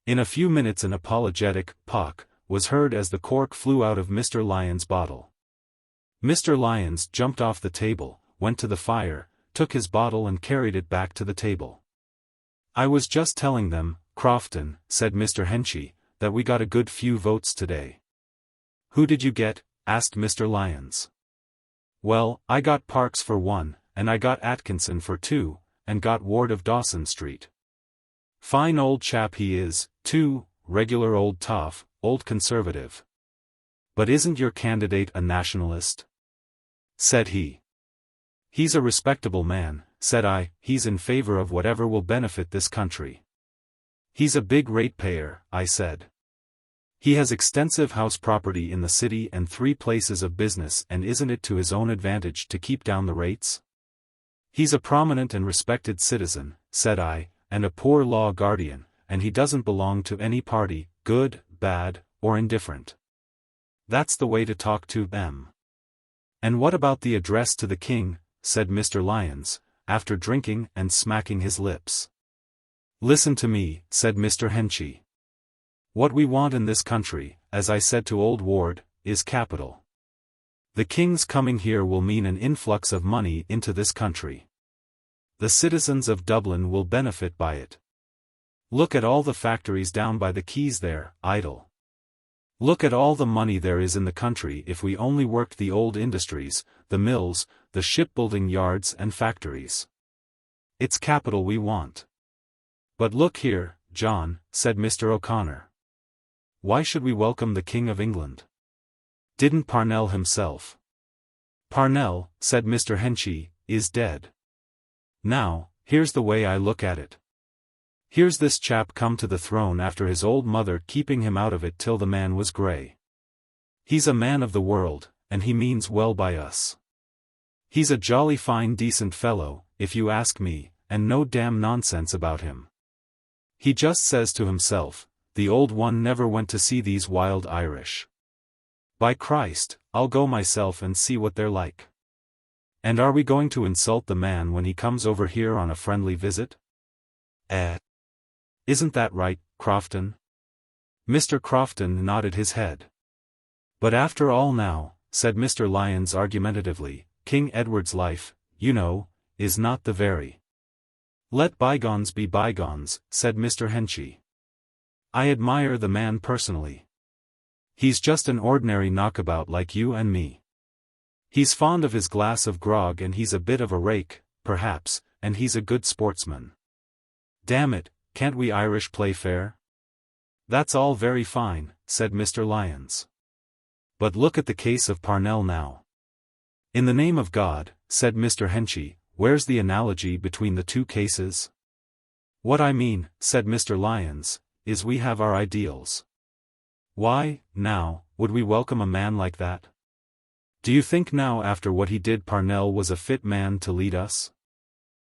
A: In a few minutes an apologetic "pock" was heard as the cork flew out of Mr. Lyons' bottle. Mr. Lyons jumped off the table, went to the fire, took his bottle and carried it back to the table. "I was just telling them, Crofton," said Mr. Henchy, "that we got a good few votes today." "Who did you get?" asked Mr. Lyons. "Well, I got Parks for 1, and I got Atkinson for 2, and got Ward of Dawson Street. Fine old chap he is, too, regular old toff, old Conservative." "But isn't your candidate a Nationalist?" said he. "He's a respectable man," said I, "he's in favor of whatever will benefit this country." "He's a big ratepayer," I said. "He has extensive house property in the city and 3 places of business, and isn't it to his own advantage to keep down the rates?" "He's a prominent and respected citizen," said I, "and a poor law guardian, and he doesn't belong to any party, good, bad, or indifferent. That's the way to talk to them." "And what about the address to the King?" said Mr. Lyons, after drinking and smacking his lips. "Listen to me," said Mr. Henchy. "What we want in this country, as I said to old Ward, is capital. The King's coming here will mean an influx of money into this country. The citizens of Dublin will benefit by it. Look at all the factories down by the quays there, idle. Look at all the money there is in the country if we only worked the old industries, the mills, the shipbuilding yards and factories. It's capital we want." "But look here, John," said Mr. O'Connor. "Why should we welcome the King of England? Didn't Parnell himself—" "Parnell," said Mr. Henchy, "is dead. Now, here's the way I look at it. Here's this chap come to the throne after his old mother keeping him out of it till the man was grey. He's a man of the world, and he means well by us. He's a jolly fine decent fellow, if you ask me, and no damn nonsense about him. He just says to himself, 'The old one never went to see these wild Irish. By Christ, I'll go myself and see what they're like.' And are we going to insult the man when he comes over here on a friendly visit? Isn't that right, Crofton?" Mr. Crofton nodded his head. "But after all now," said Mr. Lyons argumentatively, "King Edward's life, you know, is not the very—" "Let bygones be bygones," said Mr. Henchy. "I admire the man personally. He's just an ordinary knockabout like you and me. He's fond of his glass of grog and he's a bit of a rake, perhaps, and he's a good sportsman. Damn it, can't we Irish play fair? That's all very fine, said Mr. Lyons. But look at the case of Parnell now. In the name of God, said Mr. Henchy, where's the analogy between the two cases? What I mean, said Mr. Lyons, is we have our ideals. Why, now, would we welcome a man like that? Do you think now after what he did Parnell was a fit man to lead us?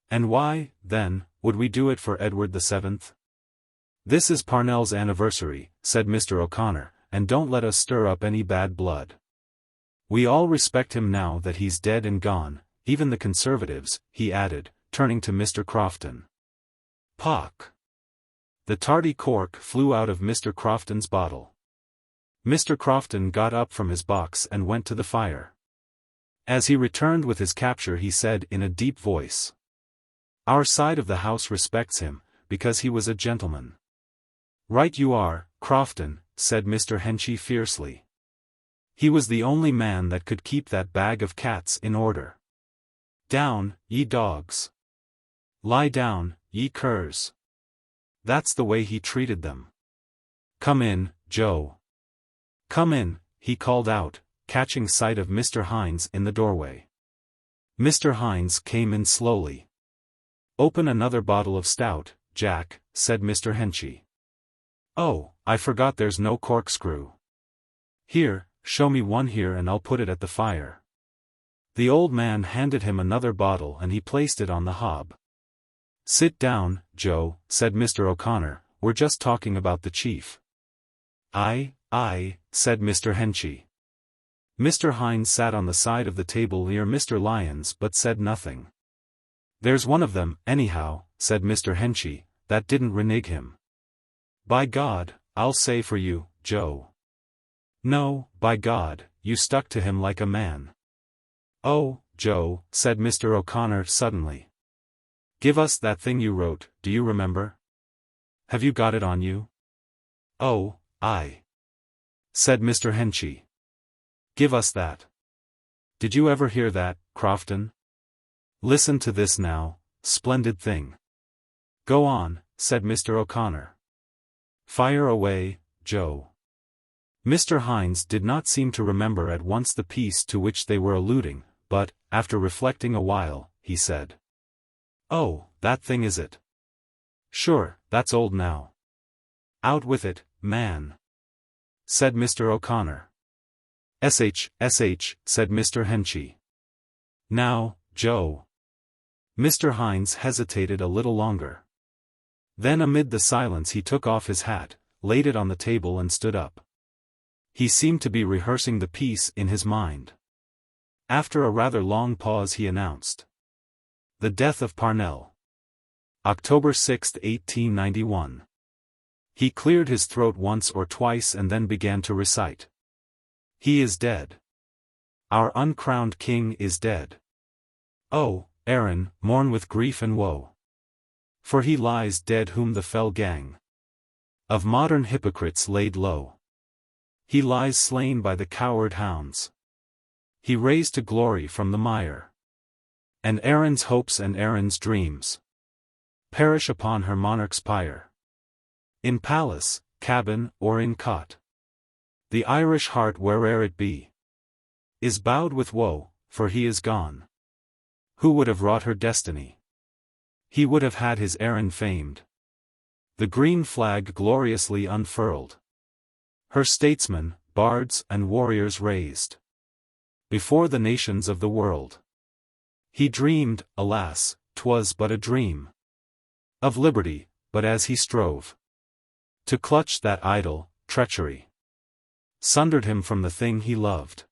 A: And why, then, would we do it for Edward VII? This is Parnell's anniversary, said Mr. O'Connor, and don't let us stir up any bad blood. We all respect him now that he's dead and gone, even the Conservatives, he added, turning to Mr. Crofton. Pock! The tardy cork flew out of Mr. Crofton's bottle. Mr. Crofton got up from his box and went to the fire. As he returned with his capture he said in a deep voice, "Our side of the house respects him, because he was a gentleman." "Right you are, Crofton," said Mr. Henchy fiercely. "He was the only man that could keep that bag of cats in order. Down, ye dogs! Lie down, ye curs!" That's the way he treated them. "Come in, Joe. Come in," he called out, catching sight of Mr. Hines in the doorway. Mr. Hines came in slowly. "Open another bottle of stout, Jack," said Mr. Henchy. "Oh, I forgot there's no corkscrew. Here, show me one here and I'll put it at the fire." The old man handed him another bottle and he placed it on the hob. "Sit down, Joe," said Mr. O'Connor, "we're just talking about the chief." Aye, said Mr. Henchy. Mr. Hines sat on the side of the table near Mr. Lyons but said nothing. "There's one of them, anyhow," said Mr. Henchy, "that didn't renege him. By God, I'll say for you, Joe. No, by God, you stuck to him like a man." "Oh, Joe," said Mr. O'Connor suddenly. "Give us that thing you wrote, do you remember? Have you got it on you?" "Oh, aye," said Mr. Henchy. "Give us that. Did you ever hear that, Crofton? Listen to this now, splendid thing." "Go on," said Mr. O'Connor. "Fire away, Joe." Mr. Hines did not seem to remember at once the piece to which they were alluding, but, after reflecting a while, he said, "Oh, that thing is it? Sure, that's old now." "Out with it, man," said Mr. O'Connor. "Sh, said Mr. Henchy. "Now, Joe." Mr. Hines hesitated a little longer. Then amid the silence he took off his hat, laid it on the table and stood up. He seemed to be rehearsing the piece in his mind. After a rather long pause he announced, "The Death of Parnell. October 6, 1891. He cleared his throat once or twice and then began to recite. "He is dead. Our uncrowned king is dead. Oh, Erin, mourn with grief and woe. For he lies dead whom the fell gang of modern hypocrites laid low. He lies slain by the coward hounds. He raised to glory from the mire. And Erin's hopes and Erin's dreams perish upon her monarch's pyre. In palace, cabin, or in cot, the Irish heart where'er it be is bowed with woe, for he is gone. Who would have wrought her destiny? He would have had his Erin famed. The green flag gloriously unfurled. Her statesmen, bards and warriors raised before the nations of the world. He dreamed, alas, 'twas but a dream, of liberty, but as he strove to clutch that idol, treachery sundered him from the thing he loved.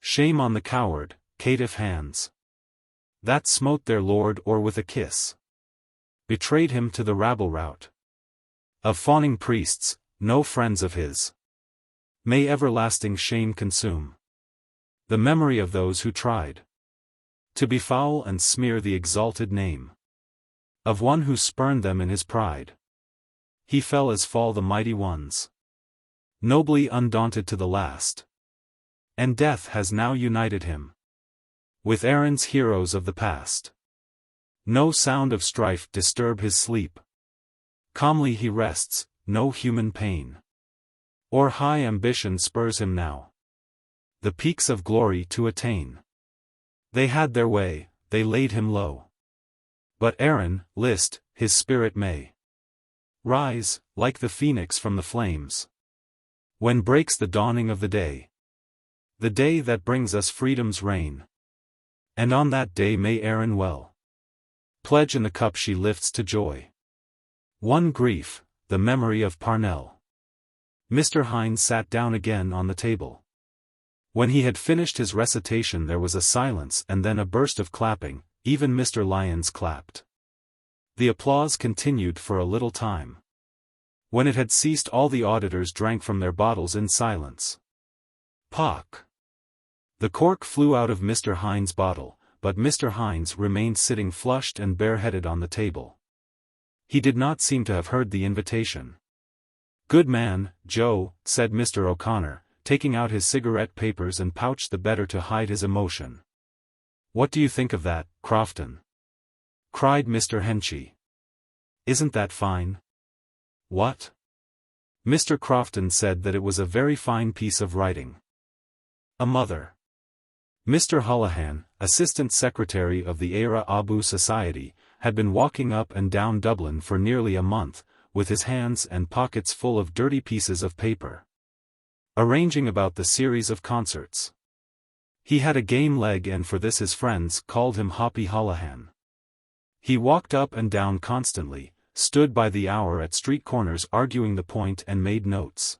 A: Shame on the coward, caitiff hands that smote their lord or with a kiss betrayed him to the rabble rout of fawning priests, no friends of his. May everlasting shame consume the memory of those who tried to befoul and smear the exalted name of one who spurned them in his pride. He fell as fall the mighty ones, nobly undaunted to the last. And death has now united him with Erin's heroes of the past. No sound of strife disturb his sleep. Calmly he rests, no human pain or high ambition spurs him now the peaks of glory to attain. They had their way, they laid him low. But Aaron, list, his spirit may rise, like the phoenix from the flames, when breaks the dawning of the day that brings us freedom's reign. And on that day may Aaron well pledge in the cup she lifts to joy one grief, the memory of Parnell. Mr. Hines sat down again on the table. When he had finished his recitation there was a silence and then a burst of clapping. Even Mr. Lyons clapped. The applause continued for a little time. When it had ceased all the auditors drank from their bottles in silence. Pock! The cork flew out of Mr. Hines' bottle, but Mr. Hines remained sitting flushed and bareheaded on the table. He did not seem to have heard the invitation. "Good man, Joe," said Mr. O'Connor, taking out his cigarette papers and pouch the better to hide his emotion. "What do you think of that, Crofton?" cried Mr. Henchy. "Isn't that fine?" "What?" Mr. Crofton said that it was a very fine piece of writing. A mother. Mr. Holohan, Assistant Secretary of the Araby Society, had been walking up and down Dublin for nearly a month, with his hands and pockets full of dirty pieces of paper, arranging about the series of concerts. He had a game leg and for this his friends called him Hoppy Holohan. He walked up and down constantly, stood by the hour at street corners arguing the point and made notes.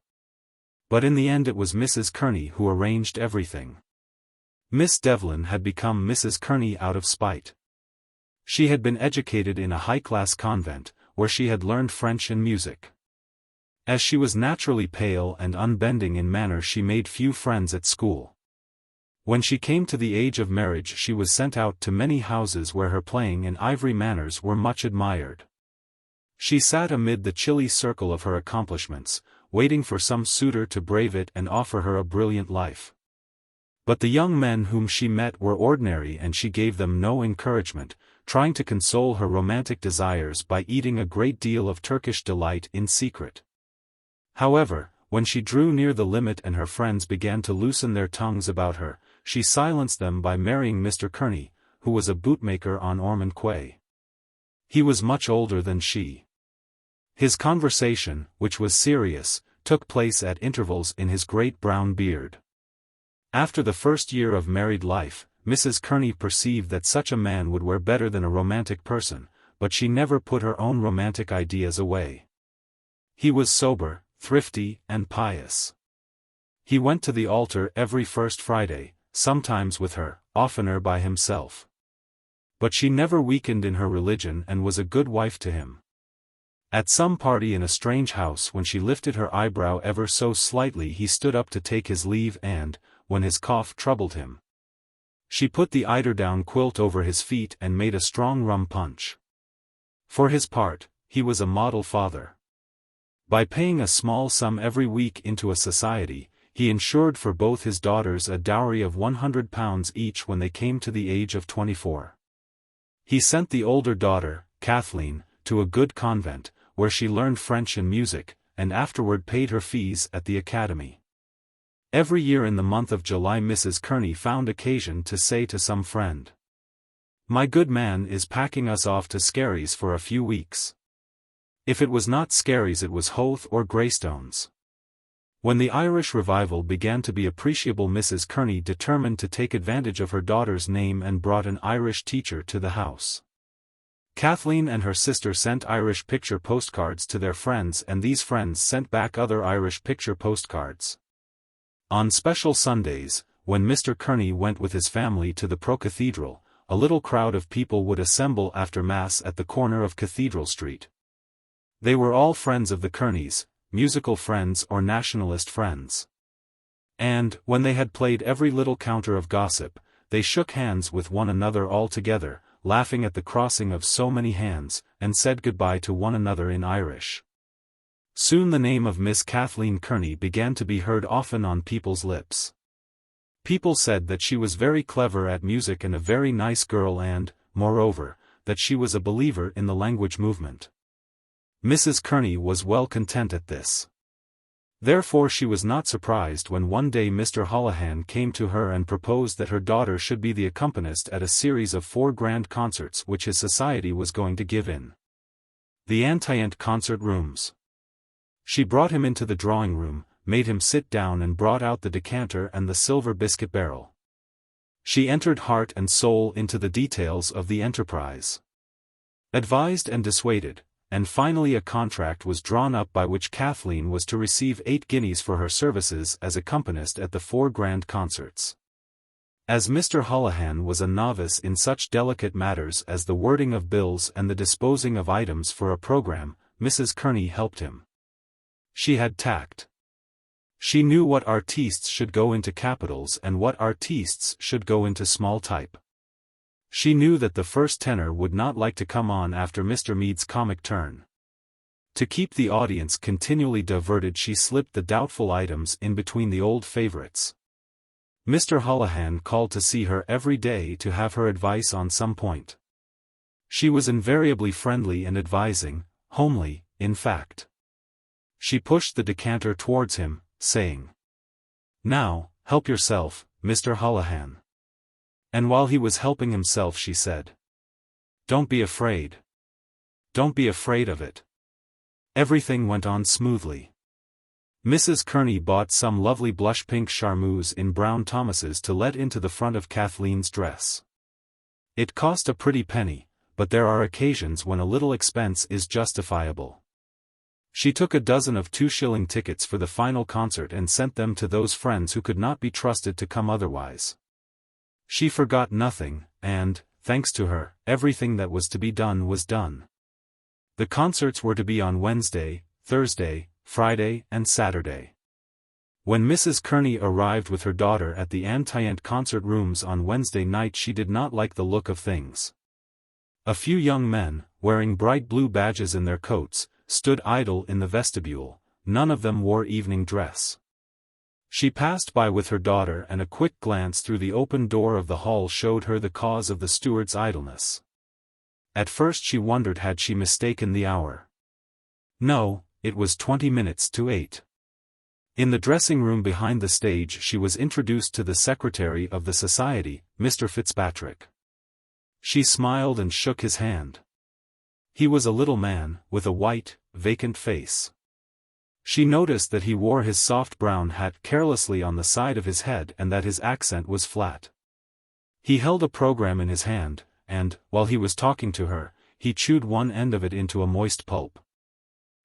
A: But in the end it was Mrs. Kearney who arranged everything. Miss Devlin had become Mrs. Kearney out of spite. She had been educated in a high-class convent, where she had learned French and music. As she was naturally pale and unbending in manner she made few friends at school. When she came to the age of marriage she was sent out to many houses where her playing and ivory manners were much admired. She sat amid the chilly circle of her accomplishments, waiting for some suitor to brave it and offer her a brilliant life. But the young men whom she met were ordinary and she gave them no encouragement, trying to console her romantic desires by eating a great deal of Turkish delight in secret. However, when she drew near the limit and her friends began to loosen their tongues about her, she silenced them by marrying Mr. Kearney, who was a bootmaker on Ormond Quay. He was much older than she. His conversation, which was serious, took place at intervals in his great brown beard. After the first year of married life, Mrs. Kearney perceived that such a man would wear better than a romantic person, but she never put her own romantic ideas away. He was sober, thrifty, and pious. He went to the altar every first Friday, sometimes with her, oftener by himself. But she never weakened in her religion and was a good wife to him. At some party in a strange house when she lifted her eyebrow ever so slightly he stood up to take his leave and, when his cough troubled him, she put the eiderdown quilt over his feet and made a strong rum punch. For his part, he was a model father. By paying a small sum every week into a society, he ensured for both his daughters a dowry of £100 each when they came to the age of 24. He sent the older daughter, Kathleen, to a good convent, where she learned French and music, and afterward paid her fees at the academy. Every year in the month of July Mrs. Kearney found occasion to say to some friend, "My good man is packing us off to Skerries for a few weeks." If it was not Skerries it was Howth or Greystones. When the Irish revival began to be appreciable Mrs. Kearney determined to take advantage of her daughter's name and brought an Irish teacher to the house. Kathleen and her sister sent Irish picture postcards to their friends and these friends sent back other Irish picture postcards. On special Sundays, when Mr. Kearney went with his family to the pro-cathedral, a little crowd of people would assemble after Mass at the corner of Cathedral Street. They were all friends of the Kearneys, musical friends or nationalist friends. And, when they had played every little counter of gossip, they shook hands with one another all together, laughing at the crossing of so many hands, and said goodbye to one another in Irish. Soon the name of Miss Kathleen Kearney began to be heard often on people's lips. People said that she was very clever at music and a very nice girl and, moreover, that she was a believer in the language movement. Mrs. Kearney was well content at this. Therefore she was not surprised when one day Mr. Holohan came to her and proposed that her daughter should be the accompanist at a series of 4 grand concerts which his society was going to give in the Antient concert rooms. She brought him into the drawing room, made him sit down and brought out the decanter and the silver biscuit barrel. She entered heart and soul into the details of the enterprise. Advised and dissuaded, and finally a contract was drawn up by which Kathleen was to receive 8 guineas for her services as accompanist at the 4 grand concerts. As Mr. Holohan was a novice in such delicate matters as the wording of bills and the disposing of items for a program, Mrs. Kearney helped him. She had tact. She knew what artistes should go into capitals and what artistes should go into small type. She knew that the first tenor would not like to come on after Mr. Meade's comic turn. To keep the audience continually diverted she slipped the doubtful items in between the old favorites. Mr. Holohan called to see her every day to have her advice on some point. She was invariably friendly and advising, homely, in fact. She pushed the decanter towards him, saying, "Now, help yourself, Mr. Holohan." And while he was helping himself she said, "Don't be afraid. Don't be afraid of it." Everything went on smoothly. Mrs. Kearney bought some lovely blush-pink charmeuse in brown Thomases to let into the front of Kathleen's dress. It cost a pretty penny, but there are occasions when a little expense is justifiable. She took a dozen of 2-shilling tickets for the final concert and sent them to those friends who could not be trusted to come otherwise. She forgot nothing, and, thanks to her, everything that was to be done was done. The concerts were to be on Wednesday, Thursday, Friday and Saturday. When Mrs. Kearney arrived with her daughter at the Antient concert rooms on Wednesday night she did not like the look of things. A few young men, wearing bright blue badges in their coats, stood idle in the vestibule. None of them wore evening dress. She passed by with her daughter and a quick glance through the open door of the hall showed her the cause of the steward's idleness. At first she wondered had she mistaken the hour. No, it was 20 minutes to 8. In the dressing room behind the stage she was introduced to the secretary of the society, Mr. Fitzpatrick. She smiled and shook his hand. He was a little man, with a white, vacant face. She noticed that he wore his soft brown hat carelessly on the side of his head and that his accent was flat. He held a program in his hand, and, while he was talking to her, he chewed one end of it into a moist pulp.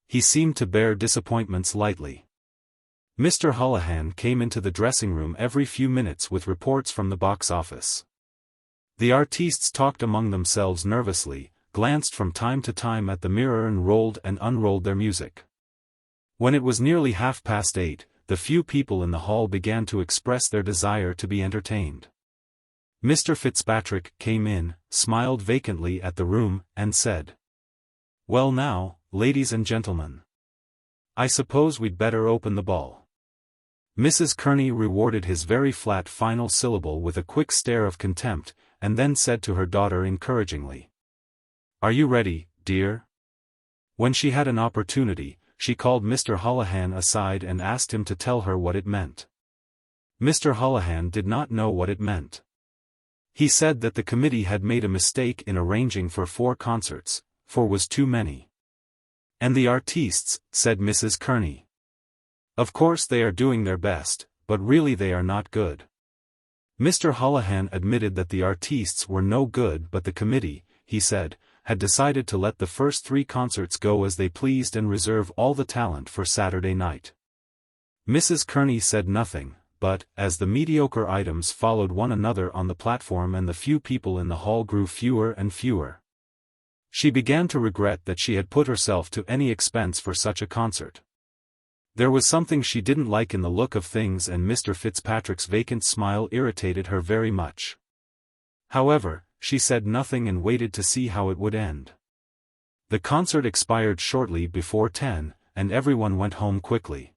A: He seemed to bear disappointments lightly. Mr. Holohan came into the dressing room every few minutes with reports from the box office. The artistes talked among themselves nervously, glanced from time to time at the mirror and rolled and unrolled their music. When it was nearly 8:30, the few people in the hall began to express their desire to be entertained. Mr. Fitzpatrick came in, smiled vacantly at the room, and said, "Well now, ladies and gentlemen. I suppose we'd better open the ball." Mrs. Kearney rewarded his very flat final syllable with a quick stare of contempt, and then said to her daughter encouragingly, "Are you ready, dear?" When she had an opportunity, she called Mr. Holohan aside and asked him to tell her what it meant. Mr. Holohan did not know what it meant. He said that the committee had made a mistake in arranging for 4 concerts, 4 was too many. "And the artistes," said Mrs. Kearney. "Of course they are doing their best, but really they are not good." Mr. Holohan admitted that the artistes were no good but the committee, he said, had decided to let the first 3 concerts go as they pleased and reserve all the talent for Saturday night. Mrs. Kearney said nothing, but, as the mediocre items followed one another on the platform and the few people in the hall grew fewer and fewer, she began to regret that she had put herself to any expense for such a concert. There was something she didn't like in the look of things and Mr. Fitzpatrick's vacant smile irritated her very much. However, she said nothing and waited to see how it would end. The concert expired shortly before 10, and everyone went home quickly.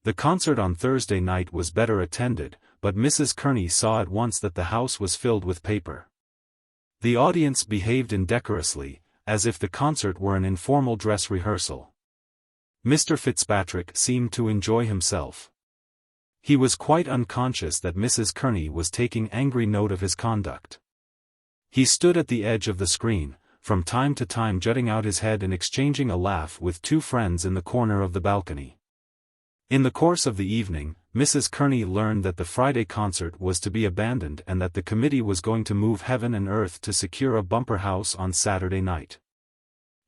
A: The concert on Thursday night was better attended, but Mrs. Kearney saw at once that the house was filled with paper. The audience behaved indecorously, as if the concert were an informal dress rehearsal. Mr. Fitzpatrick seemed to enjoy himself. He was quite unconscious that Mrs. Kearney was taking angry note of his conduct. He stood at the edge of the screen, from time to time jutting out his head and exchanging a laugh with two friends in the corner of the balcony. In the course of the evening, Mrs. Kearney learned that the Friday concert was to be abandoned and that the committee was going to move heaven and earth to secure a bumper house on Saturday night.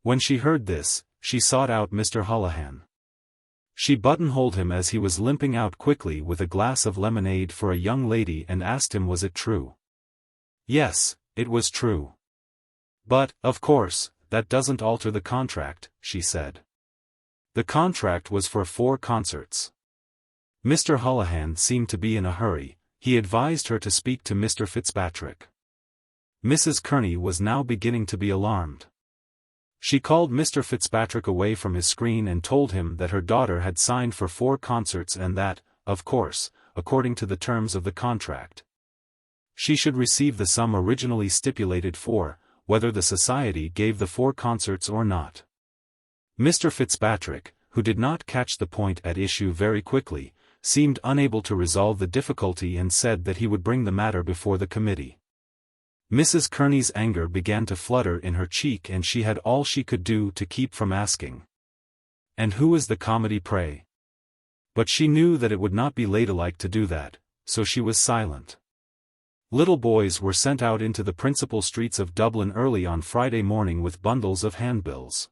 A: When she heard this, she sought out Mr. Holohan. She buttonholed him as he was limping out quickly with a glass of lemonade for a young lady and asked him was it true. Yes, it was true. But, of course, that doesn't alter the contract, she said. The contract was for 4 concerts. Mr. Holohan seemed to be in a hurry. He advised her to speak to Mr. Fitzpatrick. Mrs. Kearney was now beginning to be alarmed. She called Mr. Fitzpatrick away from his screen and told him that her daughter had signed for 4 concerts and that, of course, according to the terms of the contract, she should receive the sum originally stipulated for, whether the society gave the 4 concerts or not. Mr. Fitzpatrick, who did not catch the point at issue very quickly, seemed unable to resolve the difficulty and said that he would bring the matter before the committee. Mrs. Kearney's anger began to flutter in her cheek and she had all she could do to keep from asking, "And who is the comedy, pray?" But she knew that it would not be ladylike to do that, so she was silent. Little boys were sent out into the principal streets of Dublin early on Friday morning with bundles of handbills.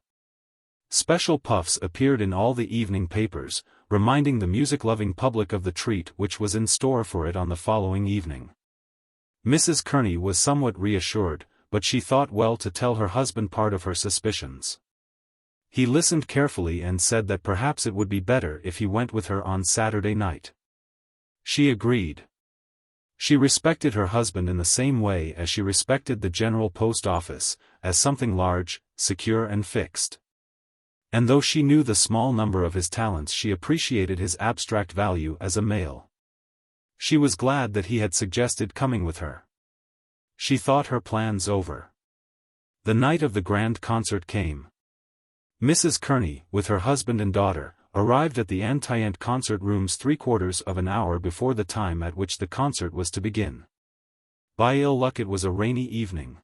A: Special puffs appeared in all the evening papers, reminding the music-loving public of the treat which was in store for it on the following evening. Mrs. Kearney was somewhat reassured, but she thought well to tell her husband part of her suspicions. He listened carefully and said that perhaps it would be better if he went with her on Saturday night. She agreed. She respected her husband in the same way as she respected the General Post Office, as something large, secure and fixed. And though she knew the small number of his talents, she appreciated his abstract value as a male. She was glad that he had suggested coming with her. She thought her plans over. The night of the grand concert came. Mrs. Kearney, with her husband and daughter, arrived at the Antient concert rooms 3/4 of an hour before the time at which the concert was to begin. By ill luck it was a rainy evening.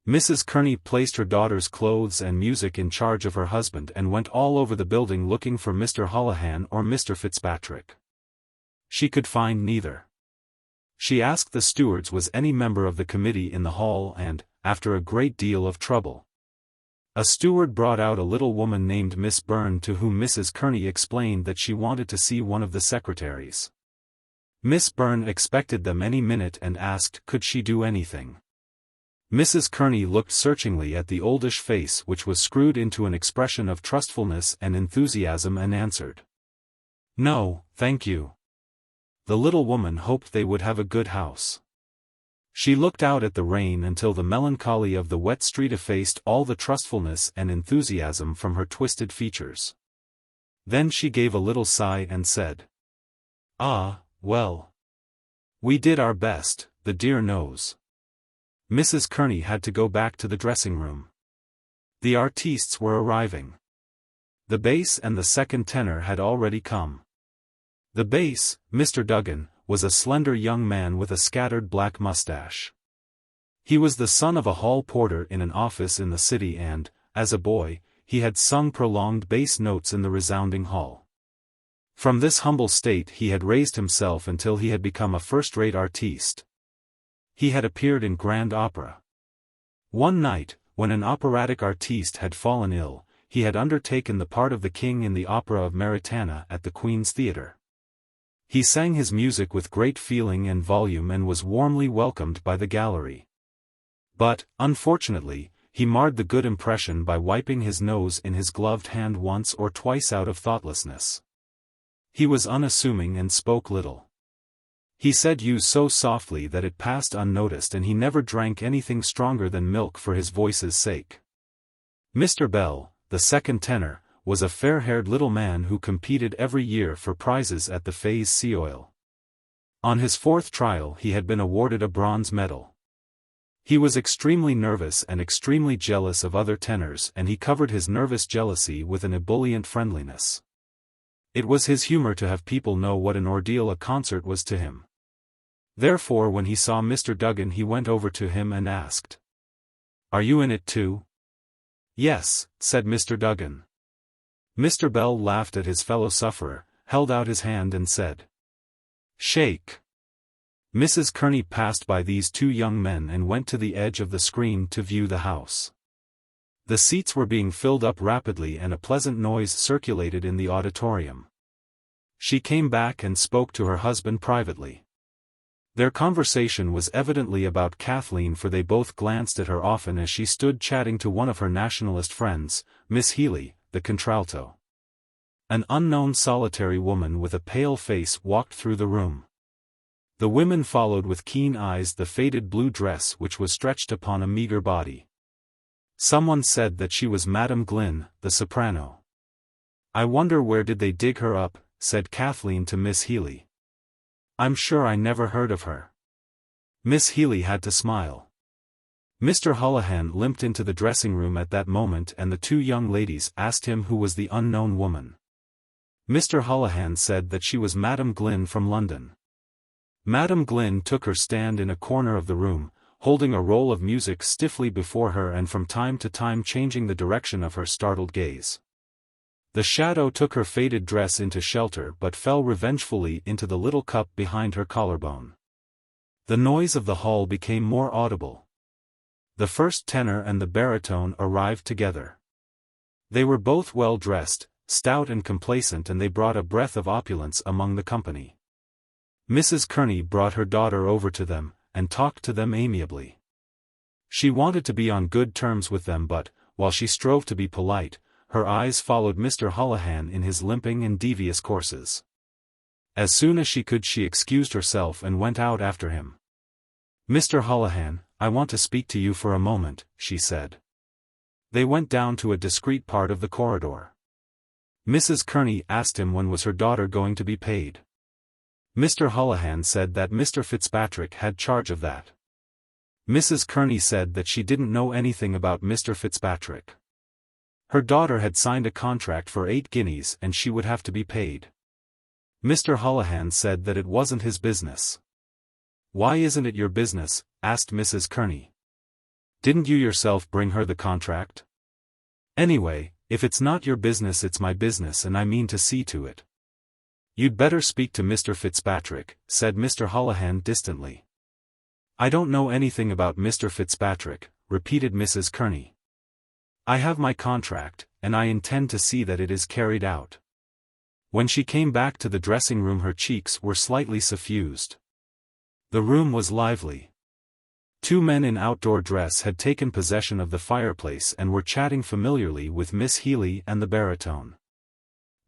A: Mrs. Kearney placed her daughter's clothes and music in charge of her husband and went all over the building looking for Mr. Holohan or Mr. Fitzpatrick. She could find neither. She asked the stewards was any member of the committee in the hall and, after a great deal of trouble, a steward brought out a little woman named Miss Byrne to whom Mrs. Kearney explained that she wanted to see one of the secretaries. Miss Byrne expected them any minute and asked could she do anything. Mrs. Kearney looked searchingly at the oldish face which was screwed into an expression of trustfulness and enthusiasm and answered, "No, thank you." The little woman hoped they would have a good house. She looked out at the rain until the melancholy of the wet street effaced all the trustfulness and enthusiasm from her twisted features. Then she gave a little sigh and said, "Ah, well. We did our best, the dear knows." Mrs. Kearney had to go back to the dressing-room. The artistes were arriving. The bass and the second tenor had already come. The bass, Mr. Duggan, was a slender young man with a scattered black mustache. He was the son of a hall porter in an office in the city and, as a boy, he had sung prolonged bass notes in the resounding hall. From this humble state he had raised himself until he had become a first-rate artiste. He had appeared in grand opera. One night, when an operatic artiste had fallen ill, he had undertaken the part of the king in the opera of Maritana at the Queen's Theatre. He sang his music with great feeling and volume and was warmly welcomed by the gallery. But, unfortunately, he marred the good impression by wiping his nose in his gloved hand once or twice out of thoughtlessness. He was unassuming and spoke little. He said "you" so softly that it passed unnoticed and he never drank anything stronger than milk for his voice's sake. Mr. Bell, the second tenor, was a fair-haired little man who competed every year for prizes at the Fay's Sea Oil. On his 4th trial he had been awarded a bronze medal. He was extremely nervous and extremely jealous of other tenors, and he covered his nervous jealousy with an ebullient friendliness. It was his humor to have people know what an ordeal a concert was to him. Therefore when he saw Mr. Duggan he went over to him and asked, "Are you in it too?" "Yes," said Mr. Duggan. Mr. Bell laughed at his fellow sufferer, held out his hand and said, "Shake." Mrs. Kearney passed by these two young men and went to the edge of the screen to view the house. The seats were being filled up rapidly and a pleasant noise circulated in the auditorium. She came back and spoke to her husband privately. Their conversation was evidently about Kathleen, for they both glanced at her often as she stood chatting to one of her nationalist friends, Miss Healy, the contralto. An unknown solitary woman with a pale face walked through the room. The women followed with keen eyes the faded blue dress which was stretched upon a meager body. Someone said that she was Madame Glynn, the soprano. "I wonder where did they dig her up," said Kathleen to Miss Healy. "I'm sure I never heard of her." Miss Healy had to smile. Mr. Holohan limped into the dressing room at that moment and the two young ladies asked him who was the unknown woman. Mr. Holohan said that she was Madame Glynn from London. Madame Glynn took her stand in a corner of the room, holding a roll of music stiffly before her and from time to time changing the direction of her startled gaze. The shadow took her faded dress into shelter but fell revengefully into the little cup behind her collarbone. The noise of the hall became more audible. The first tenor and the baritone arrived together. They were both well dressed, stout and complacent, and they brought a breath of opulence among the company. Mrs. Kearney brought her daughter over to them, and talked to them amiably. She wanted to be on good terms with them but, while she strove to be polite, her eyes followed Mr. Holohan in his limping and devious courses. As soon as she could she excused herself and went out after him. "Mr. Holohan, I want to speak to you for a moment," she said. They went down to a discreet part of the corridor. Mrs. Kearney asked him when was her daughter going to be paid. Mr. Holohan said that Mr. Fitzpatrick had charge of that. Mrs. Kearney said that she didn't know anything about Mr. Fitzpatrick. Her daughter had signed a contract for 8 guineas and she would have to be paid. Mr. Holohan said that it wasn't his business. "Why isn't it your business?" asked Mrs. Kearney. "Didn't you yourself bring her the contract? Anyway, if it's not your business it's my business and I mean to see to it." "You'd better speak to Mr. Fitzpatrick," said Mr. Holohan distantly. "I don't know anything about Mr. Fitzpatrick," repeated Mrs. Kearney. "I have my contract, and I intend to see that it is carried out." When she came back to the dressing room her cheeks were slightly suffused. The room was lively. 2 men in outdoor dress had taken possession of the fireplace and were chatting familiarly with Miss Healy and the baritone.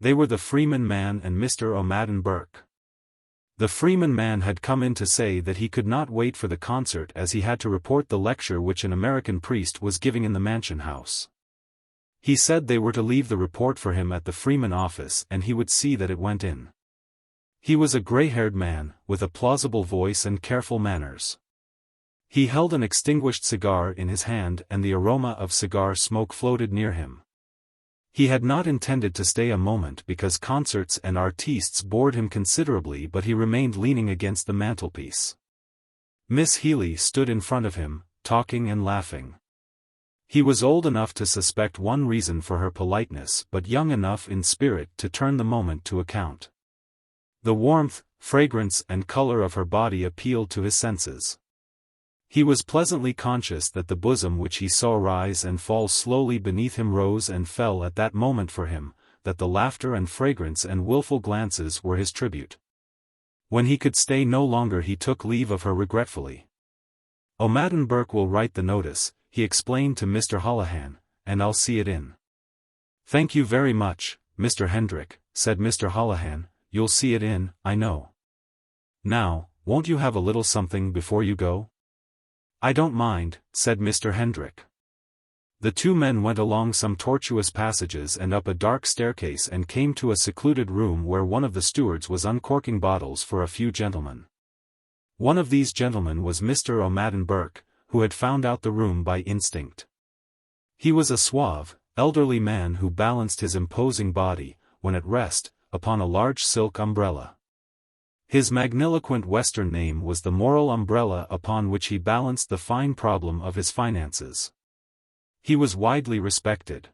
A: They were the Freeman man and Mr. O'Madden Burke. The Freeman man had come in to say that he could not wait for the concert as he had to report the lecture which an American priest was giving in the Mansion House. He said they were to leave the report for him at the Freeman office and he would see that it went in. He was a grey-haired man, with a plausible voice and careful manners. He held an extinguished cigar in his hand and the aroma of cigar smoke floated near him. He had not intended to stay a moment because concerts and artistes bored him considerably, but he remained leaning against the mantelpiece. Miss Healy stood in front of him, talking and laughing. He was old enough to suspect one reason for her politeness but young enough in spirit to turn the moment to account. The warmth, fragrance and color of her body appealed to his senses. He was pleasantly conscious that the bosom which he saw rise and fall slowly beneath him rose and fell at that moment for him, that the laughter and fragrance and wilful glances were his tribute. When he could stay no longer he took leave of her regretfully. "O'Madden Burke will write the notice," he explained to Mr. Holohan, "and I'll see it in." "Thank you very much, Mr. Hendrick," said Mr. Holohan, "you'll see it in, I know. Now, won't you have a little something before you go?" "I don't mind," said Mr. Hendrick. The 2 men went along some tortuous passages and up a dark staircase and came to a secluded room where one of the stewards was uncorking bottles for a few gentlemen. One of these gentlemen was Mr. O'Madden Burke, who had found out the room by instinct. He was a suave, elderly man who balanced his imposing body, when at rest, upon a large silk umbrella. His magniloquent Western name was the moral umbrella upon which he balanced the fine problem of his finances. He was widely respected.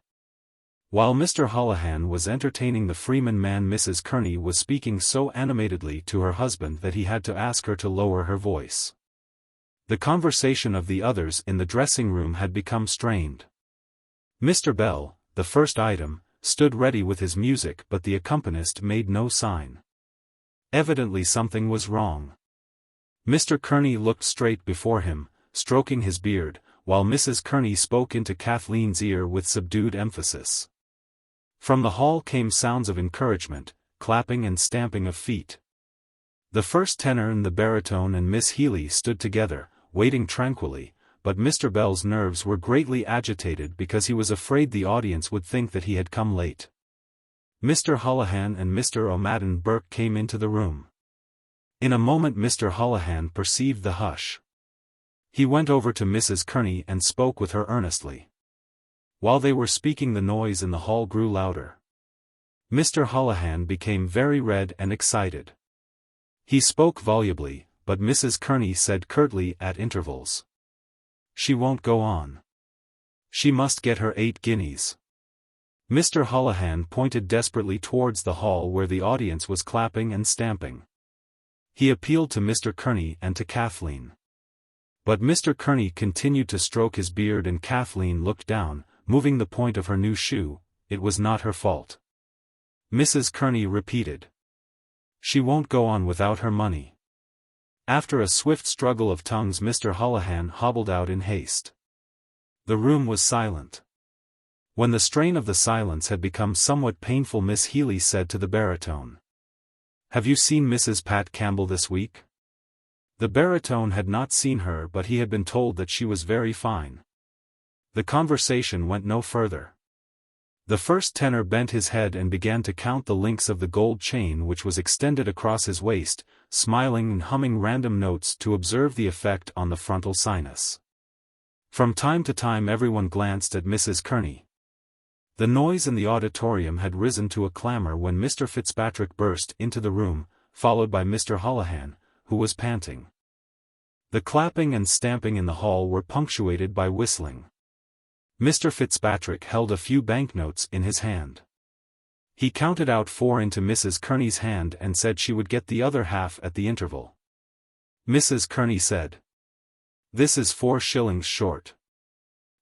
A: While Mr. Holohan was entertaining the Freeman man, Mrs. Kearney was speaking so animatedly to her husband that he had to ask her to lower her voice. The conversation of the others in the dressing-room had become strained. Mr. Bell, the first item, stood ready with his music, but the accompanist made no sign. Evidently something was wrong. Mr. Kearney looked straight before him, stroking his beard, while Mrs. Kearney spoke into Kathleen's ear with subdued emphasis. From the hall came sounds of encouragement, clapping and stamping of feet. The first tenor and the baritone and Miss Healy stood together, waiting tranquilly, but Mr. Bell's nerves were greatly agitated because he was afraid the audience would think that he had come late. Mr. Holohan and Mr. O'Madden Burke came into the room. In a moment Mr. Holohan perceived the hush. He went over to Mrs. Kearney and spoke with her earnestly. While they were speaking, the noise in the hall grew louder. Mr. Holohan became very red and excited. He spoke volubly, but Mrs. Kearney said curtly at intervals, "She won't go on. She must get her 8 guineas. Mr. Holohan pointed desperately towards the hall where the audience was clapping and stamping. He appealed to Mr. Kearney and to Kathleen. But Mr. Kearney continued to stroke his beard and Kathleen looked down, moving the point of her new shoe. It was not her fault. Mrs. Kearney repeated, "She won't go on without her money." After a swift struggle of tongues Mr. Holohan hobbled out in haste. The room was silent. When the strain of the silence had become somewhat painful, Miss Healy said to the baritone, "Have you seen Mrs. Pat Campbell this week?" The baritone had not seen her, but he had been told that she was very fine. The conversation went no further. The first tenor bent his head and began to count the links of the gold chain which was extended across his waist, smiling and humming random notes to observe the effect on the frontal sinus. From time to time everyone glanced at Mrs. Kearney. The noise in the auditorium had risen to a clamor when Mr. Fitzpatrick burst into the room, followed by Mr. Holohan, who was panting. The clapping and stamping in the hall were punctuated by whistling. Mr. Fitzpatrick held a few banknotes in his hand. He counted out 4 into Mrs. Kearney's hand and said she would get the other half at the interval. Mrs. Kearney said, "This is 4 shillings short."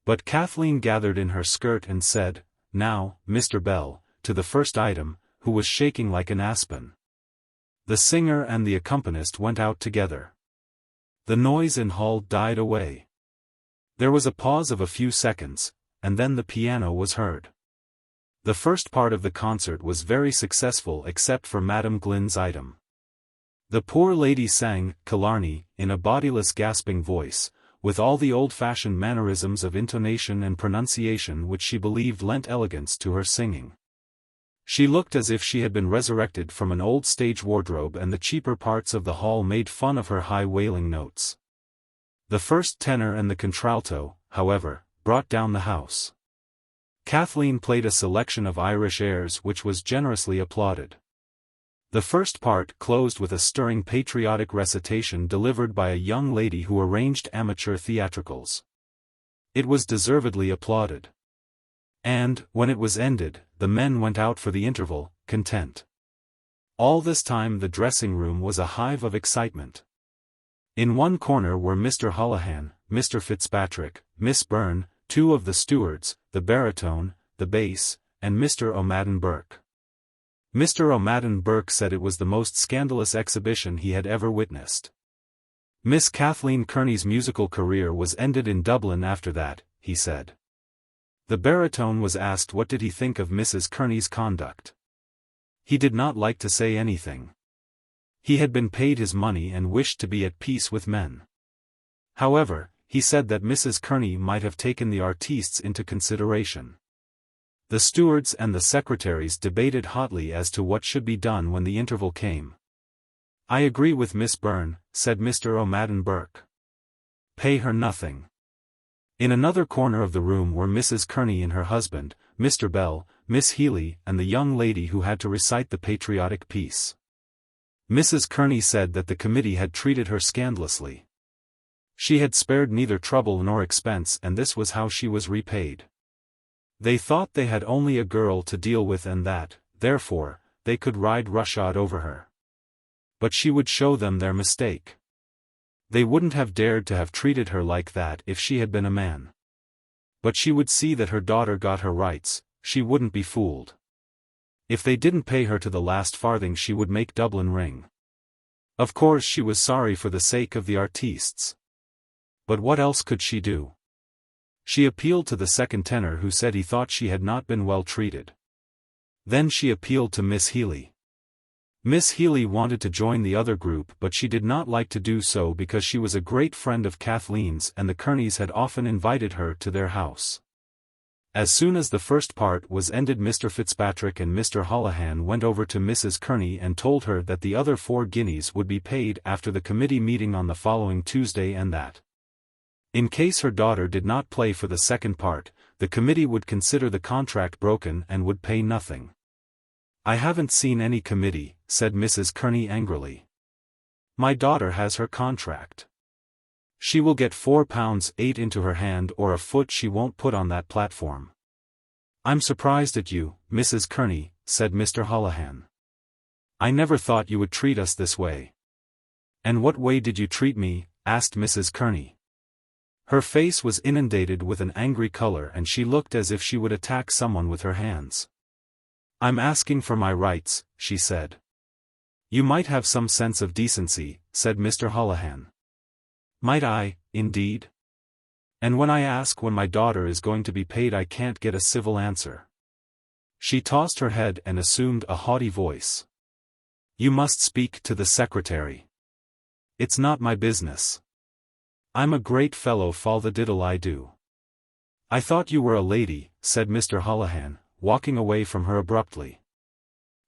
A: But Kathleen gathered in her skirt and said, "Now, Mr. Bell," to the first item, who was shaking like an aspen. The singer and the accompanist went out together. The noise in hall died away. There was a pause of a few seconds, and then the piano was heard. The first part of the concert was very successful except for Madame Glynn's item. The poor lady sang Killarney in a bodiless gasping voice, with all the old-fashioned mannerisms of intonation and pronunciation which she believed lent elegance to her singing. She looked as if she had been resurrected from an old stage wardrobe, and the cheaper parts of the hall made fun of her high wailing notes. The first tenor and the contralto, however, brought down the house. Kathleen played a selection of Irish airs which was generously applauded. The first part closed with a stirring patriotic recitation delivered by a young lady who arranged amateur theatricals. It was deservedly applauded. And, when it was ended, the men went out for the interval, content. All this time the dressing-room was a hive of excitement. In one corner were Mr. Holohan, Mr. Fitzpatrick, Miss Byrne, 2 of the stewards, the baritone, the bass, and Mr. O'Madden Burke. Mr. O'Madden Burke said it was the most scandalous exhibition he had ever witnessed. Miss Kathleen Kearney's musical career was ended in Dublin after that, he said. The baritone was asked what did he think of Mrs. Kearney's conduct. He did not like to say anything. He had been paid his money and wished to be at peace with men. However, he said that Mrs. Kearney might have taken the artistes into consideration. The stewards and the secretaries debated hotly as to what should be done when the interval came. "I agree with Miss Byrne," said Mr. O'Madden Burke. Pay her nothing. In another corner of the room were Mrs. Kearney and her husband, Mr. Bell, Miss Healy, and the young lady who had to recite the patriotic piece. Mrs. Kearney said that the committee had treated her scandalously. She had spared neither trouble nor expense, and this was how she was repaid. They thought they had only a girl to deal with and that, therefore, they could ride roughshod over her. But she would show them their mistake. They wouldn't have dared to have treated her like that if she had been a man. But she would see that her daughter got her rights, she wouldn't be fooled. If they didn't pay her to the last farthing she would make Dublin ring. Of course she was sorry for the sake of the artistes. But what else could she do? She appealed to the second tenor who said he thought she had not been well treated. Then she appealed to Miss Healy. Miss Healy wanted to join the other group but she did not like to do so because she was a great friend of Kathleen's and the Kearneys had often invited her to their house. As soon as the first part was ended Mr. Fitzpatrick and Mr. Holohan went over to Mrs. Kearney and told her that the other 4 guineas would be paid after the committee meeting on the following Tuesday and that, in case her daughter did not play for the second part, the committee would consider the contract broken and would pay nothing. "I haven't seen any committee," said Mrs. Kearney angrily. "My daughter has her contract. She will get £4.8 into her hand or a foot she won't put on that platform." "I'm surprised at you, Mrs. Kearney," said Mr. Holohan. "I never thought you would treat us this way." "And what way did you treat me?" asked Mrs. Kearney. Her face was inundated with an angry color and she looked as if she would attack someone with her hands. "I'm asking for my rights," she said. "You might have some sense of decency," said Mr. Holohan. "Might I, indeed? And when I ask when my daughter is going to be paid I can't get a civil answer." She tossed her head and assumed a haughty voice. "You must speak to the secretary. It's not my business. I'm a great fellow fall-the-diddle I do." "I thought you were a lady," said Mr. Holohan, walking away from her abruptly.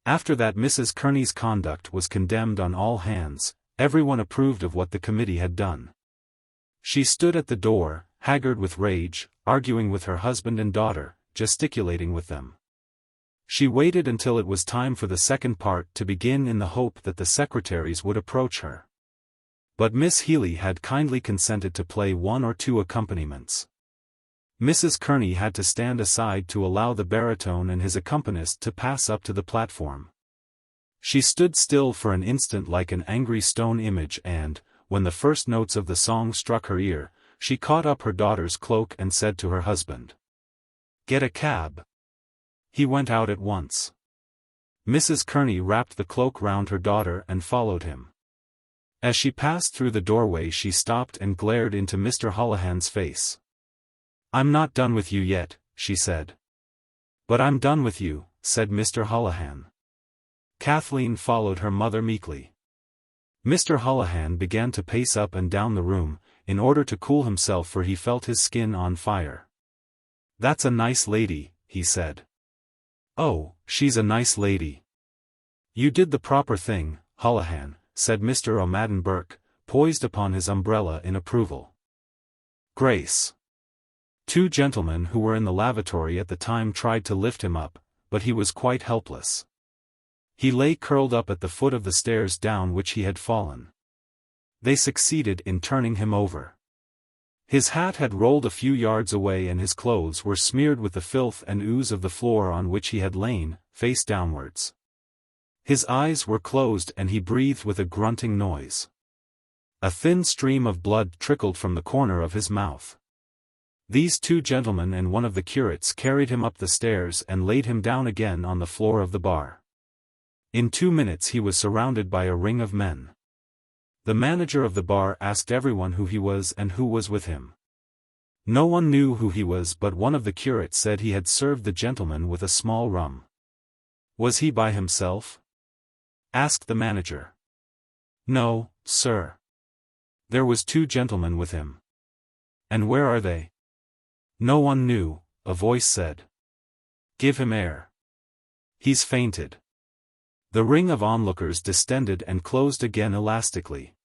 A: After that Mrs. Kearney's conduct was condemned on all hands, everyone approved of what the committee had done. She stood at the door, haggard with rage, arguing with her husband and daughter, gesticulating with them. She waited until it was time for the second part to begin in the hope that the secretaries would approach her. But Miss Healy had kindly consented to play 1 or 2 accompaniments. Mrs. Kearney had to stand aside to allow the baritone and his accompanist to pass up to the platform. She stood still for an instant like an angry stone image and, when the first notes of the song struck her ear, she caught up her daughter's cloak and said to her husband, "Get a cab." He went out at once. Mrs. Kearney wrapped the cloak round her daughter and followed him. As she passed through the doorway she stopped and glared into Mr. Holohan's face. "I'm not done with you yet," she said. "But I'm done with you," said Mr. Holohan. Kathleen followed her mother meekly. Mr. Holohan began to pace up and down the room, in order to cool himself for he felt his skin on fire. "That's a nice lady," he said. "Oh, she's a nice lady." "You did the proper thing, Holohan," said Mr. O'Madden Burke, poised upon his umbrella in approval. "Grace." 2 gentlemen who were in the lavatory at the time tried to lift him up, but he was quite helpless. He lay curled up at the foot of the stairs down which he had fallen. They succeeded in turning him over. His hat had rolled a few yards away and his clothes were smeared with the filth and ooze of the floor on which he had lain, face downwards. His eyes were closed and he breathed with a grunting noise. A thin stream of blood trickled from the corner of his mouth. These 2 gentlemen and one of the curates carried him up the stairs and laid him down again on the floor of the bar. In 2 minutes he was surrounded by a ring of men. The manager of the bar asked everyone who he was and who was with him. No one knew who he was, but one of the curates said he had served the gentleman with a small rum. "Was he by himself?" asked the manager. "No, sir. There was 2 gentlemen with him." "And where are they?" No one knew, a voice said. "Give him air. He's fainted." The ring of onlookers distended and closed again elastically.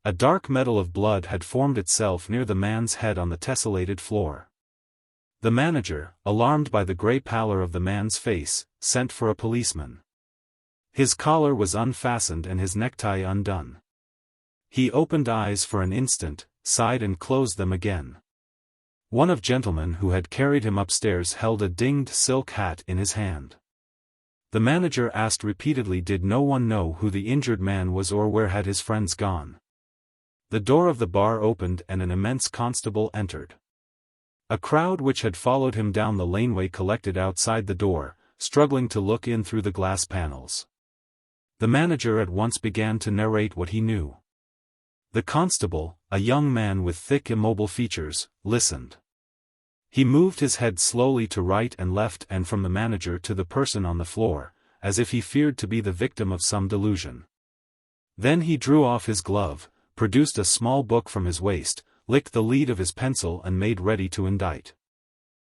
A: A dark medal of blood had formed itself near the man's head on the tessellated floor. The manager, alarmed by the grey pallor of the man's face, sent for a policeman. His collar was unfastened and his necktie undone. He opened eyes for an instant, sighed and closed them again. One of gentlemen who had carried him upstairs held a dinged silk hat in his hand. The manager asked repeatedly, did no one know who the injured man was or where had his friends gone? The door of the bar opened and an immense constable entered. A crowd which had followed him down the laneway collected outside the door, struggling to look in through the glass panels. The manager at once began to narrate what he knew. The constable, a young man with thick immobile features, listened. He moved his head slowly to right and left and from the manager to the person on the floor, as if he feared to be the victim of some delusion. Then he drew off his glove, produced a small book from his waist, licked the lead of his pencil and made ready to indite.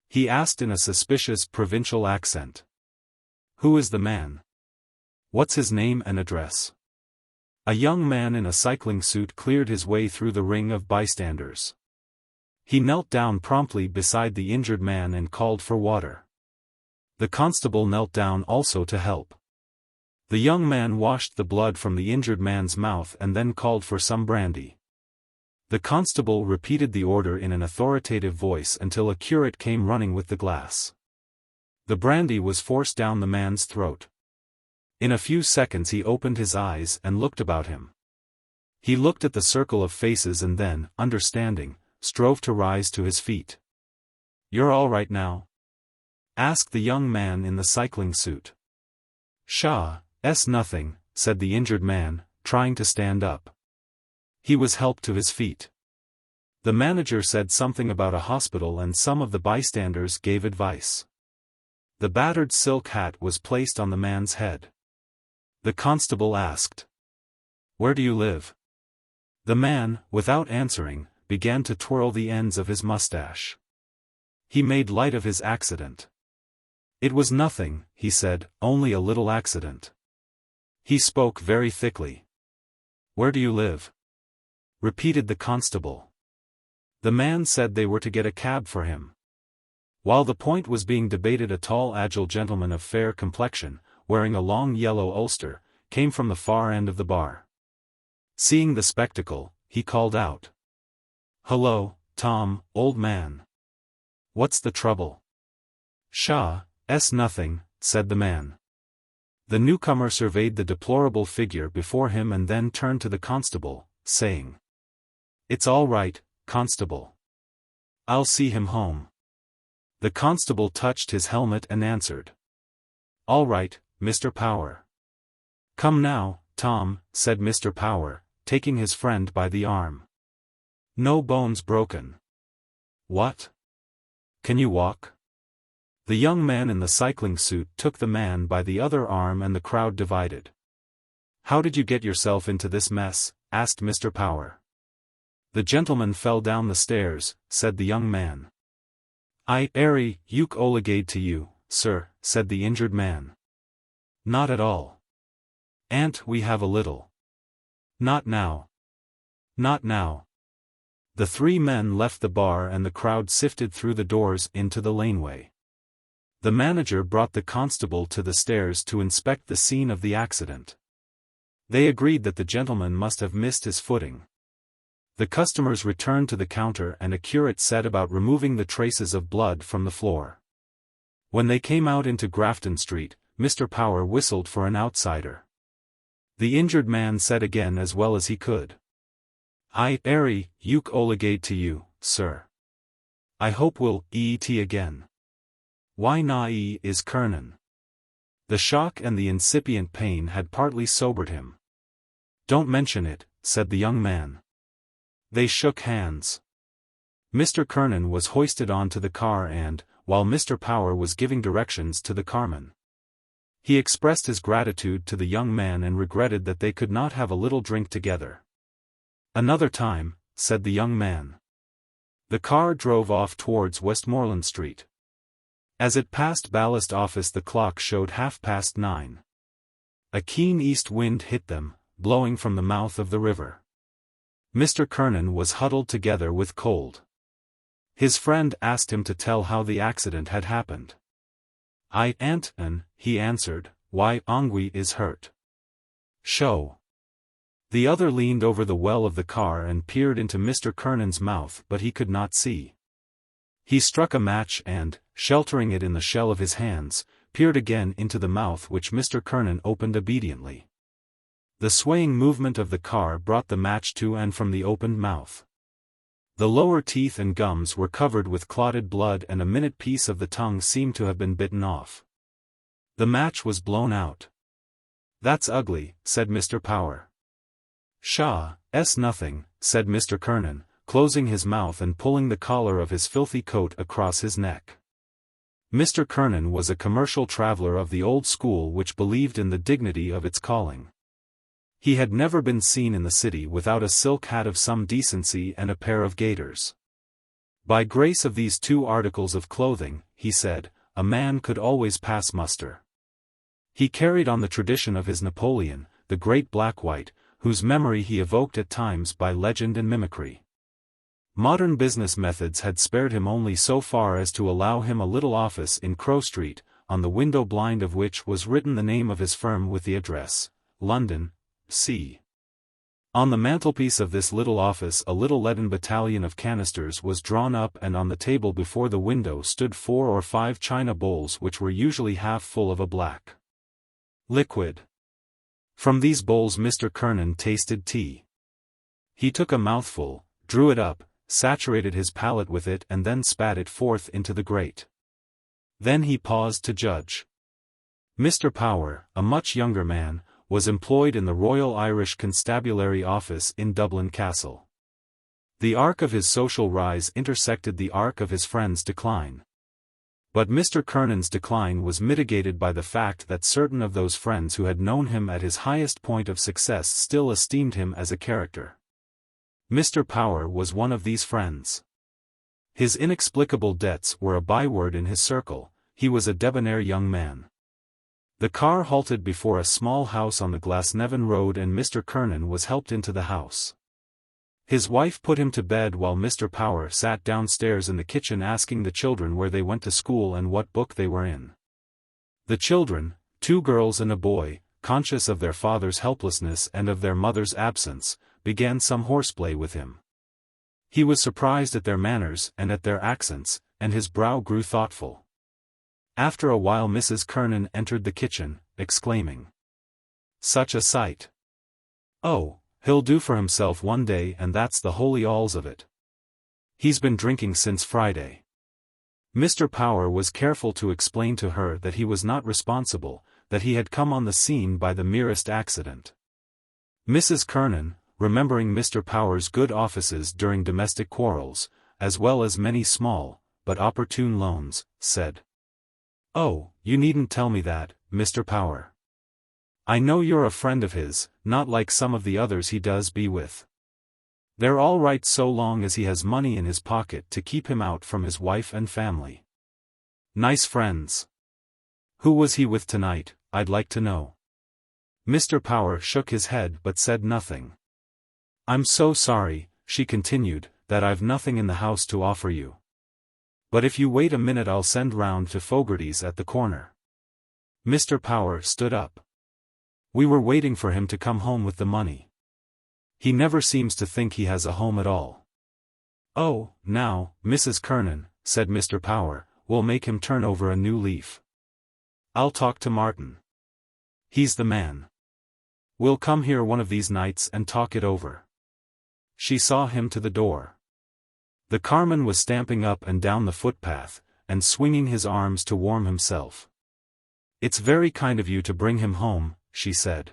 A: He asked in a suspicious provincial accent. "Who is the man? What's his name and address?" A young man in a cycling suit cleared his way through the ring of bystanders. He knelt down promptly beside the injured man and called for water. The constable knelt down also to help. The young man washed the blood from the injured man's mouth and then called for some brandy. The constable repeated the order in an authoritative voice until a curate came running with the glass. The brandy was forced down the man's throat. In a few seconds he opened his eyes and looked about him. He looked at the circle of faces and then, understanding, strove to rise to his feet. "You're all right now?" asked the young man in the cycling suit. "Pshaw, nothing," said the injured man, trying to stand up. He was helped to his feet. The manager said something about a hospital and some of the bystanders gave advice. The battered silk hat was placed on the man's head. The constable asked, "Where do you live?" The man, without answering, began to twirl the ends of his mustache. He made light of his accident. "It was nothing," he said, "only a little accident." He spoke very thickly. "Where do you live?" repeated the constable. The man said they were to get a cab for him. While the point was being debated, a tall agile gentleman of fair complexion, wearing a long yellow ulster, came from the far end of the bar. Seeing the spectacle, he called out, "Hello, Tom, old man. What's the trouble?" "Pshaw, nothing," said the man. The newcomer surveyed the deplorable figure before him and then turned to the constable, saying, "It's all right, constable. I'll see him home." The constable touched his helmet and answered, "All right, Mr. Power." "Come now, Tom," said Mr. Power, taking his friend by the arm. "No bones broken." "What? Can you walk?" The young man in the cycling suit took the man by the other arm and the crowd divided. "How did you get yourself into this mess?" asked Mr. Power. "The gentleman fell down the stairs," said the young man. "Airy, uke oligade to you, sir," said the injured man. "Not at all. Aunt, we have a little." "Not now. Not now." The three men left the bar and the crowd sifted through the doors into the laneway. The manager brought the constable to the stairs to inspect the scene of the accident. They agreed that the gentleman must have missed his footing. The customers returned to the counter and a curate set about removing the traces of blood from the floor. When they came out into Grafton Street, Mr. Power whistled for an outsider. The injured man said again as well as he could, "Airy, uke oligade to you, sir. I hope we'll eat again. Why na is Kernan." The shock and the incipient pain had partly sobered him. "Don't mention it," said the young man. They shook hands. Mr. Kernan was hoisted onto the car and, while Mr. Power was giving directions to the carman, he expressed his gratitude to the young man and regretted that they could not have a little drink together. "Another time," said the young man. The car drove off towards Westmoreland Street. As it passed Ballast Office the clock showed 9:30. A keen east wind hit them, blowing from the mouth of the river. Mr. Kernan was huddled together with cold. His friend asked him to tell how the accident had happened. "I ain't an," he answered. "Why, Ongui is hurt." "Show." The other leaned over the well of the car and peered into Mr. Kernan's mouth, but he could not see. He struck a match and, sheltering it in the shell of his hands, peered again into the mouth, which Mr. Kernan opened obediently. The swaying movement of the car brought the match to and from the opened mouth. The lower teeth and gums were covered with clotted blood, and a minute piece of the tongue seemed to have been bitten off. The match was blown out. "That's ugly," said Mr. Power. "Pshaw, nothing," said Mr. Kernan, closing his mouth and pulling the collar of his filthy coat across his neck. Mr. Kernan was a commercial traveler of the old school which believed in the dignity of its calling. He had never been seen in the city without a silk hat of some decency and a pair of gaiters. By grace of these two articles of clothing, he said, a man could always pass muster. He carried on the tradition of his Napoleon, the great Black-White, whose memory he evoked at times by legend and mimicry. Modern business methods had spared him only so far as to allow him a little office in Crow Street, on the window blind of which was written the name of his firm with the address, London, C. On the mantelpiece of this little office a little leaden battalion of canisters was drawn up, and on the table before the window stood 4 or 5 china bowls which were usually half full of a black liquid. From these bowls Mr. Kernan tasted tea. He took a mouthful, drew it up, saturated his palate with it, and then spat it forth into the grate. Then he paused to judge. Mr. Power, a much younger man, was employed in the Royal Irish Constabulary Office in Dublin Castle. The arc of his social rise intersected the arc of his friend's decline. But Mr. Kernan's decline was mitigated by the fact that certain of those friends who had known him at his highest point of success still esteemed him as a character. Mr. Power was one of these friends. His inexplicable debts were a byword in his circle. He was a debonair young man. The car halted before a small house on the Glasnevin Road, and Mr. Kernan was helped into the house. His wife put him to bed while Mr. Power sat downstairs in the kitchen asking the children where they went to school and what book they were in. The children, 2 girls and a boy, conscious of their father's helplessness and of their mother's absence, began some horseplay with him. He was surprised at their manners and at their accents, and his brow grew thoughtful. After a while Mrs. Kernan entered the kitchen, exclaiming, "Such a sight! Oh, he'll do for himself one day, and that's the holy alls of it. He's been drinking since Friday." Mr. Power was careful to explain to her that he was not responsible, that he had come on the scene by the merest accident. Mrs. Kernan, remembering Mr. Power's good offices during domestic quarrels, as well as many small, but opportune loans, said, "Oh, you needn't tell me that, Mr. Power. I know you're a friend of his, not like some of the others he does be with. They're all right so long as he has money in his pocket to keep him out from his wife and family. Nice friends. Who was he with tonight, I'd like to know?" Mr. Power shook his head but said nothing. "I'm so sorry," she continued, "that I've nothing in the house to offer you. But if you wait a minute I'll send round to Fogarty's at the corner." Mr. Power stood up. "We were waiting for him to come home with the money. He never seems to think he has a home at all." "Oh, now, Mrs. Kernan," said Mr. Power, "we'll make him turn over a new leaf. I'll talk to Martin. He's the man. We'll come here one of these nights and talk it over." She saw him to the door. The carman was stamping up and down the footpath, and swinging his arms to warm himself. "It's very kind of you to bring him home," she said.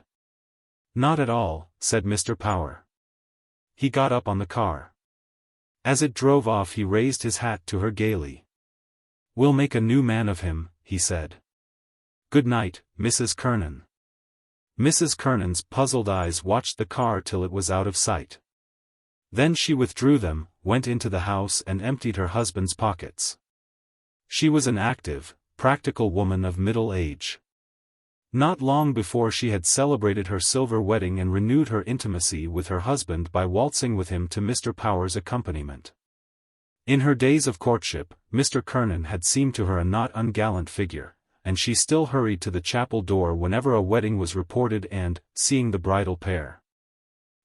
A: "Not at all," said Mr. Power. He got up on the car. As it drove off he raised his hat to her gaily. "We'll make a new man of him," he said. "Good night, Mrs. Kernan." Mrs. Kernan's puzzled eyes watched the car till it was out of sight. Then she withdrew them, went into the house and emptied her husband's pockets. She was an active, practical woman of middle age. Not long before she had celebrated her silver wedding and renewed her intimacy with her husband by waltzing with him to Mr. Power's accompaniment. In her days of courtship, Mr. Kernan had seemed to her a not ungallant figure, and she still hurried to the chapel door whenever a wedding was reported and, seeing the bridal pair,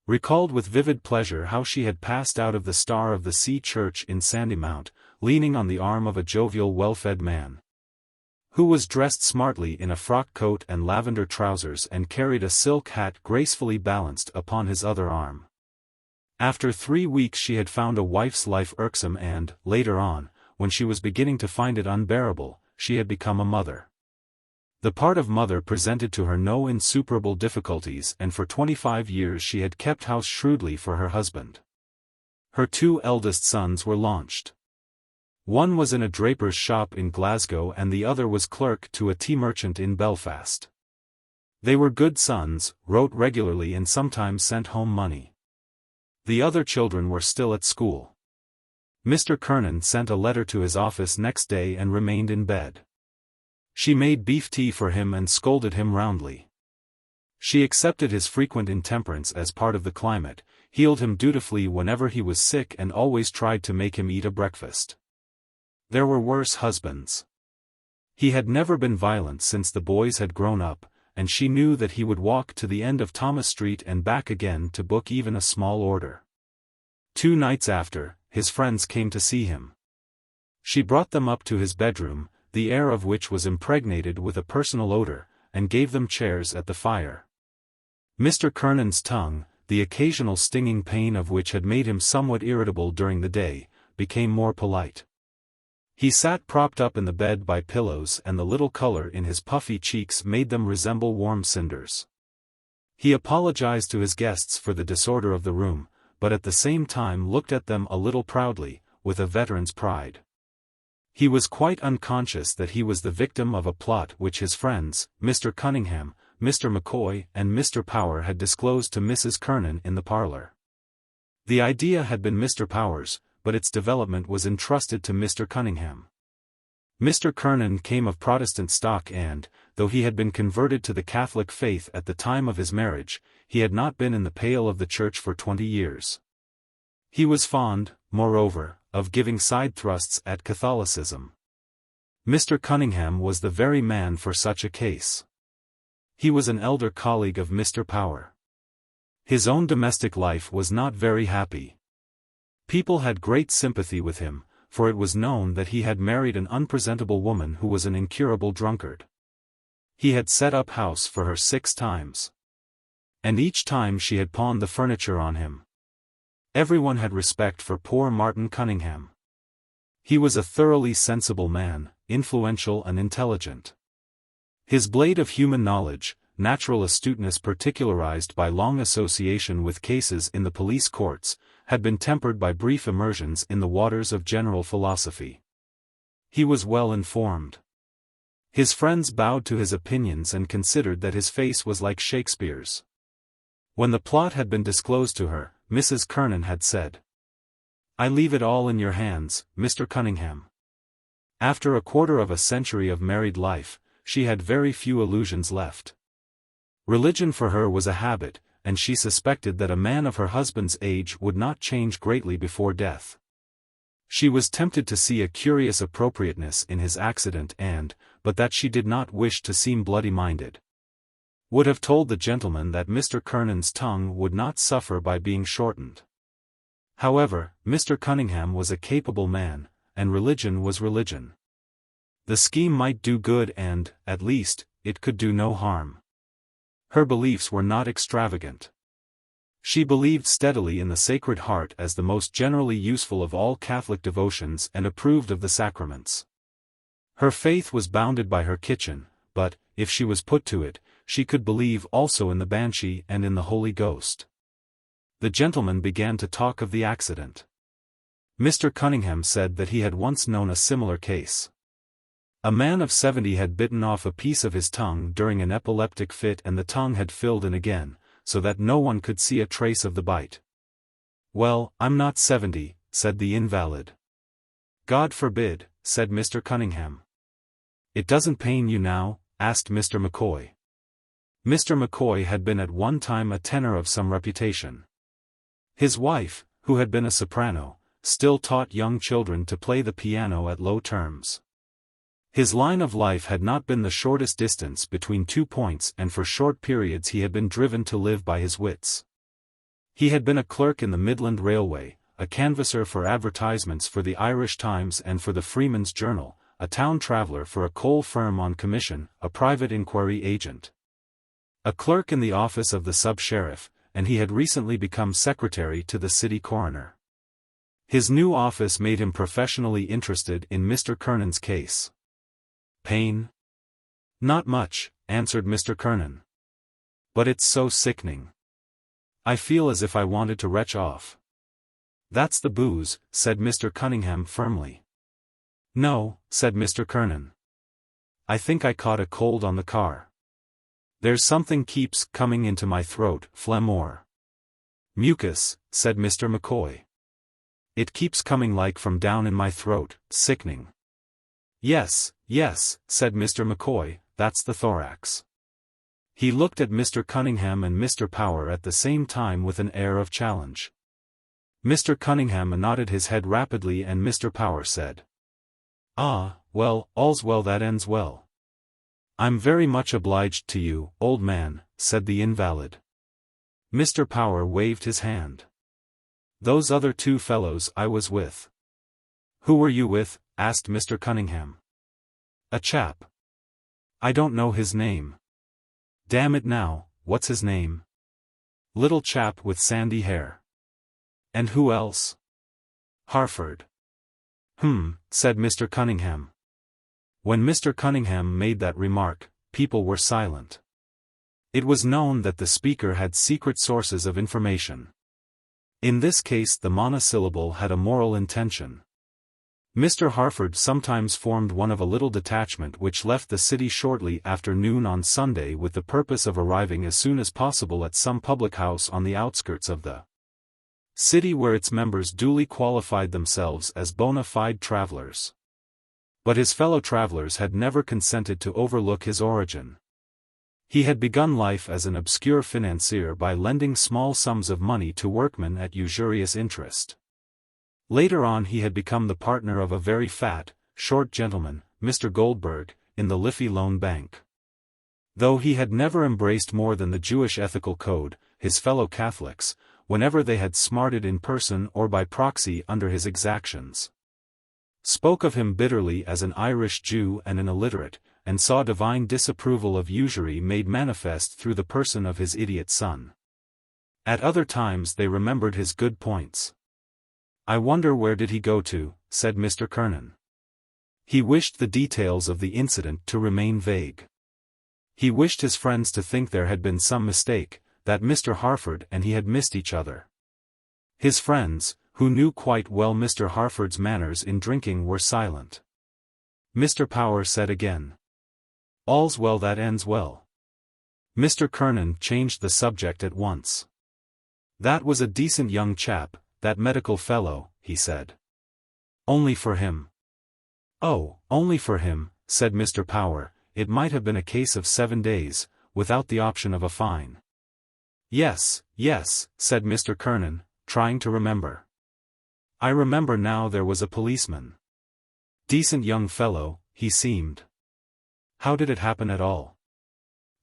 A: recalled with vivid pleasure how she had passed out of the Star of the Sea church in Sandymount, leaning on the arm of a jovial well-fed man, who was dressed smartly in a frock coat and lavender trousers and carried a silk hat gracefully balanced upon his other arm. After 3 weeks she had found a wife's life irksome and, later on, when she was beginning to find it unbearable, she had become a mother. The part of mother presented to her no insuperable difficulties, and for 25 years she had kept house shrewdly for her husband. Her 2 eldest sons were launched. One was in a draper's shop in Glasgow and the other was clerk to a tea merchant in Belfast. They were good sons, wrote regularly and sometimes sent home money. The other children were still at school. Mr. Kernan sent a letter to his office next day and remained in bed. She made beef tea for him and scolded him roundly. She accepted his frequent intemperance as part of the climate, healed him dutifully whenever he was sick and always tried to make him eat a breakfast. There were worse husbands. He had never been violent since the boys had grown up, and she knew that he would walk to the end of Thomas Street and back again to book even a small order. 2 nights after, his friends came to see him. She brought them up to his bedroom, the air of which was impregnated with a personal odor, and gave them chairs at the fire. Mr. Kernan's tongue, the occasional stinging pain of which had made him somewhat irritable during the day, became more polite. He sat propped up in the bed by pillows and the little color in his puffy cheeks made them resemble warm cinders. He apologized to his guests for the disorder of the room, but at the same time looked at them a little proudly, with a veteran's pride. He was quite unconscious that he was the victim of a plot which his friends, Mr. Cunningham, Mr. McCoy and Mr. Power had disclosed to Mrs. Kernan in the parlor. The idea had been Mr. Power's, but its development was entrusted to Mr. Cunningham. Mr. Kernan came of Protestant stock and, though he had been converted to the Catholic faith at the time of his marriage, he had not been in the pale of the church for 20 years. He was fond, moreover, of giving side thrusts at Catholicism. Mr. Cunningham was the very man for such a case. He was an elder colleague of Mr. Power. His own domestic life was not very happy. People had great sympathy with him, for it was known that he had married an unpresentable woman who was an incurable drunkard. He had set up house for her 6 times. And each time she had pawned the furniture on him. Everyone had respect for poor Martin Cunningham. He was a thoroughly sensible man, influential and intelligent. His blade of human knowledge, natural astuteness particularized by long association with cases in the police courts, had been tempered by brief immersions in the waters of general philosophy. He was well informed. His friends bowed to his opinions and considered that his face was like Shakespeare's. When the plot had been disclosed to her, Mrs. Kernan had said, "I leave it all in your hands, Mr. Cunningham." After a quarter of a century of married life, she had very few illusions left. Religion for her was a habit, and she suspected that a man of her husband's age would not change greatly before death. She was tempted to see a curious appropriateness in his accident and, but that she did not wish to seem bloody-minded, would have told the gentleman that Mr. Kernan's tongue would not suffer by being shortened. However, Mr. Cunningham was a capable man, and religion was religion. The scheme might do good and, at least, it could do no harm. Her beliefs were not extravagant. She believed steadily in the Sacred Heart as the most generally useful of all Catholic devotions and approved of the sacraments. Her faith was bounded by her kitchen, but, if she was put to it, she could believe also in the Banshee and in the Holy Ghost. The gentleman began to talk of the accident. Mr. Cunningham said that he had once known a similar case. A man of 70 had bitten off a piece of his tongue during an epileptic fit and the tongue had filled in again, so that no one could see a trace of the bite. "Well, I'm not 70, said the invalid. "God forbid," said Mr. Cunningham. "It doesn't pain you now?" asked Mr. McCoy. Mr. McCoy had been at one time a tenor of some reputation. His wife, who had been a soprano, still taught young children to play the piano at low terms. His line of life had not been the shortest distance between 2 points, and for short periods he had been driven to live by his wits. He had been a clerk in the Midland Railway, a canvasser for advertisements for the Irish Times and for the Freeman's Journal, a town traveller for a coal firm on commission, a private inquiry agent, a clerk in the office of the sub-sheriff, and he had recently become secretary to the city coroner. His new office made him professionally interested in Mr. Kernan's case. Pain? Not much, answered Mr. Kernan. But it's so sickening. I feel as if I wanted to retch off. That's the booze, said Mr. Cunningham firmly. No, said Mr. Kernan. I think I caught a cold on the car. There's something keeps coming into my throat, phlegm or mucus, said Mr. McCoy. It keeps coming like from down in my throat, sickening. Yes, said Mr. McCoy, that's the thorax. He looked at Mr. Cunningham and Mr. Power at the same time with an air of challenge. Mr. Cunningham nodded his head rapidly and Mr. Power said, "Ah, well, all's well that ends well." "I'm very much obliged to you, old man," said the invalid. Mr. Power waved his hand. "Those other 2 fellows I was with." "Who were you with?" asked Mr. Cunningham. "A chap. I don't know his name." "Damn it now, what's his name?" "Little chap with sandy hair." "And who else?" "Harford." Said Mr. Cunningham. When Mr. Cunningham made that remark, people were silent. It was known that the speaker had secret sources of information. In this case the monosyllable had a moral intention. Mr. Harford sometimes formed one of a little detachment which left the city shortly after noon on Sunday with the purpose of arriving as soon as possible at some public house on the outskirts of the city where its members duly qualified themselves as bona fide travelers. But his fellow travelers had never consented to overlook his origin. He had begun life as an obscure financier by lending small sums of money to workmen at usurious interest. Later on he had become the partner of a very fat, short gentleman, Mr. Goldberg, in the Liffey Loan Bank. Though he had never embraced more than the Jewish ethical code, his fellow Catholics, whenever they had smarted in person or by proxy under his exactions, spoke of him bitterly as an Irish Jew and an illiterate, and saw divine disapproval of usury made manifest through the person of his idiot son. At other times they remembered his good points. "I wonder where did he go to," said Mr. Kernan. He wished the details of the incident to remain vague. He wished his friends to think there had been some mistake, that Mr. Harford and he had missed each other. His friends, who knew quite well Mr. Harford's manners in drinking, were silent. Mr. Power said again, "All's well that ends well." Mr. Kernan changed the subject at once. "That was a decent young chap, that medical fellow," he said. "Only for him." "Oh, only for him," said Mr. Power, "it might have been a case of 7 days, without the option of a fine." Yes, said Mr. Kernan, trying to remember. "I remember now, there was a policeman. Decent young fellow, he seemed." "How did it happen at all?"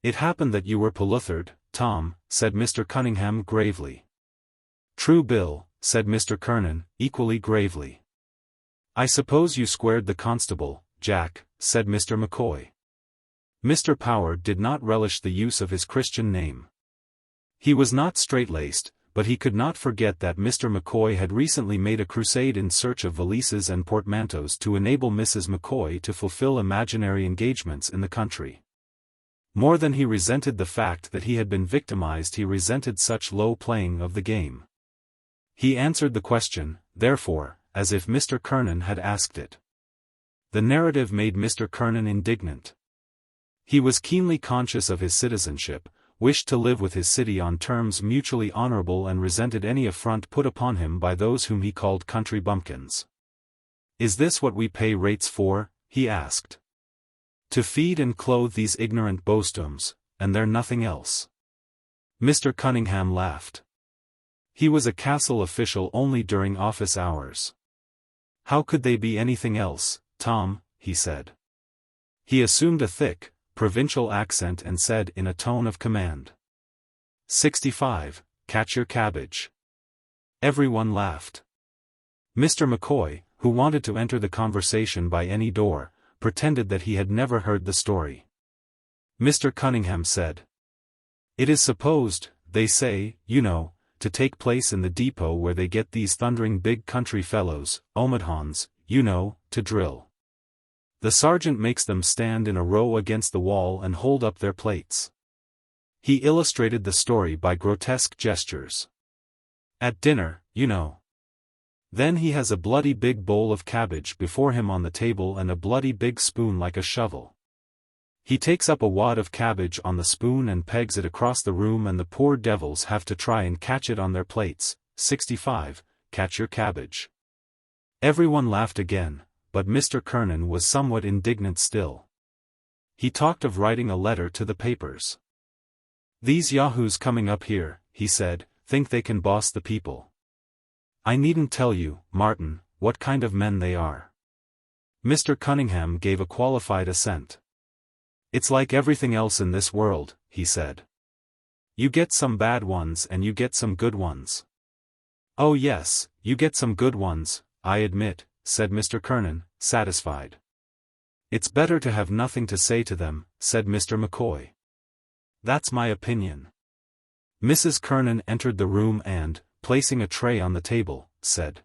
A: "It happened that you were polluthered, Tom," said Mr. Cunningham gravely. "True, Bill," said Mr. Kernan, equally gravely. "I suppose you squared the constable, Jack," said Mr. McCoy. Mr. Power did not relish the use of his Christian name. He was not straight-laced, but he could not forget that Mr. McCoy had recently made a crusade in search of valises and portmanteaus to enable Mrs. McCoy to fulfill imaginary engagements in the country. More than he resented the fact that he had been victimized, he resented such low playing of the game. He answered the question, therefore, as if Mr. Kernan had asked it. The narrative made Mr. Kernan indignant. He was keenly conscious of his citizenship, wished to live with his city on terms mutually honorable, and resented any affront put upon him by those whom he called country bumpkins. "Is this what we pay rates for?" he asked. "To feed and clothe these ignorant boastums, and they're nothing else. Mr. Cunningham laughed. He was a castle official only during office hours. How could they be anything else, Tom? He said. He assumed a thick, provincial accent and said in a tone of command. 65, catch your cabbage. Everyone laughed. Mr. McCoy, who wanted to enter the conversation by any door, pretended that he had never heard the story. Mr. Cunningham said. It is supposed, they say, you know, to take place in the depot where they get these thundering big country fellows, omadhans, you know, to drill. The sergeant makes them stand in a row against the wall and hold up their plates. He illustrated the story by grotesque gestures. At dinner, you know. Then he has a bloody big bowl of cabbage before him on the table and a bloody big spoon like a shovel. He takes up a wad of cabbage on the spoon and pegs it across the room, and the poor devils have to try and catch it on their plates. 65, catch your cabbage. Everyone laughed again, but Mr. Kernan was somewhat indignant still. He talked of writing a letter to the papers. These yahoos coming up here, he said, think they can boss the people. I needn't tell you, Martin, what kind of men they are. Mr. Cunningham gave a qualified assent. It's like everything else in this world, he said. You get some bad ones and you get some good ones. Oh yes, you get some good ones, I admit, said Mr. Kernan, satisfied. It's better to have nothing to say to them, said Mr. McCoy. That's my opinion. Mrs. Kernan entered the room and, placing a tray on the table, said.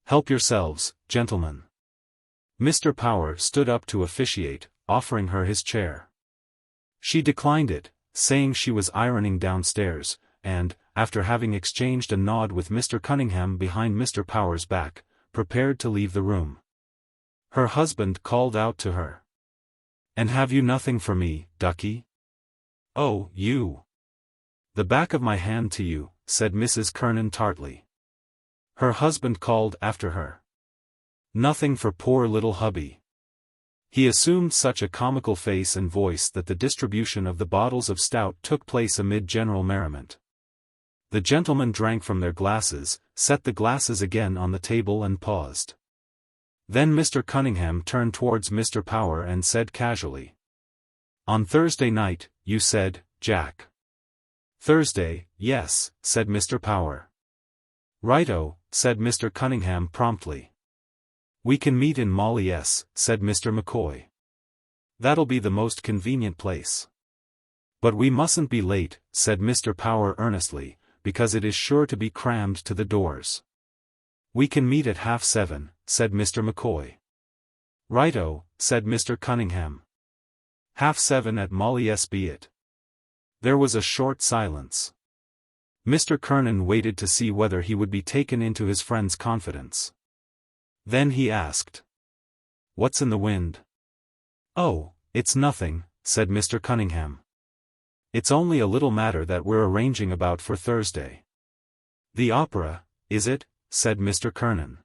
A: Help yourselves, gentlemen. Mr. Power stood up to officiate, offering her his chair. She declined it, saying she was ironing downstairs, and, after having exchanged a nod with Mr. Cunningham behind Mr. Power's back, prepared to leave the room. Her husband called out to her. And have you nothing for me, ducky? Oh, you. The back of my hand to you, said Mrs. Kernan tartly. Her husband called after her. Nothing for poor little hubby. He assumed such a comical face and voice that the distribution of the bottles of stout took place amid general merriment. The gentlemen drank from their glasses, set the glasses again on the table and paused. Then Mr. Cunningham turned towards Mr. Power and said casually. On Thursday night, you said, Jack. Thursday, yes, said Mr. Power. Righto, said Mr. Cunningham promptly. We can meet in Molly's, said Mr. McCoy. That'll be the most convenient place. But we mustn't be late, said Mr. Power earnestly, because it is sure to be crammed to the doors. We can meet at 7:30, said Mr. McCoy. Righto, said Mr. Cunningham. 7:30 at Molly's be it. There was a short silence. Mr. Kernan waited to see whether he would be taken into his friend's confidence. Then he asked. What's in the wind? Oh, it's nothing, said Mr. Cunningham. It's only a little matter that we're arranging about for Thursday. The opera, is it? Said Mr. Kernan.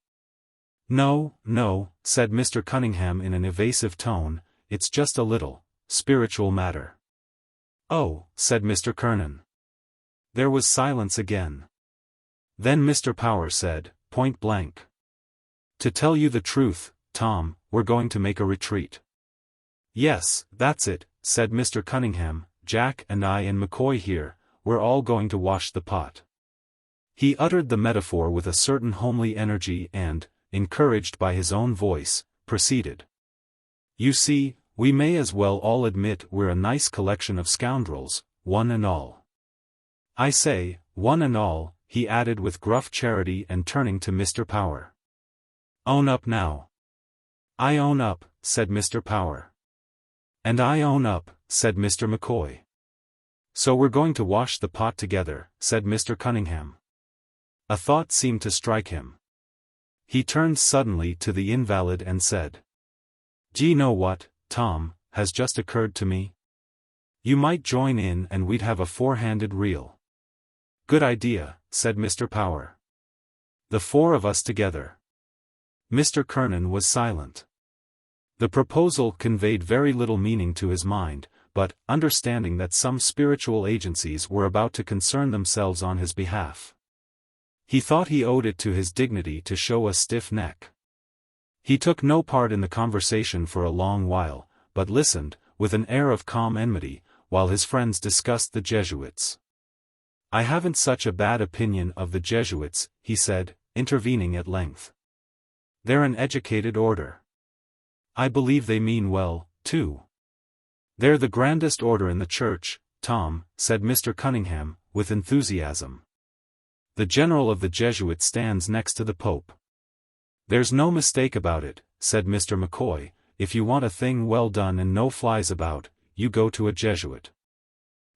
A: No, no, said Mr. Cunningham in an evasive tone, it's just a little, spiritual matter. Oh, said Mr. Kernan. There was silence again. Then Mr. Power said, point blank. To tell you the truth, Tom, we're going to make a retreat. Yes, that's it, said Mr. Cunningham, Jack and I and McCoy here, we're all going to wash the pot. He uttered the metaphor with a certain homely energy and, encouraged by his own voice, proceeded. You see, we may as well all admit we're a nice collection of scoundrels, one and all. I say, one and all, he added with gruff charity and turning to Mr. Power. Own up now. I own up, said Mr. Power. And I own up, said Mr. McCoy. So we're going to wash the pot together, said Mr. Cunningham. A thought seemed to strike him. He turned suddenly to the invalid and said. Gee, know what, Tom, has just occurred to me? You might join in and we'd have a four-handed reel. Good idea, said Mr. Power. The four of us together. Mr. Kernan was silent. The proposal conveyed very little meaning to his mind, but, understanding that some spiritual agencies were about to concern themselves on his behalf. He thought he owed it to his dignity to show a stiff neck. He took no part in the conversation for a long while, but listened, with an air of calm enmity, while his friends discussed the Jesuits. "I haven't such a bad opinion of the Jesuits," he said, intervening at length. "They're an educated order. I believe they mean well, too." "They're the grandest order in the Church, Tom," said Mr. Cunningham, with enthusiasm. "The general of the Jesuits stands next to the Pope." "There's no mistake about it," said Mr. McCoy. "If you want a thing well done and no flies about, you go to a Jesuit.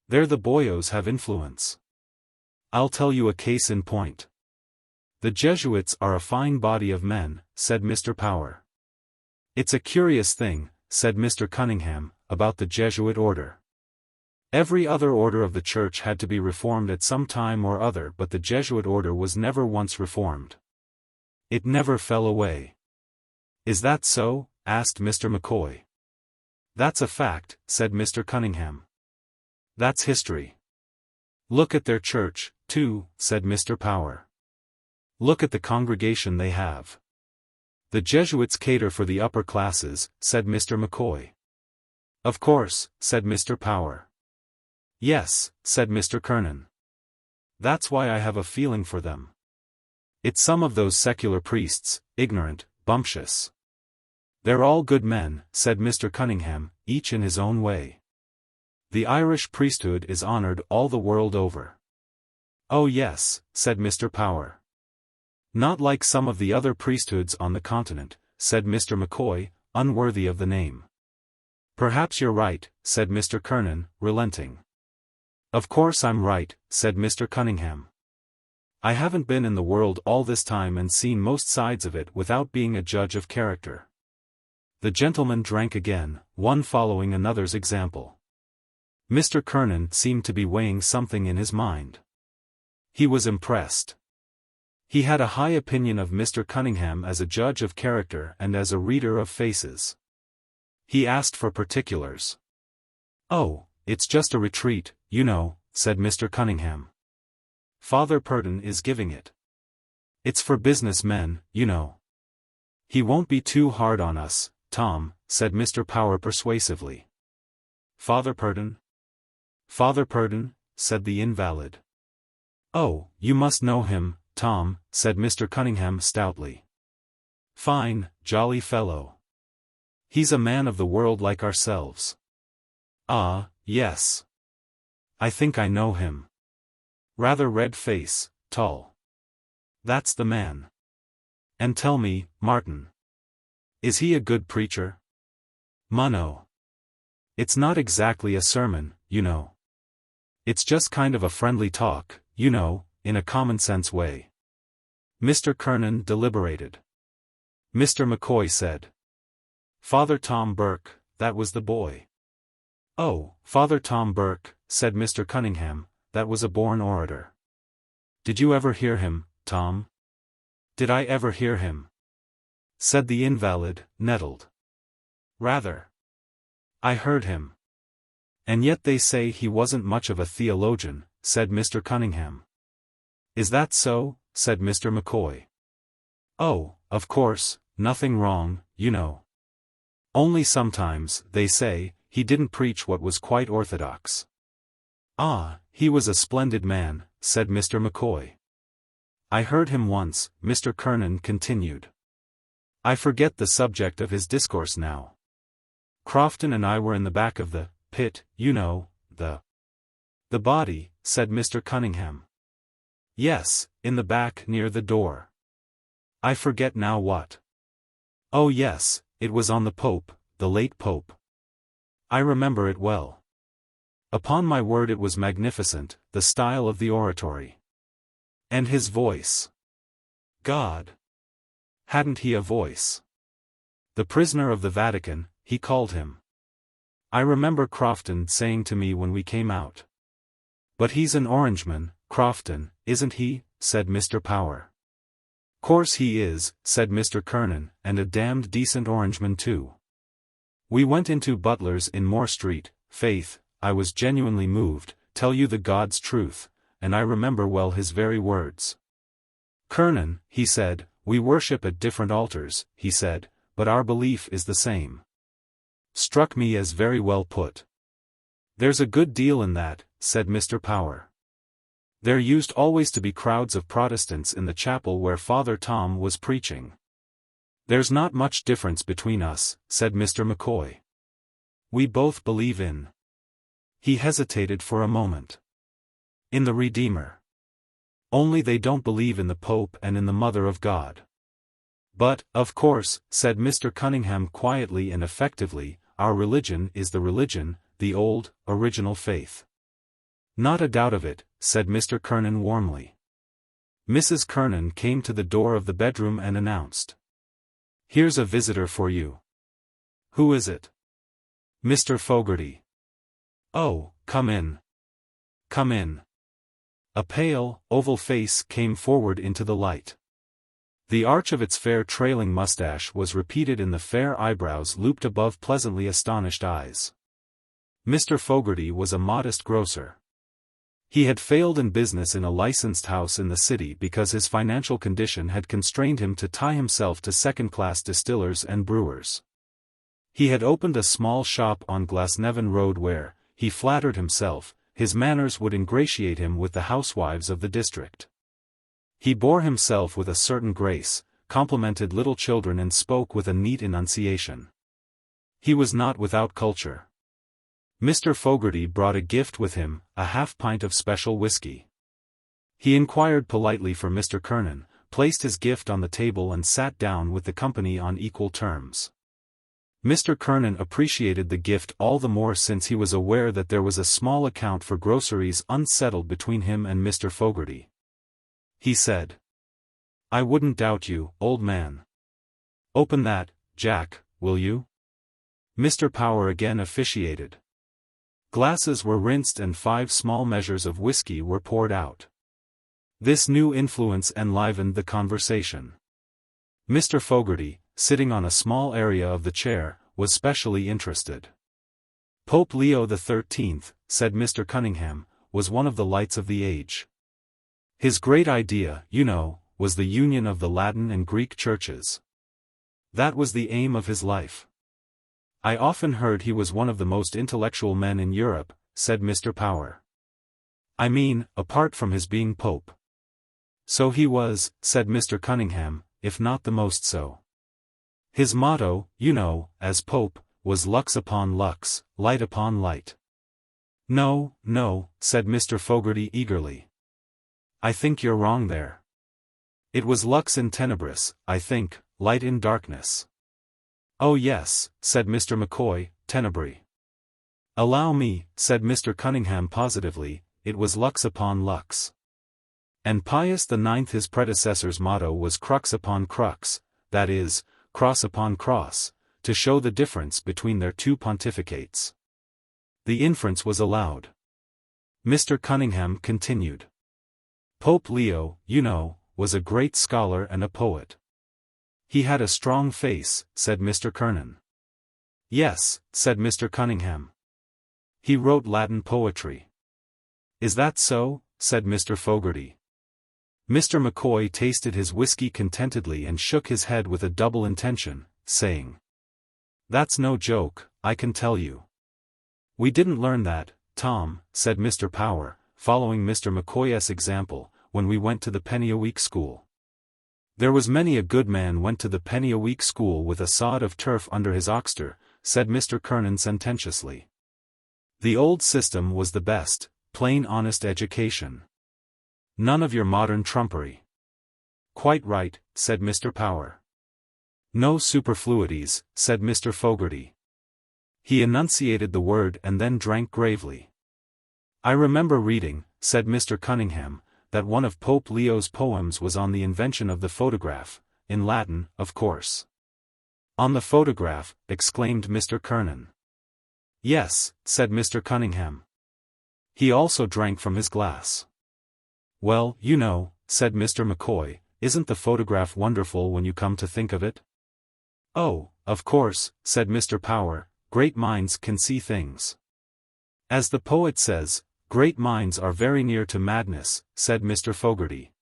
A: There the boyos have influence. I'll tell you a case in point." "The Jesuits are a fine body of men," said Mr. Power. "It's a curious thing," said Mr. Cunningham, "about the Jesuit order. Every other order of the Church had to be reformed at some time or other, but the Jesuit order was never once reformed. It never fell away." "Is that so?" asked Mr. McCoy. "That's a fact," said Mr. Cunningham. "That's history." "Look at their church, too," said Mr. Power. "Look at the congregation they have." "The Jesuits cater for the upper classes," said Mr. McCoy. "Of course," said Mr. Power. "Yes," said Mr. Kernan. "That's why I have a feeling for them. It's some of those secular priests, ignorant, bumptious." "They're all good men," said Mr. Cunningham, "each in his own way. The Irish priesthood is honored all the world over." "Oh yes," said Mr. Power. "Not like some of the other priesthoods on the continent," said Mr. McCoy, unworthy of the name. "Perhaps you're right," said Mr. Kernan, relenting. "Of course I'm right," said Mr. Cunningham. "I haven't been in the world all this time and seen most sides of it without being a judge of character." The gentlemen drank again, one following another's example. Mr. Kernan seemed to be weighing something in his mind. He was impressed. He had a high opinion of Mr. Cunningham as a judge of character and as a reader of faces. He asked for particulars. "Oh, it's just a retreat, you know," said Mr. Cunningham. "Father Purdon is giving it. It's for business men, you know." "He won't be too hard on us, Tom," said Mr. Power persuasively. "Father Purdon?" "Father Purdon," said the invalid. "Oh, you must know him, Tom," said Mr. Cunningham stoutly. "Fine, jolly fellow. He's a man of the world like ourselves." "Ah, yes. I think I know him. Rather red face, tall. That's the man. And tell me, Martin. Is he a good preacher?" "Munno. It's not exactly a sermon, you know. It's just kind of a friendly talk, you know, in a common-sense way." Mr. Kernan deliberated. Mr. McCoy said, "Father Tom Burke, that was the boy." "Oh, Father Tom Burke," said Mr. Cunningham, "that was a born orator. Did you ever hear him, Tom?" "Did I ever hear him?" said the invalid, nettled. "Rather. I heard him. And yet they say he wasn't much of a theologian," said Mr. Cunningham. "Is that so?" said Mr. McCoy. "Oh, of course, nothing wrong, you know. Only sometimes, they say, he didn't preach what was quite orthodox." "Ah, he was a splendid man," said Mr. McCoy. "I heard him once," Mr. Kernan continued. "I forget the subject of his discourse now. Crofton and I were in the back of the pit, you know, the body," said Mr. Cunningham. "Yes, in the back near the door. I forget now what. Oh yes, it was on the Pope, the late Pope. I remember it well. Upon my word it was magnificent, the style of the oratory. And his voice. God! Hadn't he a voice? The prisoner of the Vatican, he called him. I remember Crofton saying to me when we came out. But he's an Orangeman, Crofton, isn't he?" said Mr. Power. "Course he is," said Mr. Kernan, "and a damned decent Orangeman too. We went into Butler's in Moore Street, faith, I was genuinely moved, tell you the God's truth, and I remember well his very words. Kernan, he said, we worship at different altars, he said, but our belief is the same. Struck me as very well put. There's a good deal in that, said Mr. Power. There used always to be crowds of Protestants in the chapel where Father Tom was preaching. There's not much difference between us, said Mr. McCoy. We both believe in. He hesitated for a moment. In the Redeemer. Only they don't believe in the Pope and in the Mother of God. But, of course, said Mr. Cunningham quietly and effectively, our religion is the religion, the old, original faith. Not a doubt of it, said Mr. Kernan warmly. Mrs. Kernan came to the door of the bedroom and announced. Here's a visitor for you. Who is it? Mr. Fogarty. Oh, come in. Come in. A pale, oval face came forward into the light. The arch of its fair trailing mustache was repeated in the fair eyebrows looped above pleasantly astonished eyes. Mr. Fogarty was a modest grocer. He had failed in business in a licensed house in the city because his financial condition had constrained him to tie himself to second-class distillers and brewers. He had opened a small shop on Glasnevin Road where, he flattered himself, his manners would ingratiate him with the housewives of the district. He bore himself with a certain grace, complimented little children and spoke with a neat enunciation. He was not without culture. Mr. Fogarty brought a gift with him, a half-pint of special whiskey. He inquired politely for Mr. Kernan, placed his gift on the table and sat down with the company on equal terms. Mr. Kernan appreciated the gift all the more since he was aware that there was a small account for groceries unsettled between him and Mr. Fogarty. He said. I wouldn't doubt you, old man. Open that, Jack, will you? Mr. Power again officiated. Glasses were rinsed and 5 small measures of whiskey were poured out. This new influence enlivened the conversation. Mr. Fogarty, sitting on a small area of the chair, was specially interested. Pope Leo XIII, said Mr. Cunningham, was one of the lights of the age. His great idea, you know, was the union of the Latin and Greek churches. That was the aim of his life. I often heard he was one of the most intellectual men in Europe, said Mr. Power. I mean, apart from his being Pope. So he was, said Mr. Cunningham, if not the most so. His motto, you know, as Pope, was lux upon lux, light upon light. No, no, said Mr. Fogarty eagerly. I think you're wrong there. It was lux in tenebris, I think, light in darkness. Oh yes, said Mr. McCoy, tenebrae. Allow me, said Mr. Cunningham positively, it was lux upon lux. And Pius IX his predecessor's motto was crux upon crux, that is, cross upon cross, to show the difference between their two pontificates. The inference was allowed. Mr. Cunningham continued. Pope Leo, you know, was a great scholar and a poet. He had a strong face, said Mr. Kernan. Yes, said Mr. Cunningham. He wrote Latin poetry. Is that so? Said Mr. Fogarty. Mr. McCoy tasted his whiskey contentedly and shook his head with a double intention, saying. That's no joke, I can tell you. We didn't learn that, Tom, said Mr. Power, following Mr. McCoy's example, when we went to the penny-a-week school. There was many a good man went to the penny-a-week school with a sod of turf under his oxter, said Mr. Kernan sententiously. The old system was the best, plain honest education. None of your modern trumpery. Quite right, said Mr. Power. No superfluities, said Mr. Fogarty. He enunciated the word and then drank gravely. I remember reading, said Mr. Cunningham, that one of Pope Leo's poems was on the invention of the photograph, in Latin, of course. On the photograph, exclaimed Mr. Kernan. Yes, said Mr. Cunningham. He also drank from his glass. Well, you know, said Mr. McCoy, isn't the photograph wonderful when you come to think of it? Oh, of course, said Mr. Power, great minds can see things. As the poet says, great minds are very near to madness, said Mr. Fogarty.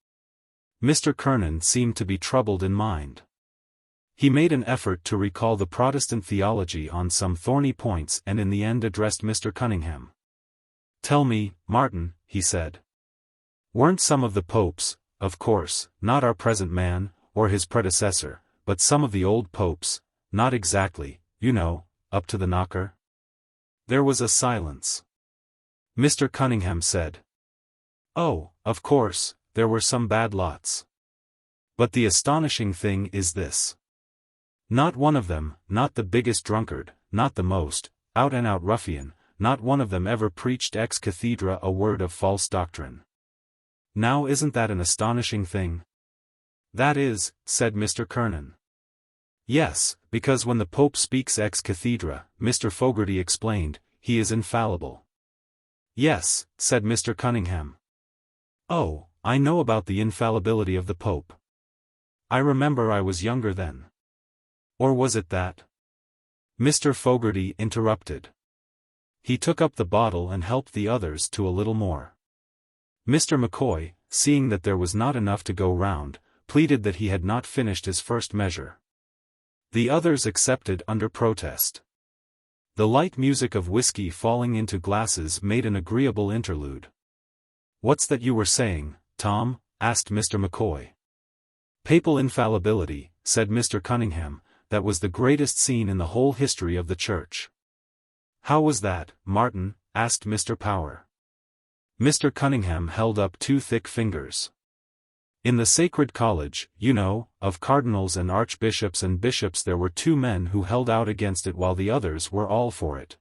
A: Mr. Kernan seemed to be troubled in mind. He made an effort to recall the Protestant theology on some thorny points and in the end addressed Mr. Cunningham. Tell me, Martin, he said. Weren't some of the popes, of course, not our present man, or his predecessor, but some of the old popes, not exactly, you know, up to the knocker? There was a silence. Mr. Cunningham said. Oh, of course, there were some bad lots. But the astonishing thing is this. Not one of them, not the biggest drunkard, not the most out-and-out ruffian, not one of them ever preached ex cathedra a word of false doctrine. Now isn't that an astonishing thing? That is, said Mr. Kernan. Yes, because when the Pope speaks ex cathedra, Mr. Fogarty explained, he is infallible. Yes, said Mr. Cunningham. Oh, I know about the infallibility of the Pope. I remember I was younger then. Or was it that? Mr. Fogarty interrupted. He took up the bottle and helped the others to a little more. Mr. McCoy, seeing that there was not enough to go round, pleaded that he had not finished his first measure. The others accepted under protest. The light music of whiskey falling into glasses made an agreeable interlude. What's that you were saying, Tom? Asked Mr. McCoy. Papal infallibility, said Mr. Cunningham, that was the greatest scene in the whole history of the Church. How was that, Martin? Asked Mr. Power. Mr. Cunningham held up two thick fingers. In the Sacred College, you know, of cardinals and archbishops and bishops there were two men who held out against it while the others were all for it.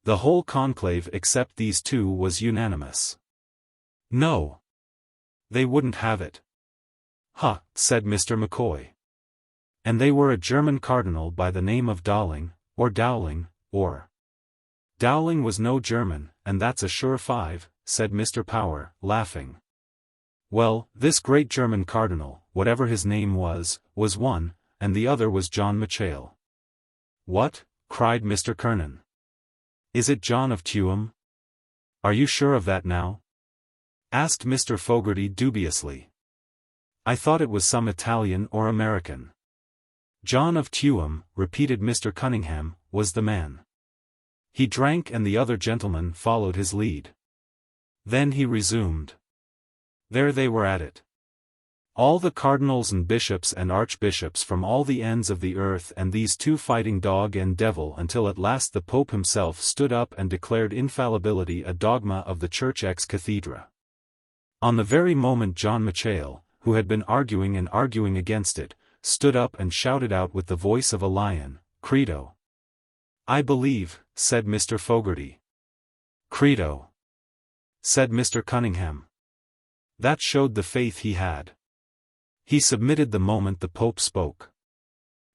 A: The whole conclave except these two was unanimous. No. They wouldn't have it. Huh, said Mr. McCoy. And they were a German cardinal by the name of Dowling, or Dowling, or... Dowling was no German, and that's a sure five, said Mr. Power, laughing. Well, this great German cardinal, whatever his name was one, and the other was John Machale. What? Cried Mr. Kernan. Is it John of Tuam? Are you sure of that now? Asked Mr. Fogarty dubiously. I thought it was some Italian or American. John of Tuam, repeated Mr. Cunningham, was the man. He drank and the other gentlemen followed his lead. Then he resumed. There they were at it. All the cardinals and bishops and archbishops from all the ends of the earth and these two fighting dog and devil until at last the Pope himself stood up and declared infallibility a dogma of the Church ex cathedra. On the very moment John Machale, who had been arguing and arguing against it, stood up and shouted out with the voice of a lion, Credo. I believe, said Mr. Fogarty. Credo, said Mr. Cunningham. That showed the faith he had. He submitted the moment the Pope spoke.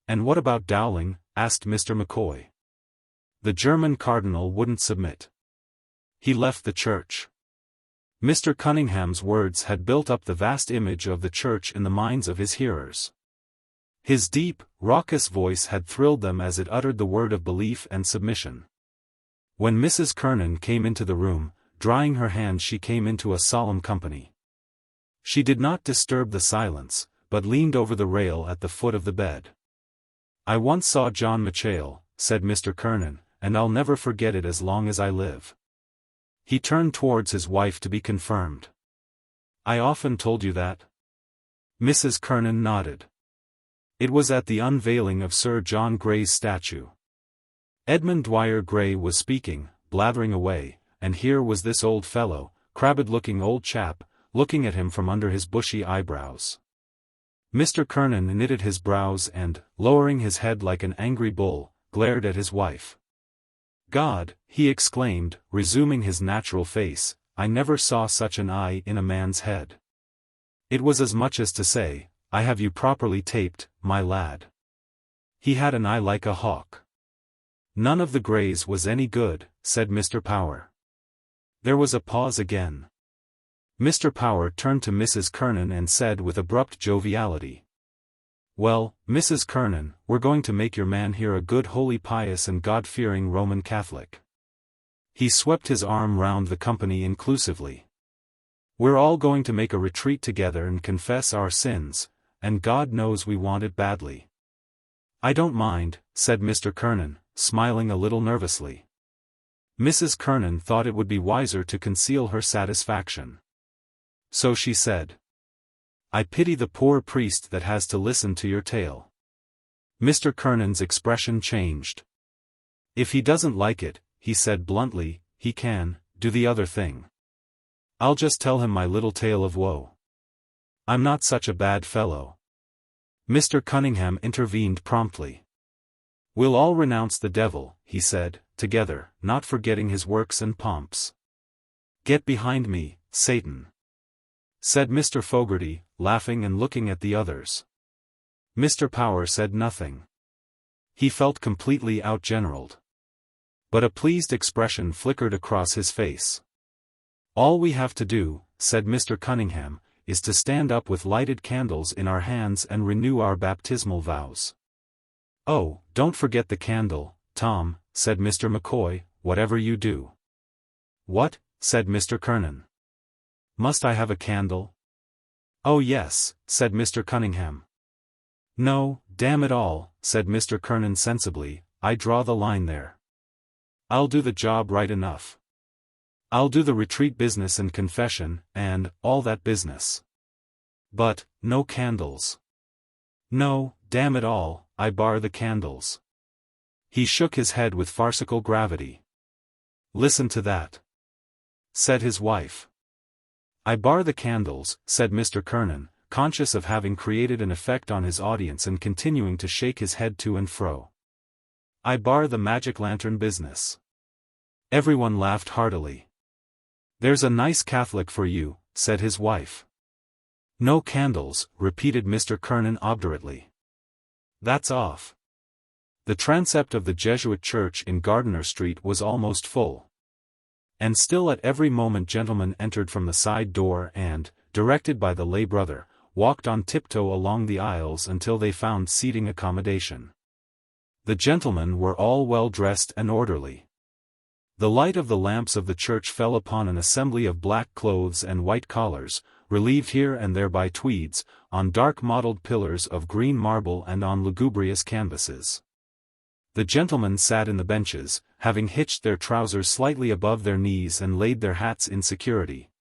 A: And what about Dowling? Asked Mr. McCoy. The German cardinal wouldn't submit. He left the Church. Mr. Cunningham's words had built up the vast image of the Church in the minds of his hearers. His deep, raucous voice had thrilled them as it uttered the word of belief and submission. When Mrs. Kernan came into the room, drying her hands she came into a solemn company. She did not disturb the silence, but leaned over the rail at the foot of the bed. I once saw John Machale, said Mr. Kernan, and I'll never forget it as long as I live. He turned towards his wife to be confirmed. I often told you that? Mrs. Kernan nodded. It was at the unveiling of Sir John Gray's statue. Edmund Dwyer Gray was speaking, blathering away, and here was this old fellow, crabbed-looking old chap, looking at him from under his bushy eyebrows. Mr. Kernan knitted his brows and, lowering his head like an angry bull, glared at his wife. God, he exclaimed, resuming his natural face, I never saw such an eye in a man's head. It was as much as to say, I have you properly taped, my lad. He had an eye like a hawk. None of the Greys was any good, said Mr. Power. There was a pause again. Mr. Power turned to Mrs. Kernan and said with abrupt joviality. Well, Mrs. Kernan, we're going to make your man here a good holy pious and God-fearing Roman Catholic. He swept his arm round the company inclusively. "We're all going to make a retreat together and confess our sins, and God knows we want it badly." "I don't mind," said Mr. Kernan, smiling a little nervously. Mrs. Kernan thought it would be wiser to conceal her satisfaction. So she said, "I pity the poor priest that has to listen to your tale." Mr. Kernan's expression changed. "If he doesn't like it," he said bluntly, "he can do the other thing. I'll just tell him my little tale of woe. I'm not such a bad fellow." Mr. Cunningham intervened promptly. "We'll all renounce the devil," he said, "together, not forgetting his works and pomps." "Get behind me, Satan," said Mr. Fogarty, laughing and looking at the others. Mr. Power said nothing. He felt completely outgeneraled. But a pleased expression flickered across his face. "All we have to do," said Mr. Cunningham, "is to stand up with lighted candles in our hands and renew our baptismal vows." "Oh, don't forget the candle, Tom," said Mr. McCoy, "whatever you do." "What?" said Mr. Kernan. "Must I have a candle?" "Oh yes," said Mr. Cunningham. "No, damn it all," said Mr. Kernan sensibly, "I draw the line there. I'll do the job right enough. I'll do the retreat business and confession, and all that business. But, no candles. No, damn it all, I bar the candles." He shook his head with farcical gravity. "Listen to that," said his wife. "I bar the candles," said Mr. Kernan, conscious of having created an effect on his audience and continuing to shake his head to and fro. "I bar the magic lantern business." Everyone laughed heartily. "There's a nice Catholic for you," said his wife. "No candles," repeated Mr. Kernan obdurately. "That's off." The transept of the Jesuit church in Gardiner Street was almost full. And still at every moment gentlemen entered from the side door and, directed by the lay brother, walked on tiptoe along the aisles until they found seating accommodation. The gentlemen were all well dressed and orderly. The light of the lamps of the church fell upon an assembly of black clothes and white collars, relieved here and there by tweeds, on dark mottled pillars of green marble and on lugubrious canvases. The gentlemen sat in the benches, having hitched their trousers slightly above their knees and laid their hats in security.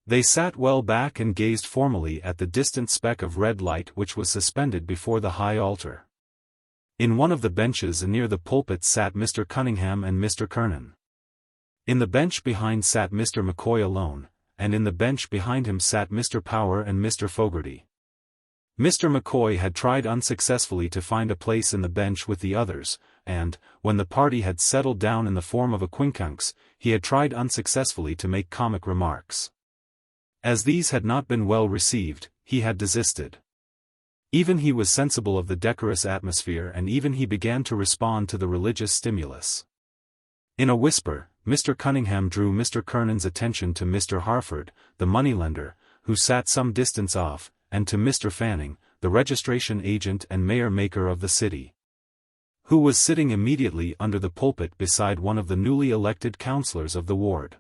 A: They sat well back and gazed formally at the distant speck of red light which was suspended before the high altar. In one of the benches near the pulpit sat Mr. Cunningham and Mr. Kernan. In the bench behind sat Mr. McCoy alone, and in the bench behind him sat Mr. Power and Mr. Fogarty. Mr. McCoy had tried unsuccessfully to find a place in the bench with the others, and, when the party had settled down in the form of a quincunx, he had tried unsuccessfully to make comic remarks. As these had not been well received, he had desisted. Even he was sensible of the decorous atmosphere and even he began to respond to the religious stimulus. In a whisper, Mr. Cunningham drew Mr. Kernan's attention to Mr. Harford, the moneylender, who sat some distance off, and to Mr. Fanning, the registration agent and mayor-maker of the city, who was sitting immediately under the pulpit beside one of the newly elected councillors of the ward.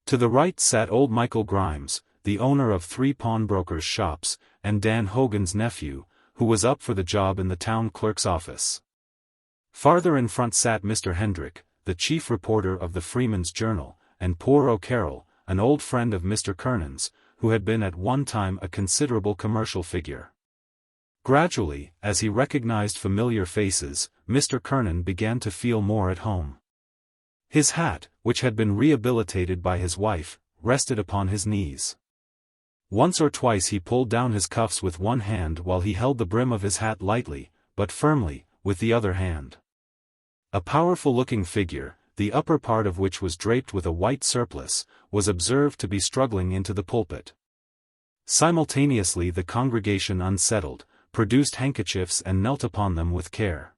A: To the right sat old Michael Grimes, the owner of 3 pawnbrokers' shops, and Dan Hogan's nephew, who was up for the job in the town clerk's office. Farther in front sat Mr. Hendrick, the chief reporter of the Freeman's Journal, and poor O'Carroll, an old friend of Mr. Kernan's, who had been at one time a considerable commercial figure. Gradually, as he recognized familiar faces, Mr. Kernan began to feel more at home. His hat, which had been rehabilitated by his wife, rested upon his knees. Once or twice he pulled down his cuffs with one hand while he held the brim of his hat lightly, but firmly, with the other hand. A powerful-looking figure, the upper part of which was draped with a white surplice, was observed to be struggling into the pulpit. Simultaneously the congregation unsettled, produced handkerchiefs and knelt upon them with care.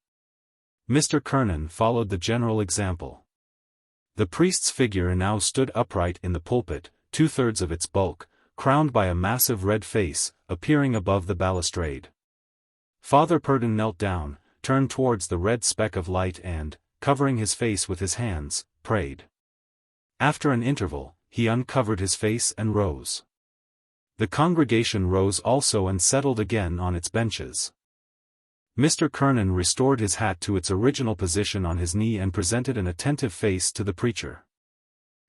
A: Mr. Kernan followed the general example. The priest's figure now stood upright in the pulpit, 2/3 of its bulk, crowned by a massive red face, appearing above the balustrade. Father Purdon knelt down, turned towards the red speck of light and, covering his face with his hands, prayed. After an interval, he uncovered his face and rose. The congregation rose also and settled again on its benches. Mr. Kernan restored his hat to its original position on his knee and presented an attentive face to the preacher.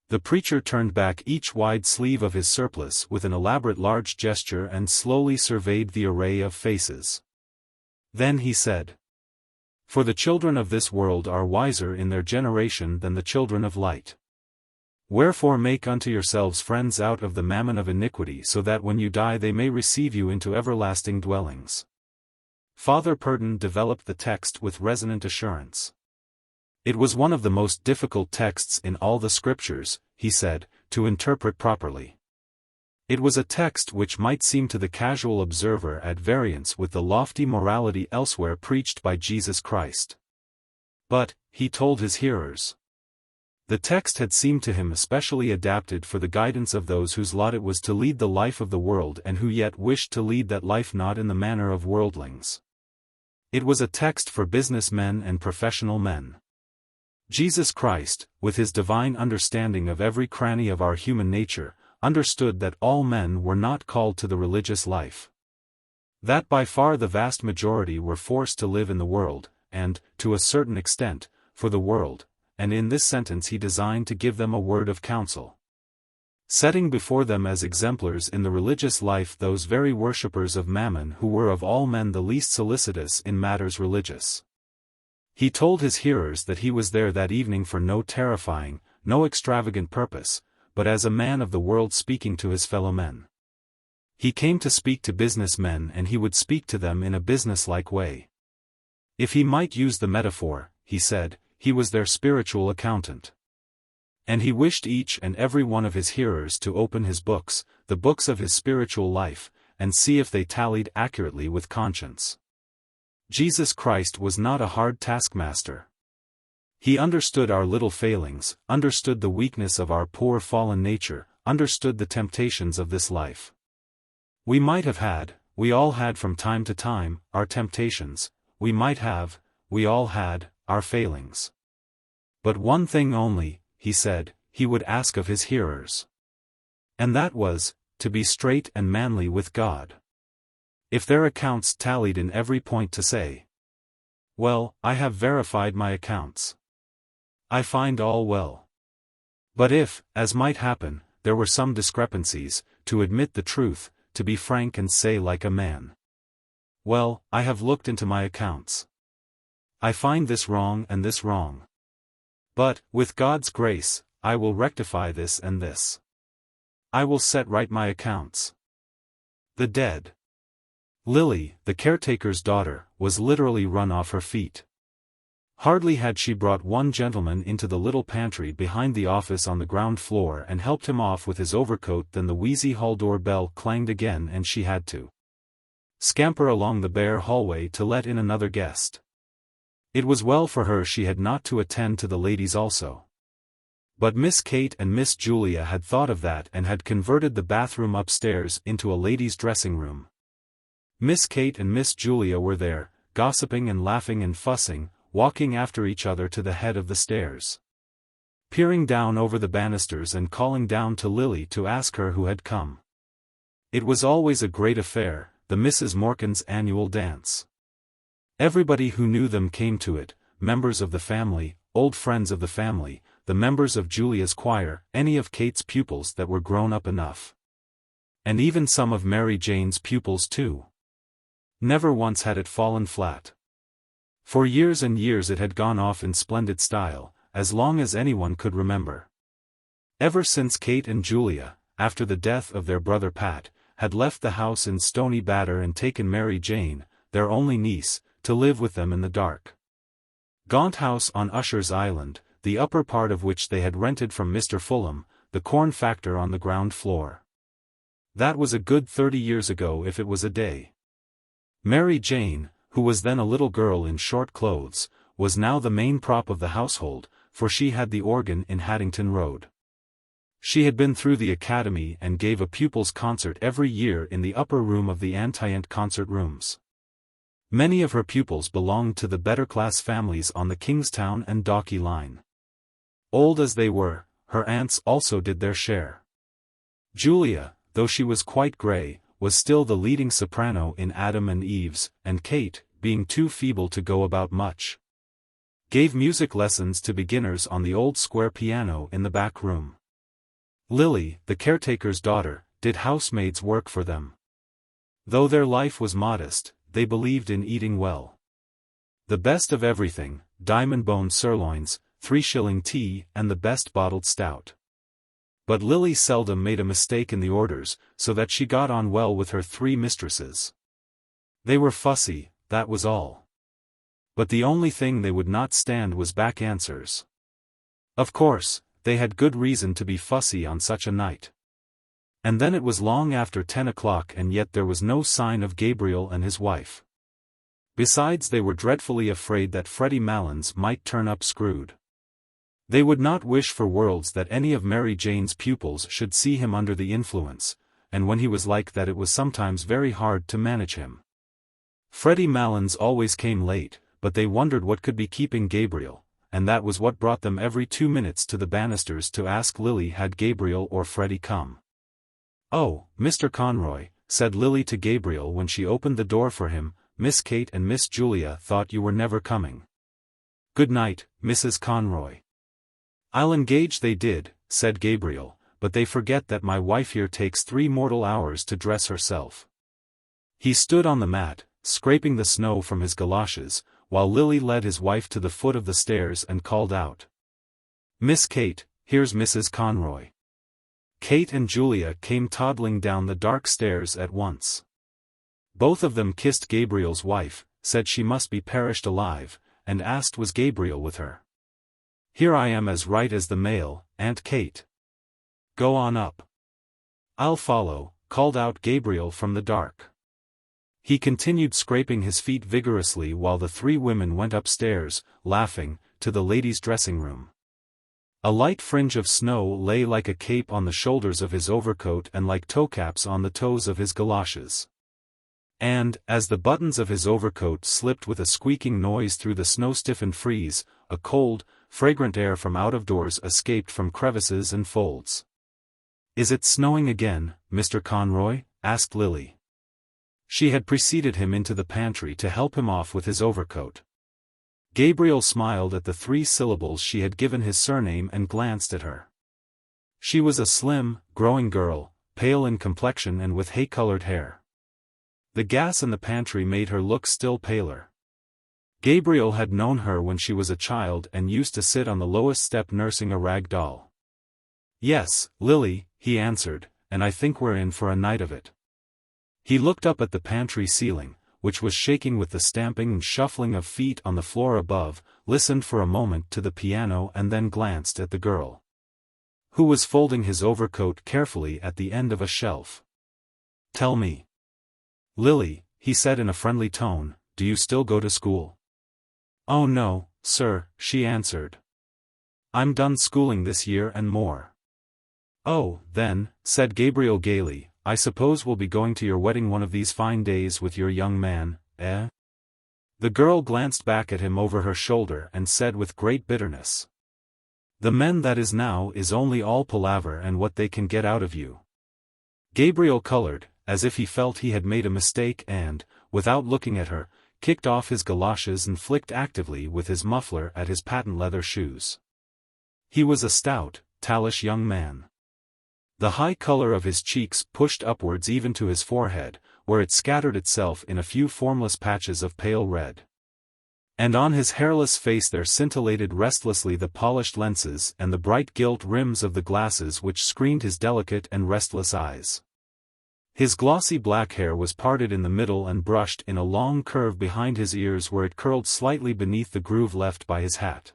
A: The preacher turned back each wide sleeve of his surplice with an elaborate large gesture and slowly surveyed the array of faces. Then he said, "For the children of this world are wiser in their generation than the children of light. Wherefore make unto yourselves friends out of the mammon of iniquity, so that when you die they may receive you into everlasting dwellings." Father Purdon developed the text with resonant assurance. It was one of the most difficult texts in all the scriptures, he said, to interpret properly. It was a text which might seem to the casual observer at variance with the lofty morality elsewhere preached by Jesus Christ. But, he told his hearers, the text had seemed to him especially adapted for the guidance of those whose lot it was to lead the life of the world and who yet wished to lead that life not in the manner of worldlings. It was a text for business men and professional men. Jesus Christ, with his divine understanding of every cranny of our human nature, understood that all men were not called to the religious life. That by far the vast majority were forced to live in the world, and, to a certain extent, for the world, and in this sentence he designed to give them a word of counsel. Setting before them as exemplars in the religious life those very worshippers of Mammon who were of all men the least solicitous in matters religious. He told his hearers that he was there that evening for no terrifying, no extravagant purpose, but as a man of the world speaking to his fellow men. He came to speak to business men and he would speak to them in a businesslike way. If he might use the metaphor, he said, he was their spiritual accountant. And he wished each and every one of his hearers to open his books, the books of his spiritual life, and see if they tallied accurately with conscience. Jesus Christ was not a hard taskmaster. He understood our little failings, understood the weakness of our poor fallen nature, understood the temptations of this life. We all had from time to time, our temptations, we all had, our failings. But one thing only, he said, he would ask of his hearers. And that was, to be straight and manly with God. If their accounts tallied in every point to say, "Well, I have verified my accounts. I find all well." But if, as might happen, there were some discrepancies, to admit the truth, to be frank and say like a man, "Well, I have looked into my accounts. I find this wrong and this wrong. But, with God's grace, I will rectify this and this. I will set right my accounts." The dead Lily, the caretaker's daughter, was literally run off her feet. Hardly had she brought one gentleman into the little pantry behind the office on the ground floor and helped him off with his overcoat than the wheezy hall door bell clanged again and she had to scamper along the bare hallway to let in another guest. It was well for her she had not to attend to the ladies also. But Miss Kate and Miss Julia had thought of that and had converted the bathroom upstairs into a ladies' dressing room. Miss Kate and Miss Julia were there, gossiping and laughing and fussing, walking after each other to the head of the stairs, peering down over the banisters and calling down to Lily to ask her who had come. It was always a great affair, the Misses Morkan's annual dance. Everybody who knew them came to it, members of the family, old friends of the family, the members of Julia's choir, any of Kate's pupils that were grown up enough. And even some of Mary Jane's pupils too. Never once had it fallen flat. For years and years it had gone off in splendid style, as long as anyone could remember. Ever since Kate and Julia, after the death of their brother Pat, had left the house in Stony Batter and taken Mary Jane, their only niece, to live with them in the dark gaunt house on Usher's Island, the upper part of which they had rented from Mr. Fulham, the corn factor on the ground floor. That was a good 30 years ago if it was a day. Mary Jane, who was then a little girl in short clothes, was now the main prop of the household, for she had the organ in Haddington Road. She had been through the academy and gave a pupils' concert every year in the upper room of the Antient concert rooms. Many of her pupils belonged to the better class families on the Kingstown and Dalkey line. Old as they were, her aunts also did their share. Julia, though she was quite grey, was still the leading soprano in Adam and Eve's, and Kate, being too feeble to go about much, gave music lessons to beginners on the old square piano in the back room. Lily, the caretaker's daughter, did housemaid's work for them. Though their life was modest, they believed in eating well. The best of everything, diamond-bone sirloins, 3-shilling tea, and the best bottled stout. But Lily seldom made a mistake in the orders, so that she got on well with her 3 mistresses. They were fussy, that was all. But the only thing they would not stand was back answers. Of course, they had good reason to be fussy on such a night. And then it was long after 10 o'clock and yet there was no sign of Gabriel and his wife. Besides, they were dreadfully afraid that Freddie Malins might turn up screwed. They would not wish for worlds that any of Mary Jane's pupils should see him under the influence, and when he was like that it was sometimes very hard to manage him. Freddie Malins always came late, but they wondered what could be keeping Gabriel, and that was what brought them every 2 minutes to the banisters to ask Lily had Gabriel or Freddie come. "Oh, Mr. Conroy," said Lily to Gabriel when she opened the door for him, "Miss Kate and Miss Julia thought you were never coming." "Good night, Mrs. Conroy." "I'll engage they did," said Gabriel, "but they forget that my wife here takes 3 mortal hours to dress herself." He stood on the mat, scraping the snow from his galoshes, while Lily led his wife to the foot of the stairs and called out, "Miss Kate, here's Mrs. Conroy." Kate and Julia came toddling down the dark stairs at once. Both of them kissed Gabriel's wife, said she must be perished alive, and asked was Gabriel with her. "Here I am as right as the mail, Aunt Kate." "Go on up." "I'll follow," called out Gabriel from the dark. He continued scraping his feet vigorously while the 3 women went upstairs, laughing, to the ladies' dressing room. A light fringe of snow lay like a cape on the shoulders of his overcoat and like toe-caps on the toes of his galoshes. And, as the buttons of his overcoat slipped with a squeaking noise through the snow-stiffened frieze, a cold, fragrant air from out-of-doors escaped from crevices and folds. "Is it snowing again, Mr. Conroy?" asked Lily. She had preceded him into the pantry to help him off with his overcoat. Gabriel smiled at the 3 syllables she had given his surname and glanced at her. She was a slim, growing girl, pale in complexion and with hay-colored hair. The gas in the pantry made her look still paler. Gabriel had known her when she was a child and used to sit on the lowest step nursing a rag doll. "Yes, Lily," he answered, "and I think we're in for a night of it." He looked up at the pantry ceiling, which was shaking with the stamping and shuffling of feet on the floor above, listened for a moment to the piano and then glanced at the girl, who was folding his overcoat carefully at the end of a shelf. "Tell me, Lily," he said in a friendly tone, "do you still go to school?" "Oh no, sir," she answered. "I'm done schooling this year and more." "Oh, then," said Gabriel gaily, "I suppose we'll be going to your wedding one of these fine days with your young man, eh?" The girl glanced back at him over her shoulder and said with great bitterness, "The men that is now is only all palaver and what they can get out of you." Gabriel colored, as if he felt he had made a mistake and, without looking at her, kicked off his galoshes and flicked actively with his muffler at his patent leather shoes. He was a stout, tallish young man. The high color of his cheeks pushed upwards even to his forehead, where it scattered itself in a few formless patches of pale red. And on his hairless face there scintillated restlessly the polished lenses and the bright gilt rims of the glasses which screened his delicate and restless eyes. His glossy black hair was parted in the middle and brushed in a long curve behind his ears where it curled slightly beneath the groove left by his hat.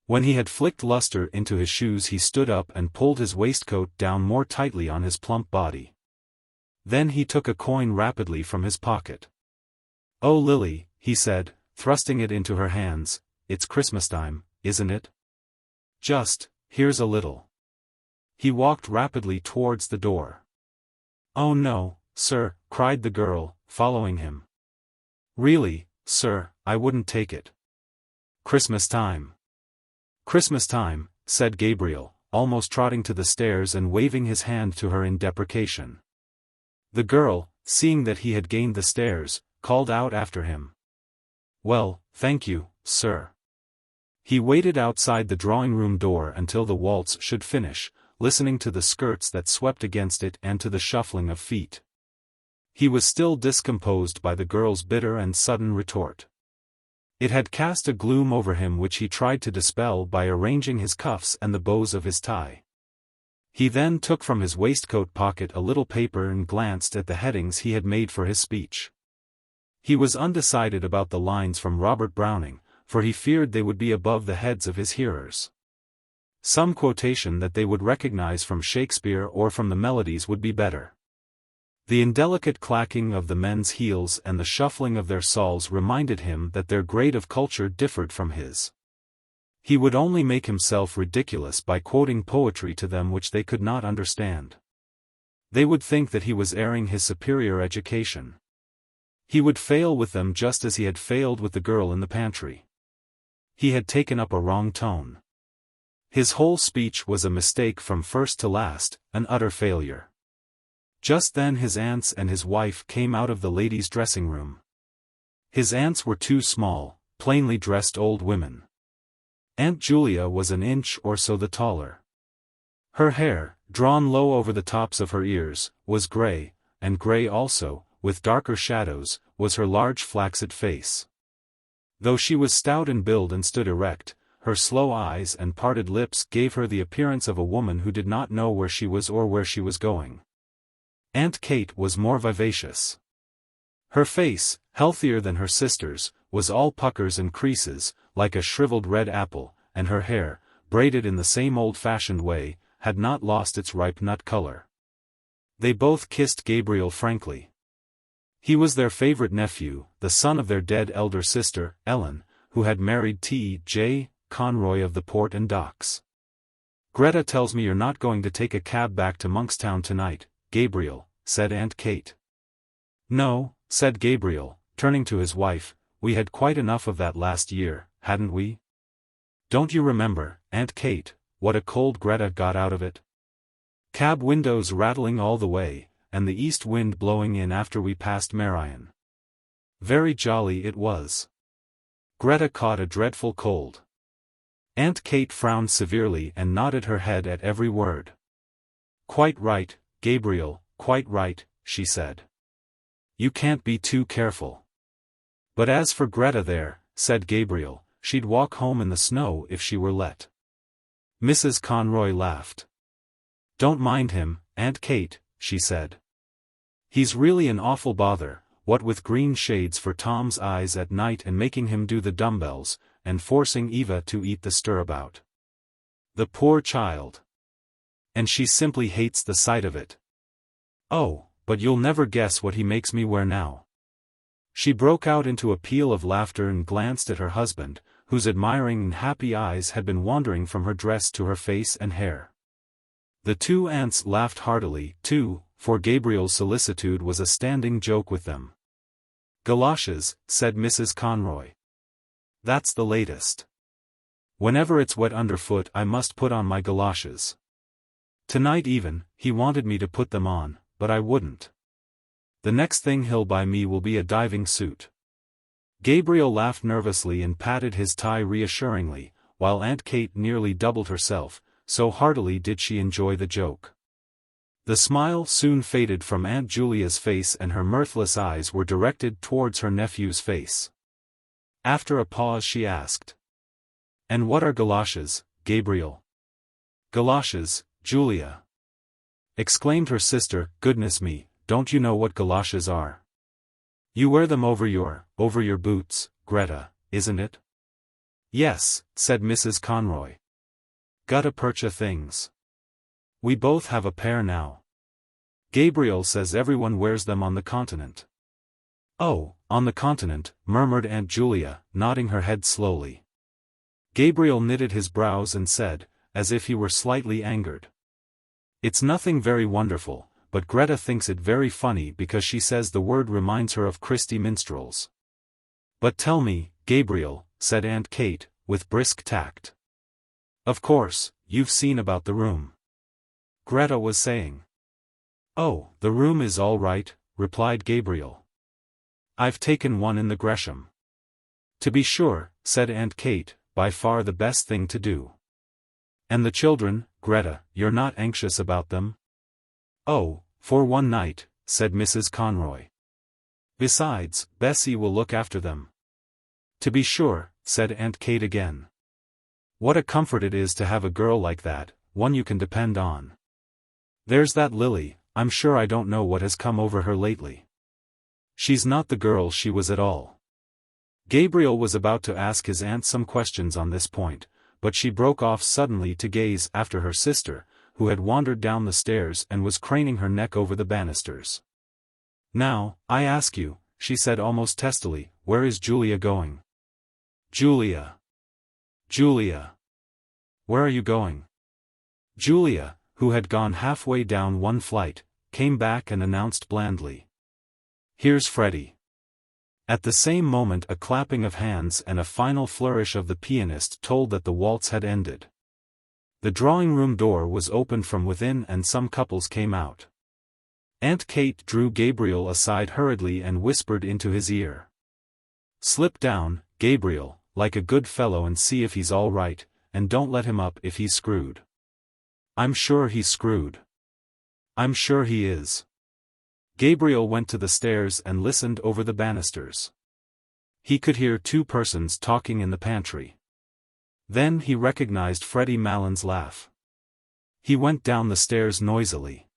A: When he had flicked luster into his shoes he stood up and pulled his waistcoat down more tightly on his plump body. Then he took a coin rapidly from his pocket. "Oh Lily," he said, thrusting it into her hands, "it's Christmas time, isn't it? Just, here's a little." He walked rapidly towards the door. "Oh no, sir," cried the girl, following him. "Really, sir, I wouldn't take it. Christmas time." "Christmas time," said Gabriel, almost trotting to the stairs and waving his hand to her in deprecation. The girl, seeing that he had gained the stairs, called out after him. "Well, thank you, sir." He waited outside the drawing-room door until the waltz should finish, listening to the skirts that swept against it and to the shuffling of feet. He was still discomposed by the girl's bitter and sudden retort. It had cast a gloom over him which he tried to dispel by arranging his cuffs and the bows of his tie. He then took from his waistcoat pocket a little paper and glanced at the headings he had made for his speech. He was undecided about the lines from Robert Browning, for he feared they would be above the heads of his hearers. Some quotation that they would recognize from Shakespeare or from the melodies would be better. The indelicate clacking of the men's heels and the shuffling of their soles reminded him that their grade of culture differed from his. He would only make himself ridiculous by quoting poetry to them which they could not understand. They would think that he was airing his superior education. He would fail with them just as he had failed with the girl in the pantry. He had taken up a wrong tone. His whole speech was a mistake from first to last, an utter failure. Just then his aunts and his wife came out of the ladies' dressing-room. His aunts were two small, plainly dressed old women. Aunt Julia was an inch or so the taller. Her hair, drawn low over the tops of her ears, was grey, and grey also, with darker shadows, was her large flaccid face. Though she was stout in build and stood erect, her slow eyes and parted lips gave her the appearance of a woman who did not know where she was or where she was going. Aunt Kate was more vivacious. Her face, healthier than her sister's, was all puckers and creases, like a shriveled red apple, and her hair, braided in the same old-fashioned way, had not lost its ripe nut color. They both kissed Gabriel frankly. He was their favorite nephew, the son of their dead elder sister, Ellen, who had married T.J. Conroy of the Port and Docks. "Greta tells me you're not going to take a cab back to Monkstown tonight, Gabriel," said Aunt Kate. "No," said Gabriel, turning to his wife, "we had quite enough of that last year, hadn't we? Don't you remember, Aunt Kate, what a cold Greta got out of it? Cab windows rattling all the way, and the east wind blowing in after we passed Marion. Very jolly it was. Greta caught a dreadful cold." Aunt Kate frowned severely and nodded her head at every word. "Quite right, Gabriel, quite right," she said. "You can't be too careful." "But as for Greta there," said Gabriel, "she'd walk home in the snow if she were let." Mrs. Conroy laughed. "Don't mind him, Aunt Kate," she said. "He's really an awful bother, what with green shades for Tom's eyes at night and making him do the dumbbells, and forcing Eva to eat the stirabout. The poor child. And she simply hates the sight of it. Oh, but you'll never guess what he makes me wear now." She broke out into a peal of laughter and glanced at her husband, whose admiring and happy eyes had been wandering from her dress to her face and hair. The two aunts laughed heartily, too, for Gabriel's solicitude was a standing joke with them. "Galoshes," said Mrs. Conroy. "That's the latest. Whenever it's wet underfoot I must put on my galoshes. Tonight even, he wanted me to put them on, but I wouldn't. The next thing he'll buy me will be a diving suit." Gabriel laughed nervously and patted his tie reassuringly, while Aunt Kate nearly doubled herself, so heartily did she enjoy the joke. The smile soon faded from Aunt Julia's face and her mirthless eyes were directed towards her nephew's face. After a pause she asked, "And what are galoshes, Gabriel?" "Galoshes, Julia!" exclaimed her sister, "Goodness me, don't you know what galoshes are? You wear them over your boots, Greta, isn't it?" "Yes," said Mrs. Conroy. "Gutta percha things. We both have a pair now. Gabriel says everyone wears them on the continent." "Oh, on the continent," murmured Aunt Julia, nodding her head slowly. Gabriel knitted his brows and said, as if he were slightly angered, "It's nothing very wonderful, but Greta thinks it very funny because she says the word reminds her of Christy minstrels." "But tell me, Gabriel," said Aunt Kate, with brisk tact. Of course, you've seen about the room. Greta was saying. Oh, the room is all right, replied Gabriel. I've taken one in the Gresham. To be sure, said Aunt Kate, by far the best thing to do. And the children, Greta, you're not anxious about them? Oh, for one night, said Mrs. Conroy. Besides, Bessie will look after them. To be sure, said Aunt Kate again. What a comfort it is to have a girl like that, one you can depend on. There's that Lily, I'm sure I don't know what has come over her lately. She's not the girl she was at all. Gabriel was about to ask his aunt some questions on this point, but she broke off suddenly to gaze after her sister, who had wandered down the stairs and was craning her neck over the banisters. Now, I ask you, she said almost testily, where is Julia going? Julia. Julia. Where are you going? Julia, who had gone halfway down one flight, came back and announced blandly. Here's Freddie. At the same moment a clapping of hands and a final flourish of the pianist told that the waltz had ended. The drawing-room door was opened from within and some couples came out. Aunt Kate drew Gabriel aside hurriedly and whispered into his ear. Slip down, Gabriel, like a good fellow, and see if he's all right, and don't let him up if he's screwed. I'm sure he's screwed. I'm sure he is. Gabriel went to the stairs and listened over the banisters. He could hear two persons talking in the pantry. Then he recognized Freddie Malon's laugh. He went down the stairs noisily.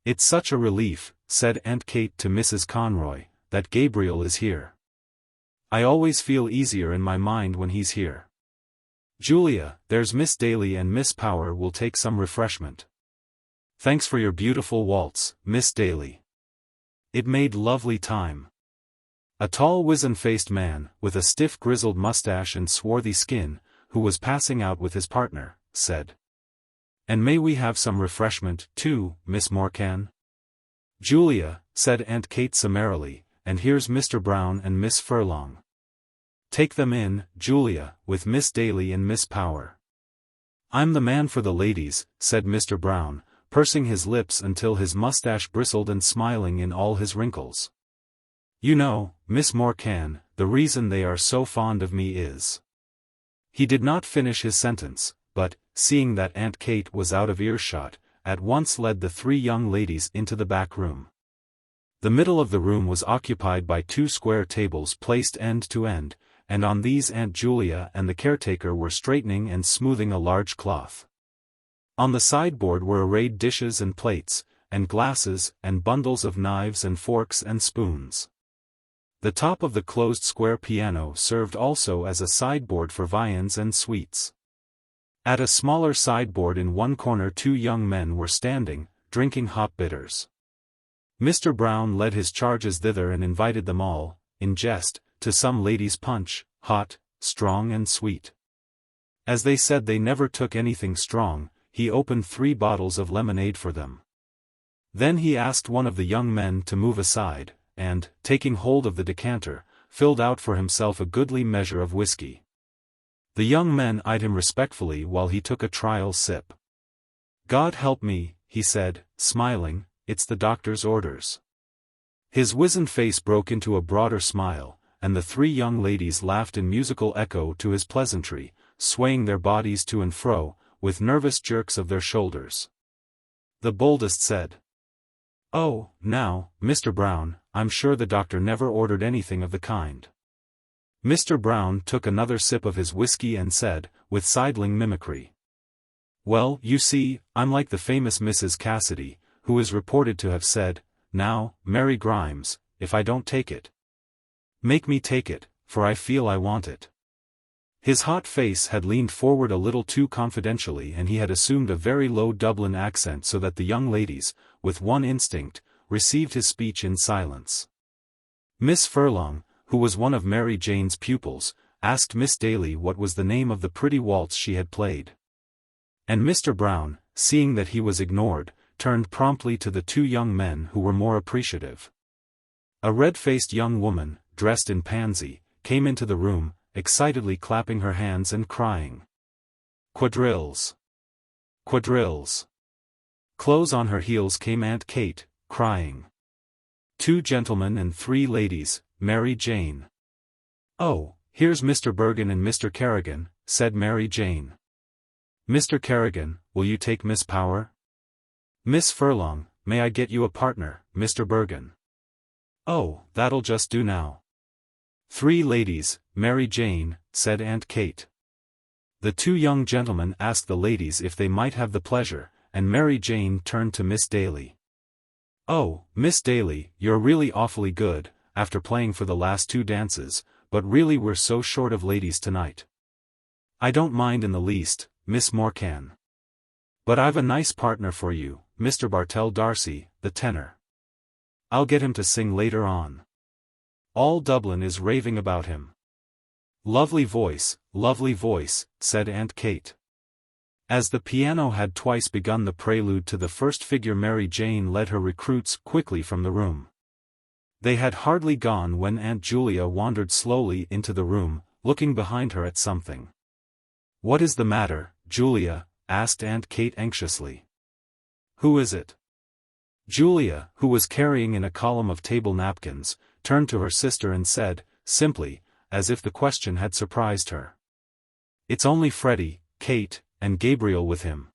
A: It's such a relief, said Aunt Kate to Mrs. Conroy, that Gabriel is here. I always feel easier in my mind when he's here. Julia, there's Miss Daly and Miss Power will take some refreshment. Thanks for your beautiful waltz, Miss Daly. It made lovely time. A tall wizen-faced man, with a stiff grizzled mustache and swarthy skin, who was passing out with his partner, said. And may we have some refreshment, too, Miss Morcan? Julia, said Aunt Kate summarily, and here's Mr. Brown and Miss Furlong. Take them in, Julia, with Miss Daly and Miss Power. I'm the man for the ladies, said Mr. Brown, pursing his lips until his mustache bristled and smiling in all his wrinkles. You know, Miss Morcan, the reason they are so fond of me is... He did not finish his sentence, but, seeing that Aunt Kate was out of earshot, at once led the three young ladies into the back room. The middle of the room was occupied by two square tables placed end to end, and on these Aunt Julia and the caretaker were straightening and smoothing a large cloth. On the sideboard were arrayed dishes and plates, and glasses, and bundles of knives and forks and spoons. The top of the closed square piano served also as a sideboard for viands and sweets. At a smaller sideboard in one corner two young men were standing, drinking hop bitters. Mr. Brown led his charges thither and invited them all, in jest, to some ladies' punch, hot, strong and sweet. As they said they never took anything strong, he opened 3 bottles of lemonade for them. Then he asked one of the young men to move aside, and, taking hold of the decanter, filled out for himself a goodly measure of whiskey. The young men eyed him respectfully while he took a trial sip. God help me, he said, smiling, it's the doctor's orders. His wizened face broke into a broader smile, and the 3 young ladies laughed in musical echo to his pleasantry, swaying their bodies to and fro, with nervous jerks of their shoulders. The boldest said, "Oh, now, Mr. Brown, I'm sure the doctor never ordered anything of the kind." Mr. Brown took another sip of his whiskey and said, with sidling mimicry, "Well, you see, I'm like the famous Mrs. Cassidy, who is reported to have said, 'Now, Mary Grimes, if I don't take it, make me take it, for I feel I want it.'" His hot face had leaned forward a little too confidentially and he had assumed a very low Dublin accent so that the young ladies, with one instinct, received his speech in silence. Miss Furlong, who was one of Mary Jane's pupils, asked Miss Daly what was the name of the pretty waltz she had played. And Mr. Brown, seeing that he was ignored, turned promptly to the 2 young men who were more appreciative. A red-faced young woman, dressed in pansy, came into the room, excitedly clapping her hands and crying, Quadrilles. Quadrilles. Close on her heels came Aunt Kate, crying. 2 gentlemen and 3 ladies, Mary Jane. Oh, here's Mr. Bergen and Mr. Kerrigan, said Mary Jane. Mr. Kerrigan, will you take Miss Power? Miss Furlong, may I get you a partner, Mr. Bergen? Oh, that'll just do now. 3 ladies, Mary Jane, said Aunt Kate. The 2 young gentlemen asked the ladies if they might have the pleasure, and Mary Jane turned to Miss Daly. Oh, Miss Daly, you're really awfully good, after playing for the last 2 dances, but really we're so short of ladies tonight. I don't mind in the least, Miss Morcan. But I've a nice partner for you, Mr. Bartell Darcy, the tenor. I'll get him to sing later on. All Dublin is raving about him. Lovely voice, said Aunt Kate. As the piano had twice begun the prelude to the first figure, Mary Jane led her recruits quickly from the room. They had hardly gone when Aunt Julia wandered slowly into the room, looking behind her at something. What is the matter, Julia? Asked Aunt Kate anxiously. Who is it? Julia, who was carrying in a column of table napkins, turned to her sister and said, simply, as if the question had surprised her. It's only Freddie, Kate, and Gabriel with him.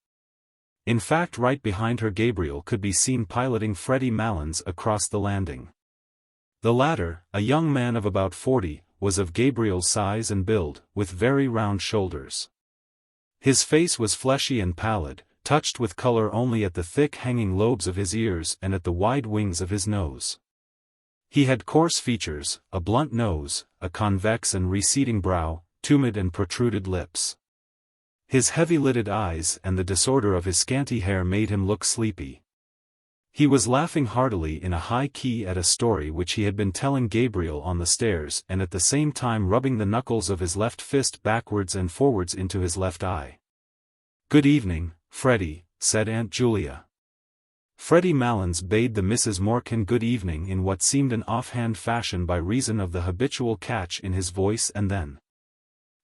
A: In fact, right behind her Gabriel could be seen piloting Freddie Malins across the landing. The latter, a young man of about 40, was of Gabriel's size and build, with very round shoulders. His face was fleshy and pallid, touched with color only at the thick hanging lobes of his ears and at the wide wings of his nose. He had coarse features, a blunt nose, a convex and receding brow, tumid and protruded lips. His heavy-lidded eyes and the disorder of his scanty hair made him look sleepy. He was laughing heartily in a high key at a story which he had been telling Gabriel on the stairs and at the same time rubbing the knuckles of his left fist backwards and forwards into his left eye. Good evening, Freddie, said Aunt Julia. Freddie Malins bade the Misses Morcan good evening in what seemed an offhand fashion by reason of the habitual catch in his voice, and then,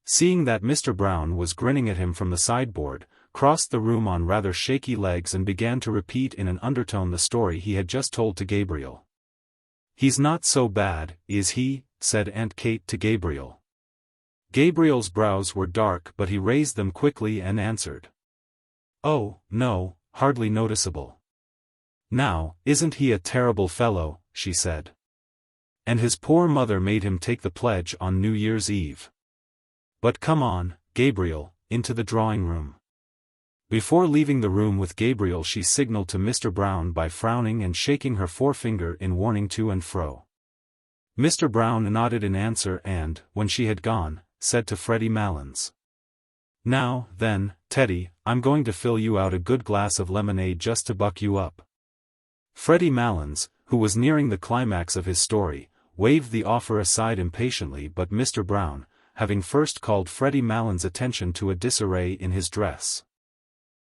A: seeing that Mr. Brown was grinning at him from the sideboard, crossed the room on rather shaky legs and began to repeat in an undertone the story he had just told to Gabriel. He's not so bad, is he? Said Aunt Kate to Gabriel. Gabriel's brows were dark, but he raised them quickly and answered. Oh, no, hardly noticeable. Now, isn't he a terrible fellow, she said. And his poor mother made him take the pledge on New Year's Eve. But come on, Gabriel, into the drawing-room. Before leaving the room with Gabriel she signaled to Mr. Brown by frowning and shaking her forefinger in warning to and fro. Mr. Brown nodded in answer and, when she had gone, said to Freddie Malins. Now, then, Teddy, I'm going to fill you out a good glass of lemonade just to buck you up. Freddie Malins, who was nearing the climax of his story, waved the offer aside impatiently, but Mr. Brown, having first called Freddie Malins' attention to a disarray in his dress,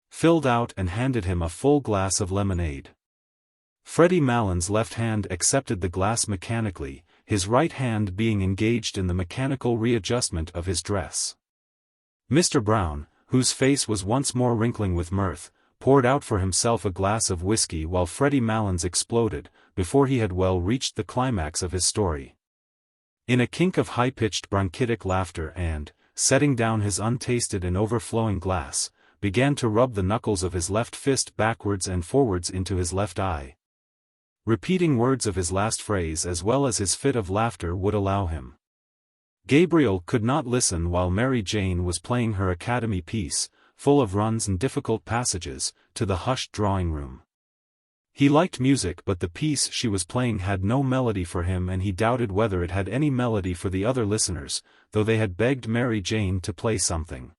A: filled out and handed him a full glass of lemonade. Freddie Malins' left hand accepted the glass mechanically, his right hand being engaged in the mechanical readjustment of his dress. Mr. Brown, whose face was once more wrinkling with mirth, poured out for himself a glass of whiskey while Freddie Malins exploded, before he had well reached the climax of his story, in a kink of high-pitched bronchitic laughter and, setting down his untasted and overflowing glass, began to rub the knuckles of his left fist backwards and forwards into his left eye, repeating words of his last phrase as well as his fit of laughter would allow him. Gabriel could not listen while Mary Jane was playing her academy piece, full of runs and difficult passages, to the hushed drawing-room. He liked music, but the piece she was playing had no melody for him, and he doubted whether it had any melody for the other listeners, though they had begged Mary Jane to play something.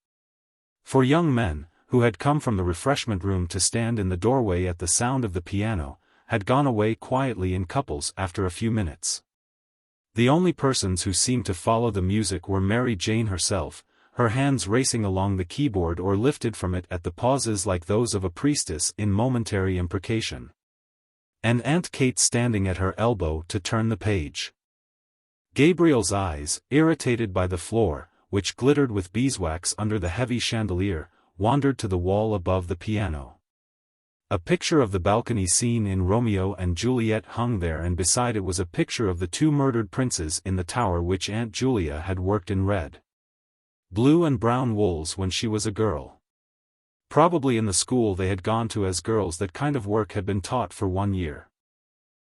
A: For young men, who had come from the refreshment room to stand in the doorway at the sound of the piano, had gone away quietly in couples after a few minutes. The only persons who seemed to follow the music were Mary Jane herself, her hands racing along the keyboard or lifted from it at the pauses like those of a priestess in momentary imprecation, and Aunt Kate standing at her elbow to turn the page. Gabriel's eyes, irritated by the floor, which glittered with beeswax under the heavy chandelier, wandered to the wall above the piano. A picture of the balcony scene in Romeo and Juliet hung there, and beside it was a picture of the two murdered princes in the tower which Aunt Julia had worked in red, blue and brown wools when she was a girl. Probably in the school they had gone to as girls that kind of work had been taught for 1 year.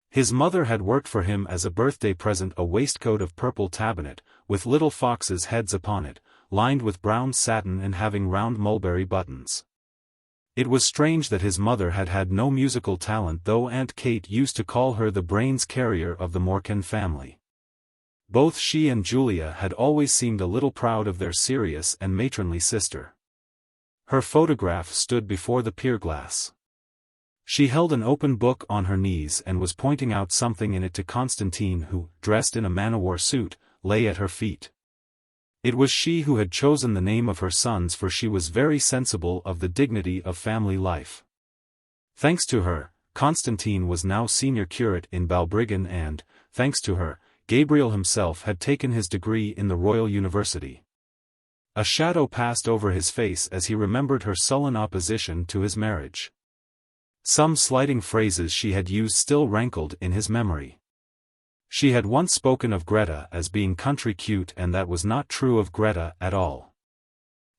A: His mother had worked for him as a birthday present a waistcoat of purple tabinet, with little foxes' heads upon it, lined with brown satin and having round mulberry buttons. It was strange that his mother had had no musical talent, though Aunt Kate used to call her the brains carrier of the Morcan family. Both she and Julia had always seemed a little proud of their serious and matronly sister. Her photograph stood before the pier-glass. She held an open book on her knees and was pointing out something in it to Constantine, who, dressed in a man-o'-war suit, lay at her feet. It was she who had chosen the name of her sons, for she was very sensible of the dignity of family life. Thanks to her, Constantine was now senior curate in Balbriggan, and, thanks to her, Gabriel himself had taken his degree in the Royal University. A shadow passed over his face as he remembered her sullen opposition to his marriage. Some slighting phrases she had used still rankled in his memory. She had once spoken of Greta as being country cute, and that was not true of Greta at all.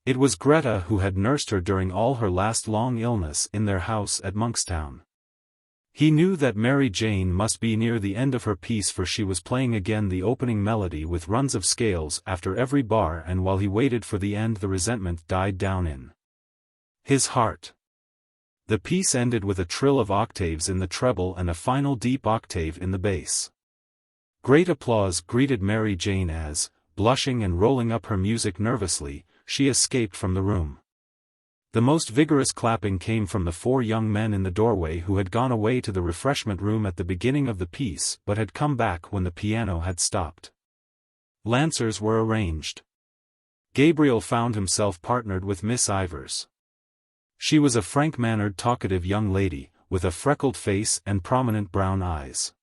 A: It was Greta who had nursed her during all her last long illness in their house at Monkstown. He knew that Mary Jane must be near the end of her piece, for she was playing again the opening melody with runs of scales after every bar, and while he waited for the end the resentment died down in his heart. The piece ended with a trill of octaves in the treble and a final deep octave in the bass. Great applause greeted Mary Jane as, blushing and rolling up her music nervously, she escaped from the room. The most vigorous clapping came from the 4 young men in the doorway, who had gone away to the refreshment room at the beginning of the piece but had come back when the piano had stopped. Lancers were arranged. Gabriel found himself partnered with Miss Ivors. She was a frank-mannered, talkative young lady, with a freckled face and prominent brown eyes.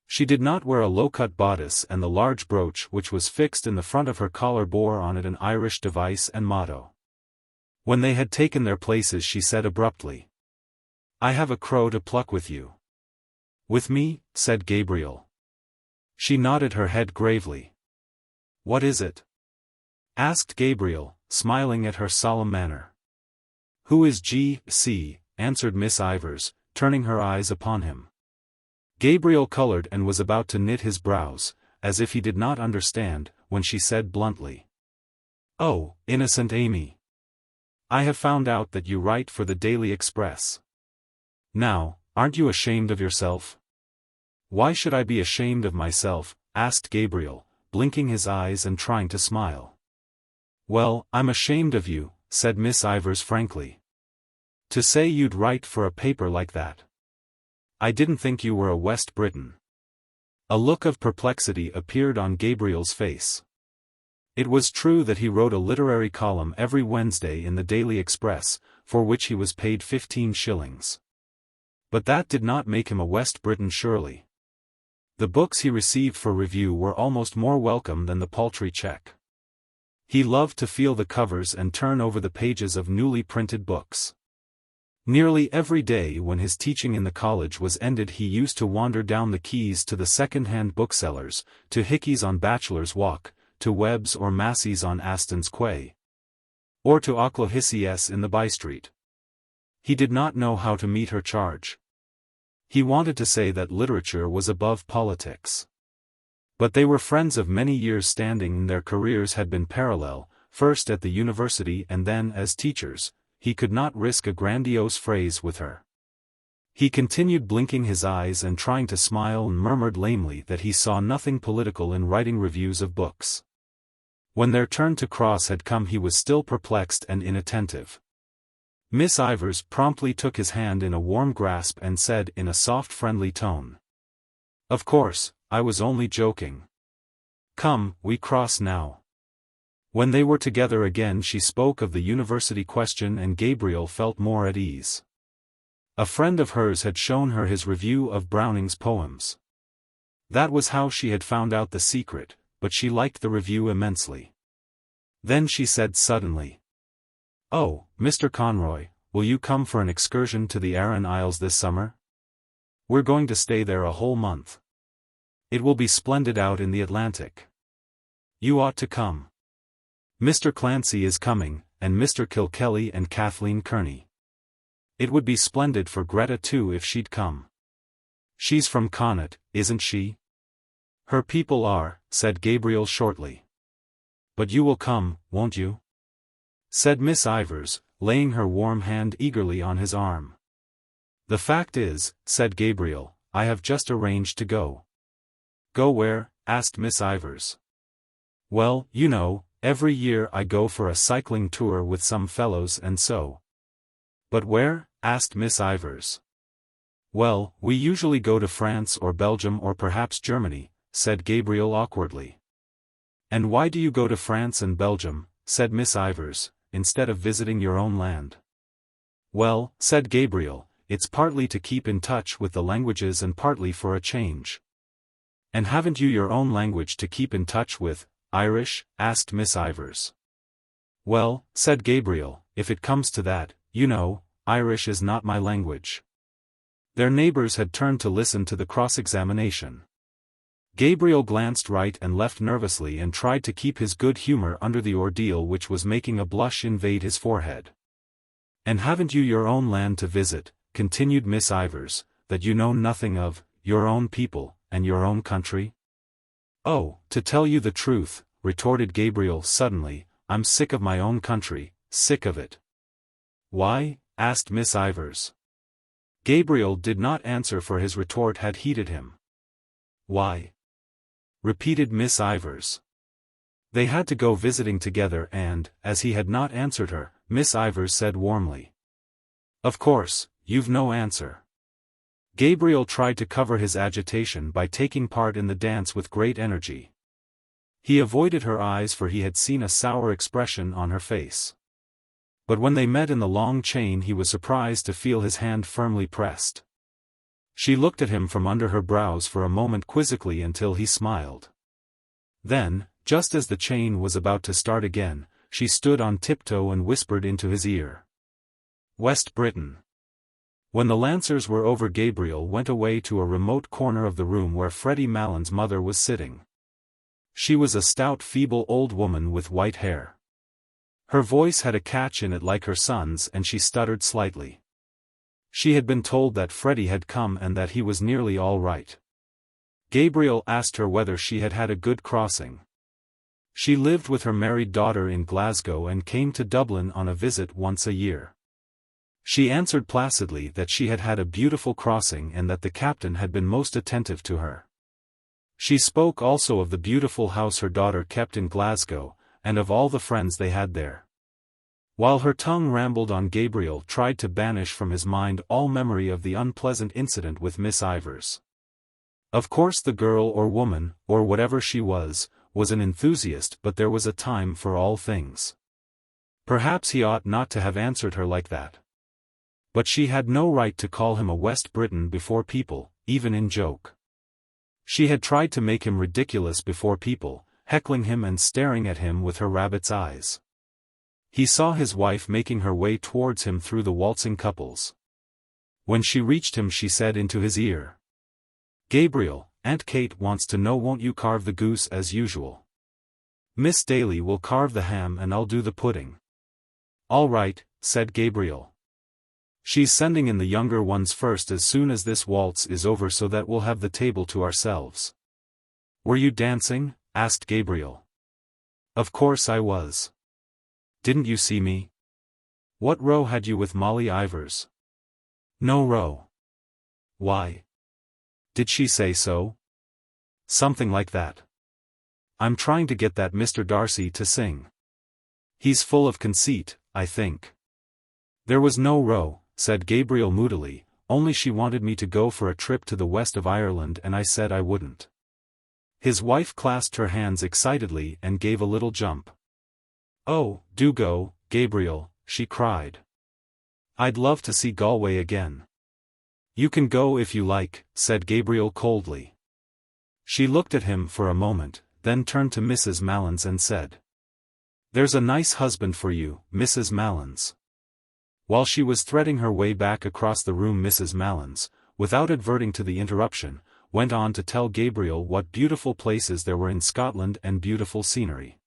A: She did not wear a low-cut bodice, and the large brooch which was fixed in the front of her collar bore on it an Irish device and motto. When they had taken their places she said abruptly, "I have a crow to pluck with you." "With me?" said Gabriel. She nodded her head gravely. "What is it?" asked Gabriel, smiling at her solemn manner. "Who is G.C.?" answered Miss Ivors, turning her eyes upon him. Gabriel colored and was about to knit his brows, as if he did not understand, when she said bluntly, "Oh, innocent Amy. I have found out that you write for the Daily Express. Now, aren't you ashamed of yourself?" "Why should I be ashamed of myself?" asked Gabriel, blinking his eyes and trying to smile. "Well, I'm ashamed of you," said Miss Ivors frankly. "To say you'd write for a paper like that. I didn't think you were a West Briton." A look of perplexity appeared on Gabriel's face. It was true that he wrote a literary column every Wednesday in the Daily Express, for which he was paid 15 shillings. But that did not make him a West Briton, surely. The books he received for review were almost more welcome than the paltry cheque. He loved to feel the covers and turn over the pages of newly printed books. Nearly every day when his teaching in the college was ended he used to wander down the quays to the second-hand booksellers, to Hickey's on Bachelor's Walk, to Webb's or Massey's on Aston's Quay, or to Auchlahissies in the by-street. He did not know how to meet her charge. He wanted to say that literature was above politics. But they were friends of many years' standing, and their careers had been parallel, first at the university and then as teachers. He could not risk a grandiose phrase with her. He continued blinking his eyes and trying to smile, and murmured lamely that he saw nothing political in writing reviews of books. When their turn to cross had come he was still perplexed and inattentive. Miss Ivors promptly took his hand in a warm grasp and said in a soft friendly tone, "Of course, I was only joking. Come, we cross now." When they were together again she spoke of the university question, and Gabriel felt more at ease. A friend of hers had shown her his review of Browning's poems. That was how she had found out the secret, but she liked the review immensely. Then she said suddenly, "Oh, Mr. Conroy, will you come for an excursion to the Aran Isles this summer? We're going to stay there a whole month. It will be splendid out in the Atlantic. You ought to come. Mr. Clancy is coming, and Mr. Kilkelly and Kathleen Kearney. It would be splendid for Greta too if she'd come. She's from Connaught, isn't she?" "Her people are," said Gabriel shortly. "But you will come, won't you?" said Miss Ivors, laying her warm hand eagerly on his arm. "The fact is," said Gabriel, "I have just arranged to go." "Go where?" asked Miss Ivors. "Well, you know, every year I go for a cycling tour with some fellows and so." "But where?" asked Miss Ivors. "Well, we usually go to France or Belgium or perhaps Germany," said Gabriel awkwardly. "And why do you go to France and Belgium," said Miss Ivors, "instead of visiting your own land?" "Well," said Gabriel, "it's partly to keep in touch with the languages and partly for a change." "And haven't you your own language to keep in touch with, Irish?" asked Miss Ivors. "Well," said Gabriel, "if it comes to that, you know, Irish is not my language." Their neighbors had turned to listen to the cross-examination. Gabriel glanced right and left nervously and tried to keep his good humor under the ordeal which was making a blush invade his forehead. "And haven't you your own land to visit," continued Miss Ivors, "that you know nothing of, your own people, and your own country?" "Oh, to tell you the truth," retorted Gabriel suddenly, "I'm sick of my own country, sick of it." "Why?" asked Miss Ivors. Gabriel did not answer, for his retort had heated him. "Why?" repeated Miss Ivors. They had to go visiting together and, as he had not answered her, Miss Ivors said warmly, "Of course, you've no answer." Gabriel tried to cover his agitation by taking part in the dance with great energy. He avoided her eyes, for he had seen a sour expression on her face. But when they met in the long chain he was surprised to feel his hand firmly pressed. She looked at him from under her brows for a moment quizzically until he smiled. Then, just as the chain was about to start again, she stood on tiptoe and whispered into his ear. "West Britain." When the Lancers were over, Gabriel went away to a remote corner of the room where Freddie Mallon's mother was sitting. She was a stout, feeble old woman with white hair. Her voice had a catch in it like her son's, and she stuttered slightly. She had been told that Freddie had come and that he was nearly all right. Gabriel asked her whether she had had a good crossing. She lived with her married daughter in Glasgow and came to Dublin on a visit once a year. She answered placidly that she had had a beautiful crossing and that the captain had been most attentive to her. She spoke also of the beautiful house her daughter kept in Glasgow, and of all the friends they had there. While her tongue rambled on, Gabriel tried to banish from his mind all memory of the unpleasant incident with Miss Ivors. Of course the girl or woman, or whatever she was an enthusiast, but there was a time for all things. Perhaps he ought not to have answered her like that. But she had no right to call him a West Briton before people, even in joke. She had tried to make him ridiculous before people, heckling him and staring at him with her rabbit's eyes. He saw his wife making her way towards him through the waltzing couples. When she reached him she said into his ear, "Gabriel, Aunt Kate wants to know, won't you carve the goose as usual? Miss Daly will carve the ham and I'll do the pudding." "All right," said Gabriel. "She's sending in the younger ones first as soon as this waltz is over so that we'll have the table to ourselves." "Were you dancing?" asked Gabriel. "Of course I was. Didn't you see me? What row had you with Molly Ivors?" "No row." "Why? Did she say so?" "Something like that. I'm trying to get that Mr. Darcy to sing. He's full of conceit, I think." "There was no row," said Gabriel moodily, "only she wanted me to go for a trip to the west of Ireland and I said I wouldn't." His wife clasped her hands excitedly and gave a little jump. "Oh, do go, Gabriel," she cried. "I'd love to see Galway again." "You can go if you like," said Gabriel coldly. She looked at him for a moment, then turned to Mrs. Malins and said, There's a nice husband for you, Mrs. Malins." While she was threading her way back across the room, Mrs. Malins, without adverting to the interruption, went on to tell Gabriel what beautiful places there were in Scotland and beautiful scenery.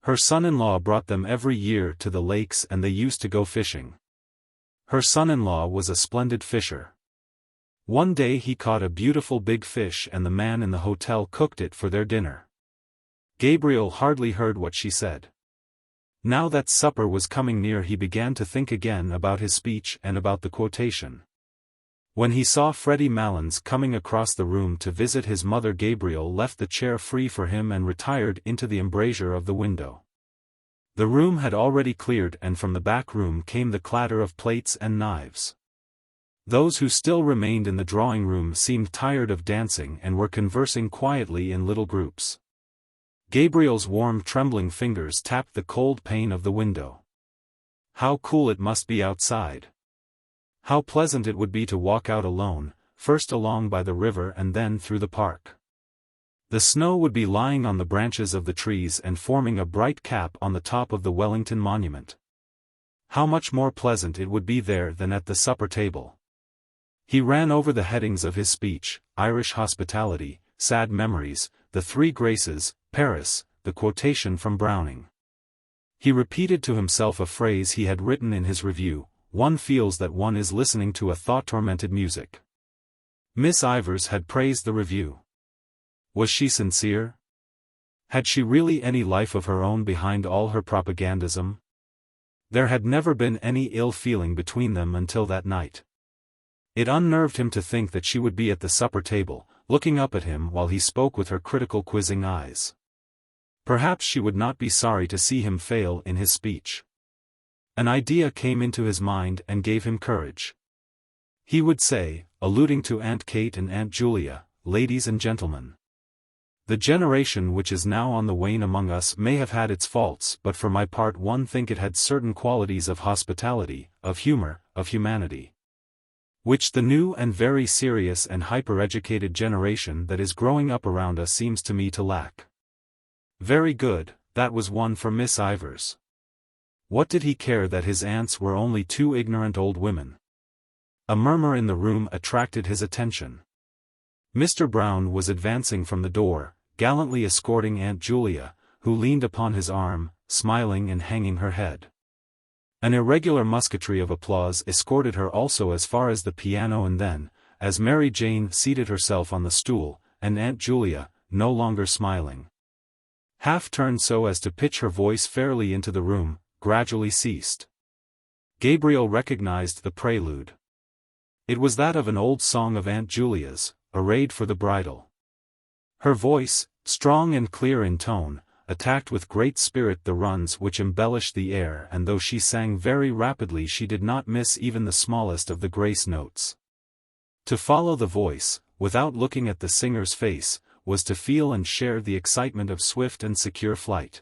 A: Her son-in-law brought them every year to the lakes and they used to go fishing. Her son-in-law was a splendid fisher. One day he caught a beautiful big fish and the man in the hotel cooked it for their dinner. Gabriel hardly heard what she said. Now that supper was coming near, he began to think again about his speech and about the quotation. When he saw Freddie Malins coming across the room to visit his mother, Gabriel left the chair free for him and retired into the embrasure of the window. The room had already cleared and from the back room came the clatter of plates and knives. Those who still remained in the drawing room seemed tired of dancing and were conversing quietly in little groups. Gabriel's warm trembling fingers tapped the cold pane of the window. How cool it must be outside! How pleasant it would be to walk out alone, first along by the river and then through the park. The snow would be lying on the branches of the trees and forming a bright cap on the top of the Wellington Monument. How much more pleasant it would be there than at the supper table. He ran over the headings of his speech: Irish hospitality, sad memories, the three graces, Paris, the quotation from Browning. He repeated to himself a phrase he had written in his review: "One feels that one is listening to a thought-tormented music." Miss Ivors had praised the review. Was she sincere? Had she really any life of her own behind all her propagandism? There had never been any ill feeling between them until that night. It unnerved him to think that she would be at the supper table, looking up at him while he spoke with her critical quizzing eyes. Perhaps she would not be sorry to see him fail in his speech. An idea came into his mind and gave him courage. He would say, alluding to Aunt Kate and Aunt Julia, "Ladies and gentlemen, the generation which is now on the wane among us may have had its faults, but for my part one think it had certain qualities of hospitality, of humor, of humanity, which the new and very serious and hyper-educated generation that is growing up around us seems to me to lack." Very good, that was one for Miss Ivors. What did he care that his aunts were only two ignorant old women? A murmur in the room attracted his attention. Mr. Brown was advancing from the door, gallantly escorting Aunt Julia, who leaned upon his arm, smiling and hanging her head. An irregular musketry of applause escorted her also as far as the piano, and then, as Mary Jane seated herself on the stool, and Aunt Julia, no longer smiling, half turned so as to pitch her voice fairly into the room, gradually ceased. Gabriel recognized the prelude. It was that of an old song of Aunt Julia's, arrayed for the bridal. Her voice, strong and clear in tone, attacked with great spirit the runs which embellished the air, and though she sang very rapidly she did not miss even the smallest of the grace notes. To follow the voice, without looking at the singer's face, was to feel and share the excitement of swift and secure flight.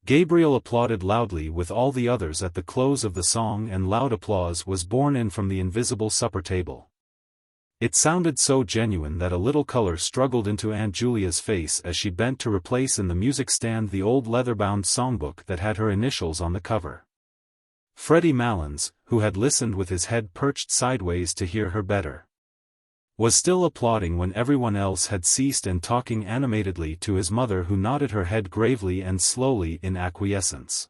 A: Gabriel applauded loudly with all the others at the close of the song, and loud applause was borne in from the invisible supper table. It sounded so genuine that a little color struggled into Aunt Julia's face as she bent to replace in the music stand the old leather-bound songbook that had her initials on the cover. Freddie Malins, who had listened with his head perched sideways to hear her better, was still applauding when everyone else had ceased and talking animatedly to his mother, who nodded her head gravely and slowly in acquiescence.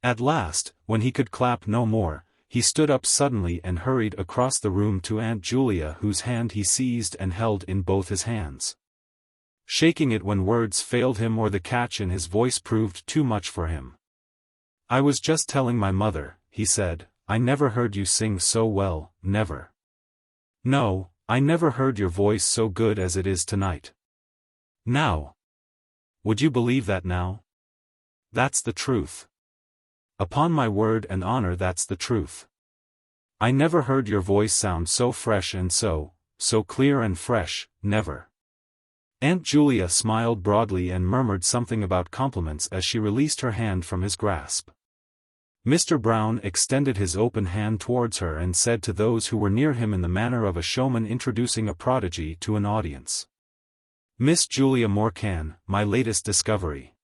A: At last, when he could clap no more, he stood up suddenly and hurried across the room to Aunt Julia, whose hand he seized and held in both his hands, shaking it when words failed him or the catch in his voice proved too much for him. "I was just telling my mother," he said, "I never heard you sing so well, never. No, I never heard your voice so good as it is tonight. Now. Would you believe that now? That's the truth. Upon my word and honor, that's the truth. I never heard your voice sound so fresh and so clear and fresh, never." Aunt Julia smiled broadly and murmured something about compliments as she released her hand from his grasp. Mr. Brown extended his open hand towards her and said to those who were near him in the manner of a showman introducing a prodigy to an audience: "Miss Julia Morcan, my latest discovery."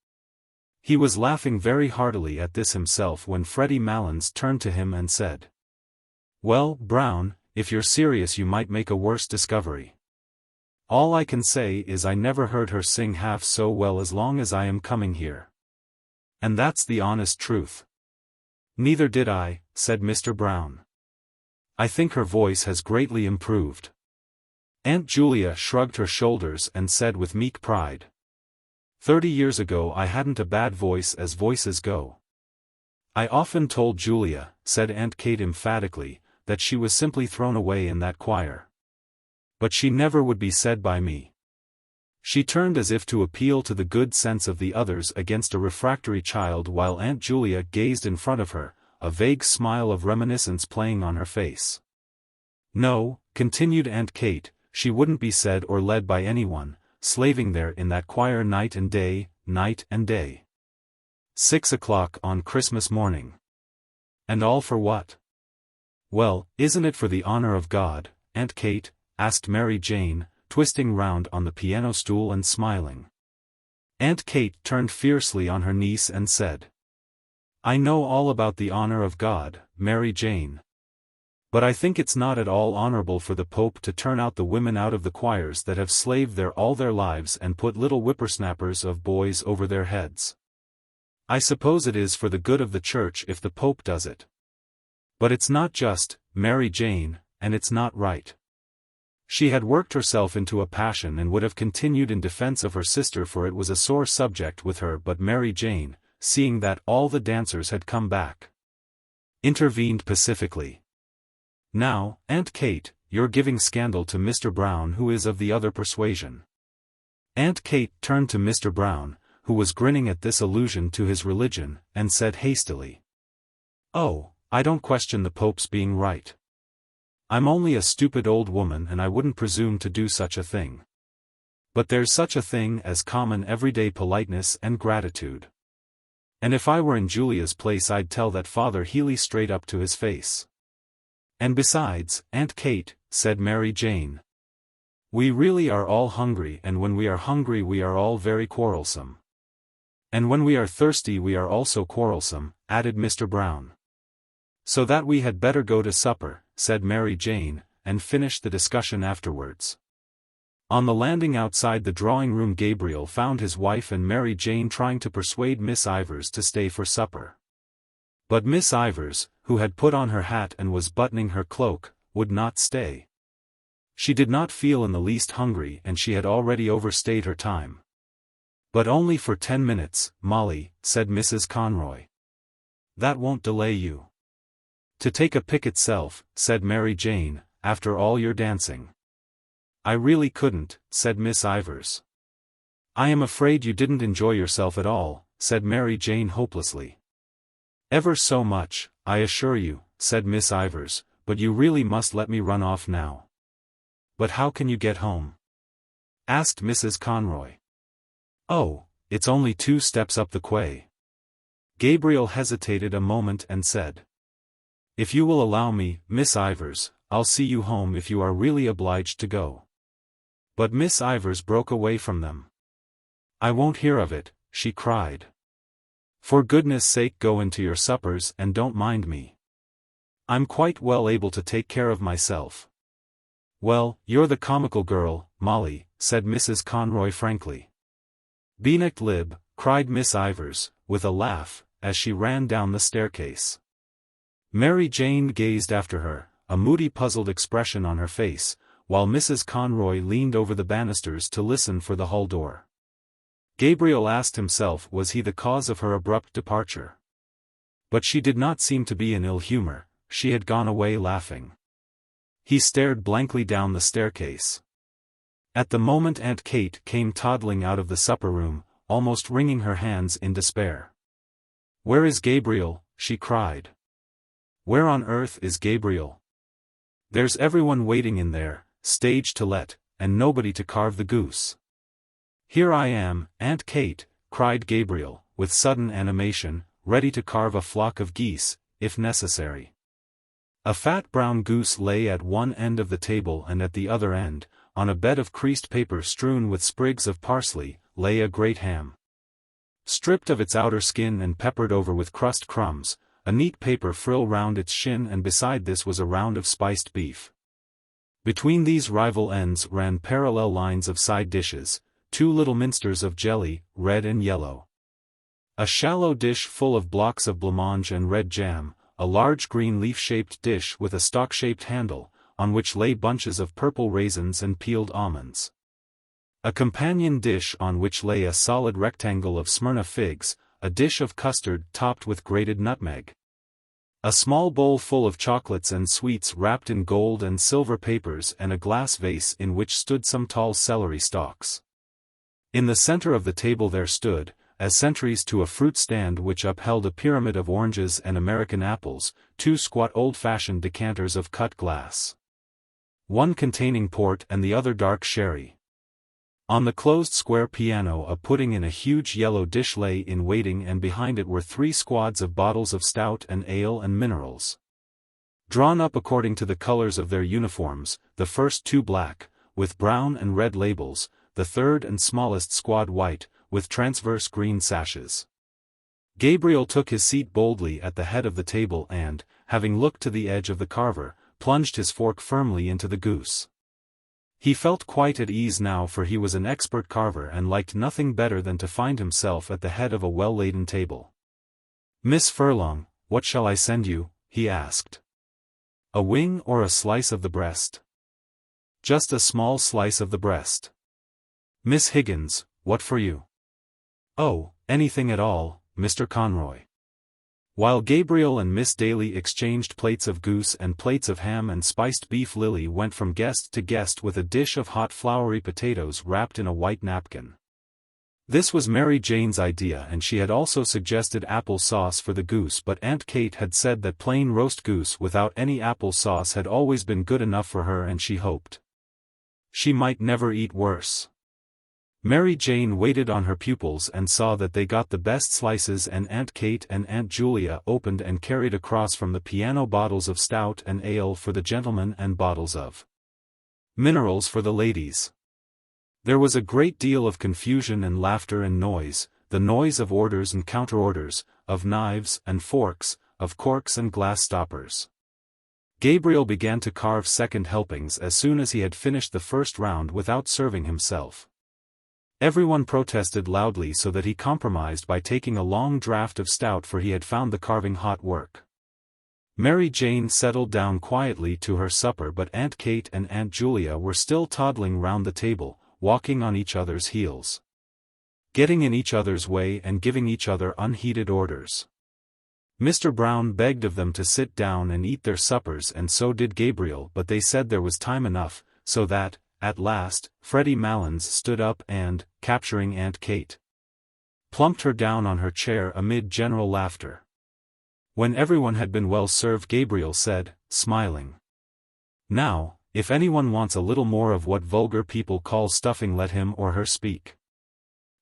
A: He was laughing very heartily at this himself when Freddie Malins turned to him and said, "Well, Brown, if you're serious you might make a worse discovery. All I can say is I never heard her sing half so well as long as I am coming here. And that's the honest truth." "Neither did I," said Mr. Brown. "I think her voice has greatly improved." Aunt Julia shrugged her shoulders and said with meek pride, "30 years ago I hadn't a bad voice as voices go." "I often told Julia," said Aunt Kate emphatically, "that she was simply thrown away in that choir. But she never would be said by me." She turned as if to appeal to the good sense of the others against a refractory child while Aunt Julia gazed in front of her, a vague smile of reminiscence playing on her face. "No," continued Aunt Kate, "she wouldn't be said or led by anyone, slaving there in that choir night and day, 6 o'clock on Christmas morning. And all for what?" "Well, isn't it for the honor of God, Aunt Kate?" asked Mary Jane, twisting round on the piano stool and smiling. Aunt Kate turned fiercely on her niece and said, "I know all about the honor of God, Mary Jane. But I think it's not at all honorable for the Pope to turn out the women out of the choirs that have slaved there all their lives and put little whippersnappers of boys over their heads. I suppose it is for the good of the Church if the Pope does it. But it's not just, Mary Jane, and it's not right." She had worked herself into a passion and would have continued in defense of her sister, for it was a sore subject with her, but Mary Jane, seeing that all the dancers had come back, intervened pacifically. "Now, Aunt Kate, you're giving scandal to Mr. Brown, who is of the other persuasion." Aunt Kate turned to Mr. Brown, who was grinning at this allusion to his religion, and said hastily, "Oh, I don't question the Pope's being right. I'm only a stupid old woman and I wouldn't presume to do such a thing. But there's such a thing as common everyday politeness and gratitude. And if I were in Julia's place I'd tell that Father Healy straight up to his face. And besides, Aunt Kate," said Mary Jane, "we really are all hungry, and when we are hungry we are all very quarrelsome. And when we are thirsty we are also quarrelsome," added Mr. Brown. "So that we had better go to supper," said Mary Jane, "and finish the discussion afterwards." On the landing outside the drawing-room Gabriel found his wife and Mary Jane trying to persuade Miss Ivors to stay for supper. But Miss Ivors, who had put on her hat and was buttoning her cloak, would not stay. She did not feel in the least hungry and she had already overstayed her time. "But only for 10 minutes, Molly," said Mrs. Conroy. "That won't delay you." "To take a pick itself," said Mary Jane, "after all your dancing." "I really couldn't," said Miss Ivors. "I am afraid you didn't enjoy yourself at all," said Mary Jane hopelessly. "Ever so much, I assure you," said Miss Ivors, "but you really must let me run off now." "But how can you get home?" asked Mrs. Conroy. "Oh, it's only 2 steps up the quay." Gabriel hesitated a moment and said, "If you will allow me, Miss Ivors, I'll see you home if you are really obliged to go." But Miss Ivors broke away from them. "I won't hear of it," she cried. "For goodness sake go into your suppers and don't mind me. I'm quite well able to take care of myself." "Well, you're the comical girl, Molly," said Mrs. Conroy frankly. "Beannacht lib," cried Miss Ivors, with a laugh, as she ran down the staircase. Mary Jane gazed after her, a moody puzzled expression on her face, while Mrs. Conroy leaned over the banisters to listen for the hall door. Gabriel asked himself was he the cause of her abrupt departure. But she did not seem to be in ill humor, she had gone away laughing. He stared blankly down the staircase. At the moment Aunt Kate came toddling out of the supper room, almost wringing her hands in despair. "Where is Gabriel?" she cried. "Where on earth is Gabriel? There's everyone waiting in there, stage to let, and nobody to carve the goose." "Here I am, Aunt Kate," cried Gabriel, with sudden animation, ready to carve a flock of geese, if necessary. A fat brown goose lay at one end of the table and at the other end, on a bed of creased paper strewn with sprigs of parsley, lay a great ham. stripped of its outer skin and peppered over with crust crumbs, a neat paper frill round its shin, and beside this was a round of spiced beef. Between these rival ends ran parallel lines of side dishes, 2 little minsters of jelly, red and yellow. A shallow dish full of blocks of blancmange and red jam, a large green leaf-shaped dish with a stalk-shaped handle, on which lay bunches of purple raisins and peeled almonds. A companion dish on which lay a solid rectangle of Smyrna figs, a dish of custard topped with grated nutmeg. A small bowl full of chocolates and sweets wrapped in gold and silver papers, and a glass vase in which stood some tall celery stalks. In the center of the table there stood, as sentries to a fruit stand which upheld a pyramid of oranges and American apples, 2 squat old-fashioned decanters of cut glass. One containing port and the other dark sherry. On the closed square piano a pudding in a huge yellow dish lay in waiting, and behind it were 3 squads of bottles of stout and ale and minerals. Drawn up according to the colors of their uniforms, the first 2 black, with brown and red labels, the third and smallest squad white, with transverse green sashes. Gabriel took his seat boldly at the head of the table and, having looked to the edge of the carver, plunged his fork firmly into the goose. He felt quite at ease now, for he was an expert carver and liked nothing better than to find himself at the head of a well-laden table. "Miss Furlong, what shall I send you?" he asked. "A wing or a slice of the breast?" "Just a small slice of the breast." "Miss Higgins, what for you?" "Oh, anything at all, Mr. Conroy." While Gabriel and Miss Daly exchanged plates of goose and plates of ham and spiced beef, Lily went from guest to guest with a dish of hot floury potatoes wrapped in a white napkin. This was Mary Jane's idea, and she had also suggested apple sauce for the goose, but Aunt Kate had said that plain roast goose without any apple sauce had always been good enough for her, and she hoped she might never eat worse. Mary Jane waited on her pupils and saw that they got the best slices, and Aunt Kate and Aunt Julia opened and carried across from the piano bottles of stout and ale for the gentlemen and bottles of minerals for the ladies. There was a great deal of confusion and laughter and noise, the noise of orders and counter-orders, of knives and forks, of corks and glass stoppers. Gabriel began to carve second helpings as soon as he had finished the first round without serving himself. Everyone protested loudly, so that he compromised by taking a long draught of stout, for he had found the carving hot work. Mary Jane settled down quietly to her supper, but Aunt Kate and Aunt Julia were still toddling round the table, walking on each other's heels, getting in each other's way and giving each other unheeded orders. Mr. Brown begged of them to sit down and eat their suppers, and so did Gabriel, but they said there was time enough, so that, at last, Freddie Malins stood up and, capturing Aunt Kate, plumped her down on her chair amid general laughter. When everyone had been well served, Gabriel said, smiling, "Now, if anyone wants a little more of what vulgar people call stuffing, let him or her speak."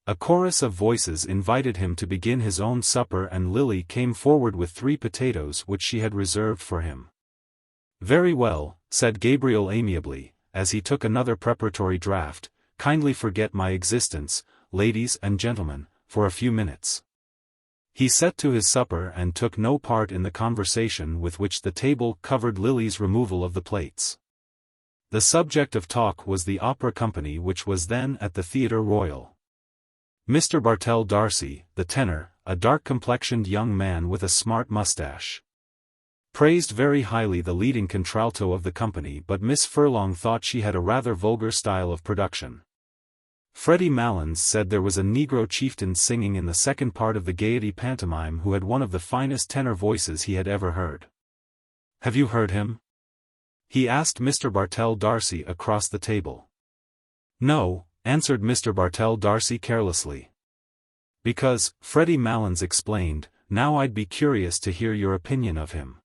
A: A chorus of voices invited him to begin his own supper, and Lily came forward with 3 potatoes which she had reserved for him. "Very well," said Gabriel amiably, as he took another preparatory draught, "kindly forget my existence, ladies and gentlemen, for a few minutes." He set to his supper and took no part in the conversation with which the table covered Lily's removal of the plates. The subject of talk was the opera company which was then at the Theatre Royal. Mr. Bartell Darcy, the tenor, a dark-complexioned young man with a smart mustache, praised very highly the leading contralto of the company, but Miss Furlong thought she had a rather vulgar style of production. Freddie Malins said there was a Negro chieftain singing in the second part of the Gaiety pantomime who had one of the finest tenor voices he had ever heard. "Have you heard him?" he asked Mr. Bartell Darcy across the table. "No," answered Mr. Bartell Darcy carelessly. "Because," Freddie Malins explained, "now I'd be curious to hear your opinion of him.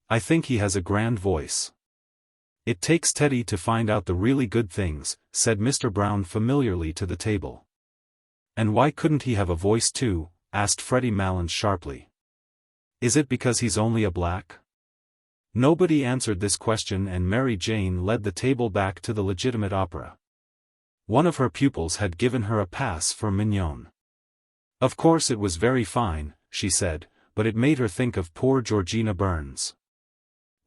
A: I think he has a grand voice." "It takes Teddy to find out the really good things," said Mr. Brown familiarly to the table. "And why couldn't he have a voice too?" asked Freddie Malins sharply. "Is it because he's only a black?" Nobody answered this question, and Mary Jane led the table back to the legitimate opera. One of her pupils had given her a pass for Mignon. Of course it was very fine, she said, but it made her think of poor Georgina Burns.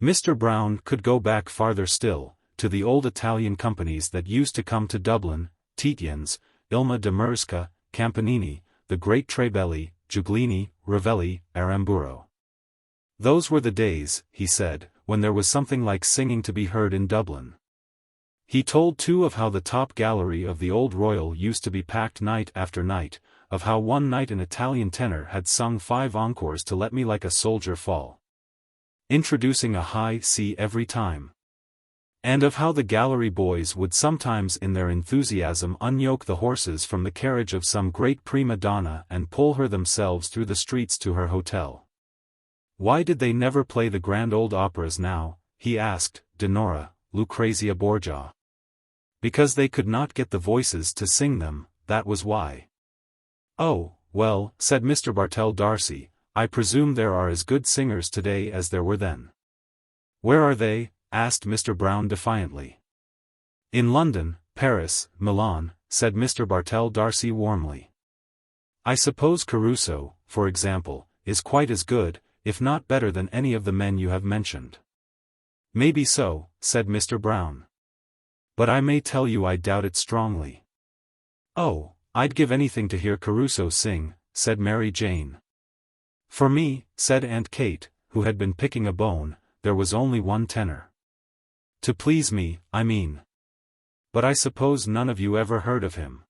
A: Mr. Brown could go back farther still, to the old Italian companies that used to come to Dublin, Titian's, Ilma de Murzka, Campanini, the great Trebelli, Giuglini, Ravelli, Aramburo. Those were the days, he said, when there was something like singing to be heard in Dublin. He told too of how the top gallery of the Old Royal used to be packed night after night, of how one night an Italian tenor had sung 5 encores to Let Me Like a Soldier Fall, introducing a high C every time. And of how the gallery boys would sometimes in their enthusiasm unyoke the horses from the carriage of some great prima donna and pull her themselves through the streets to her hotel. Why did they never play the grand old operas now, he asked, Dinorah, Lucrezia Borgia. Because they could not get the voices to sing them, that was why. Oh, well, said Mr. Bartell D'Arcy, I presume there are as good singers today as there were then. Where are they? Asked Mr. Brown defiantly. In London, Paris, Milan, said Mr. Bartell D'Arcy warmly. I suppose Caruso, for example, is quite as good, if not better than any of the men you have mentioned. Maybe so, said Mr. Brown. But I may tell you I doubt it strongly. Oh, I'd give anything to hear Caruso sing, said Mary Jane. For me, said Aunt Kate, who had been picking a bone, there was only one tenor. To please me, I mean. But I suppose none of you ever heard of him.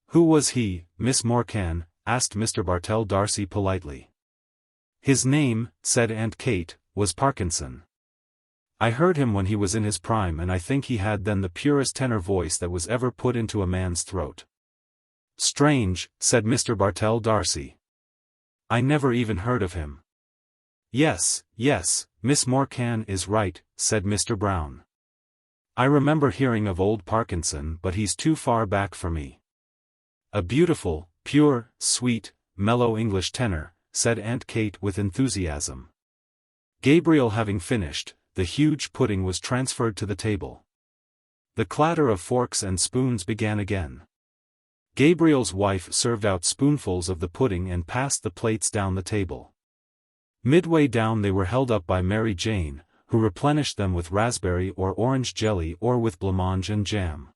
A: Who was he, Miss Morcan? Asked Mr. Bartell D'Arcy politely. His name, said Aunt Kate, was Parkinson. I heard him when he was in his prime and I think he had then the purest tenor voice that was ever put into a man's throat. Strange, said Mr. Bartell D'Arcy. I never even heard of him. Yes, Miss Morcan is right, said Mr. Brown. I remember hearing of old Parkinson but he's too far back for me. A beautiful, pure, sweet, mellow English tenor, said Aunt Kate with enthusiasm. Gabriel having finished, the huge pudding was transferred to the table. The clatter of forks and spoons began again. Gabriel's wife served out spoonfuls of the pudding and passed the plates down the table. Midway down they were held up by Mary Jane, who replenished them with raspberry or orange jelly or with blancmange and jam.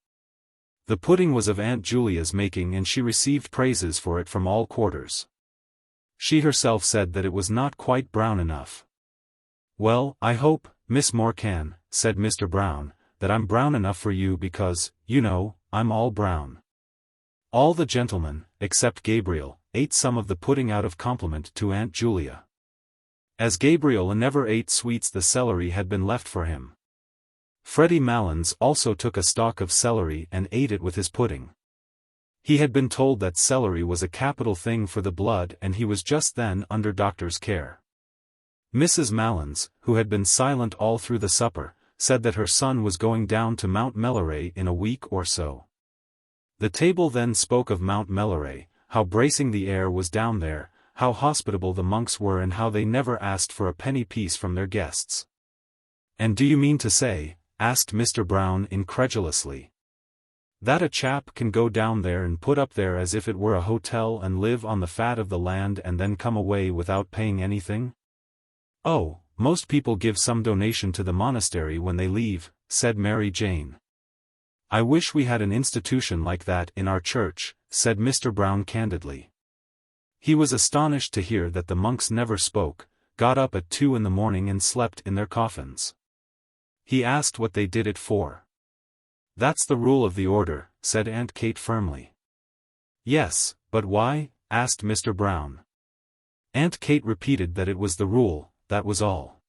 A: The pudding was of Aunt Julia's making and she received praises for it from all quarters. She herself said that it was not quite brown enough. Well, I hope, Miss Morcan, said Mr. Brown, that I'm brown enough for you because, you know, I'm all brown. All the gentlemen, except Gabriel, ate some of the pudding out of compliment to Aunt Julia. As Gabriel never ate sweets the celery had been left for him. Freddie Malins also took a stalk of celery and ate it with his pudding. He had been told that celery was a capital thing for the blood and he was just then under doctor's care. Mrs. Malins, who had been silent all through the supper, said that her son was going down to Mount Melleray in a week or so. The table then spoke of Mount Melleray, how bracing the air was down there, how hospitable the monks were and how they never asked for a penny piece from their guests. And do you mean to say, asked Mr. Brown incredulously, that a chap can go down there and put up there as if it were a hotel and live on the fat of the land and then come away without paying anything? Oh, most people give some donation to the monastery when they leave, said Mary Jane. I wish we had an institution like that in our church, said Mr. Brown candidly. He was astonished to hear that the monks never spoke, got up at 2 in the morning and slept in their coffins. He asked what they did it for. That's the rule of the order, said Aunt Kate firmly. Yes, but why? Asked Mr. Brown. Aunt Kate repeated that it was the rule, that was all.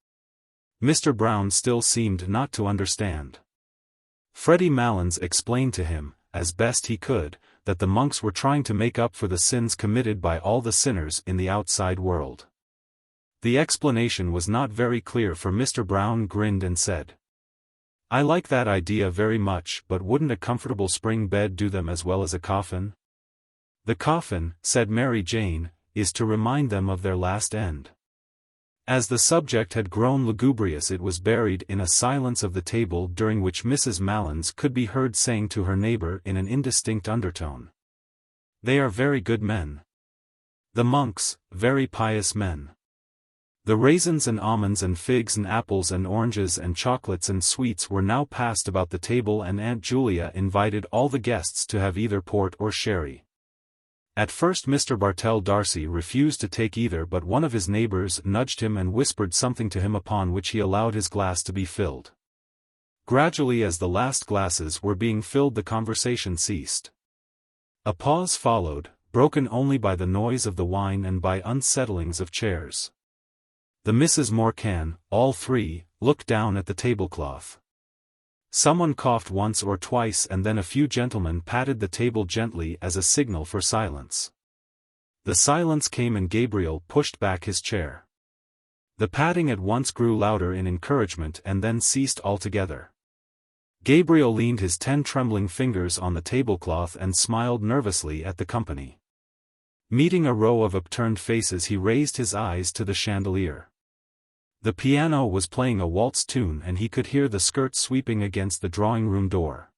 A: Mr. Brown still seemed not to understand. Freddie Malins explained to him, as best he could, that the monks were trying to make up for the sins committed by all the sinners in the outside world. The explanation was not very clear for Mr. Brown grinned and said, I like that idea very much, but wouldn't a comfortable spring bed do them as well as a coffin? The coffin, said Mary Jane, is to remind them of their last end. As the subject had grown lugubrious it was buried in a silence of the table during which Mrs. Malins could be heard saying to her neighbor in an indistinct undertone, They are very good men. The monks, very pious men. The raisins and almonds and figs and apples and oranges and chocolates and sweets were now passed about the table, and Aunt Julia invited all the guests to have either port or sherry. At first Mr. Bartell D'Arcy refused to take either, but one of his neighbors nudged him and whispered something to him, upon which he allowed his glass to be filled. Gradually, as the last glasses were being filled, the conversation ceased. A pause followed, broken only by the noise of the wine and by unsettlings of chairs. The Misses Morcan, all three, looked down at the tablecloth. Someone coughed once or twice, and then a few gentlemen patted the table gently as a signal for silence. The silence came and Gabriel pushed back his chair. The patting at once grew louder in encouragement and then ceased altogether. Gabriel leaned his 10 trembling fingers on the tablecloth and smiled nervously at the company. Meeting a row of upturned faces, he raised his eyes to the chandelier. The piano was playing a waltz tune, and he could hear the skirts sweeping against the drawing-room door.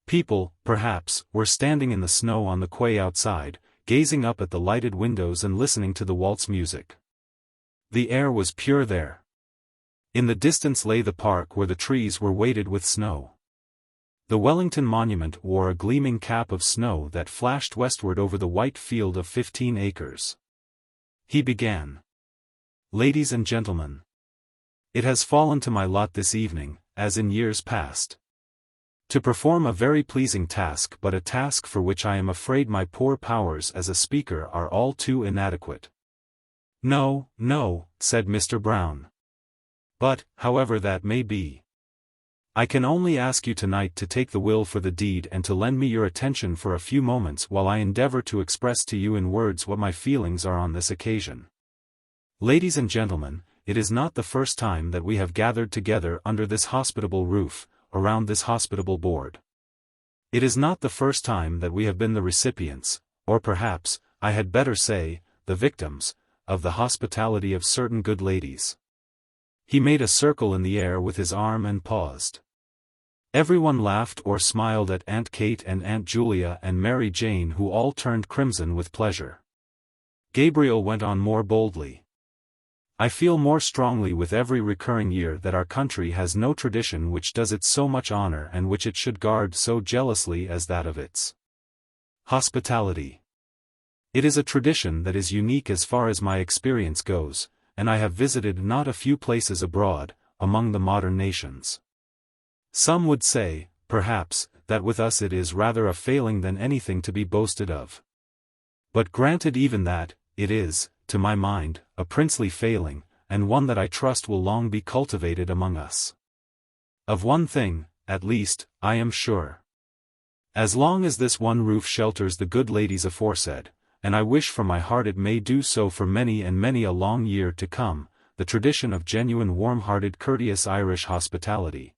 A: People, perhaps, were standing in the snow on the quay outside, gazing up at the lighted windows and listening to the waltz music. The air was pure there. In the distance lay the park where the trees were weighted with snow. The Wellington Monument wore a gleaming cap of snow that flashed westward over the white field of 15 acres. He began. Ladies and gentlemen. It has fallen to my lot this evening, as in years past, to perform a very pleasing task, but a task for which I am afraid my poor powers as a speaker are all too inadequate. No, no, said Mr. Brown. But, however that may be, I can only ask you tonight to take the will for the deed and to lend me your attention for a few moments while I endeavor to express to you in words what my feelings are on this occasion. Ladies and gentlemen, it is not the first time that we have gathered together under this hospitable roof, around this hospitable board. It is not the first time that we have been the recipients, or perhaps, I had better say, the victims, of the hospitality of certain good ladies. He made a circle in the air with his arm and paused. Everyone laughed or smiled at Aunt Kate and Aunt Julia and Mary Jane, who all turned crimson with pleasure. Gabriel went on more boldly. I feel more strongly with every recurring year that our country has no tradition which does it so much honor and which it should guard so jealously as that of its hospitality. It is a tradition that is unique as far as my experience goes, and I have visited not a few places abroad, among the modern nations. Some would say, perhaps, that with us it is rather a failing than anything to be boasted of. But granted even that, it is, to my mind, a princely failing, and one that I trust will long be cultivated among us. Of one thing, at least, I am sure. As long as this one roof shelters the good ladies aforesaid, and I wish from my heart it may do so for many and many a long year to come, the tradition of genuine warm-hearted courteous Irish hospitality,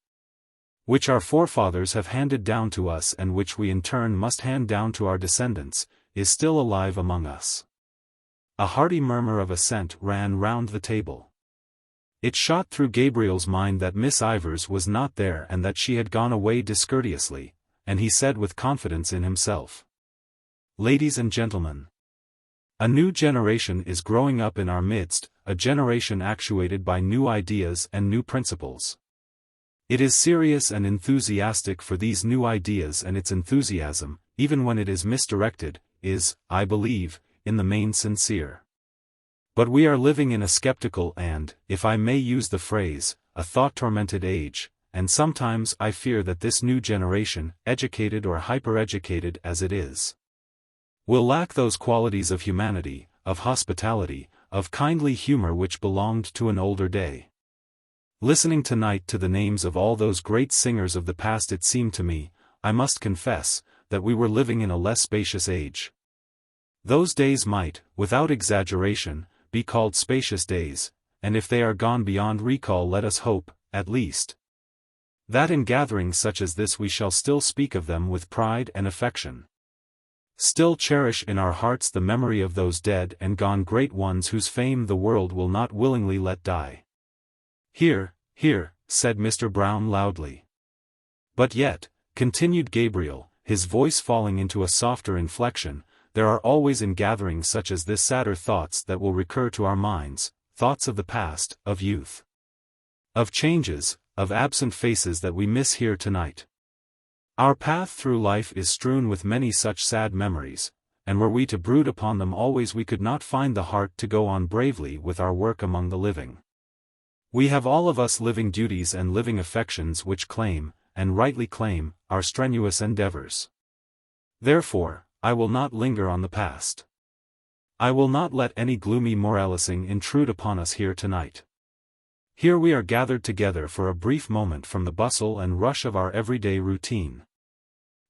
A: which our forefathers have handed down to us and which we in turn must hand down to our descendants, is still alive among us. A hearty murmur of assent ran round the table. It shot through Gabriel's mind that Miss Ivors was not there and that she had gone away discourteously, and he said with confidence in himself, Ladies and gentlemen, a new generation is growing up in our midst, a generation actuated by new ideas and new principles. It is serious and enthusiastic, for these new ideas and its enthusiasm, even when it is misdirected, is, I believe, in the main sincere. But we are living in a skeptical and, if I may use the phrase, a thought-tormented age, and sometimes I fear that this new generation, educated or hyper-educated as it is, will lack those qualities of humanity, of hospitality, of kindly humor which belonged to an older day. Listening tonight to the names of all those great singers of the past, it seemed to me, I must confess, that we were living in a less spacious age. Those days might, without exaggeration, be called spacious days, and if they are gone beyond recall, let us hope, at least, that in gatherings such as this we shall still speak of them with pride and affection. Still cherish in our hearts the memory of those dead and gone great ones whose fame the world will not willingly let die. Here, here, said Mr. Brown loudly. But yet, continued Gabriel, his voice falling into a softer inflection, there are always in gatherings such as this sadder thoughts that will recur to our minds, thoughts of the past, of youth, of changes, of absent faces that we miss here tonight. Our path through life is strewn with many such sad memories, and were we to brood upon them always we could not find the heart to go on bravely with our work among the living. We have all of us living duties and living affections which claim, and rightly claim, our strenuous endeavors. Therefore, I will not linger on the past. I will not let any gloomy moralising intrude upon us here tonight. Here we are gathered together for a brief moment from the bustle and rush of our everyday routine.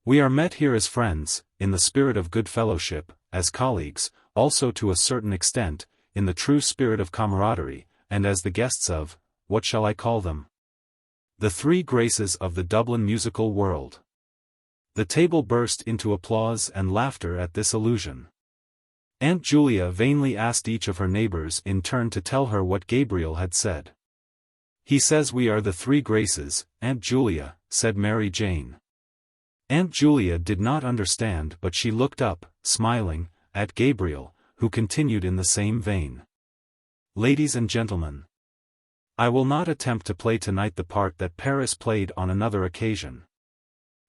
A: We are met here as friends, in the spirit of good fellowship, as colleagues, also to a certain extent, in the true spirit of camaraderie, and as the guests of, what shall I call them? The three graces of the Dublin musical world. The table burst into applause and laughter at this allusion. Aunt Julia vainly asked each of her neighbors in turn to tell her what Gabriel had said. He says we are the three graces, Aunt Julia, said Mary Jane. Aunt Julia did not understand, but she looked up, smiling, at Gabriel, who continued in the same vein. Ladies and gentlemen, I will not attempt to play tonight the part that Paris played on another occasion.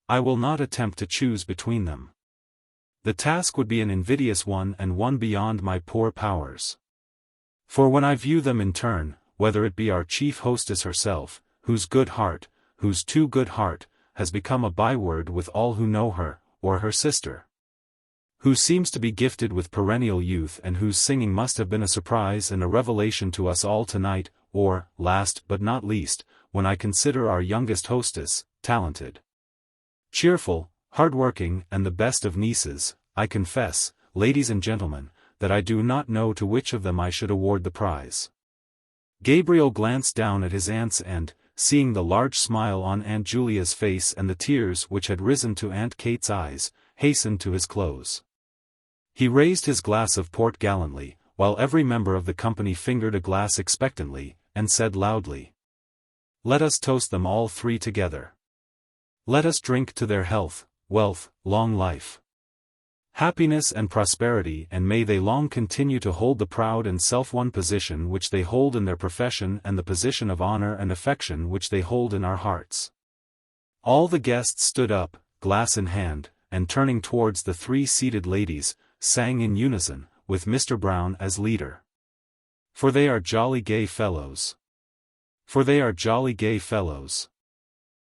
A: I will not attempt to choose between them. The task would be an invidious one and one beyond my poor powers. For when I view them in turn, whether it be our chief hostess herself, whose good heart, whose too good heart, has become a byword with all who know her, or her sister, who seems to be gifted with perennial youth and whose singing must have been a surprise and a revelation to us all tonight, or, last but not least, when I consider our youngest hostess, talented, cheerful, hard-working and the best of nieces, I confess, ladies and gentlemen, that I do not know to which of them I should award the prize. Gabriel glanced down at his aunts and, seeing the large smile on Aunt Julia's face and the tears which had risen to Aunt Kate's eyes, hastened to his close. He raised his glass of port gallantly, while every member of the company fingered a glass expectantly, and said loudly, "Let us toast them all three together. Let us drink to their health, wealth, long life, happiness and prosperity, and may they long continue to hold the proud and self-won position which they hold in their profession and the position of honor and affection which they hold in our hearts." All the guests stood up, glass in hand, and turning towards the three seated ladies, sang in unison, with Mr. Brown as leader. For they are jolly gay fellows. For they are jolly gay fellows.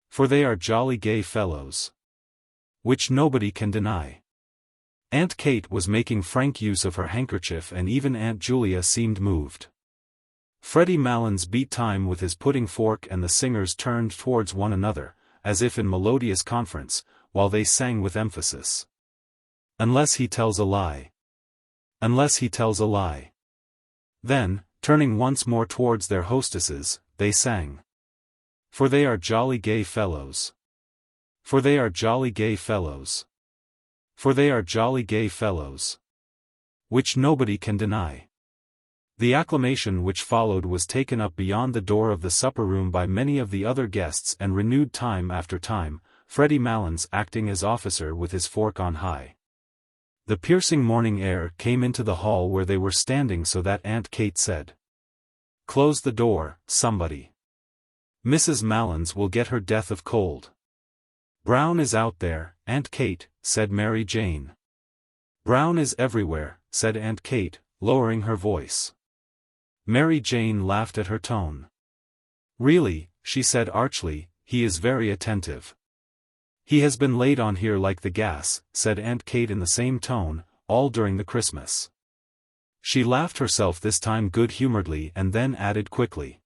A: For they are jolly gay fellows. Which nobody can deny. Aunt Kate was making frank use of her handkerchief and even Aunt Julia seemed moved. Freddie Malins beat time with his pudding fork and the singers turned towards one another, as if in melodious conference, while they sang with emphasis. Unless he tells a lie. Unless he tells a lie. Then, turning once more towards their hostesses, they sang. For they are jolly gay fellows. For they are jolly gay fellows. For they are jolly gay fellows. Which nobody can deny. The acclamation which followed was taken up beyond the door of the supper-room by many of the other guests and renewed time after time, Freddie Malins acting as officer with his fork on high. The piercing morning air came into the hall where they were standing so that Aunt Kate said, "Close the door, somebody. Mrs. Malins will get her death of cold." "Brown is out there, Aunt Kate," said Mary Jane. "Brown is everywhere," said Aunt Kate, lowering her voice. Mary Jane laughed at her tone. "Really," she said archly, "he is very attentive." "He has been laid on here like the gas," said Aunt Kate in the same tone, "all during the Christmas." She laughed herself this time good-humoredly and then added quickly,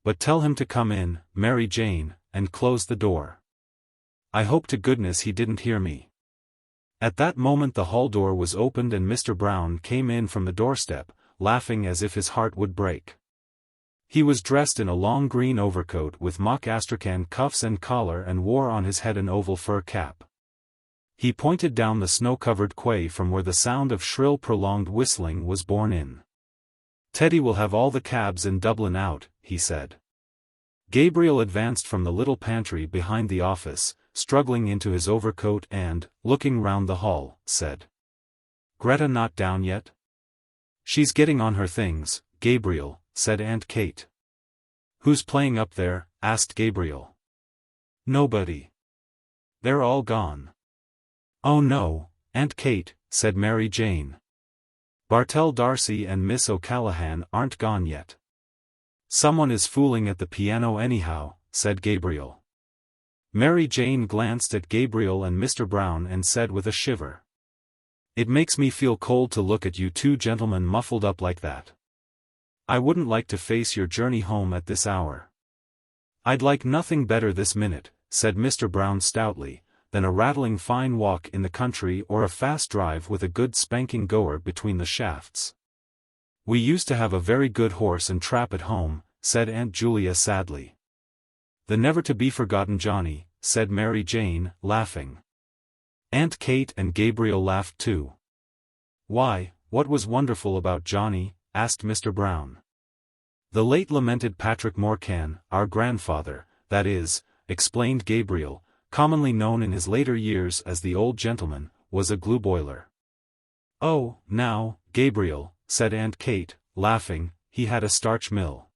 A: "But tell him to come in, Mary Jane, and close the door. I hope to goodness he didn't hear me." At that moment the hall door was opened and Mr. Brown came in from the doorstep, laughing as if his heart would break. He was dressed in a long green overcoat with mock astrakhan cuffs and collar and wore on his head an oval fur cap. He pointed down the snow-covered quay from where the sound of shrill prolonged whistling was borne in. "Teddy will have all the cabs in Dublin out," he said. Gabriel advanced from the little pantry behind the office, struggling into his overcoat and, looking round the hall, said, Greta not down yet? She's getting on her things, Gabriel, said Aunt Kate. Who's playing up there? Asked Gabriel. Nobody. They're all gone. Oh no, Aunt Kate, said Mary Jane. Bartell Darcy and Miss O'Callaghan aren't gone yet. Someone is fooling at the piano anyhow, said Gabriel. Mary Jane glanced at Gabriel and Mr. Brown and said with a shiver. It makes me feel cold to look at you two gentlemen muffled up like that. I wouldn't like to face your journey home at this hour. I'd like nothing better this minute, said Mr. Brown stoutly, than a rattling fine walk in the country or a fast drive with a good spanking goer between the shafts. We used to have a very good horse and trap at home, said Aunt Julia sadly. The never-to-be-forgotten Johnny, said Mary Jane, laughing. Aunt Kate and Gabriel laughed too. Why, what was wonderful about Johnny? Asked Mr. Brown. The late lamented Patrick Morcan, our grandfather, that is, explained Gabriel, commonly known in his later years as the old gentleman, was a glue boiler. Oh, now, Gabriel, said Aunt Kate, laughing, he had a starch mill.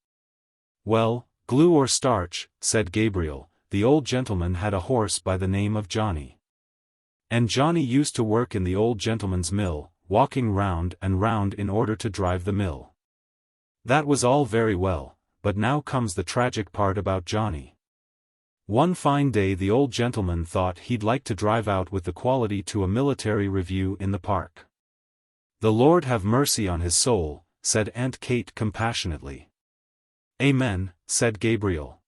A: Well, glue or starch, said Gabriel, the old gentleman had a horse by the name of Johnny. And Johnny used to work in the old gentleman's mill, walking round and round in order to drive the mill. That was all very well, but now comes the tragic part about Johnny. One fine day the old gentleman thought he'd like to drive out with the quality to a military review in the park. The Lord have mercy on his soul, said Aunt Kate compassionately. Amen, said Gabriel.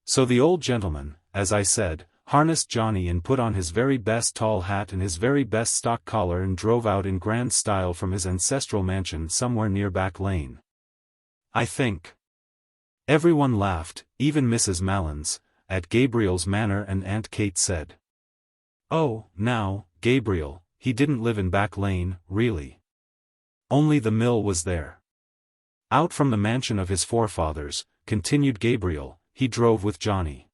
A: So the old gentleman, as I said, harnessed Johnny and put on his very best tall hat and his very best stock collar and drove out in grand style from his ancestral mansion somewhere near Back Lane. I think. Everyone laughed, even Mrs. Malins, at Gabriel's manner, and Aunt Kate said. Oh, now, Gabriel, he didn't live in Back Lane, really. Only the mill was there. Out from the mansion of his forefathers, continued Gabriel, he drove with Johnny.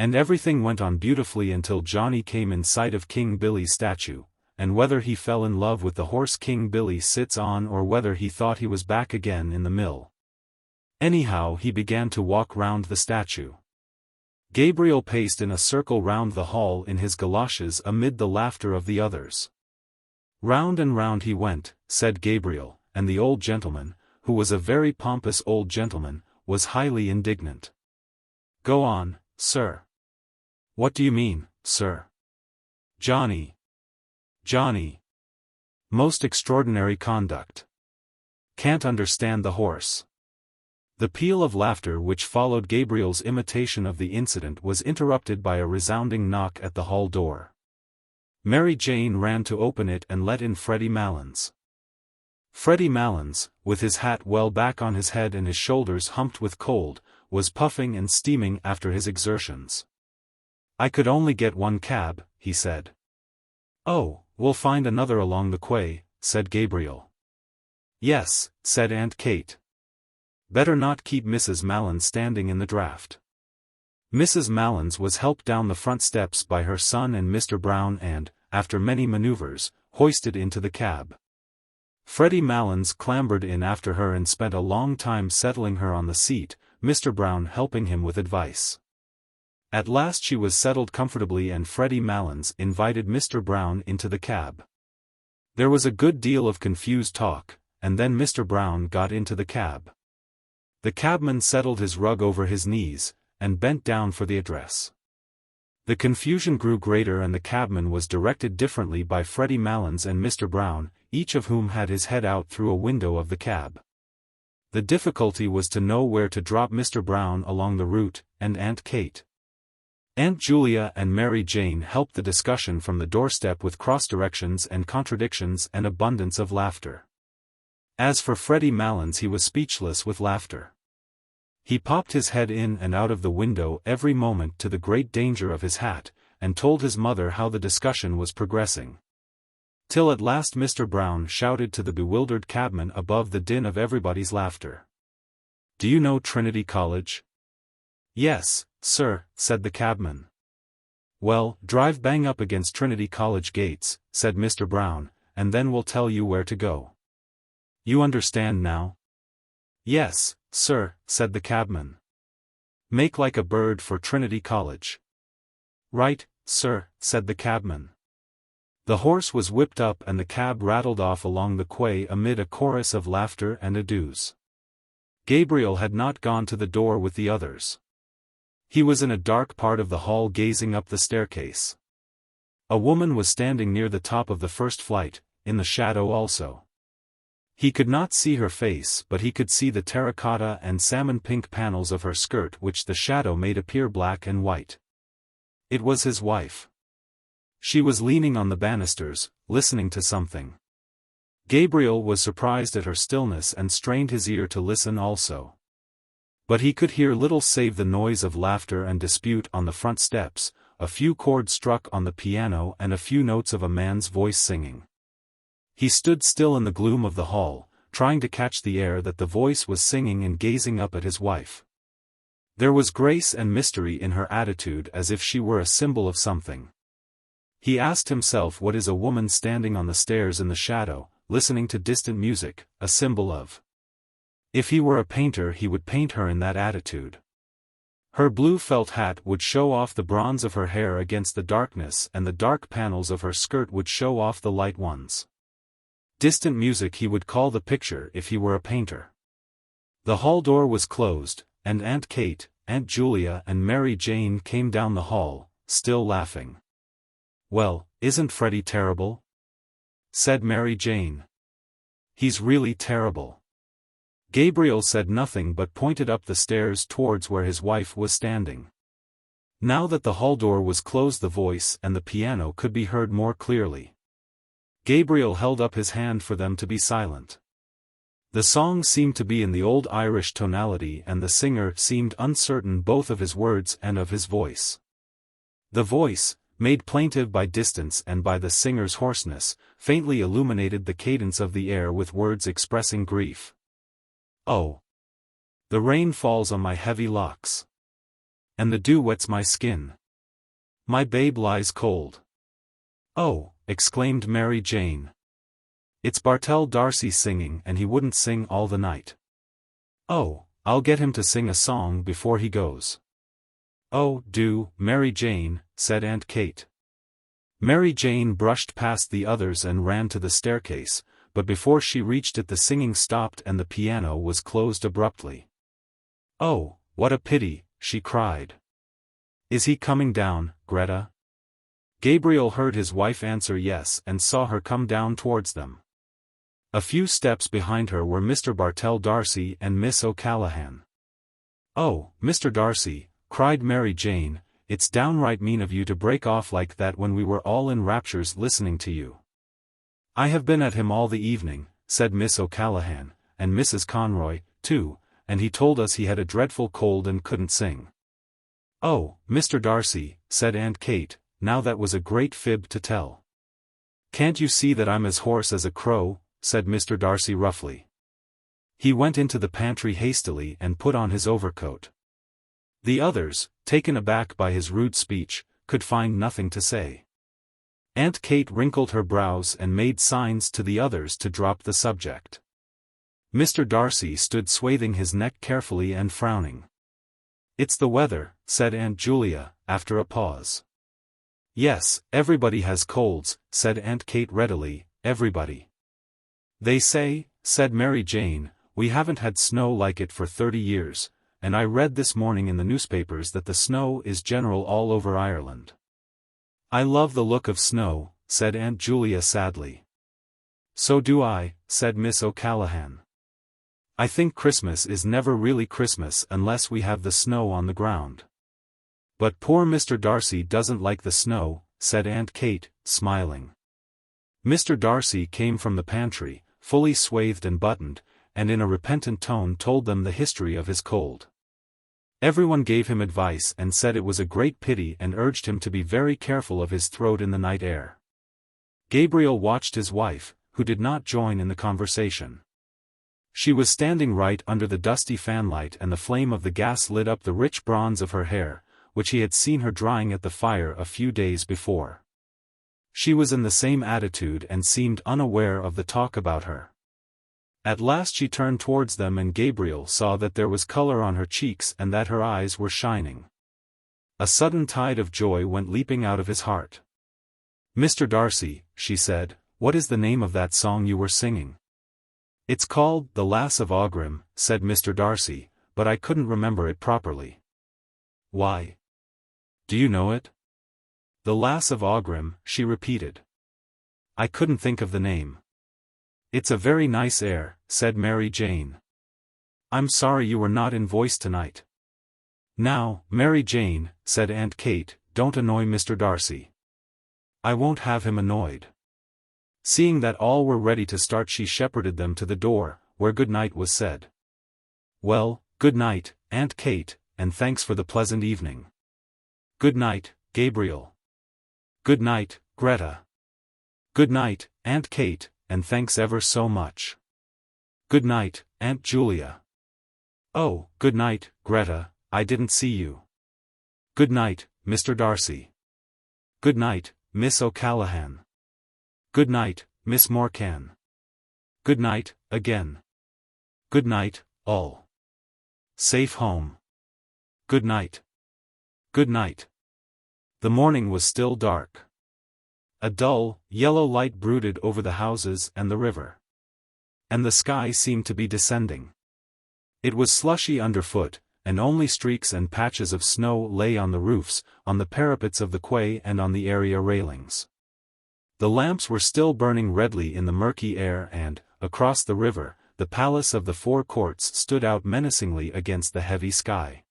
A: And everything went on beautifully until Johnny came in sight of King Billy's statue, and whether he fell in love with the horse King Billy sits on or whether he thought he was back again in the mill. Anyhow he began to walk round the statue. Gabriel paced in a circle round the hall in his galoshes amid the laughter of the others. Round and round he went, said Gabriel, and the old gentleman, who was a very pompous old gentleman, was highly indignant. Go on, sir. What do you mean, sir? Johnny. Most extraordinary conduct. Can't understand the horse. The peal of laughter which followed Gabriel's imitation of the incident was interrupted by a resounding knock at the hall door. Mary Jane ran to open it and let in Freddie Malins. Freddie Malins, with his hat well back on his head and his shoulders humped with cold, was puffing and steaming after his exertions. I could only get one cab, he said. Oh, we'll find another along the quay, said Gabriel. Yes, said Aunt Kate. Better not keep Mrs. Malins standing in the draught. Mrs. Malins was helped down the front steps by her son and Mr. Brown and, after many maneuvers, hoisted into the cab. Freddie Malins clambered in after her and spent a long time settling her on the seat, Mr. Brown helping him with advice. At last she was settled comfortably and Freddie Malins invited Mr. Brown into the cab. There was a good deal of confused talk, and then Mr. Brown got into the cab. The cabman settled his rug over his knees, and bent down for the address. The confusion grew greater and the cabman was directed differently by Freddie Malins and Mr. Brown, each of whom had his head out through a window of the cab. The difficulty was to know where to drop Mr. Brown along the route, and Aunt Kate. Aunt Julia and Mary Jane helped the discussion from the doorstep with cross-directions and contradictions and abundance of laughter. As for Freddie Malins, he was speechless with laughter. He popped his head in and out of the window every moment to the great danger of his hat, and told his mother how the discussion was progressing. Till at last Mr. Brown shouted to the bewildered cabman above the din of everybody's laughter. Do you know Trinity College? Yes, sir, said the cabman. Well, drive bang up against Trinity College gates, said Mr. Brown, and then we'll tell you where to go. You understand now?" "Yes, sir," said the cabman. "Make like a bird for Trinity College." "Right, sir," said the cabman. The horse was whipped up and the cab rattled off along the quay amid a chorus of laughter and adieus. Gabriel had not gone to the door with the others. He was in a dark part of the hall gazing up the staircase. A woman was standing near the top of the first flight, in the shadow also. He could not see her face but he could see the terracotta and salmon-pink panels of her skirt which the shadow made appear black and white. It was his wife. She was leaning on the banisters, listening to something. Gabriel was surprised at her stillness and strained his ear to listen also. But he could hear little save the noise of laughter and dispute on the front steps, a few chords struck on the piano and a few notes of a man's voice singing. He stood still in the gloom of the hall, trying to catch the air that the voice was singing and gazing up at his wife. There was grace and mystery in her attitude as if she were a symbol of something. He asked himself, what is a woman standing on the stairs in the shadow, listening to distant music, a symbol of? If he were a painter he would paint her in that attitude. Her blue felt hat would show off the bronze of her hair against the darkness and the dark panels of her skirt would show off the light ones. Distant music he would call the picture if he were a painter. The hall door was closed, and Aunt Kate, Aunt Julia and Mary Jane came down the hall, still laughing. "Well, isn't Freddie terrible?" said Mary Jane. "He's really terrible." Gabriel said nothing but pointed up the stairs towards where his wife was standing. Now that the hall door was closed the voice and the piano could be heard more clearly. Gabriel held up his hand for them to be silent. The song seemed to be in the old Irish tonality and the singer seemed uncertain both of his words and of his voice. The voice, made plaintive by distance and by the singer's hoarseness, faintly illuminated the cadence of the air with words expressing grief. "Oh! The rain falls on my heavy locks. And the dew wets my skin. My babe lies cold." "Oh!" exclaimed Mary Jane. "It's Bartell D'Arcy singing and he wouldn't sing all the night." "Oh, I'll get him to sing a song before he goes." "Oh, do, Mary Jane," said Aunt Kate. Mary Jane brushed past the others and ran to the staircase, but before she reached it the singing stopped and the piano was closed abruptly. "Oh, what a pity," she cried. "Is he coming down, Greta?" Gabriel heard his wife answer yes and saw her come down towards them. A few steps behind her were Mr. Bartell D'Arcy and Miss O'Callaghan. "Oh, Mr. D'Arcy," cried Mary Jane, "it's downright mean of you to break off like that when we were all in raptures listening to you." "I have been at him all the evening," said Miss O'Callaghan, "and Mrs. Conroy, too, and he told us he had a dreadful cold and couldn't sing." "Oh, Mr. D'Arcy," said Aunt Kate, now that was a great fib to tell. "Can't you see that I'm as hoarse as a crow?" said Mr. D'Arcy roughly. He went into the pantry hastily and put on his overcoat. The others, taken aback by his rude speech, could find nothing to say. Aunt Kate wrinkled her brows and made signs to the others to drop the subject. Mr. D'Arcy stood swathing his neck carefully and frowning. "It's the weather," said Aunt Julia, after a pause. "Yes, everybody has colds," said Aunt Kate readily, "everybody." "They say," said Mary Jane, "we haven't had snow like it for 30 years, and I read this morning in the newspapers that the snow is general all over Ireland." "I love the look of snow," said Aunt Julia sadly. "So do I," said Miss O'Callaghan. "I think Christmas is never really Christmas unless we have the snow on the ground." "But poor Mr. D'Arcy doesn't like the snow," said Aunt Kate, smiling. Mr. D'Arcy came from the pantry, fully swathed and buttoned, and in a repentant tone told them the history of his cold. Everyone gave him advice and said it was a great pity and urged him to be very careful of his throat in the night air. Gabriel watched his wife, who did not join in the conversation. She was standing right under the dusty fanlight and the flame of the gas lit up the rich bronze of her hair, which he had seen her drying at the fire a few days before. She was in the same attitude and seemed unaware of the talk about her. At last she turned towards them and Gabriel saw that there was color on her cheeks and that her eyes were shining. A sudden tide of joy went leaping out of his heart. "Mr. Darcy," she said, "what is the name of that song you were singing?" "It's called The Lass of Aughrim," said Mr. Darcy, "but I couldn't remember it properly." "Why? Do you know it?" "The Lass of Aughrim," she repeated. "I couldn't think of the name." "It's a very nice air," said Mary Jane. "I'm sorry you were not in voice tonight." "Now, Mary Jane," said Aunt Kate, "don't annoy Mr. Darcy." "I won't have him annoyed." Seeing that all were ready to start, she shepherded them to the door, where good night was said. "Well, good night, Aunt Kate, and thanks for the pleasant evening." "Good night, Gabriel." "Good night, Greta." "Good night, Aunt Kate, and thanks ever so much." "Good night, Aunt Julia." "Oh, good night, Greta, I didn't see you." "Good night, Mr. Darcy." "Good night, Miss O'Callaghan." "Good night, Miss Morcan." "Good night, again." "Good night, all. Safe home." "Good night." "Good night." The morning was still dark. A dull, yellow light brooded over the houses and the river. And the sky seemed to be descending. It was slushy underfoot, and only streaks and patches of snow lay on the roofs, on the parapets of the quay and on the area railings. The lamps were still burning redly in the murky air and, across the river, the Palace of the Four Courts stood out menacingly against the heavy sky.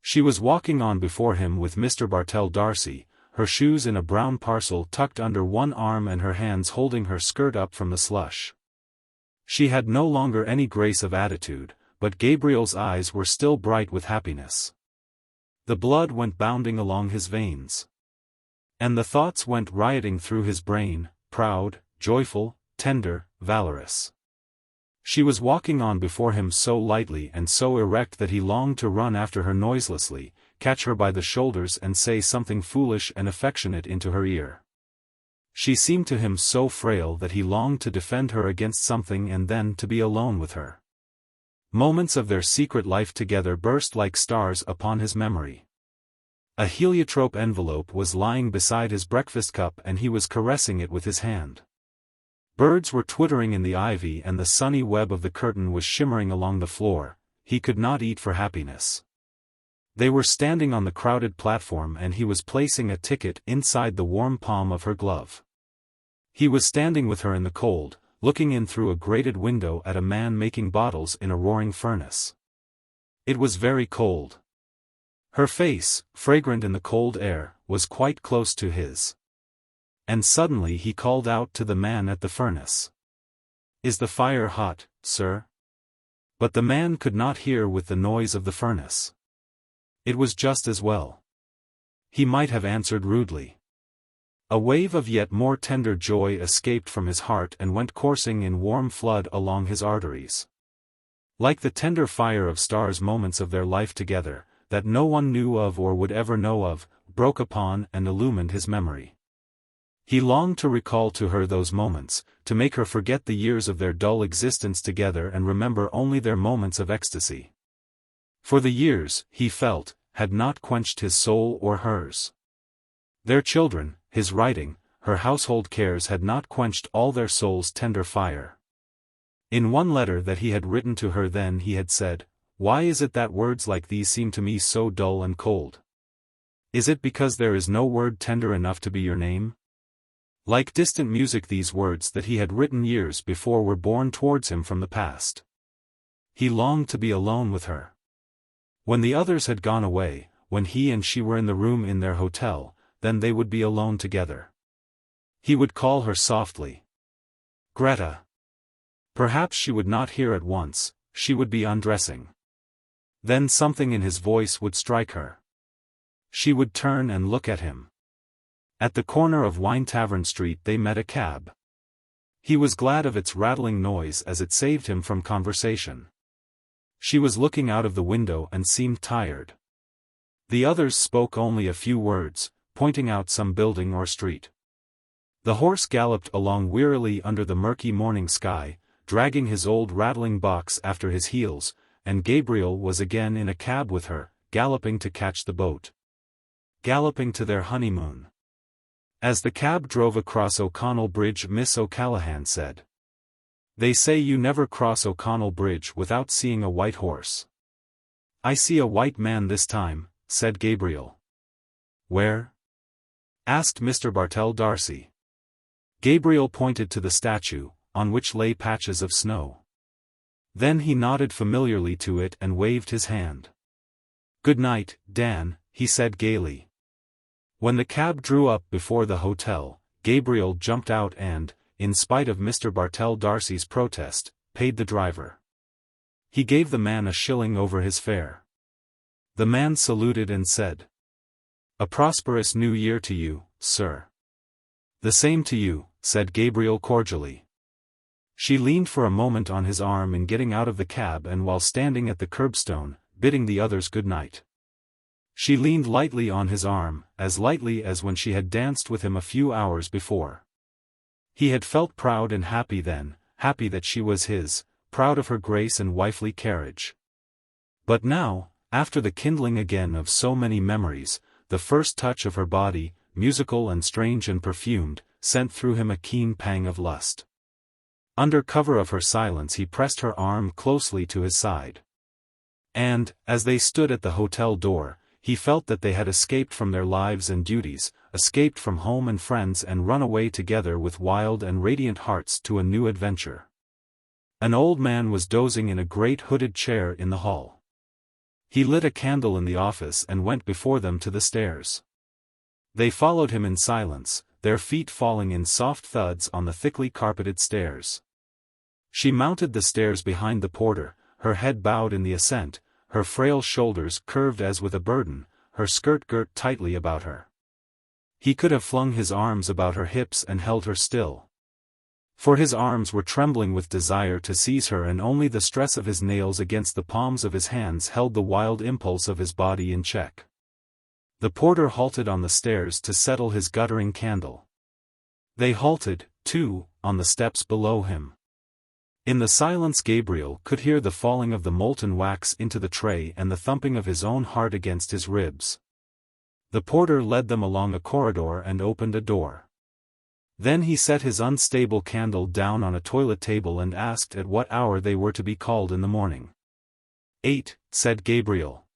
A: She was walking on before him with Mr. Bartell Darcy, her shoes in a brown parcel tucked under one arm and her hands holding her skirt up from the slush. She had no longer any grace of attitude, but Gabriel's eyes were still bright with happiness. The blood went bounding along his veins. And the thoughts went rioting through his brain, proud, joyful, tender, valorous. She was walking on before him so lightly and so erect that he longed to run after her noiselessly, catch her by the shoulders and say something foolish and affectionate into her ear. She seemed to him so frail that he longed to defend her against something and then to be alone with her. Moments of their secret life together burst like stars upon his memory. A heliotrope envelope was lying beside his breakfast cup and he was caressing it with his hand. Birds were twittering in the ivy and the sunny web of the curtain was shimmering along the floor. He could not eat for happiness. They were standing on the crowded platform and he was placing a ticket inside the warm palm of her glove. He was standing with her in the cold, looking in through a grated window at a man making bottles in a roaring furnace. It was very cold. Her face, fragrant in the cold air, was quite close to his. And suddenly he called out to the man at the furnace. "Is the fire hot, sir?" But the man could not hear with the noise of the furnace. It was just as well. He might have answered rudely. A wave of yet more tender joy escaped from his heart and went coursing in warm flood along his arteries. Like the tender fire of stars, moments of their life together, that no one knew of or would ever know of, broke upon and illumined his memory. He longed to recall to her those moments, to make her forget the years of their dull existence together and remember only their moments of ecstasy. For the years, he felt, had not quenched his soul or hers. Their children, his writing, her household cares had not quenched all their soul's tender fire. In one letter that he had written to her then he had said, "Why is it that words like these seem to me so dull and cold? Is it because there is no word tender enough to be your name?" Like distant music, these words that he had written years before were borne towards him from the past. He longed to be alone with her. When the others had gone away, when he and she were in the room in their hotel, then they would be alone together. He would call her softly. "Greta." Perhaps she would not hear at once, she would be undressing. Then something in his voice would strike her. She would turn and look at him. At the corner of Wine Tavern Street they met a cab. He was glad of its rattling noise as it saved him from conversation. She was looking out of the window and seemed tired. The others spoke only a few words, pointing out some building or street. The horse galloped along wearily under the murky morning sky, dragging his old rattling box after his heels, and Gabriel was again in a cab with her, galloping to catch the boat. Galloping to their honeymoon. As the cab drove across O'Connell Bridge, Miss O'Callaghan said, "They say you never cross O'Connell Bridge without seeing a white horse." "I see a white man this time," said Gabriel. "Where?" asked Mr. Bartell D'Arcy. Gabriel pointed to the statue, on which lay patches of snow. Then he nodded familiarly to it and waved his hand. "Good night, Dan," he said gaily. When the cab drew up before the hotel, Gabriel jumped out and, in spite of Mr. Bartell D'Arcy's protest, paid the driver. He gave the man a shilling over his fare. The man saluted and said, "A prosperous new year to you, sir." "The same to you," said Gabriel cordially. She leaned for a moment on his arm in getting out of the cab and while standing at the curbstone, bidding the others good night. She leaned lightly on his arm, as lightly as when she had danced with him a few hours before. He had felt proud and happy then, happy that she was his, proud of her grace and wifely carriage. But now, after the kindling again of so many memories, the first touch of her body, musical and strange and perfumed, sent through him a keen pang of lust. Under cover of her silence he pressed her arm closely to his side. And, as they stood at the hotel door, he felt that they had escaped from their lives and duties, escaped from home and friends and run away together with wild and radiant hearts to a new adventure. An old man was dozing in a great hooded chair in the hall. He lit a candle in the office and went before them to the stairs. They followed him in silence, their feet falling in soft thuds on the thickly carpeted stairs. She mounted the stairs behind the porter, her head bowed in the ascent, her frail shoulders curved as with a burden, her skirt girt tightly about her. He could have flung his arms about her hips and held her still. For his arms were trembling with desire to seize her and only the stress of his nails against the palms of his hands held the wild impulse of his body in check. The porter halted on the stairs to settle his guttering candle. They halted, too, on the steps below him. In the silence Gabriel could hear the falling of the molten wax into the tray and the thumping of his own heart against his ribs. The porter led them along a corridor and opened a door. Then he set his unstable candle down on a toilet table and asked at what hour they were to be called in the morning. 8, said Gabriel.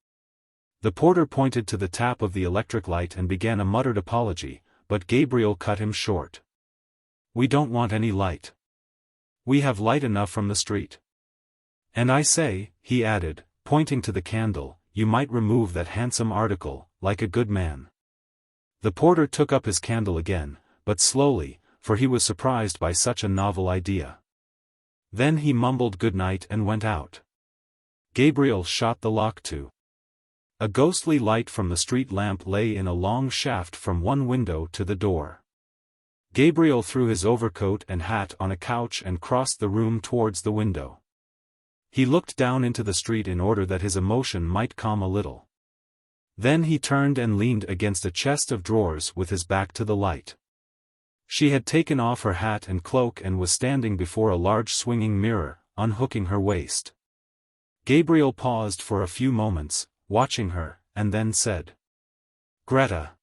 A: The porter pointed to the tap of the electric light and began a muttered apology, but Gabriel cut him short. "We don't want any light. We have light enough from the street. And I say," he added, pointing to the candle, "you might remove that handsome article, like a good man." The porter took up his candle again, but slowly, for he was surprised by such a novel idea. Then he mumbled good night and went out. Gabriel shot the lock to. A ghostly light from the street lamp lay in a long shaft from one window to the door. Gabriel threw his overcoat and hat on a couch and crossed the room towards the window. He looked down into the street in order that his emotion might calm a little. Then he turned and leaned against a chest of drawers with his back to the light. She had taken off her hat and cloak and was standing before a large swinging mirror, unhooking her waist. Gabriel paused for a few moments, watching her, and then said, "Greta."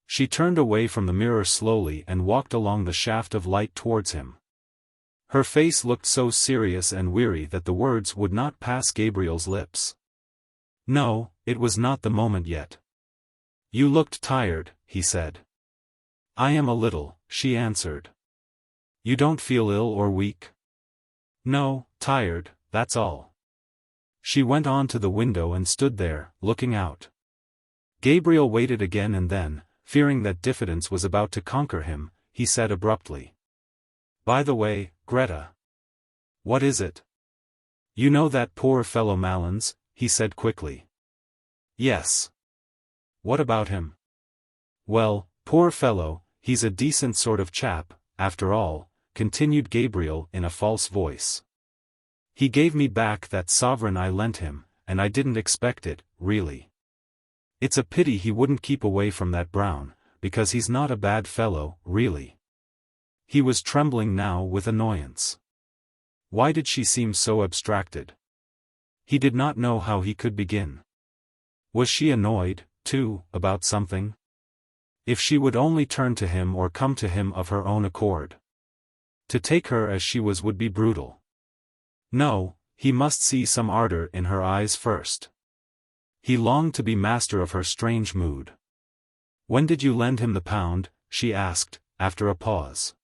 A: She turned away from the mirror slowly and walked along the shaft of light towards him. Her face looked so serious and weary that the words would not pass Gabriel's lips. No, it was not the moment yet. "You looked tired," he said. "I am a little," she answered. "You don't feel ill or weak?" "No, tired, that's all." She went on to the window and stood there, looking out. Gabriel waited again and then, fearing that diffidence was about to conquer him, he said abruptly, "By the way, Greta." "What is it?" "You know that poor fellow Malins," he said quickly. "Yes." "What about him?" "Well, poor fellow, he's a decent sort of chap, after all," continued Gabriel in a false voice. "He gave me back that sovereign I lent him, and I didn't expect it, really. It's a pity he wouldn't keep away from that Brown, because he's not a bad fellow, really. He was trembling now with annoyance. Why did she seem so abstracted? He did not know how he could begin. Was she annoyed, too, about something? If she would only turn to him or come to him of her own accord. To take her as she was would be brutal. No, he must see some ardor in her eyes first. He longed to be master of her strange mood. "When did you lend him the £1?" she asked, after a pause.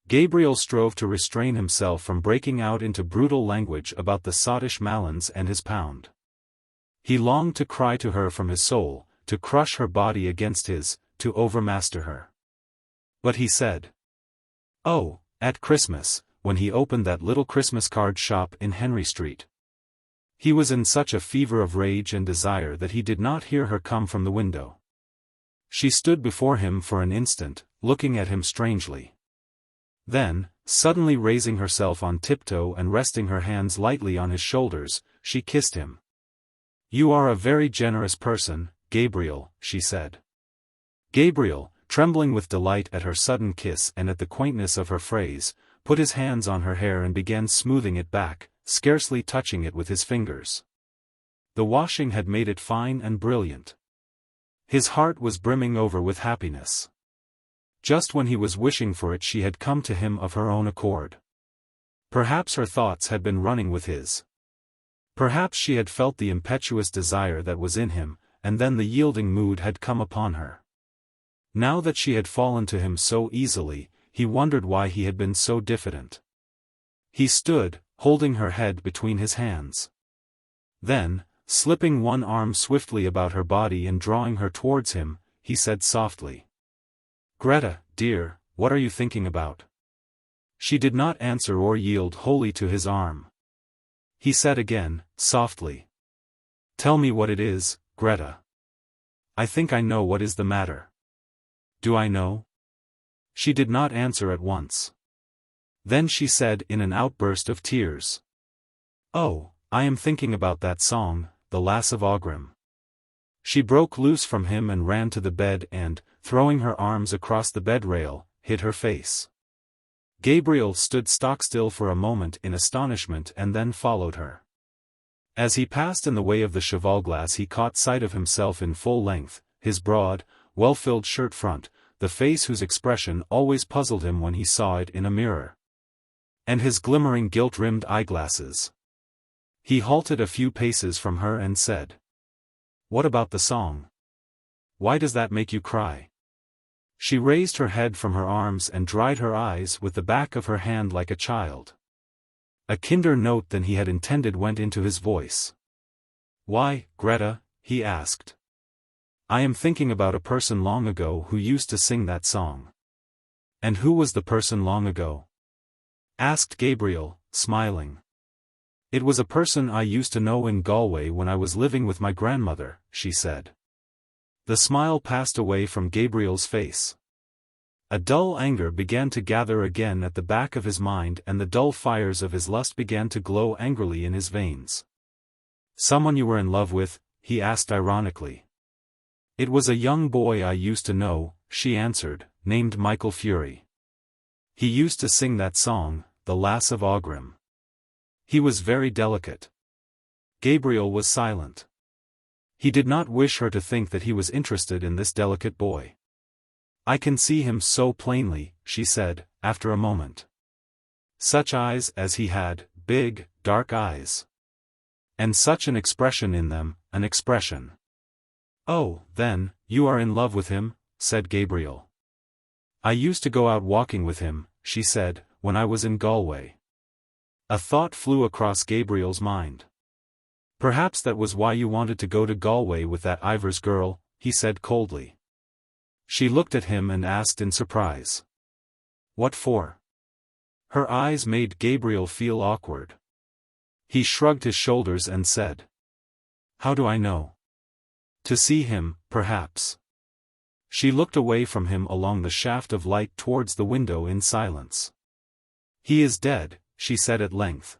A: Gabriel strove to restrain himself from breaking out into brutal language about the sottish Malins and his £1. He longed to cry to her from his soul, to crush her body against his, to overmaster her. But he said, "Oh, at Christmas, when he opened that little Christmas card shop in Henry Street." He was in such a fever of rage and desire that he did not hear her come from the window. She stood before him for an instant, looking at him strangely. Then, suddenly raising herself on tiptoe and resting her hands lightly on his shoulders, she kissed him. "You are a very generous person, Gabriel," she said. Gabriel, trembling with delight at her sudden kiss and at the quaintness of her phrase, put his hands on her hair and began smoothing it back, scarcely touching it with his fingers. The washing had made it fine and brilliant. His heart was brimming over with happiness. Just when he was wishing for it she had come to him of her own accord. Perhaps her thoughts had been running with his. Perhaps she had felt the impetuous desire that was in him, and then the yielding mood had come upon her. Now that she had fallen to him so easily, he wondered why he had been so diffident. He stood, holding her head between his hands. Then, slipping one arm swiftly about her body and drawing her towards him, he said softly, "Greta, dear, what are you thinking about?" She did not answer or yield wholly to his arm. He said again, softly, "Tell me what it is, Greta. I think I know what is the matter." "Do I know?" She did not answer at once. Then she said in an outburst of tears, "Oh, I am thinking about that song, The Lass of Aughrim." She broke loose from him and ran to the bed and, throwing her arms across the bed rail, hid her face. Gabriel stood stock-still for a moment in astonishment and then followed her. As he passed in the way of the cheval-glass he caught sight of himself in full length, his broad, well-filled shirt front, the face whose expression always puzzled him when he saw it in a mirror. And his glimmering gilt-rimmed eyeglasses. He halted a few paces from her and said, "What about the song? Why does that make you cry?" She raised her head from her arms and dried her eyes with the back of her hand like a child. A kinder note than he had intended went into his voice. "Why, Greta?" he asked. "I am thinking about a person long ago who used to sing that song." "And who was the person long ago?" asked Gabriel, smiling. "It was a person I used to know in Galway when I was living with my grandmother," she said. The smile passed away from Gabriel's face. A dull anger began to gather again at the back of his mind and the dull fires of his lust began to glow angrily in his veins. "Someone you were in love with?" he asked ironically. "It was a young boy I used to know," she answered, "named Michael Fury. He used to sing that song, The Lass of Aughrim. He was very delicate." Gabriel was silent. He did not wish her to think that he was interested in this delicate boy. "I can see him so plainly," she said, after a moment. "Such eyes as he had, big, dark eyes. And such an expression in them, an expression." "Oh, then, you are in love with him?" said Gabriel. "I used to go out walking with him," she said, "when I was in Galway." A thought flew across Gabriel's mind. "Perhaps that was why you wanted to go to Galway with that Ivors girl," he said coldly. She looked at him and asked in surprise, "What for?" Her eyes made Gabriel feel awkward. He shrugged his shoulders and said, "How do I know? To see him, perhaps." She looked away from him along the shaft of light towards the window in silence. "He is dead," she said at length.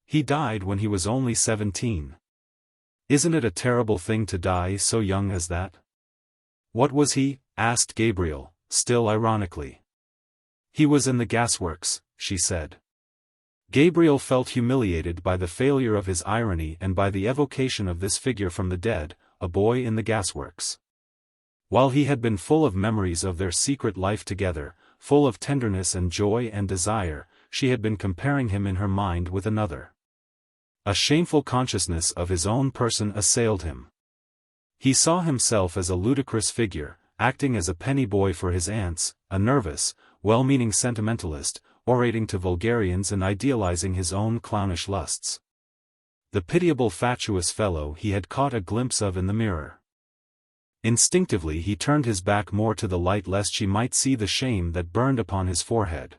A: "He died when he was only 17. Isn't it a terrible thing to die so young as that?" "What was he?" asked Gabriel, still ironically. He was in the gasworks, she said. Gabriel felt humiliated by the failure of his irony and by the evocation of this figure from the dead, a boy in the gasworks. While he had been full of memories of their secret life together, full of tenderness and joy and desire, she had been comparing him in her mind with another. A shameful consciousness of his own person assailed him. He saw himself as a ludicrous figure, acting as a penny boy for his aunts, a nervous, well-meaning sentimentalist, orating to vulgarians and idealizing his own clownish lusts. The pitiable fatuous fellow he had caught a glimpse of in the mirror. Instinctively he turned his back more to the light lest she might see the shame that burned upon his forehead.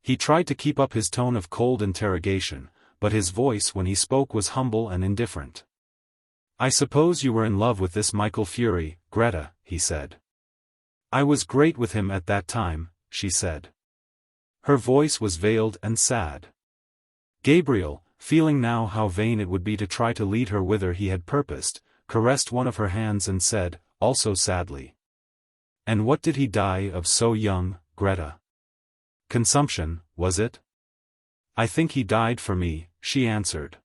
A: He tried to keep up his tone of cold interrogation, but his voice when he spoke was humble and indifferent. "I suppose you were in love with this Michael Fury, Greta," he said. "I was great with him at that time," she said. Her voice was veiled and sad. Gabriel, feeling now how vain it would be to try to lead her whither he had purposed, caressed one of her hands and said, also sadly, "And what did he die of so young, Greta?" "Consumption, was it?" "I think he died for me," she answered.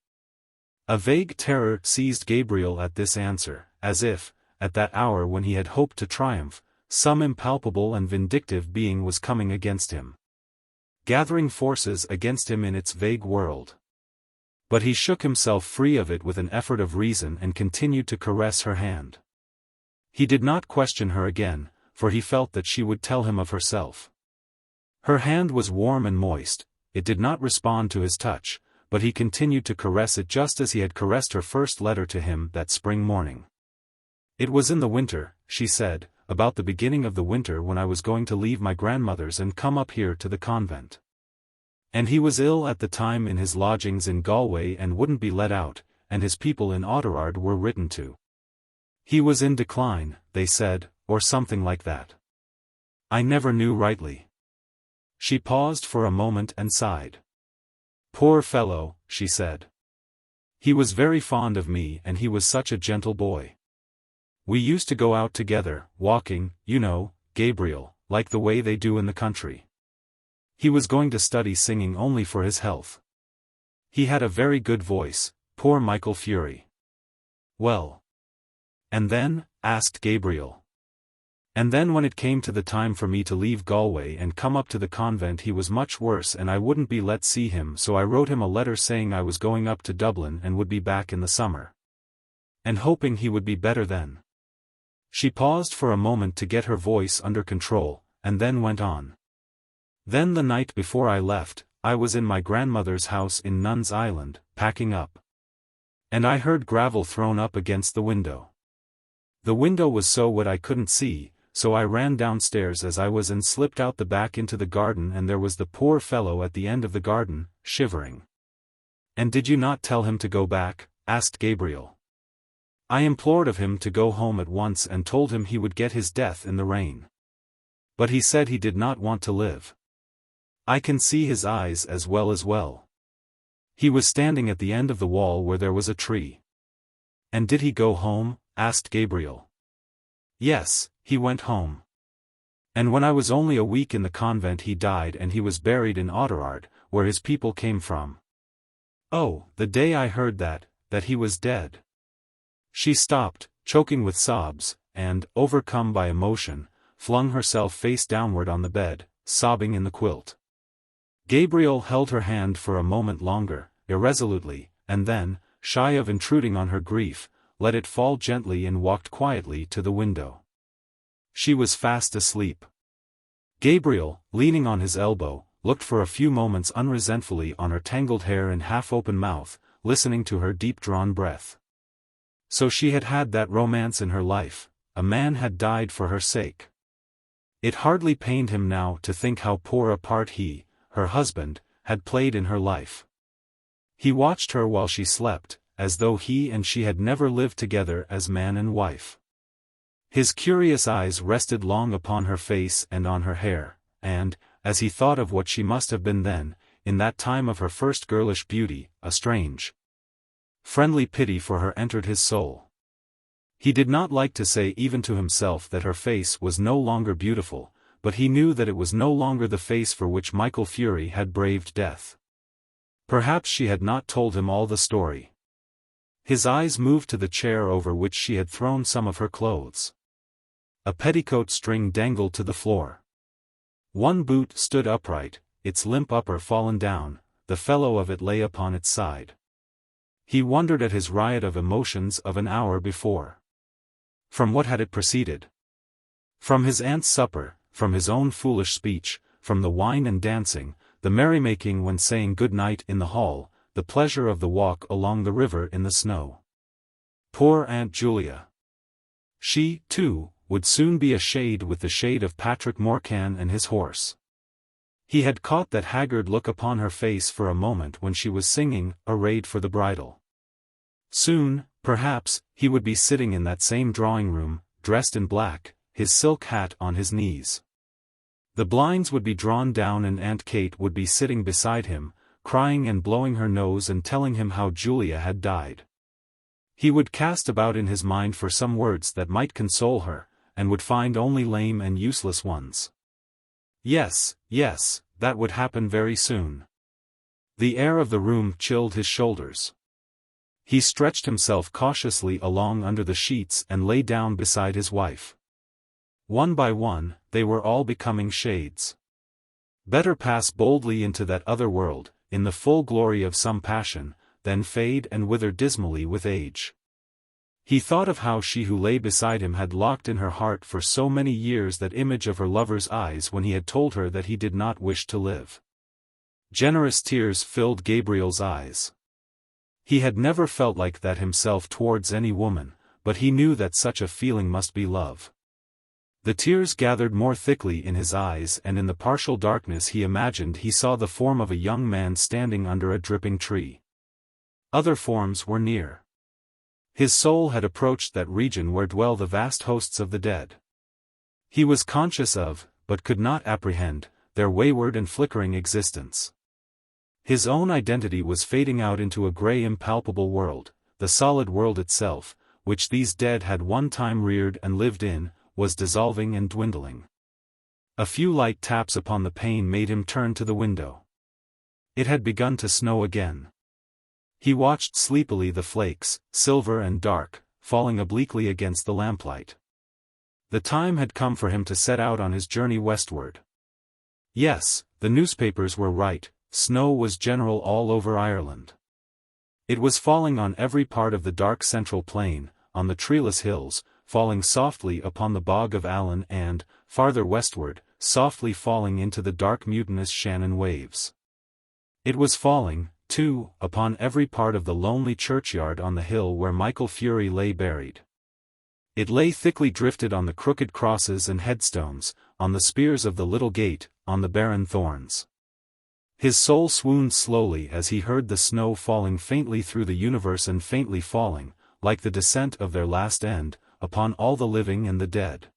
A: A vague terror seized Gabriel at this answer, as if, at that hour when he had hoped to triumph, some impalpable and vindictive being was coming against him, gathering forces against him in its vague world. But he shook himself free of it with an effort of reason and continued to caress her hand. He did not question her again, for he felt that she would tell him of herself. Her hand was warm and moist, it did not respond to his touch, but he continued to caress it just as he had caressed her first letter to him that spring morning. "It was in the winter," she said, "about the beginning of the winter when I was going to leave my grandmother's and come up here to the convent. And he was ill at the time in his lodgings in Galway and wouldn't be let out, and his people in Oughterard were written to. He was in decline, they said, or something like that. I never knew rightly." She paused for a moment and sighed. "Poor fellow," she said. "He was very fond of me and he was such a gentle boy. We used to go out together, walking, you know, Gabriel, like the way they do in the country. He was going to study singing only for his health. He had a very good voice, poor Michael Fury." "Well. And then?" asked Gabriel. "And then when it came to the time for me to leave Galway and come up to the convent he was much worse and I wouldn't be let see him, so I wrote him a letter saying I was going up to Dublin and would be back in the summer. And hoping he would be better then." She paused for a moment to get her voice under control, and then went on. "Then the night before I left, I was in my grandmother's house in Nuns Island, packing up. And I heard gravel thrown up against the window. The window was so wet I couldn't see, so I ran downstairs as I was and slipped out the back into the garden and there was the poor fellow at the end of the garden, shivering." "And did you not tell him to go back?" asked Gabriel. "I implored of him to go home at once and told him he would get his death in the rain. But he said he did not want to live. I can see his eyes as well. He was standing at the end of the wall where there was a tree." "And did he go home?" asked Gabriel. "Yes, he went home. And when I was only a week in the convent he died and he was buried in Oughterard, where his people came from. Oh, the day I heard that he was dead." She stopped, choking with sobs, and, overcome by emotion, flung herself face downward on the bed, sobbing in the quilt. Gabriel held her hand for a moment longer, irresolutely, and then, shy of intruding on her grief, let it fall gently and walked quietly to the window. She was fast asleep. Gabriel, leaning on his elbow, looked for a few moments unresentfully on her tangled hair and half-open mouth, listening to her deep-drawn breath. So she had had that romance in her life, a man had died for her sake. It hardly pained him now to think how poor a part he, her husband, had played in her life. He watched her while she slept, as though he and she had never lived together as man and wife. His curious eyes rested long upon her face and on her hair, and, as he thought of what she must have been then, in that time of her first girlish beauty, a strange, friendly pity for her entered his soul. He did not like to say even to himself that her face was no longer beautiful, but he knew that it was no longer the face for which Michael Fury had braved death. Perhaps she had not told him all the story. His eyes moved to the chair over which she had thrown some of her clothes. A petticoat string dangled to the floor. One boot stood upright, its limp upper fallen down, the fellow of it lay upon its side. He wondered at his riot of emotions of an hour before. From what had it proceeded? From his aunt's supper, from his own foolish speech, from the wine and dancing, the merrymaking when saying good night in the hall, the pleasure of the walk along the river in the snow. Poor Aunt Julia! She, too, would soon be a shade with the shade of Patrick Morcan and his horse. He had caught that haggard look upon her face for a moment when she was singing, arrayed for the bridal. Soon, perhaps, he would be sitting in that same drawing-room, dressed in black, his silk hat on his knees. The blinds would be drawn down and Aunt Kate would be sitting beside him, crying and blowing her nose and telling him how Julia had died. He would cast about in his mind for some words that might console her, and would find only lame and useless ones. Yes, that would happen very soon. The air of the room chilled his shoulders. He stretched himself cautiously along under the sheets and lay down beside his wife. One by one, they were all becoming shades. Better pass boldly into that other world, in the full glory of some passion, than fade and wither dismally with age. He thought of how she who lay beside him had locked in her heart for so many years that image of her lover's eyes when he had told her that he did not wish to live. Generous tears filled Gabriel's eyes. He had never felt like that himself towards any woman, but he knew that such a feeling must be love. The tears gathered more thickly in his eyes, and in the partial darkness he imagined he saw the form of a young man standing under a dripping tree. Other forms were near. His soul had approached that region where dwell the vast hosts of the dead. He was conscious of, but could not apprehend, their wayward and flickering existence. His own identity was fading out into a grey impalpable world, the solid world itself, which these dead had one time reared and lived in, was dissolving and dwindling. A few light taps upon the pane made him turn to the window. It had begun to snow again. He watched sleepily the flakes, silver and dark, falling obliquely against the lamplight. The time had come for him to set out on his journey westward. Yes, the newspapers were right, snow was general all over Ireland. It was falling on every part of the dark central plain, on the treeless hills, falling softly upon the bog of Allen and, farther westward, softly falling into the dark mutinous Shannon waves. It was falling, too, upon every part of the lonely churchyard on the hill where Michael Fury lay buried. It lay thickly drifted on the crooked crosses and headstones, on the spears of the little gate, on the barren thorns. His soul swooned slowly as he heard the snow falling faintly through the universe and faintly falling, like the descent of their last end, upon all the living and the dead.